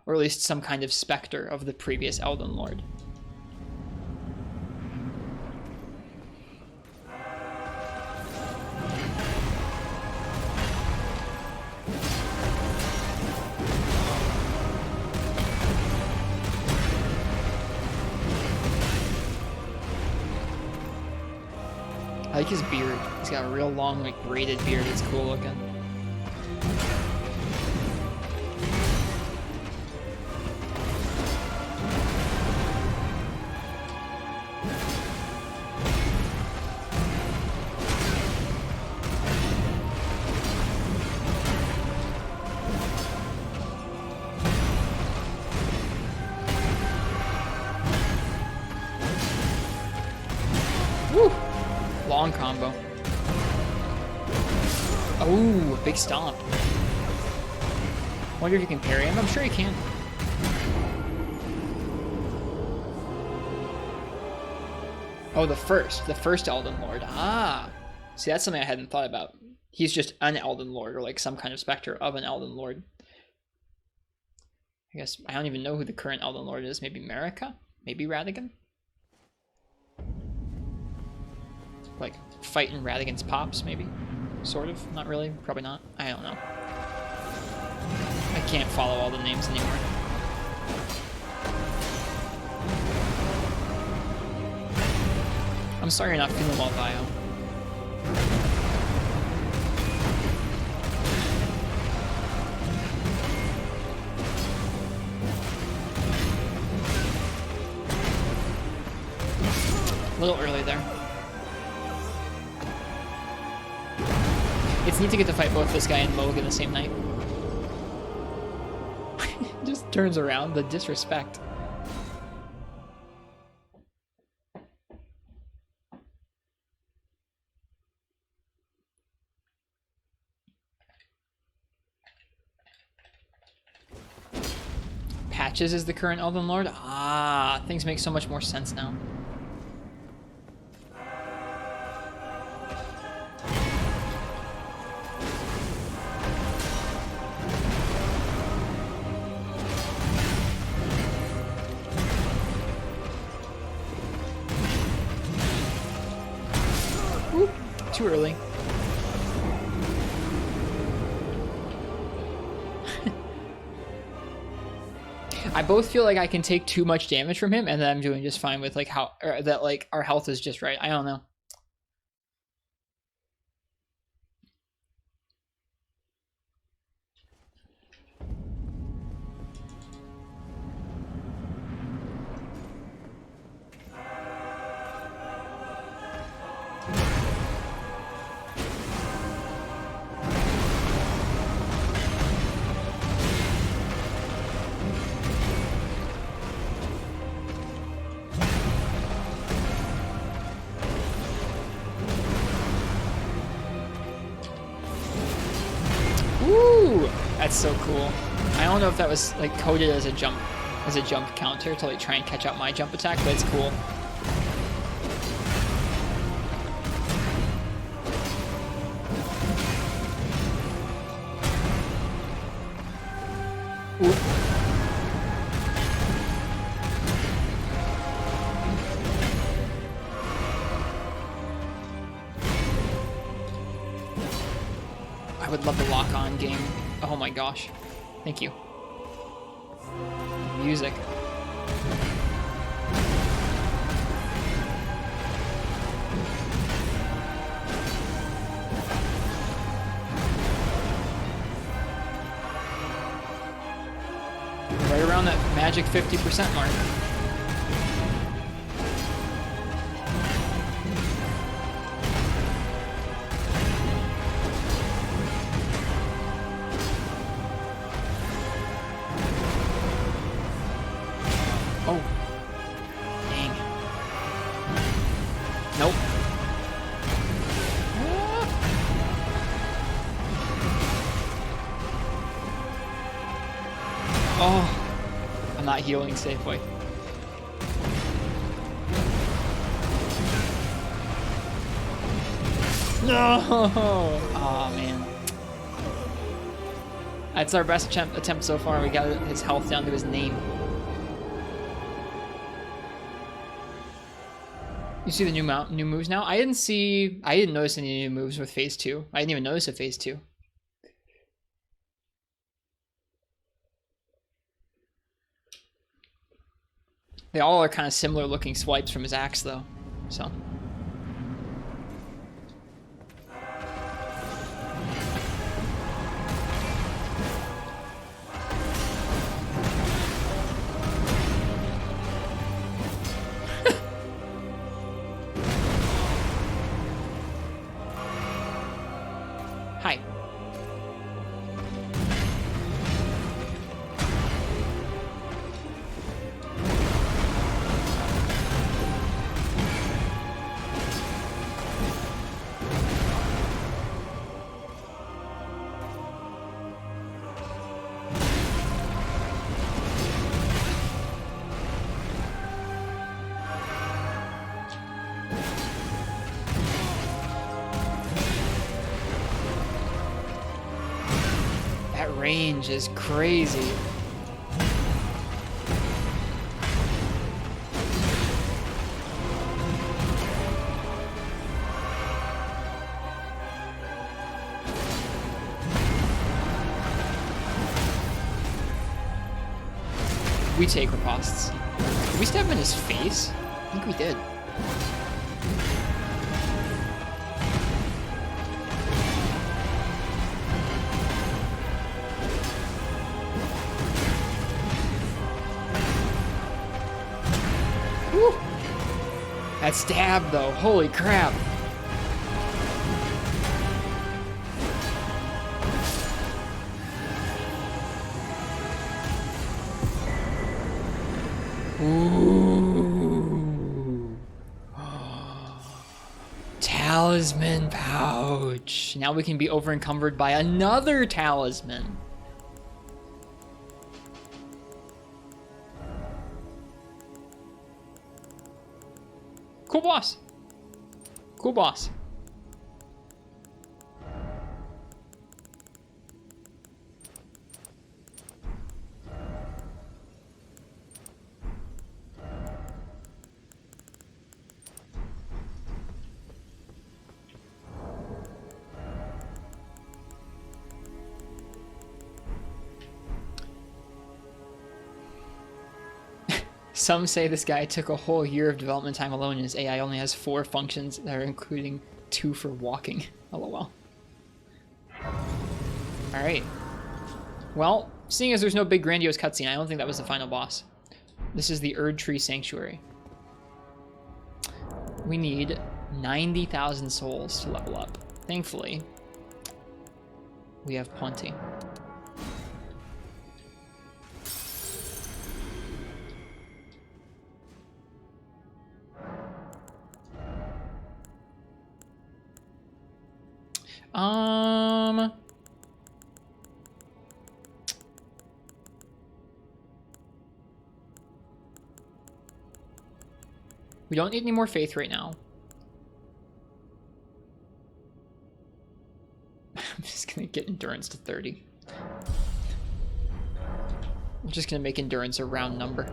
Or at least some kind of specter of the previous Elden Lord. I like his beard. He's got a real long, like, braided beard. It's cool looking. Woo! Long combo. Oh, big stomp. Wonder if you can parry him. I'm sure you can. Oh, the first Elden Lord. Ah, see, that's something I hadn't thought about. He's just an Elden Lord, or like some kind of specter of an Elden Lord. I guess I don't even know who the current Elden Lord is. Maybe Marika? Maybe Radagon? Like fighting Radagon's pops, maybe? Sort of? Not really? Probably not. I don't know. I can't follow all the names anymore. I'm sorry you're not feeling well, Bio. A little early there. It's neat to get to fight both this guy and Mohg in the same night. Just turns around, the disrespect. Patches is the current Elden Lord? Ah, things make so much more sense now. Oop, too early. I both feel like I can take too much damage from him, and then I'm doing just fine with like how that like our health is just right. I don't know. That's so cool. I don't know if that was like coded as a jump counter to like try and catch out my jump attack, but it's cool. Ooh. I would love the lock-on game. Oh my gosh. Thank you. Music. Right around that magic 50% mark. not healing safely. No! Oh man. That's our best attempt so far. We got his health down to his name. You see the new moves now? I didn't notice any new moves with phase 2. I didn't even notice a phase 2. They all are kind of similar looking swipes from his axe though. So hi. That range is crazy. We take ripostes. Did we stab him in his face? I think we did. Woo! That stab though, holy crap. Ooh. Talisman pouch. Now we can be over encumbered by another talisman. Cool boss. Cool boss. Some say this guy took a whole year of development time alone and his AI only has 4 functions that are including 2 for walking. LOL. Alright. Well, seeing as there's no big grandiose cutscene, I don't think that was the final boss. This is the Erdtree Sanctuary. We need 90,000 souls to level up. Thankfully, we have plenty. We don't need any more faith right now. I'm just gonna get endurance to 30. I'm just gonna make endurance a round number.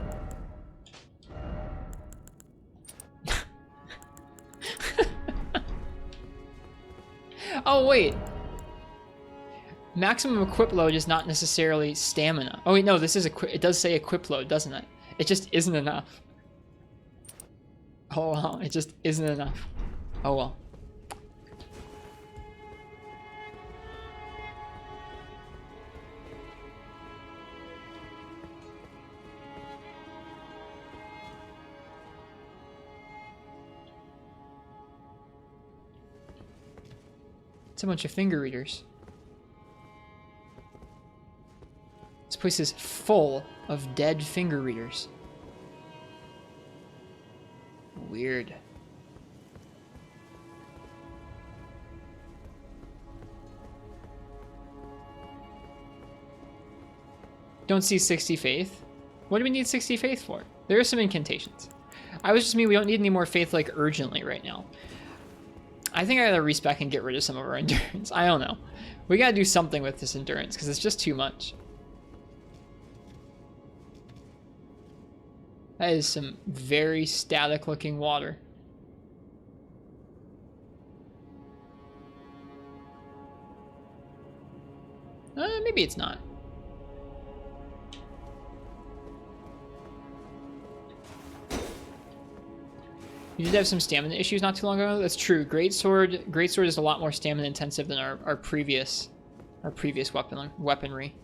Oh wait. Maximum equip load is not necessarily stamina. Oh wait, no, this is it does say equip load, doesn't it? It just isn't enough. Oh well, it just isn't enough. Oh well. It's a bunch of finger readers. This place is full of dead finger readers. Weird. Don't see 60 faith. What do we need 60 faith for? There are some incantations. I was just mean we don't need any more faith like urgently right now. I think I gotta respec and get rid of some of our endurance. I don't know. We gotta do something with this endurance because it's just too much. That is some very static looking water. Maybe it's not. You did have some stamina issues not too long ago. That's true. Greatsword is a lot more stamina intensive than our previous weaponry.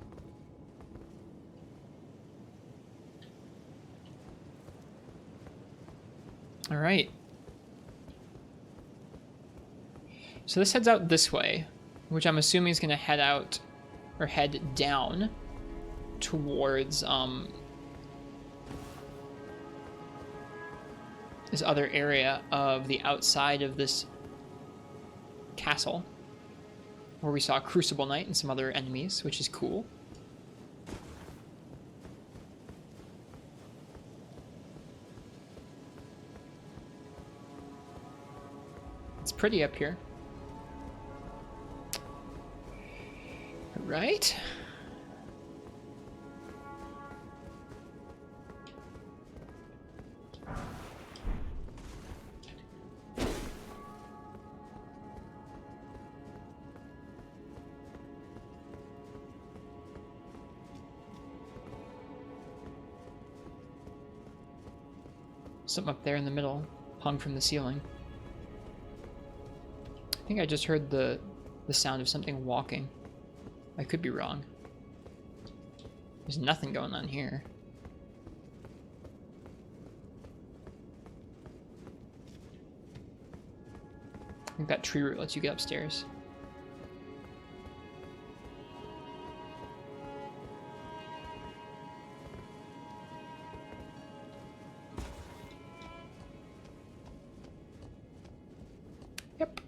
All right. So this heads out this way, which I'm assuming is going to head out or head down towards this other area of the outside of this castle where we saw Crucible Knight and some other enemies, which is cool. It's pretty up here. All right. Something up there in the middle, hung from the ceiling. I think I just heard the sound of something walking. I could be wrong. There's nothing going on here. I think that tree root lets you get upstairs. Yep.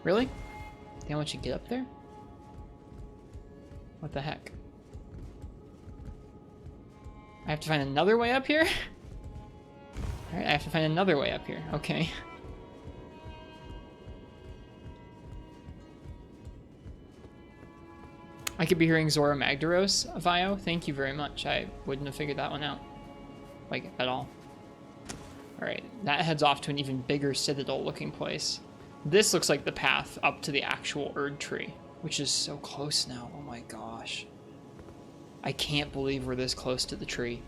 Really? They don't want you to get up there? What the heck? I have to find another way up here? Alright, I have to find another way up here. Okay. I could be hearing Zora Magdaros, Vio. Thank you very much. I wouldn't have figured that one out. Like, at all. Alright, that heads off to an even bigger citadel-looking place. This looks like the path up to the actual Erd tree, which is so close now. Oh my gosh. I can't believe we're this close to the tree.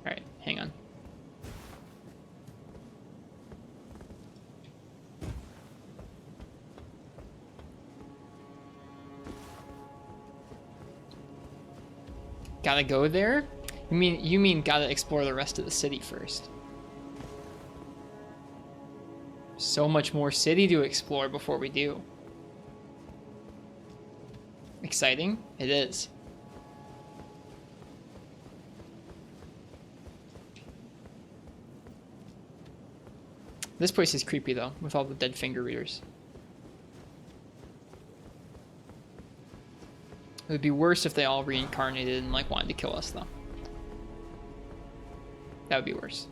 Alright, hang on. Gotta go there? You mean gotta explore the rest of the city first. So much more city to explore before we do. Exciting? It is. This place is creepy though, with all the dead finger readers. It would be worse if they all reincarnated and like wanted to kill us though. That would be worse.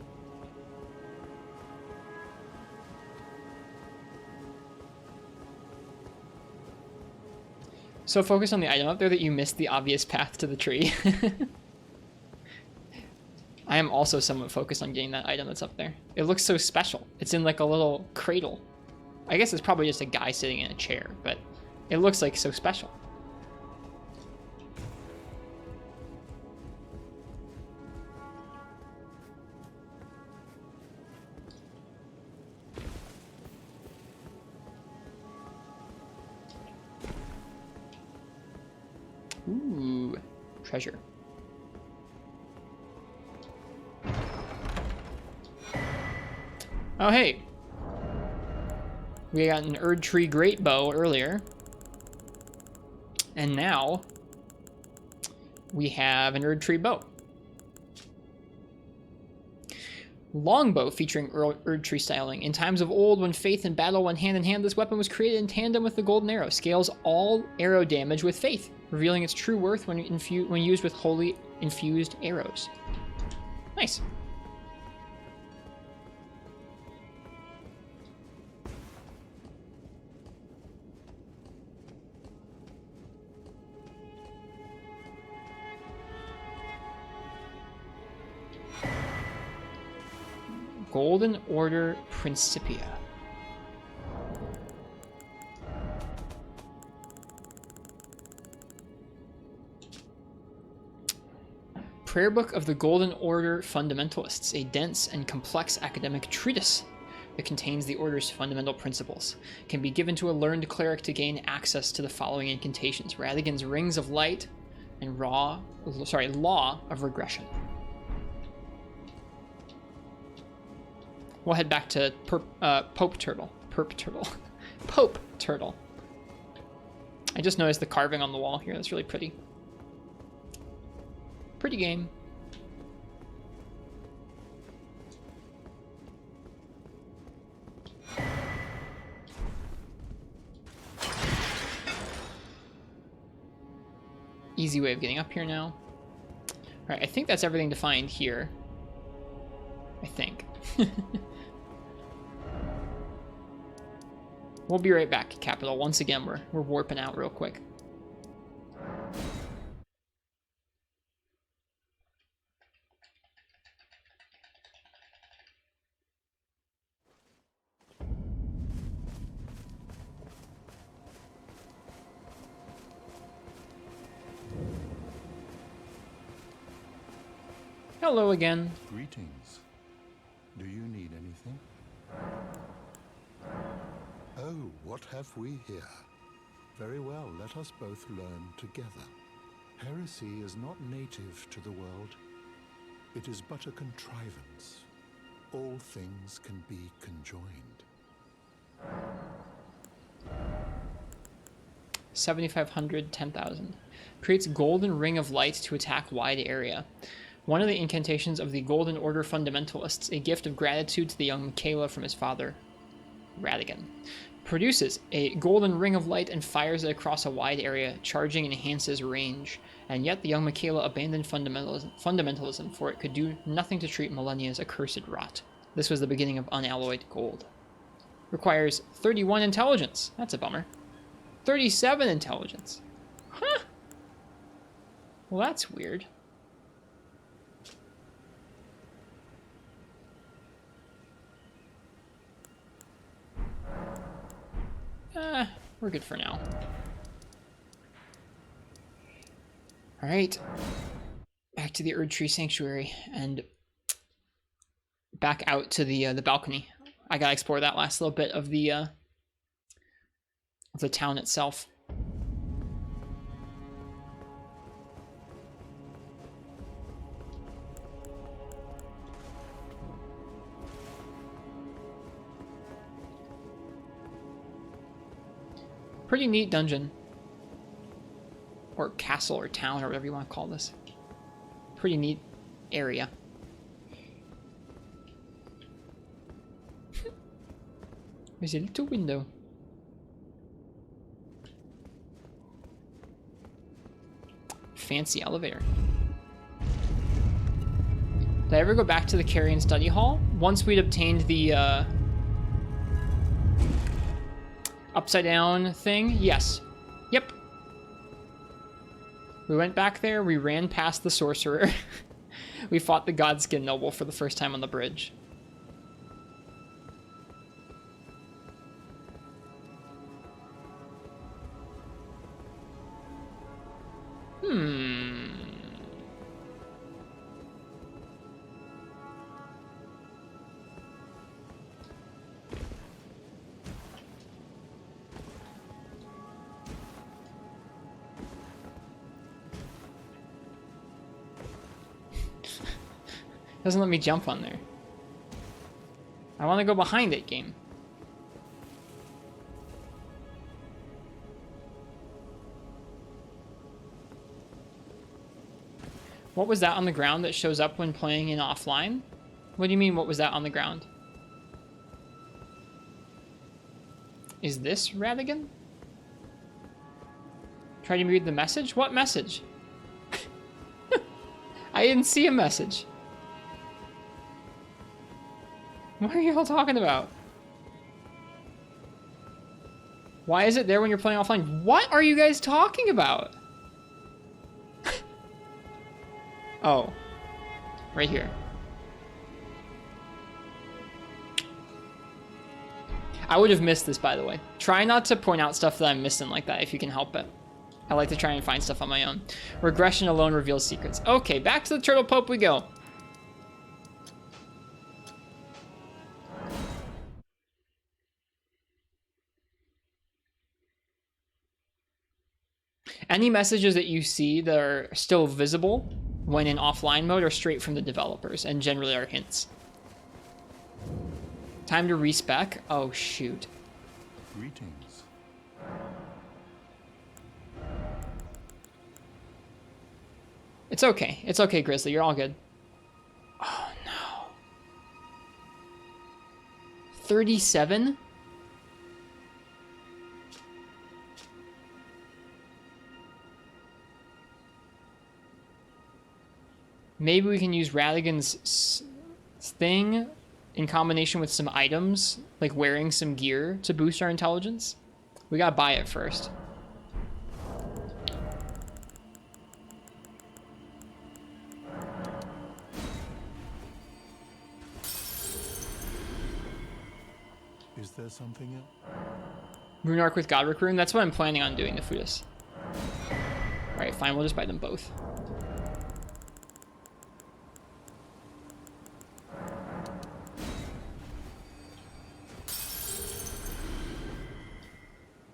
So focus on the item up there that you missed the obvious path to the tree. I am also somewhat focused on getting that item that's up there. It looks so special. It's in like a little cradle. I guess it's probably just a guy sitting in a chair, but it looks like so special. Ooh, treasure. Oh, hey. We got an Erd Tree Great Bow earlier. And now we have an Erd Tree Bow. Longbow featuring Erd Tree styling. In times of old, when faith and battle went hand in hand, this weapon was created in tandem with the golden arrow. Scales all arrow damage with faith, revealing its true worth when used with holy infused arrows. Nice. Golden Order Principia. Prayer Book of the Golden Order Fundamentalists, a dense and complex academic treatise that contains the Order's fundamental principles. Can be given to a learned cleric to gain access to the following incantations: Radagon's Rings of Light and Law of Regression. We'll head back to Pope Turtle. Pope Turtle. I just noticed the carving on the wall here. That's really pretty. Pretty game. Easy way of getting up here now. Alright, I think that's everything to find here. I think. We'll be right back, Capital. Once again, we're warping out real quick. Hello again. Greetings. Do you need anything? Oh, what have we here? Very well, let us both learn together. Heresy is not native to the world. It is but a contrivance. All things can be conjoined. 7,500, 10,000. Creates Golden Ring of Light to attack wide area. One of the incantations of the Golden Order Fundamentalists, a gift of gratitude to the young Michaela from his father, Radagon. Produces a golden ring of light and fires it across a wide area, charging and enhances range. And yet the young Michaela abandoned fundamentalism, for it could do nothing to treat Millennia's accursed rot. This was the beginning of unalloyed gold. Requires 31 intelligence. That's a bummer. 37 intelligence. Huh. Well, that's weird. We're good for now. Alright. Back to the Erd Tree Sanctuary and back out to the balcony. I gotta explore that last little bit of the town itself. Pretty neat dungeon. Or castle or town or whatever you want to call this. Pretty neat area. There's a little window. Fancy elevator. Did I ever go back to the Carrion Study Hall? Once we'd obtained the upside down thing? Yes. Yep. We went back there, we ran past the sorcerer. We fought the Godskin Noble for the first time on the bridge. Doesn't let me jump on there. I want to go behind it, game. What was that on the ground that shows up when playing in offline? What do you mean, what was that on the ground? Is this Radigan? Try to read the message? What message? I didn't see a message. What are you all talking about? Why is it there when you're playing offline? What are you guys talking about? Oh. Right here. I would have missed this, by the way. Try not to point out stuff that I'm missing like that if you can help it. I like to try and find stuff on my own. Regression alone reveals secrets. Okay, back to the Turtle Pope we go. Any messages that you see that are still visible when in offline mode are straight from the developers and generally are hints. Time to respec. Oh, shoot. Greetings. It's okay. It's okay, Grizzly. You're all good. Oh, no. 37? Maybe we can use Radigan's thing in combination with some items, like wearing some gear to boost our intelligence. We gotta buy it first. Is there something else? Rune Arc with Godric Rune? That's what I'm planning on doing, the Foodus. Alright, fine, we'll just buy them both.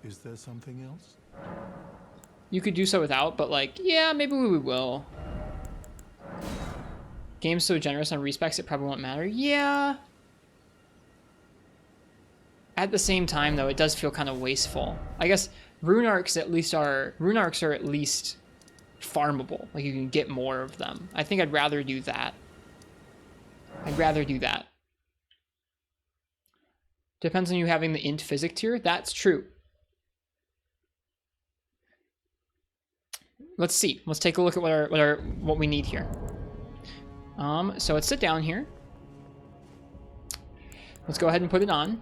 Is there something else? You could do so without, but like, yeah, maybe we will. Game's so generous on respecs, it probably won't matter. Yeah. At the same time, though, it does feel kind of wasteful. I guess rune arcs are at least farmable. Like you can get more of them. I think I'd rather do that. Depends on you having the int physic tier. That's true. Let's see. Let's take a look at what we need here. So let's sit down here. Let's go ahead and put it on.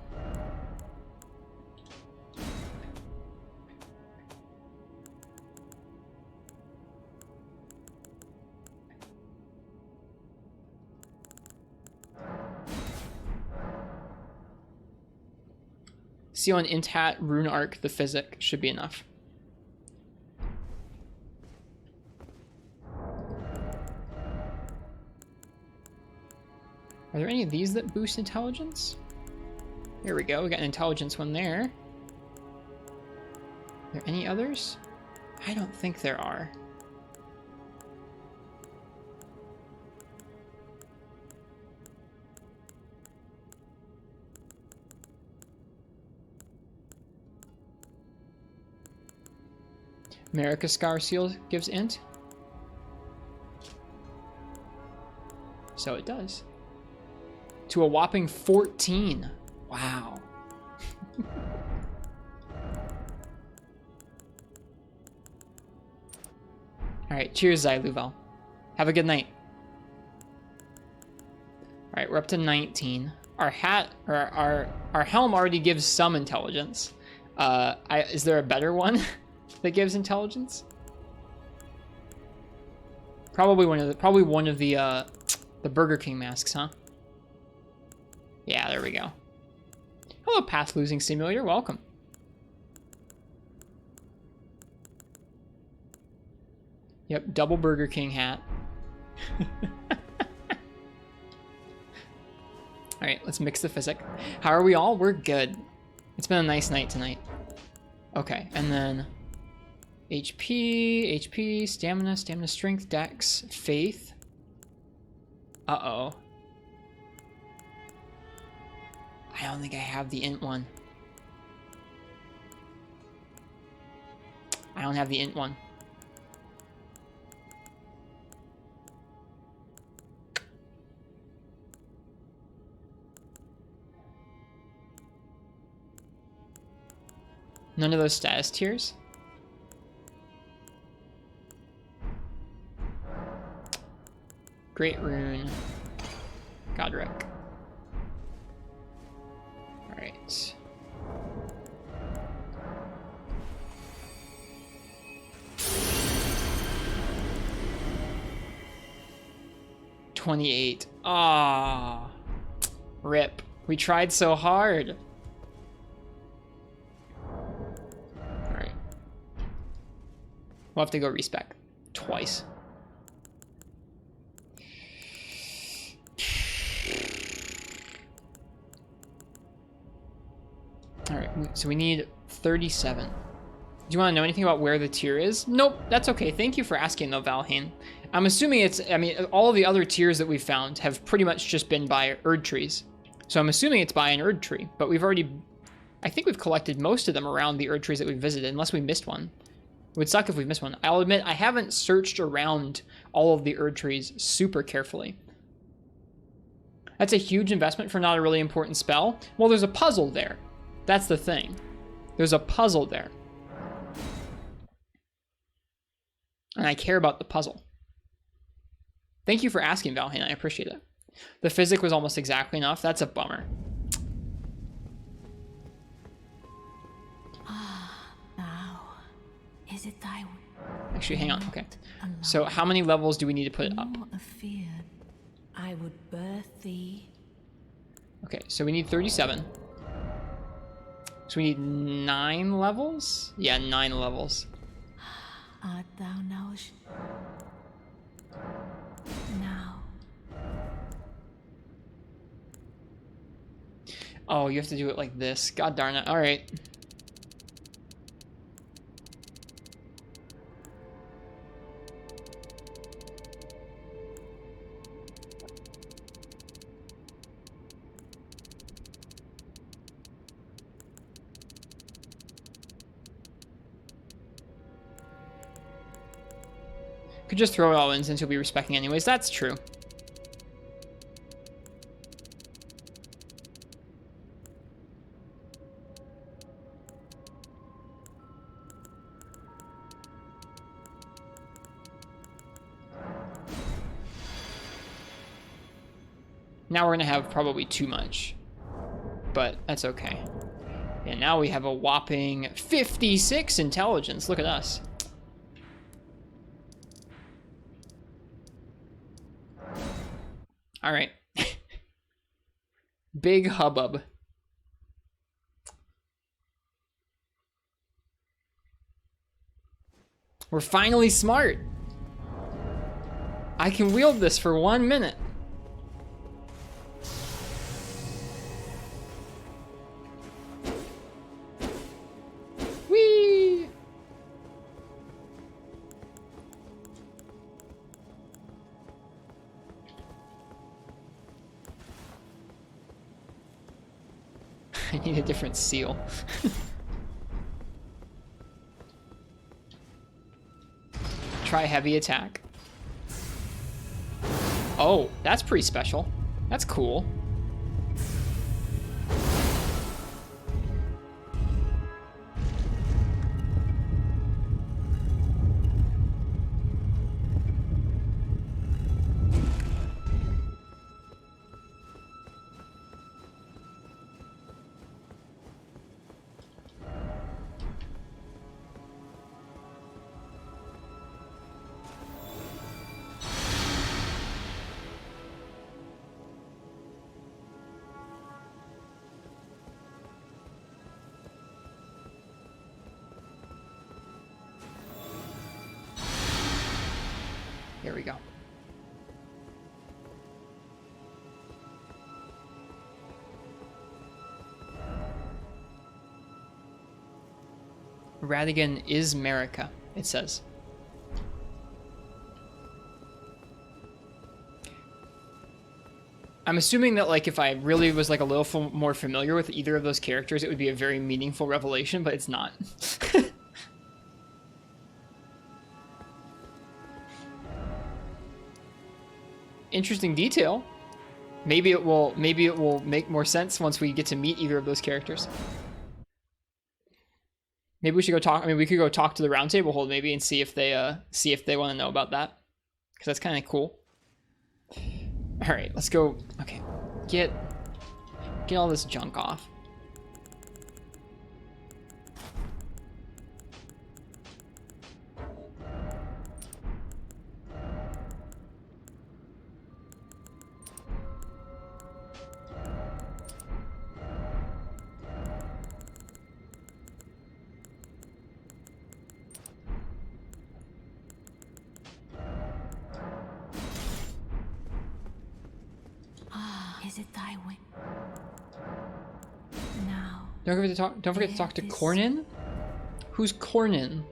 See on int hat, rune arc, the physic should be enough. Are there any of these that boost intelligence? There we go, we got an intelligence one there. Are there any others? I don't think there are. America Scar Seal gives int. So it does. To a whopping 14. Wow. Alright, cheers, Zyluval. Have a good night. Alright, we're up to 19. Our hat, or our helm already gives some intelligence. Is there a better one that gives intelligence? Probably one of the Burger King masks, huh? Yeah, there we go. Hello, Path Losing Simulator. Welcome. Yep, double Burger King hat. Alright, let's mix the physic. How are we all? We're good. It's been a nice night tonight. Okay, and then HP, stamina, strength, dex, faith. Uh-oh. I don't think I have the int one. I don't have the int one. None of those status tiers? Great Rune. Godric. Alright. $28. Ah, rip. We tried so hard. All right. We'll have to go respec twice. All right, so we need 37. Do you want to know anything about where the tier is? Nope, that's okay. Thank you for asking though, Valheim. I'm assuming it's, I mean, all of the other tiers that we've found have pretty much just been by Erd trees. So I'm assuming it's by an Erd tree, but we've already, I think we've collected most of them around the Erd trees that we've visited, unless we missed one. It would suck if we missed one. I'll admit, I haven't searched around all of the Erd trees super carefully. That's a huge investment for not a really important spell. Well, there's a puzzle there. That's the thing. There's a puzzle there. And I care about the puzzle. Thank you for asking, Valheim. I appreciate it. The physic was almost exactly enough. That's a bummer. Now, is it thy Actually, hang on. Okay. So how many levels do we need to put it up? afeard I would birth thee? Okay, so we need 37. So we need 9 levels? Yeah, 9 levels. Art thou now? Now. Oh, you have to do it like this. God darn it. All right. Could just throw it all in since you'll be respecting anyways. That's true. Now we're gonna have probably too much, but that's okay. And now we have a whopping 56 intelligence. Look at us. All right. Big hubbub. We're finally smart. I can wield this for 1 minute. Whee! I need a different seal. Try heavy attack. Oh, that's pretty special. That's cool. Here we go. Radigan is America, it says. I'm assuming that, like, if I really was, like, a little more familiar with either of those characters, it would be a very meaningful revelation, but it's not. Interesting detail. Maybe it will make more sense once we get to meet either of those characters. Maybe we should go talk. I mean, we could go talk to the Roundtable hold maybe and see if they want to know about that, because that's kind of cool. All right, let's go. Okay, get all this junk off. Is it thy wing? Now. Don't forget to talk to Cornin. Who's Cornin?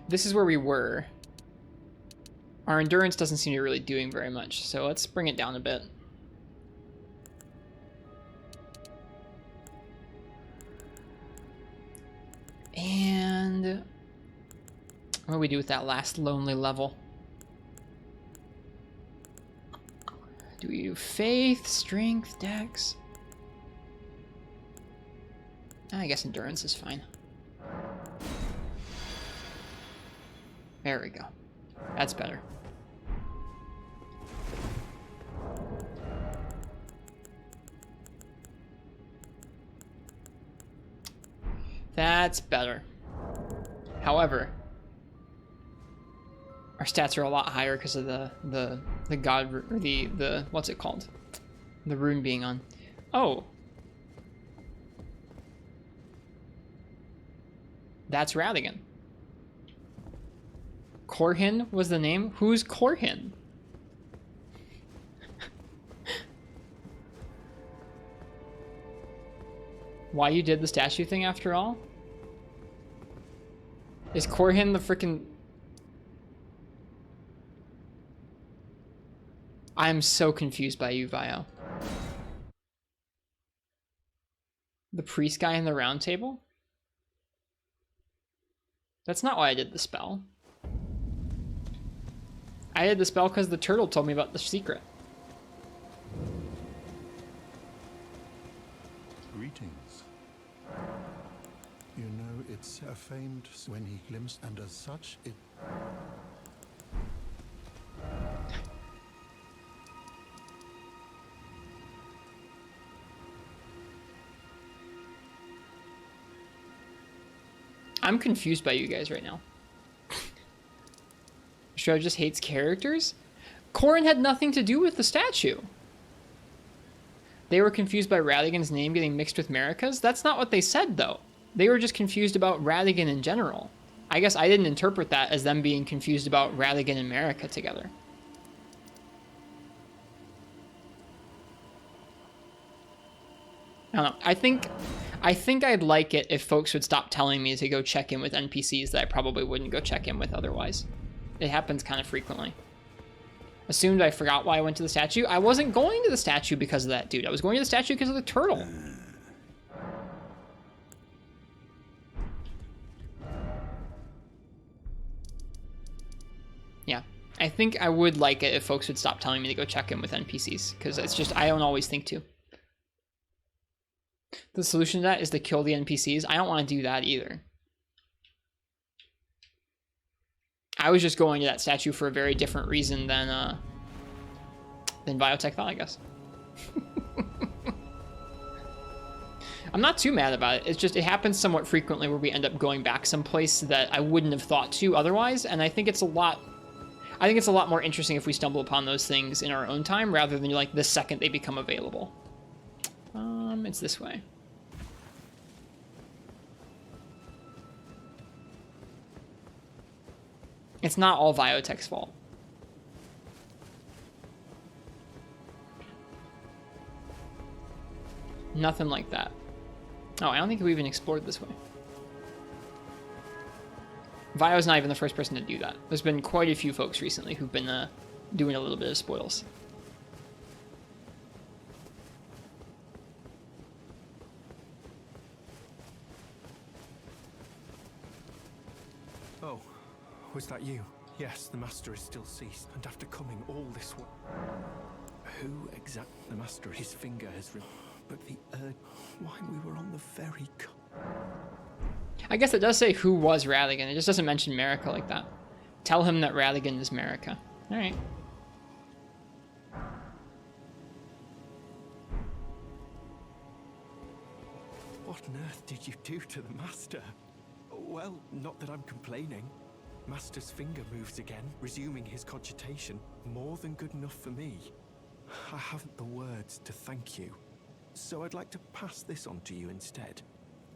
This is where we were. Our endurance doesn't seem to be really doing very much, so let's bring it down a bit. And what do we do with that last lonely level? Do we do faith, strength, dex? I guess endurance is fine. There we go. That's better. That's better. However, our stats are a lot higher because of the god or the what's it called? The rune being on. Oh. That's Radigan. Corhin was the name? Who's Corhin? Why you did the statue thing after all? Is Corhin the frickin'... I'm so confused by you, Vio. The priest guy in the round table? That's not why I did the spell. I did the spell because the turtle told me about the secret. Greetings. You know, it's a famed when he glimpsed, and as such, it... I'm confused by you guys right now. Ristretto just hates characters? Corrin had nothing to do with the statue. They were confused by Radigan's name getting mixed with Marika's? That's not what they said, though. They were just confused about Radigan in general. I guess I didn't interpret that as them being confused about Radigan and Marika together. I don't know. I think I'd like it if folks would stop telling me to go check in with NPCs that I probably wouldn't go check in with otherwise. It happens kind of frequently. Assumed I forgot why I went to the statue. I wasn't going to the statue because of that dude. I was going to the statue because of the turtle. Yeah. I think I would like it if folks would stop telling me to go check in with NPCs, because it's just, I don't always think to. The solution to that is to kill the NPCs. I don't want to do that either. I was just going to that statue for a very different reason than Biotech thought, I guess. I'm not too mad about it. It's just, it happens somewhat frequently where we end up going back someplace that I wouldn't have thought to otherwise, and I think it's a lot more interesting if we stumble upon those things in our own time rather than like the second they become available. It's this way. It's not all Biotech's fault. Nothing like that. Oh, I don't think we even explored this way. Vio's not even the first person to do that. There's been quite a few folks recently who've been doing a little bit of spoils. Oh, was that you? Yes, the Master is still ceased, and after coming all this way... Who exactly... The Master, his finger has... But the why we were on the very... I guess it does say who was Radigan. It just doesn't mention Marika like that. Tell him that Radigan is Marika. Alright. What on earth did you do to the Master? Well, not that I'm complaining. Master's finger moves again, resuming his cogitation. More than good enough for me. I haven't the words to thank you. So I'd like to pass this on to you instead.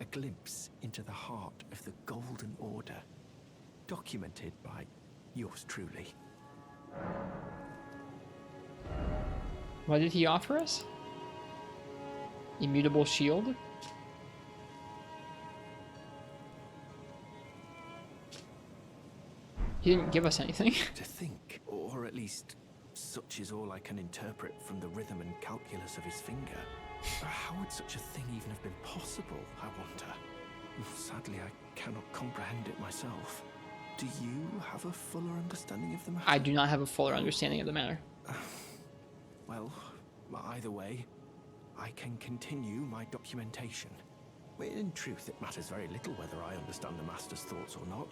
A glimpse into the heart of the Golden Order. Documented by yours truly. What did he offer us? Immutable shield? He didn't give us anything. To think, or at least such is all I can interpret from the rhythm and calculus of his finger. How would such a thing even have been possible, I wonder? Sadly, I cannot comprehend it myself. Do you have a fuller understanding of the matter? I do not have a fuller understanding of the matter. Well, either way, I can continue my documentation. In truth, it matters very little whether I understand the Master's thoughts or not.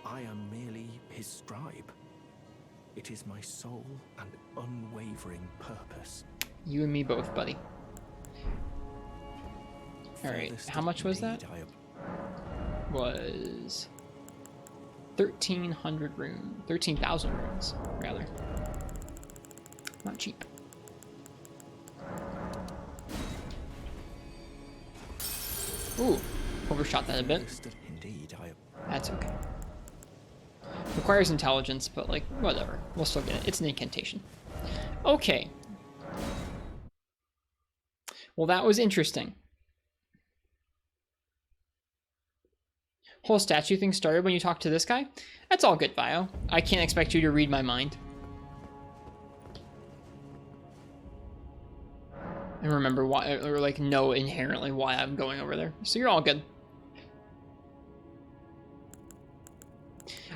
I am merely his scribe. It is my sole and unwavering purpose. You and me both, buddy. Alright, how much was that? Was 1,300 runes. 13,000 runes, rather. Not cheap. Ooh, overshot that a bit. Indeed, That's okay. Requires intelligence, but like, whatever. We'll still get it. It's an incantation. Okay. Well, that was interesting. Whole statue thing started when you talked to this guy? That's all good, Bio. I can't expect you to read my mind. And remember why, or like know inherently why I'm going over there. So you're all good.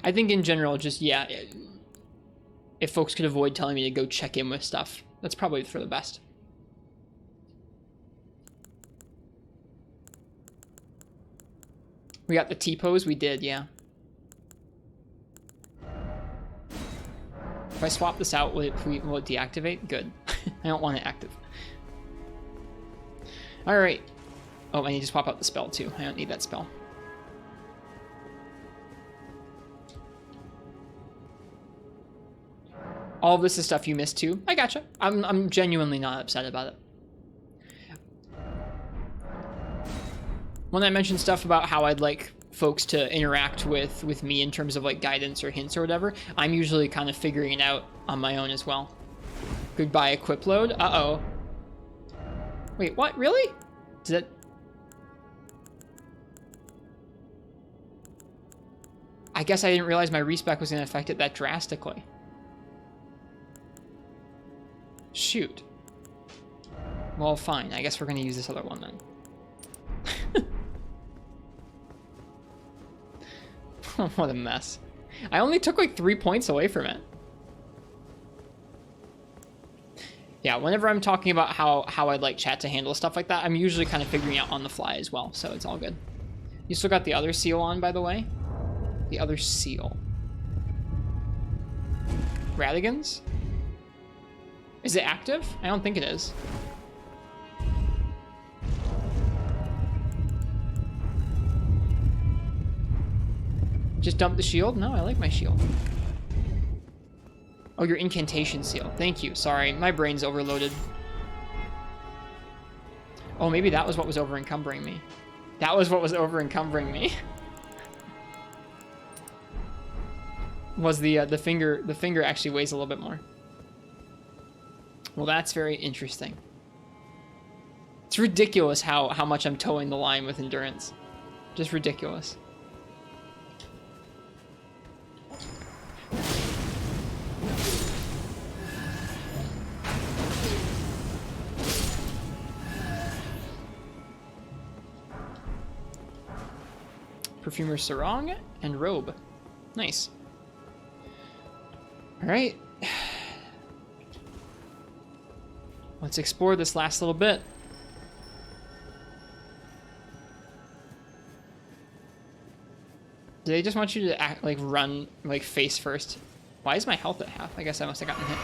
I think in general, just, yeah, if folks could avoid telling me to go check in with stuff, that's probably for the best. We got the T-pose? We did, yeah. If I swap this out, will it deactivate? Good. I don't want it active. Alright. Oh, I need to swap out the spell too. I don't need that spell. All of this is stuff you missed too. I gotcha. I'm genuinely not upset about it. When I mentioned stuff about how I'd like folks to interact with me in terms of like guidance or hints or whatever, I'm usually kind of figuring it out on my own as well. Goodbye equip load. Uh-oh. Wait, what? Really? Did it... I guess I didn't realize my respec was going to affect it that drastically. Shoot. Well, fine. I guess we're going to use this other one then. What a mess. I only took like 3 points away from it. Yeah, whenever I'm talking about how I'd like chat to handle stuff like that, I'm usually kind of figuring out on the fly as well, so it's all good. You still got the other seal on, by the way? The other seal. Radigan's? Is it active? I don't think it is. Just dump the shield? No, I like my shield. Oh, your incantation seal. Thank you. Sorry, my brain's overloaded. Oh, maybe that was what was over-encumbering me. That was what was over-encumbering me. Was the finger actually weighs a little bit more. Well, that's very interesting. It's ridiculous how much I'm towing the line with endurance. Just ridiculous. Perfumer sarong and robe. Nice. All right. Let's explore this last little bit. Do they just want you to act like run like face first? Why is my health at half? I guess I must have gotten hit.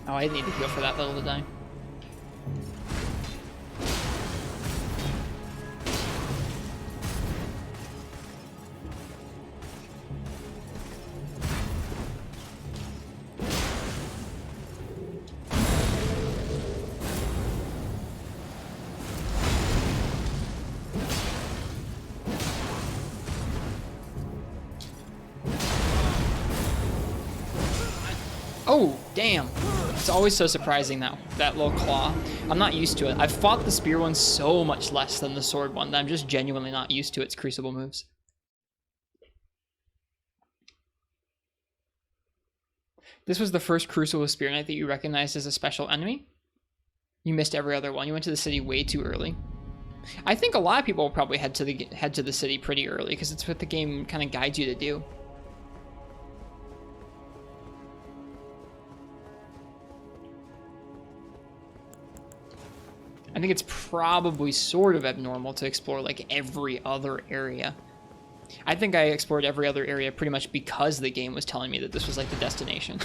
Oh, I need to go for that little to die. Oh, damn. It's always so surprising, that little claw. I'm not used to it. I've fought the spear one so much less than the sword one that I'm just genuinely not used to its crucible moves. This was the first Crucible Spear Knight that you recognized as a special enemy? You missed every other one. You went to the city way too early. I think a lot of people will probably head to the city pretty early because it's what the game kind of guides you to do. I think it's probably sort of abnormal to explore like every other area. I think I explored every other area pretty much because the game was telling me that this was like the destination.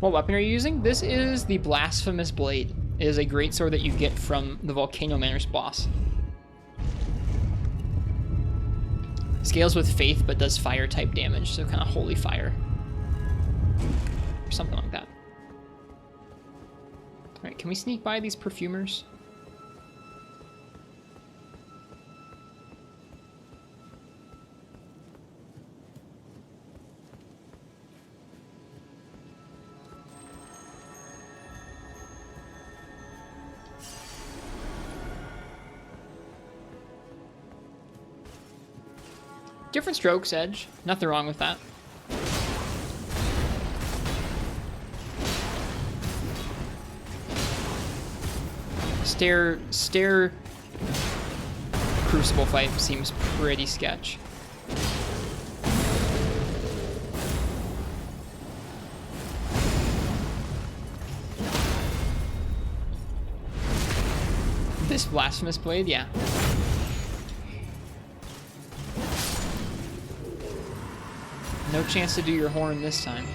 What weapon are you using? This is the Blasphemous Blade. It is a great sword that you get from the Volcano Manor's boss. Scales with faith but does fire type damage, so kind of holy fire. Or something like that. Alright, can we sneak by these perfumers? Different strokes, Edge. Nothing wrong with that. Stair Crucible fight seems pretty sketch. This Blasphemous Blade, yeah. No chance to do your horn this time.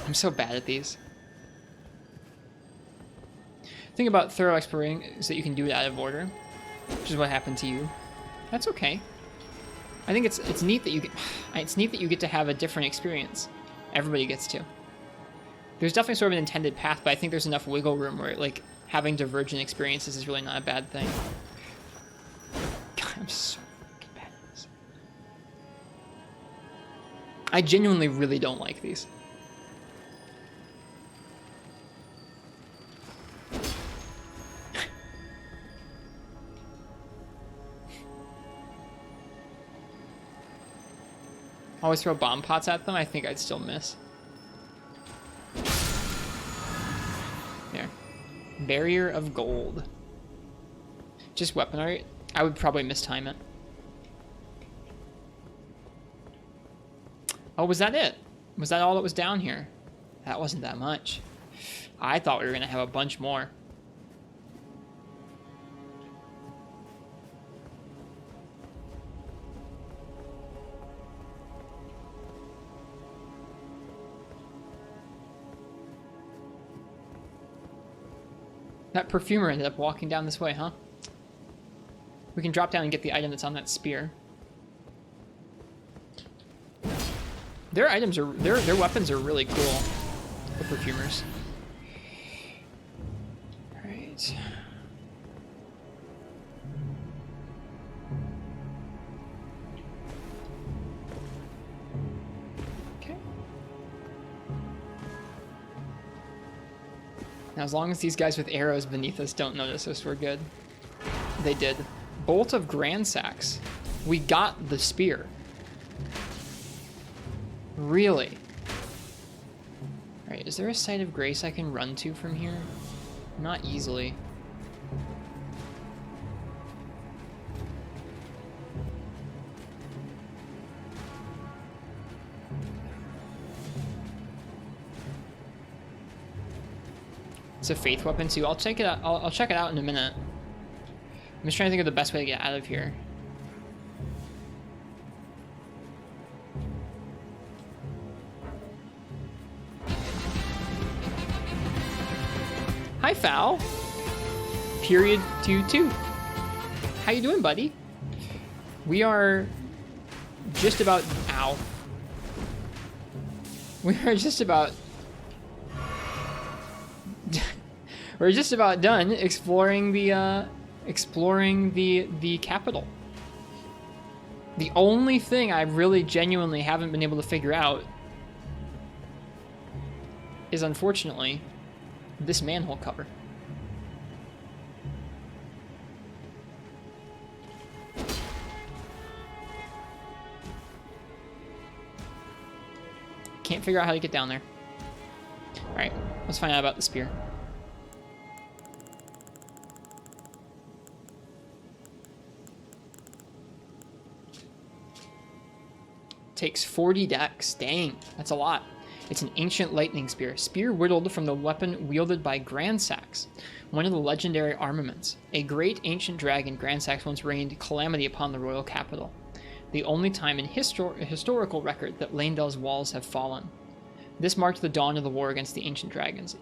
I'm so bad at these. The thing about thorough exploring is that you can do it out of order, which is what happened to you. That's okay. I think it's neat that you get to have a different experience. Everybody gets to. There's definitely sort of an intended path, but I think there's enough wiggle room where like having divergent experiences is really not a bad thing. God, I'm so fucking bad at this. I genuinely really don't like these. Always throw bomb pots at them, I think I'd still miss. There. Barrier of Gold. Just weapon art. I would probably mistime it. Oh, was that it? Was that all that was down here? That wasn't that much. I thought we were gonna have a bunch more. That perfumer ended up walking down this way, huh? We can drop down and get the item that's on that spear. Their items are their weapons are really cool. The perfumers. Alright. Okay. Now as long as these guys with arrows beneath us don't notice us, we're good. They did. Bolt of Gransax. We got the spear. Really? Alright, is there a site of grace I can run to from here? Not easily. It's a faith weapon too. I'll check it out. I'll check it out in a minute. I'm just trying to think of the best way to get out of here. Hi, Foul. Period 22. How you doing, buddy? We are just about... Ow. We are just about... We're just about done exploring the capital. The only thing I really genuinely haven't been able to figure out is, unfortunately, this manhole cover. Can't figure out how to get down there. Alright, let's find out about the spear. Takes 40 dex. Dang, that's a lot. It's an ancient lightning spear. Spear whittled from the weapon wielded by Gransax, one of the legendary armaments. A great ancient dragon, Gransax once rained calamity upon the royal capital. The only time in historical record that Leyndell's walls have fallen. This marked the dawn of the war against the ancient dragons.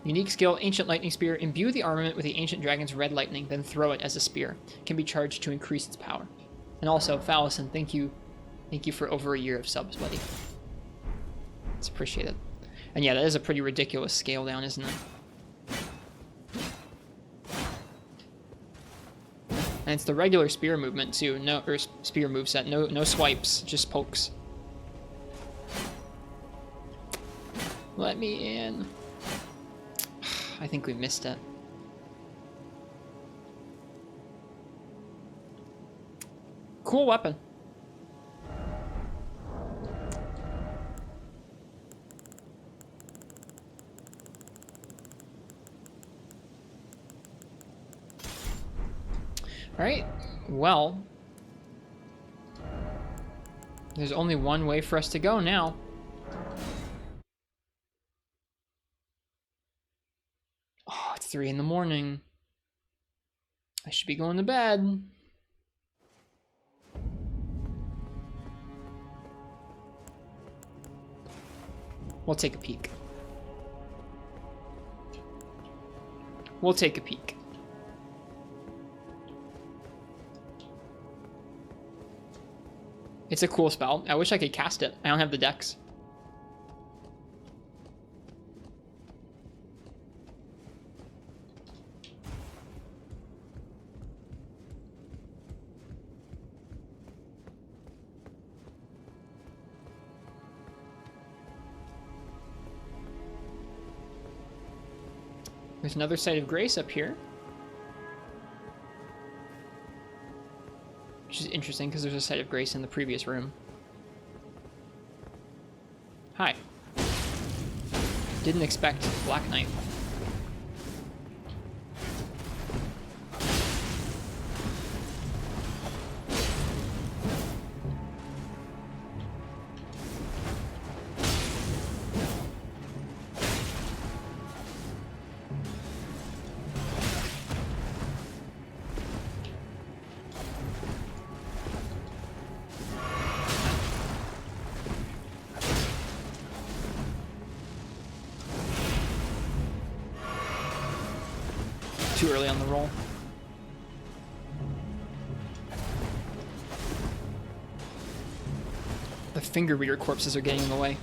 Unique skill, ancient lightning spear. Imbue the armament with the ancient dragon's red lightning, then throw it as a spear. Can be charged to increase its power. And also, Fallison, thank you. Thank you for over a year of subs, buddy. It's appreciated. And yeah, that is a pretty ridiculous scale down, isn't it? And it's the regular spear movement too. No, or spear moveset. No swipes, just pokes. Let me in. I think we missed it. Cool weapon. Alright, well, there's only one way for us to go now. Oh, it's 3 in the morning. I should be going to bed. We'll take a peek. We'll take a peek. It's a cool spell. I wish I could cast it. I don't have the dex. There's another site of grace up here. Which is interesting because there's a site of grace in the previous room. Hi. Didn't expect Black Knight. too early on the roll. The finger reader corpses are getting in the way.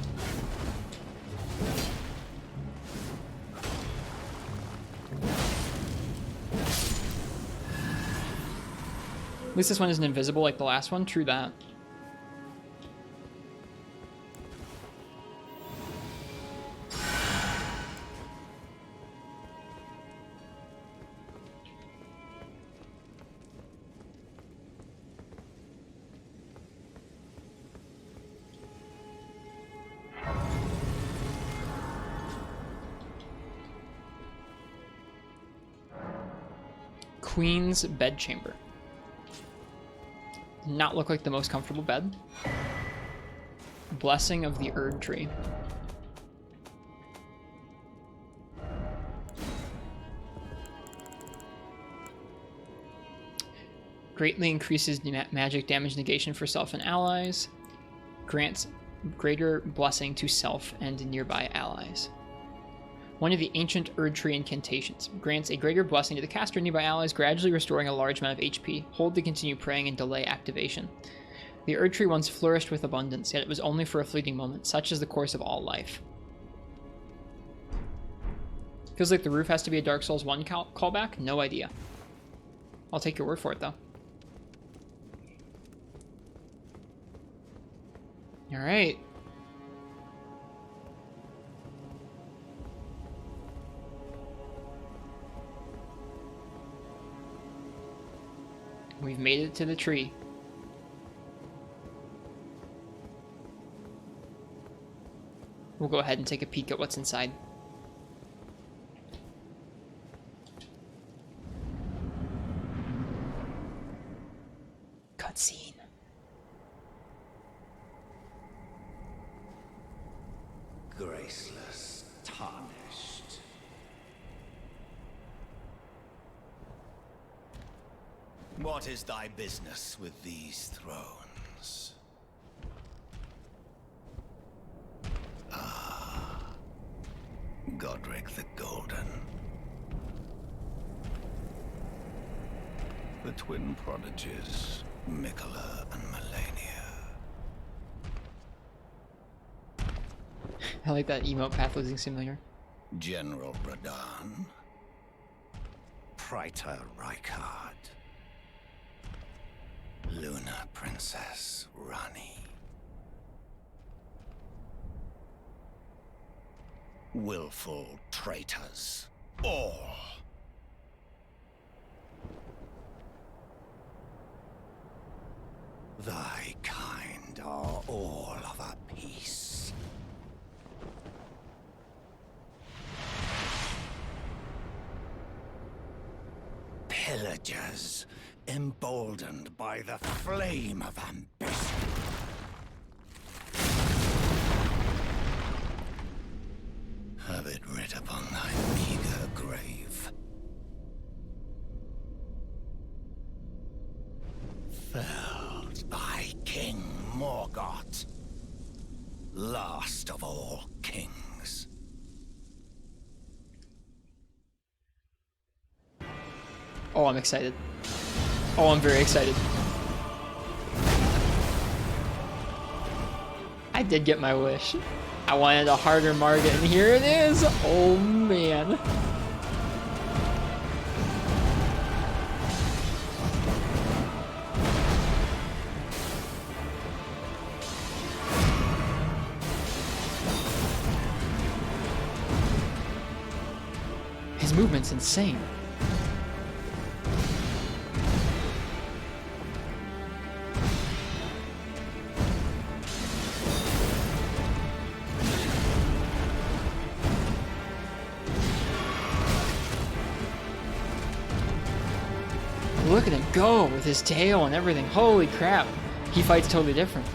At least this one isn't invisible like the last one. True that. Queen's bedchamber. Not look like the most comfortable bed. Blessing of the Erd Tree. Greatly increases magic damage negation for self and allies. Grants greater blessing to self and nearby allies. One of the ancient Erd Tree incantations. Grants a greater blessing to the caster and nearby allies, gradually restoring a large amount of HP. Hold to continue praying and delay activation. The Erd Tree once flourished with abundance, yet it was only for a fleeting moment. Such is the course of all life. Feels like the roof has to be a Dark Souls 1 callback? No idea. I'll take your word for it, though. Alright. We've made it to the tree. We'll go ahead and take a peek at what's inside. Cutscene. Graceless, tarnished. What is thy business with these thrones? Ah, Godric the Golden. The twin prodigies, Mikola and Melania. I like that emote path losing simulator. General Radahn. Praetor Rykard. Luna Princess Rani. Willful traitors, all. Thy kind are all of a piece. Pillagers, emboldened by the flame of ambition. Have it writ upon thy meager grave. Felled by King Morgott, last of all kings. Oh, I'm excited. Oh, I'm very excited. I did get my wish. I wanted a harder Morgott, and here it is! Oh, man. His movement's insane. Look at him go with his tail and everything. Holy crap. He fights totally different.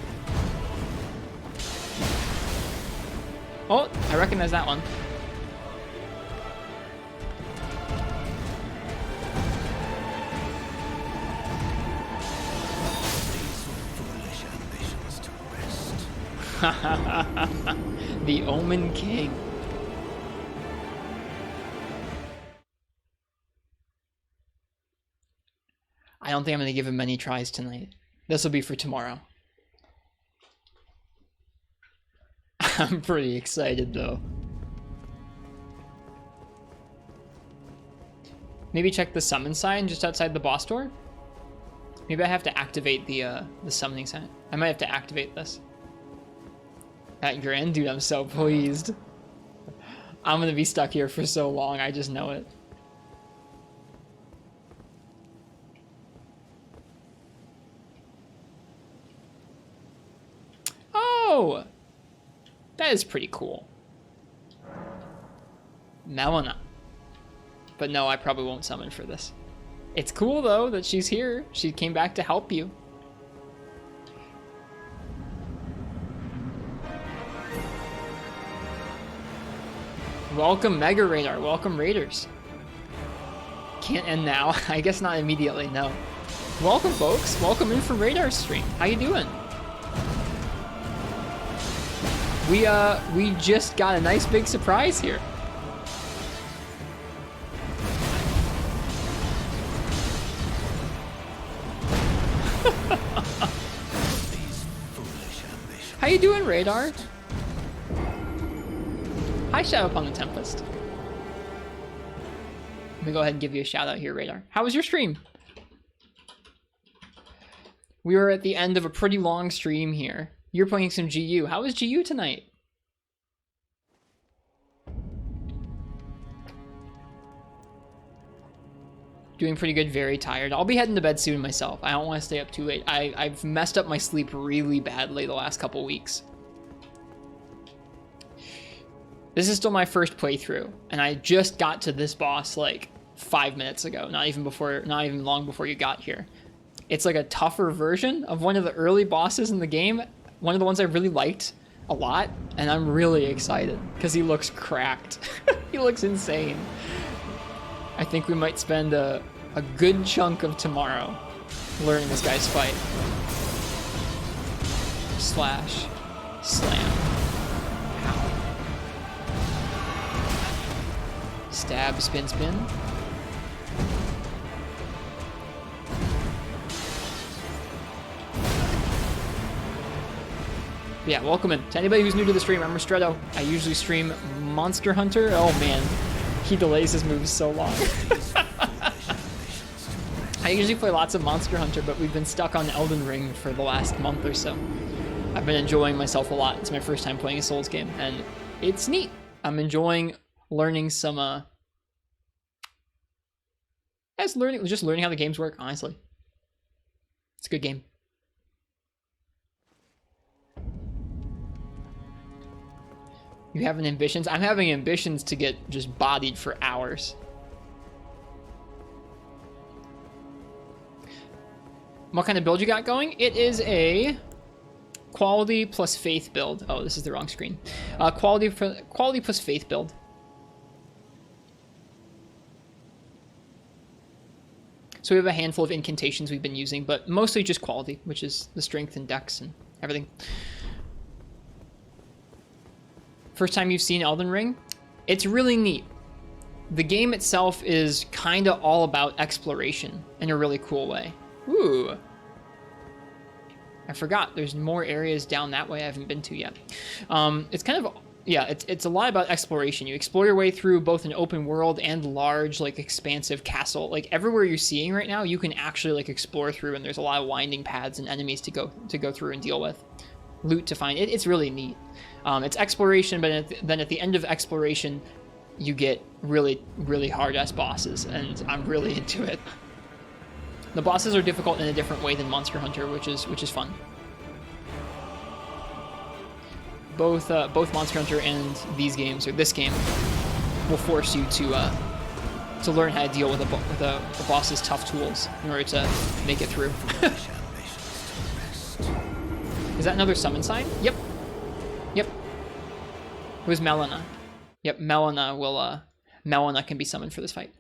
Oh, I recognize that one. Foolish ambitions to rest. The Omen King. I don't think I'm going to give him many tries tonight. This will be for tomorrow. I'm pretty excited though. Maybe check the summon sign just outside the boss door. Maybe I have to activate the summoning sign. I might have to activate this. At your end, dude, I'm so pleased. I'm gonna be stuck here for so long, I just know it. Oh! That is pretty cool. Melina. But no, I probably won't summon for this. It's cool though that she's here. She came back to help you. Welcome Mega Radar, welcome Raiders. Can't end now. I guess not immediately, no. Welcome folks, welcome in from Radar stream. How you doing? We just got a nice big surprise here. How you doing, Radar? Hi, Shadow upon the Tempest. Let me go ahead and give you a shout out here, Radar. How was your stream? We were at the end of a pretty long stream here. You're playing some GU. How was GU tonight? Doing pretty good, very tired. I'll be heading to bed soon myself. I don't want to stay up too late. I've messed up my sleep really badly the last couple weeks. This is still my first playthrough, and I just got to this boss like 5 minutes ago, not even long before you got here. It's like a tougher version of one of the early bosses in the game, one of the ones I really liked a lot, and I'm really excited because he looks cracked. He looks insane. I think we might spend a good chunk of tomorrow learning this guy's fight. Slash, slam, pow. Stab, spin, spin. Yeah, welcome in. To anybody who's new to the stream, I'm Ristretto. I usually stream Monster Hunter. Oh man, he delays his moves so long. I usually play lots of Monster Hunter, but we've been stuck on Elden Ring for the last month or so. I've been enjoying myself a lot. It's my first time playing a Souls game, and it's neat. I'm enjoying learning some, just learning how the games work, honestly. It's a good game. You having ambitions? I'm having ambitions to get just bodied for hours. What kind of build you got going? It is a quality plus faith build. Oh, this is the wrong screen. Quality plus faith build. So we have a handful of incantations we've been using, but mostly just quality, which is the strength and dex and everything. First time you've seen Elden Ring? It's really neat. The game itself is kind of all about exploration in a really cool way. Ooh. I forgot, there's more areas down that way I haven't been to yet. It's kind of, yeah, it's a lot about exploration. You explore your way through both an open world and large, like, expansive castle. Like, everywhere you're seeing right now, you can actually, like, explore through, and there's a lot of winding paths and enemies to go through and deal with. Loot to find. It's really neat. It's exploration, but then at the end of exploration, you get really, really hard-ass bosses, and I'm really into it. The bosses are difficult in a different way than Monster Hunter, which is fun. Both Monster Hunter and these games, or this game, will force you to learn how to deal with a boss's tough tools in order to make it through. Is that another summon sign? Yep. Yep. It was Melina. Yep, Melina can be summoned for this fight.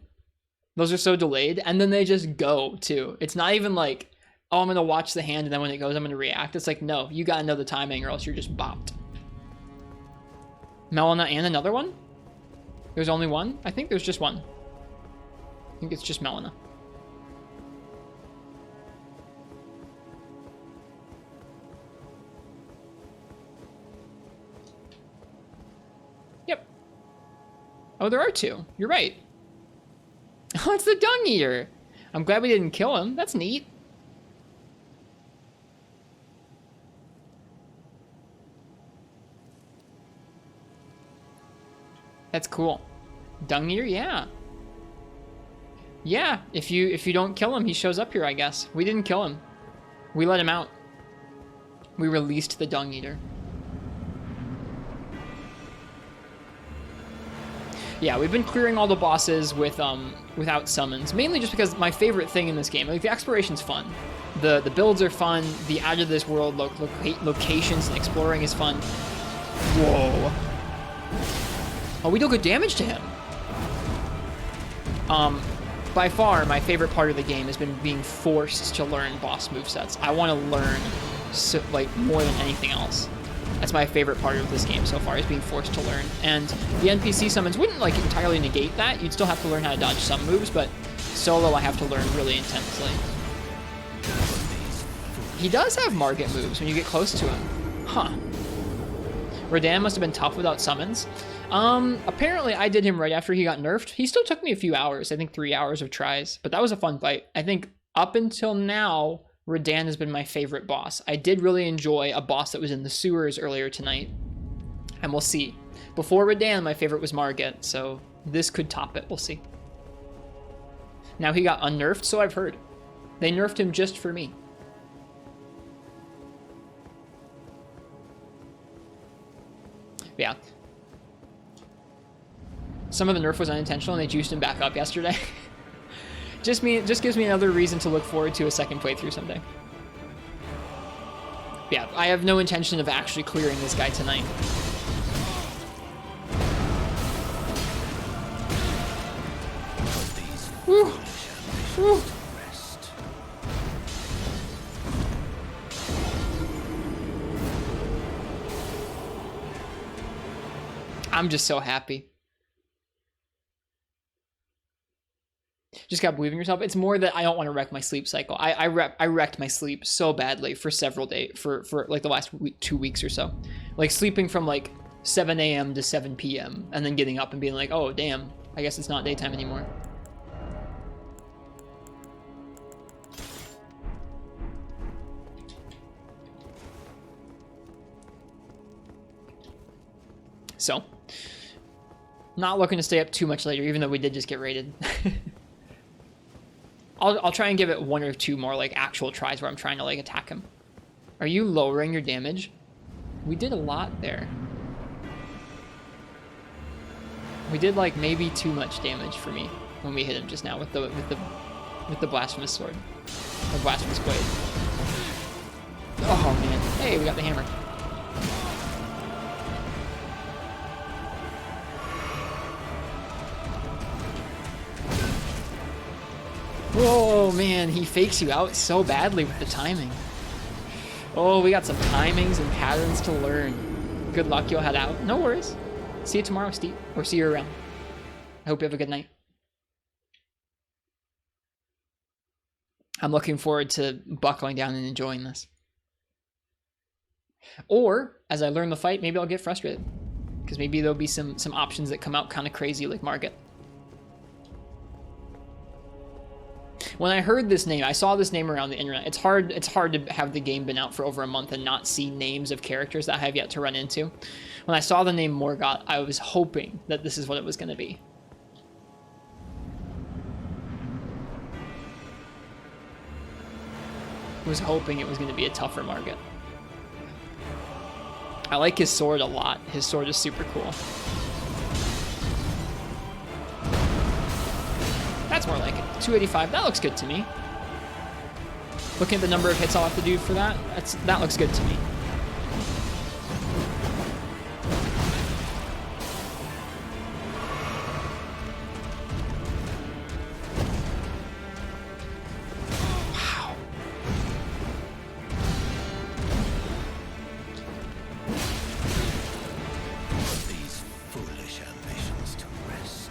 Those are so delayed, and then they just go, too. It's not even like, oh, I'm going to watch the hand, and then when it goes, I'm going to react. It's like, no, you got to know the timing, or else you're just bopped. Melina and another one? There's only one? I think there's just one. I think it's just Melina. Oh, there are two. You're right. Oh, it's the Dung Eater. I'm glad we didn't kill him. That's neat. That's cool. Dung Eater, yeah. Yeah, if you don't kill him, he shows up here, I guess. We didn't kill him. We let him out. We released the Dung Eater. Yeah, we've been clearing all the bosses with without summons, mainly just because my favorite thing in this game, like the exploration's fun. The builds are fun, the out of this world locations and exploring is fun. Whoa. Oh, we do good damage to him. By far, my favorite part of the game has been being forced to learn boss movesets. I want to learn, like, more than anything else. That's my favorite part of this game so far, is being forced to learn. And the NPC summons wouldn't, like, entirely negate that. You'd still have to learn how to dodge some moves, but solo I have to learn really intensely. He does have Morgott moves when you get close to him. Huh. Radahn must have been tough without summons. Apparently I did him right after he got nerfed. He still took me a few hours, I think 3 hours of tries, but that was a fun fight. I think up until now, Radahn has been my favorite boss. I did really enjoy a boss that was in the sewers earlier tonight, and we'll see. Before Radahn, my favorite was Morgott, so this could top it, we'll see. Now he got unnerfed, so I've heard. They nerfed him just for me. Yeah. Some of the nerf was unintentional and they juiced him back up yesterday. Just gives me another reason to look forward to a second playthrough someday. Yeah, I have no intention of actually clearing this guy tonight. Woo. Woo. I'm just so happy. Just gotta believe in yourself. It's more that I don't want to wreck my sleep cycle. I wrecked my sleep so badly for several days, for like the last 2 weeks or so. Like sleeping from like 7 a.m. to 7 p.m. and then getting up and being like, oh damn, I guess it's not daytime anymore. So, not looking to stay up too much later, even though we did just get raided. I'll try and give it 1 or 2 more like actual tries where I'm trying to like attack him. Are you lowering your damage? We did a lot there. We did like maybe too much damage for me when we hit him just now with the blasphemous sword, or blasphemous blade. Oh man! Hey, we got the hammer. Whoa, man, he fakes you out so badly with the timing. Oh, we got some timings and patterns to learn. Good luck, you'll head out. No worries. See you tomorrow, Steve. Or see you around. I hope you have a good night. I'm looking forward to buckling down and enjoying this. Or, as I learn the fight, maybe I'll get frustrated. Because maybe there'll be some options that come out kind of crazy like Morgott. When I heard this name, I saw this name around the internet. It's hard to have the game been out for over a month and not see names of characters that I have yet to run into. When I saw the name Morgott, I was hoping that this is what it was going to be. I was hoping it was going to be a tougher Morgott. I like his sword a lot. His sword is super cool. That's more like it. 285. That looks good to me. Looking at the number of hits I'll have to do for that, that looks good to me. Wow. These foolish ambitions to rest.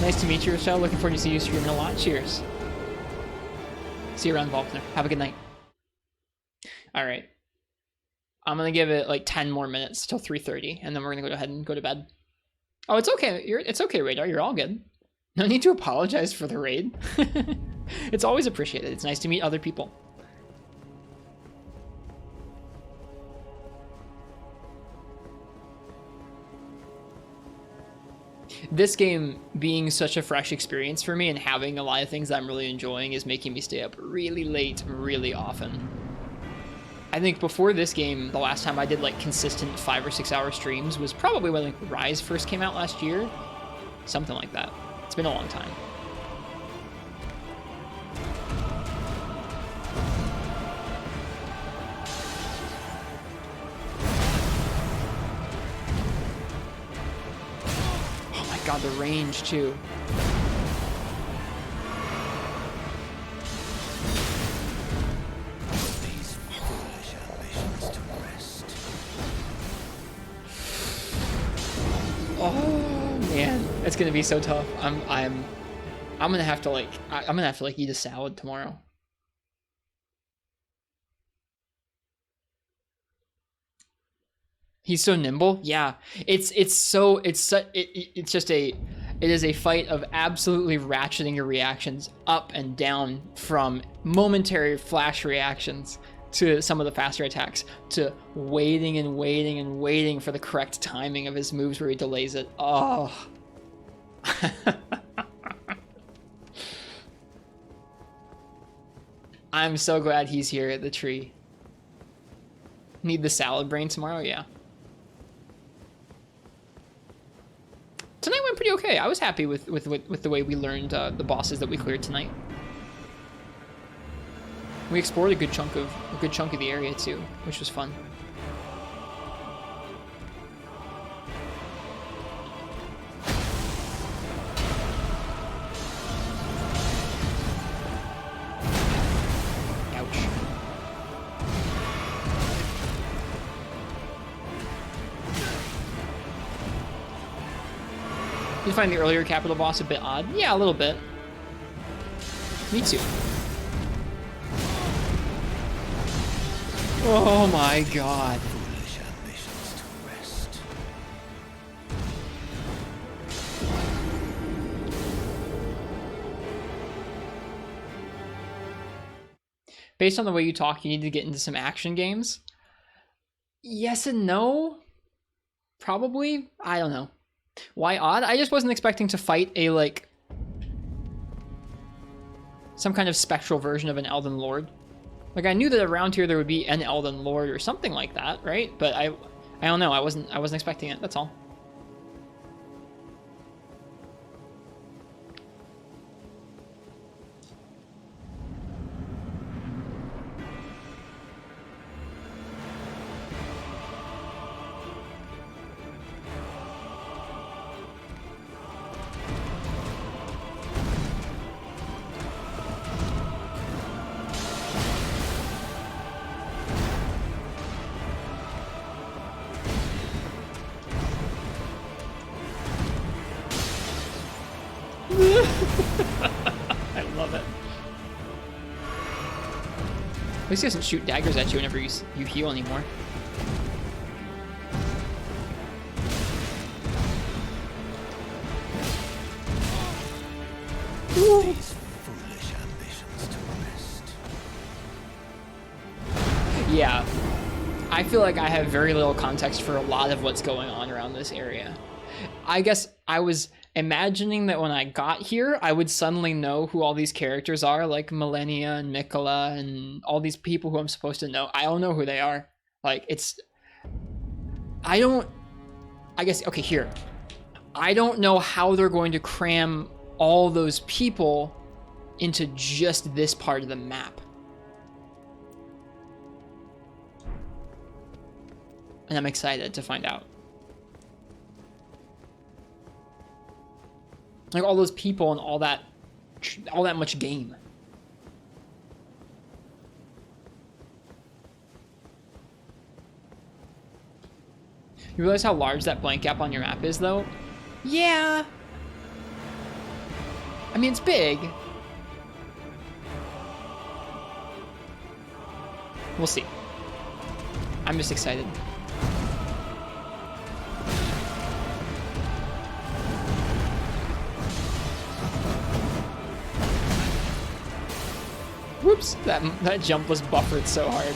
Nice to meet you, Ristretto. Looking forward to see you streaming a lot. Cheers. See you around Volkner. Have a good night. All right. I'm gonna give it like 10 more minutes till 3:30, and then we're gonna go ahead and go to bed. Oh, it's okay. It's okay, Radar. You're all good. No need to apologize for the raid. It's always appreciated. It's nice to meet other people. This game being such a fresh experience for me and having a lot of things that I'm really enjoying is making me stay up really late really often. I think before this game, the last time I did like consistent 5 or 6 hour streams was probably when like Rise first came out last year. Something like that. It's been a long time. Oh my god, the range too. Oh man, it's gonna be so tough. I'm gonna have to like eat a salad tomorrow. He's so nimble. Yeah, it is a fight of absolutely ratcheting your reactions up and down, from momentary flash reactions to some of the faster attacks, to waiting and waiting and waiting for the correct timing of his moves where he delays it. Oh. I'm so glad he's here at the tree. Need the salad brain tomorrow? Yeah. Tonight went pretty okay. I was happy with the way we learned the bosses that we cleared tonight. We explored a good chunk of the area too, which was fun. Ouch. Did you find the earlier capital boss a bit odd? Yeah, a little bit. Me too. Oh my god. Foolish ambitions to rest. Based on the way you talk, you need to get into some action games. Yes and no. Probably. I don't know. Why odd? I just wasn't expecting to fight a, like, some kind of spectral version of an Elden Lord. Like, I knew that around here there would be an Elden Lord or something like that, right? But I don't know. I wasn't expecting it. That's all. I love it. At least he doesn't shoot daggers at you whenever you heal anymore. These foolish ambitions to rest. Yeah. I feel like I have very little context for a lot of what's going on around this area. I guess I was imagining that when I got here, I would suddenly know who all these characters are, like Malenia and Mikola and all these people who I'm supposed to know. I don't know who they are. Like, I guess, okay, here. I don't know how they're going to cram all those people into just this part of the map. And I'm excited to find out. Like, all those people and all that much game. You realize how large that blank gap on your map is, though? Yeah. I mean, it's big. We'll see. I'm just excited. Whoops, that jump was buffered so hard.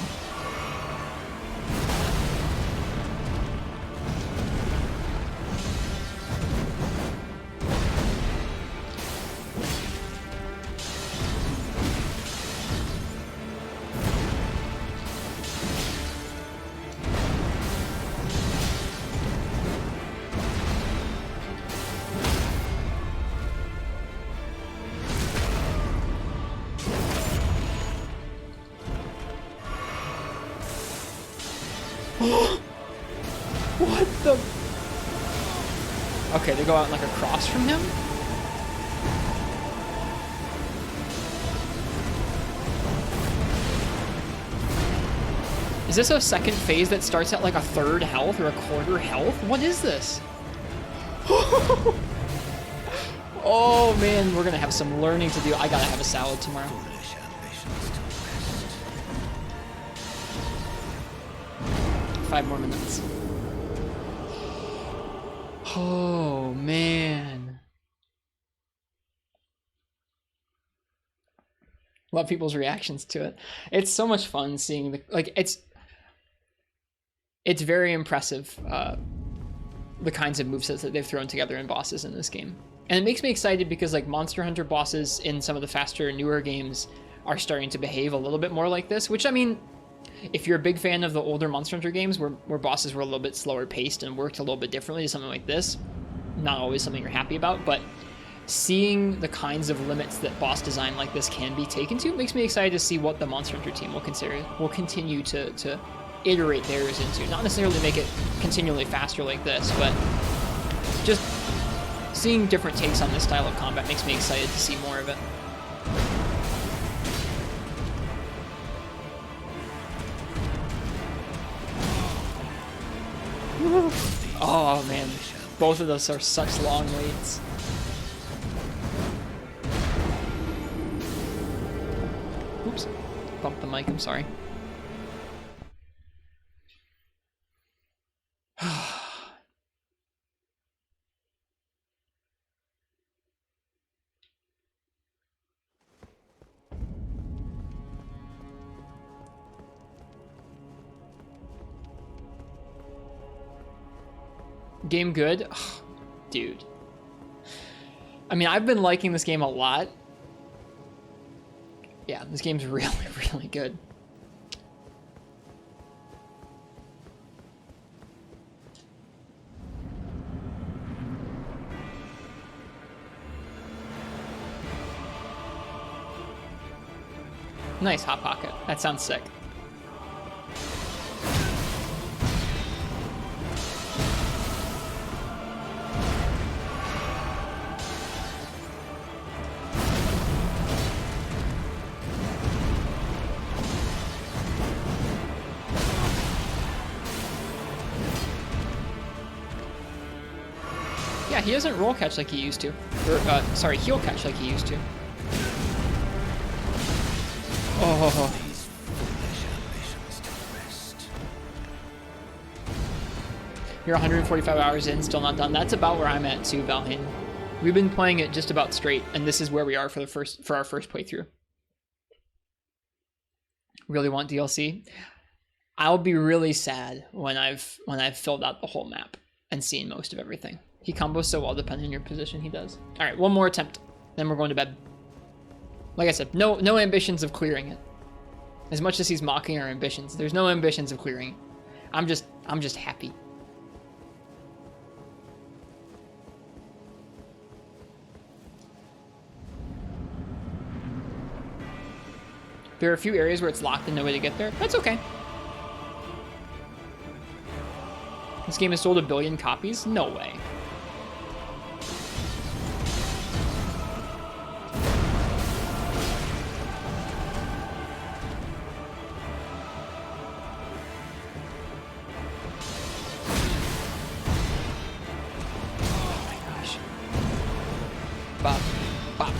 What the? Okay, they go out like across from him? Is this a second phase that starts at like a third health or a quarter health? What is this? Oh man, we're gonna have some learning to do. I gotta have a salad tomorrow. Foolish ambitions to rest. 5 more minutes. Oh man. Love people's reactions to it. It's so much fun seeing the, like, it's very impressive, the kinds of movesets that they've thrown together in bosses in this game. And it makes me excited because like Monster Hunter bosses in some of the faster, newer games are starting to behave a little bit more like this, which, I mean, if you're a big fan of the older Monster Hunter games where bosses were a little bit slower paced and worked a little bit differently to something like this, not always something you're happy about, but seeing the kinds of limits that boss design like this can be taken to makes me excited to see what the Monster Hunter team will continue to iterate theirs into. Not necessarily make it continually faster like this, but just seeing different takes on this style of combat makes me excited to see more of it. Oh man, both of those are such long waits. Oops, bumped the mic, I'm sorry. Game good? Ugh, dude. I mean, I've been liking this game a lot. Yeah, this game's really, really good. Nice Hot Pocket. That sounds sick. Yeah, he doesn't roll catch like he used to. Or, sorry, heal catch like he used to. Oh. These foolish ambitions to rest. You're 145 hours in, still not done. That's about where I'm at too, Valheim. We've been playing it just about straight, and this is where we are for our first playthrough. Really want DLC? I'll be really sad when I've filled out the whole map and seen most of everything. He combos so well depending on your position, he does. All right, one more attempt, then we're going to bed. Like I said, no ambitions of clearing it. As much as he's mocking our ambitions, there's no ambitions of clearing it. I'm just happy. There are a few areas where it's locked and no way to get there. That's okay. This game has sold 1 billion copies? No way. Bop, bop.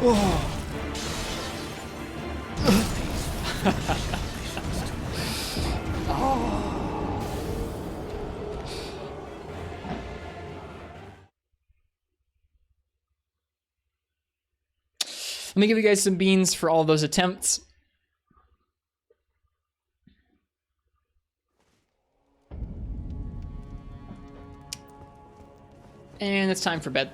Let me give you guys some beans for all those attempts. And it's time for bed.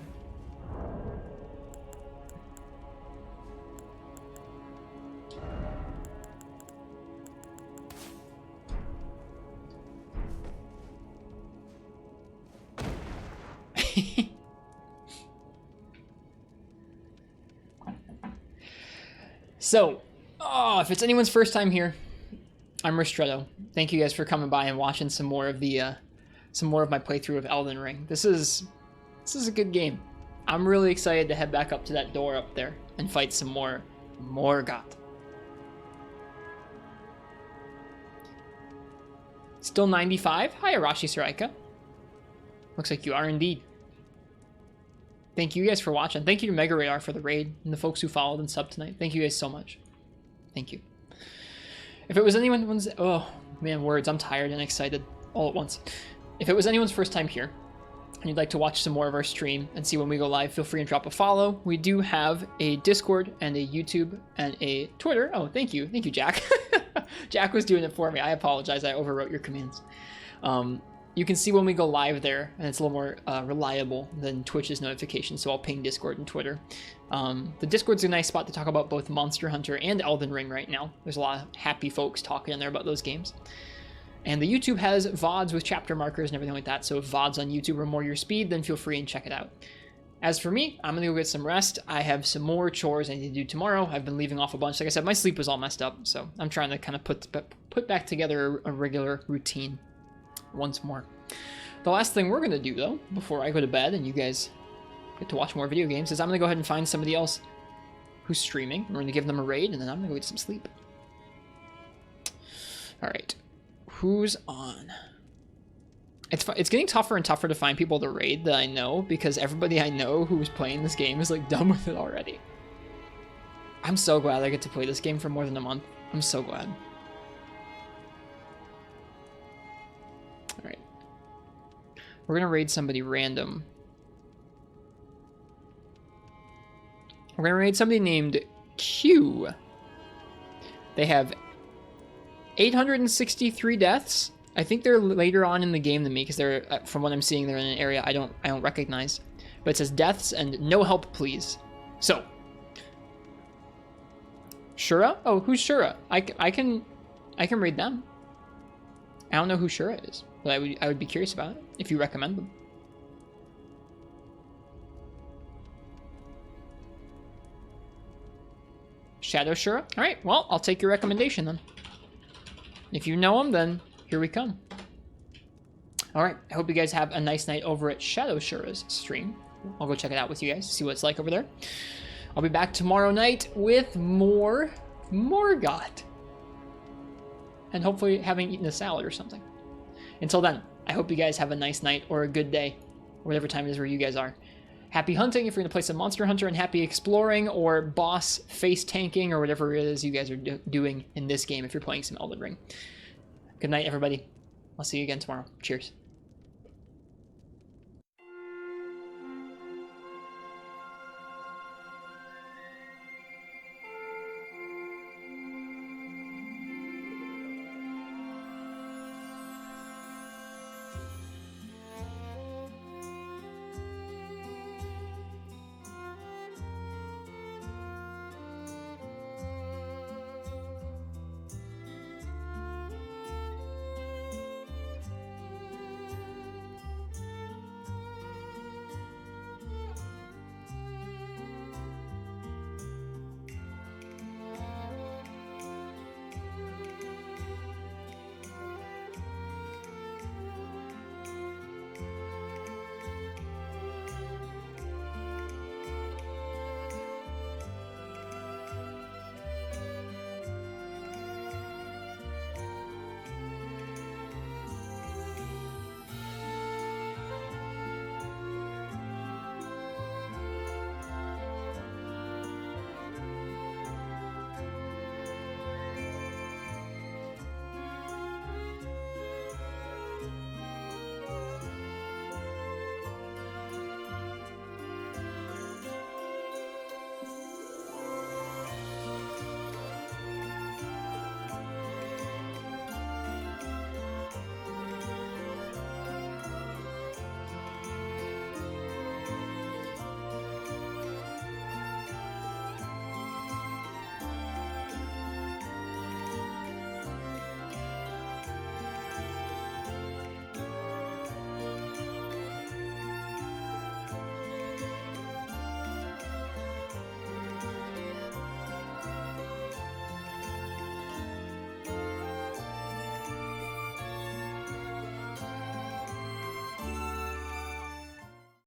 So, if it's anyone's first time here, I'm Ristretto. Thank you guys for coming by and watching some more of my playthrough of Elden Ring. This is a good game. I'm really excited to head back up to that door up there and fight some more Morgott. Still 95? Hi, Arashi Saraika. Looks like you are indeed. Thank you guys for watching. Thank you to Mega Radar for the raid and the folks who followed and subbed tonight. Thank you guys so much. Thank you. If it was anyone's... Oh, man, words. I'm tired and excited all at once. If it was anyone's first time here and you'd like to watch some more of our stream and see when we go live, feel free and drop a follow. We do have a Discord and a YouTube and a Twitter. Oh, thank you. Thank you, Jack. Jack was doing it for me. I apologize. I overwrote your commands. You can see when we go live there, and it's a little more reliable than Twitch's notifications, so I'll ping Discord and Twitter. The Discord's a nice spot to talk about both Monster Hunter and Elden Ring right now. There's a lot of happy folks talking in there about those games. And the YouTube has VODs with chapter markers and everything like that, so if VODs on YouTube are more your speed, then feel free and check it out. As for me, I'm going to go get some rest. I have some more chores I need to do tomorrow. I've been leaving off a bunch. Like I said, my sleep was all messed up, so I'm trying to kind of put back together a regular routine once more. The last thing we're going to do, though, before I go to bed and you guys get to watch more video games, is I'm going to go ahead and find somebody else who's streaming. We're going to give them a raid, and then I'm going to go get some sleep. All right. Who's on? It's getting tougher and tougher to find people to raid that I know, because everybody I know who's playing this game is, like, done with it already. I'm so glad I get to play this game for more than a month. I'm so glad. All right. We're going to raid somebody random. We're going to raid somebody named Q. They have 863 deaths. I think they're later on in the game than me, because they're, from what I'm seeing, they're in an area I don't recognize. But it says deaths and no help, please. So, Shura? Oh, who's Shura? I can raid them. I don't know who Shura is, but I would be curious about it if you recommend them. Shadow Shura? All right, well, I'll take your recommendation then. If you know them, then here we come. All right, I hope you guys have a nice night over at Shadow Shura's stream. I'll go check it out with you guys, see what it's like over there. I'll be back tomorrow night with more Morgott. And hopefully having eaten a salad or something. Until then, I hope you guys have a nice night or a good day, whatever time it is where you guys are. Happy hunting if you're going to play some Monster Hunter, and happy exploring or boss face tanking or whatever it is you guys are doing in this game if you're playing some Elden Ring. Good night, everybody. I'll see you again tomorrow. Cheers.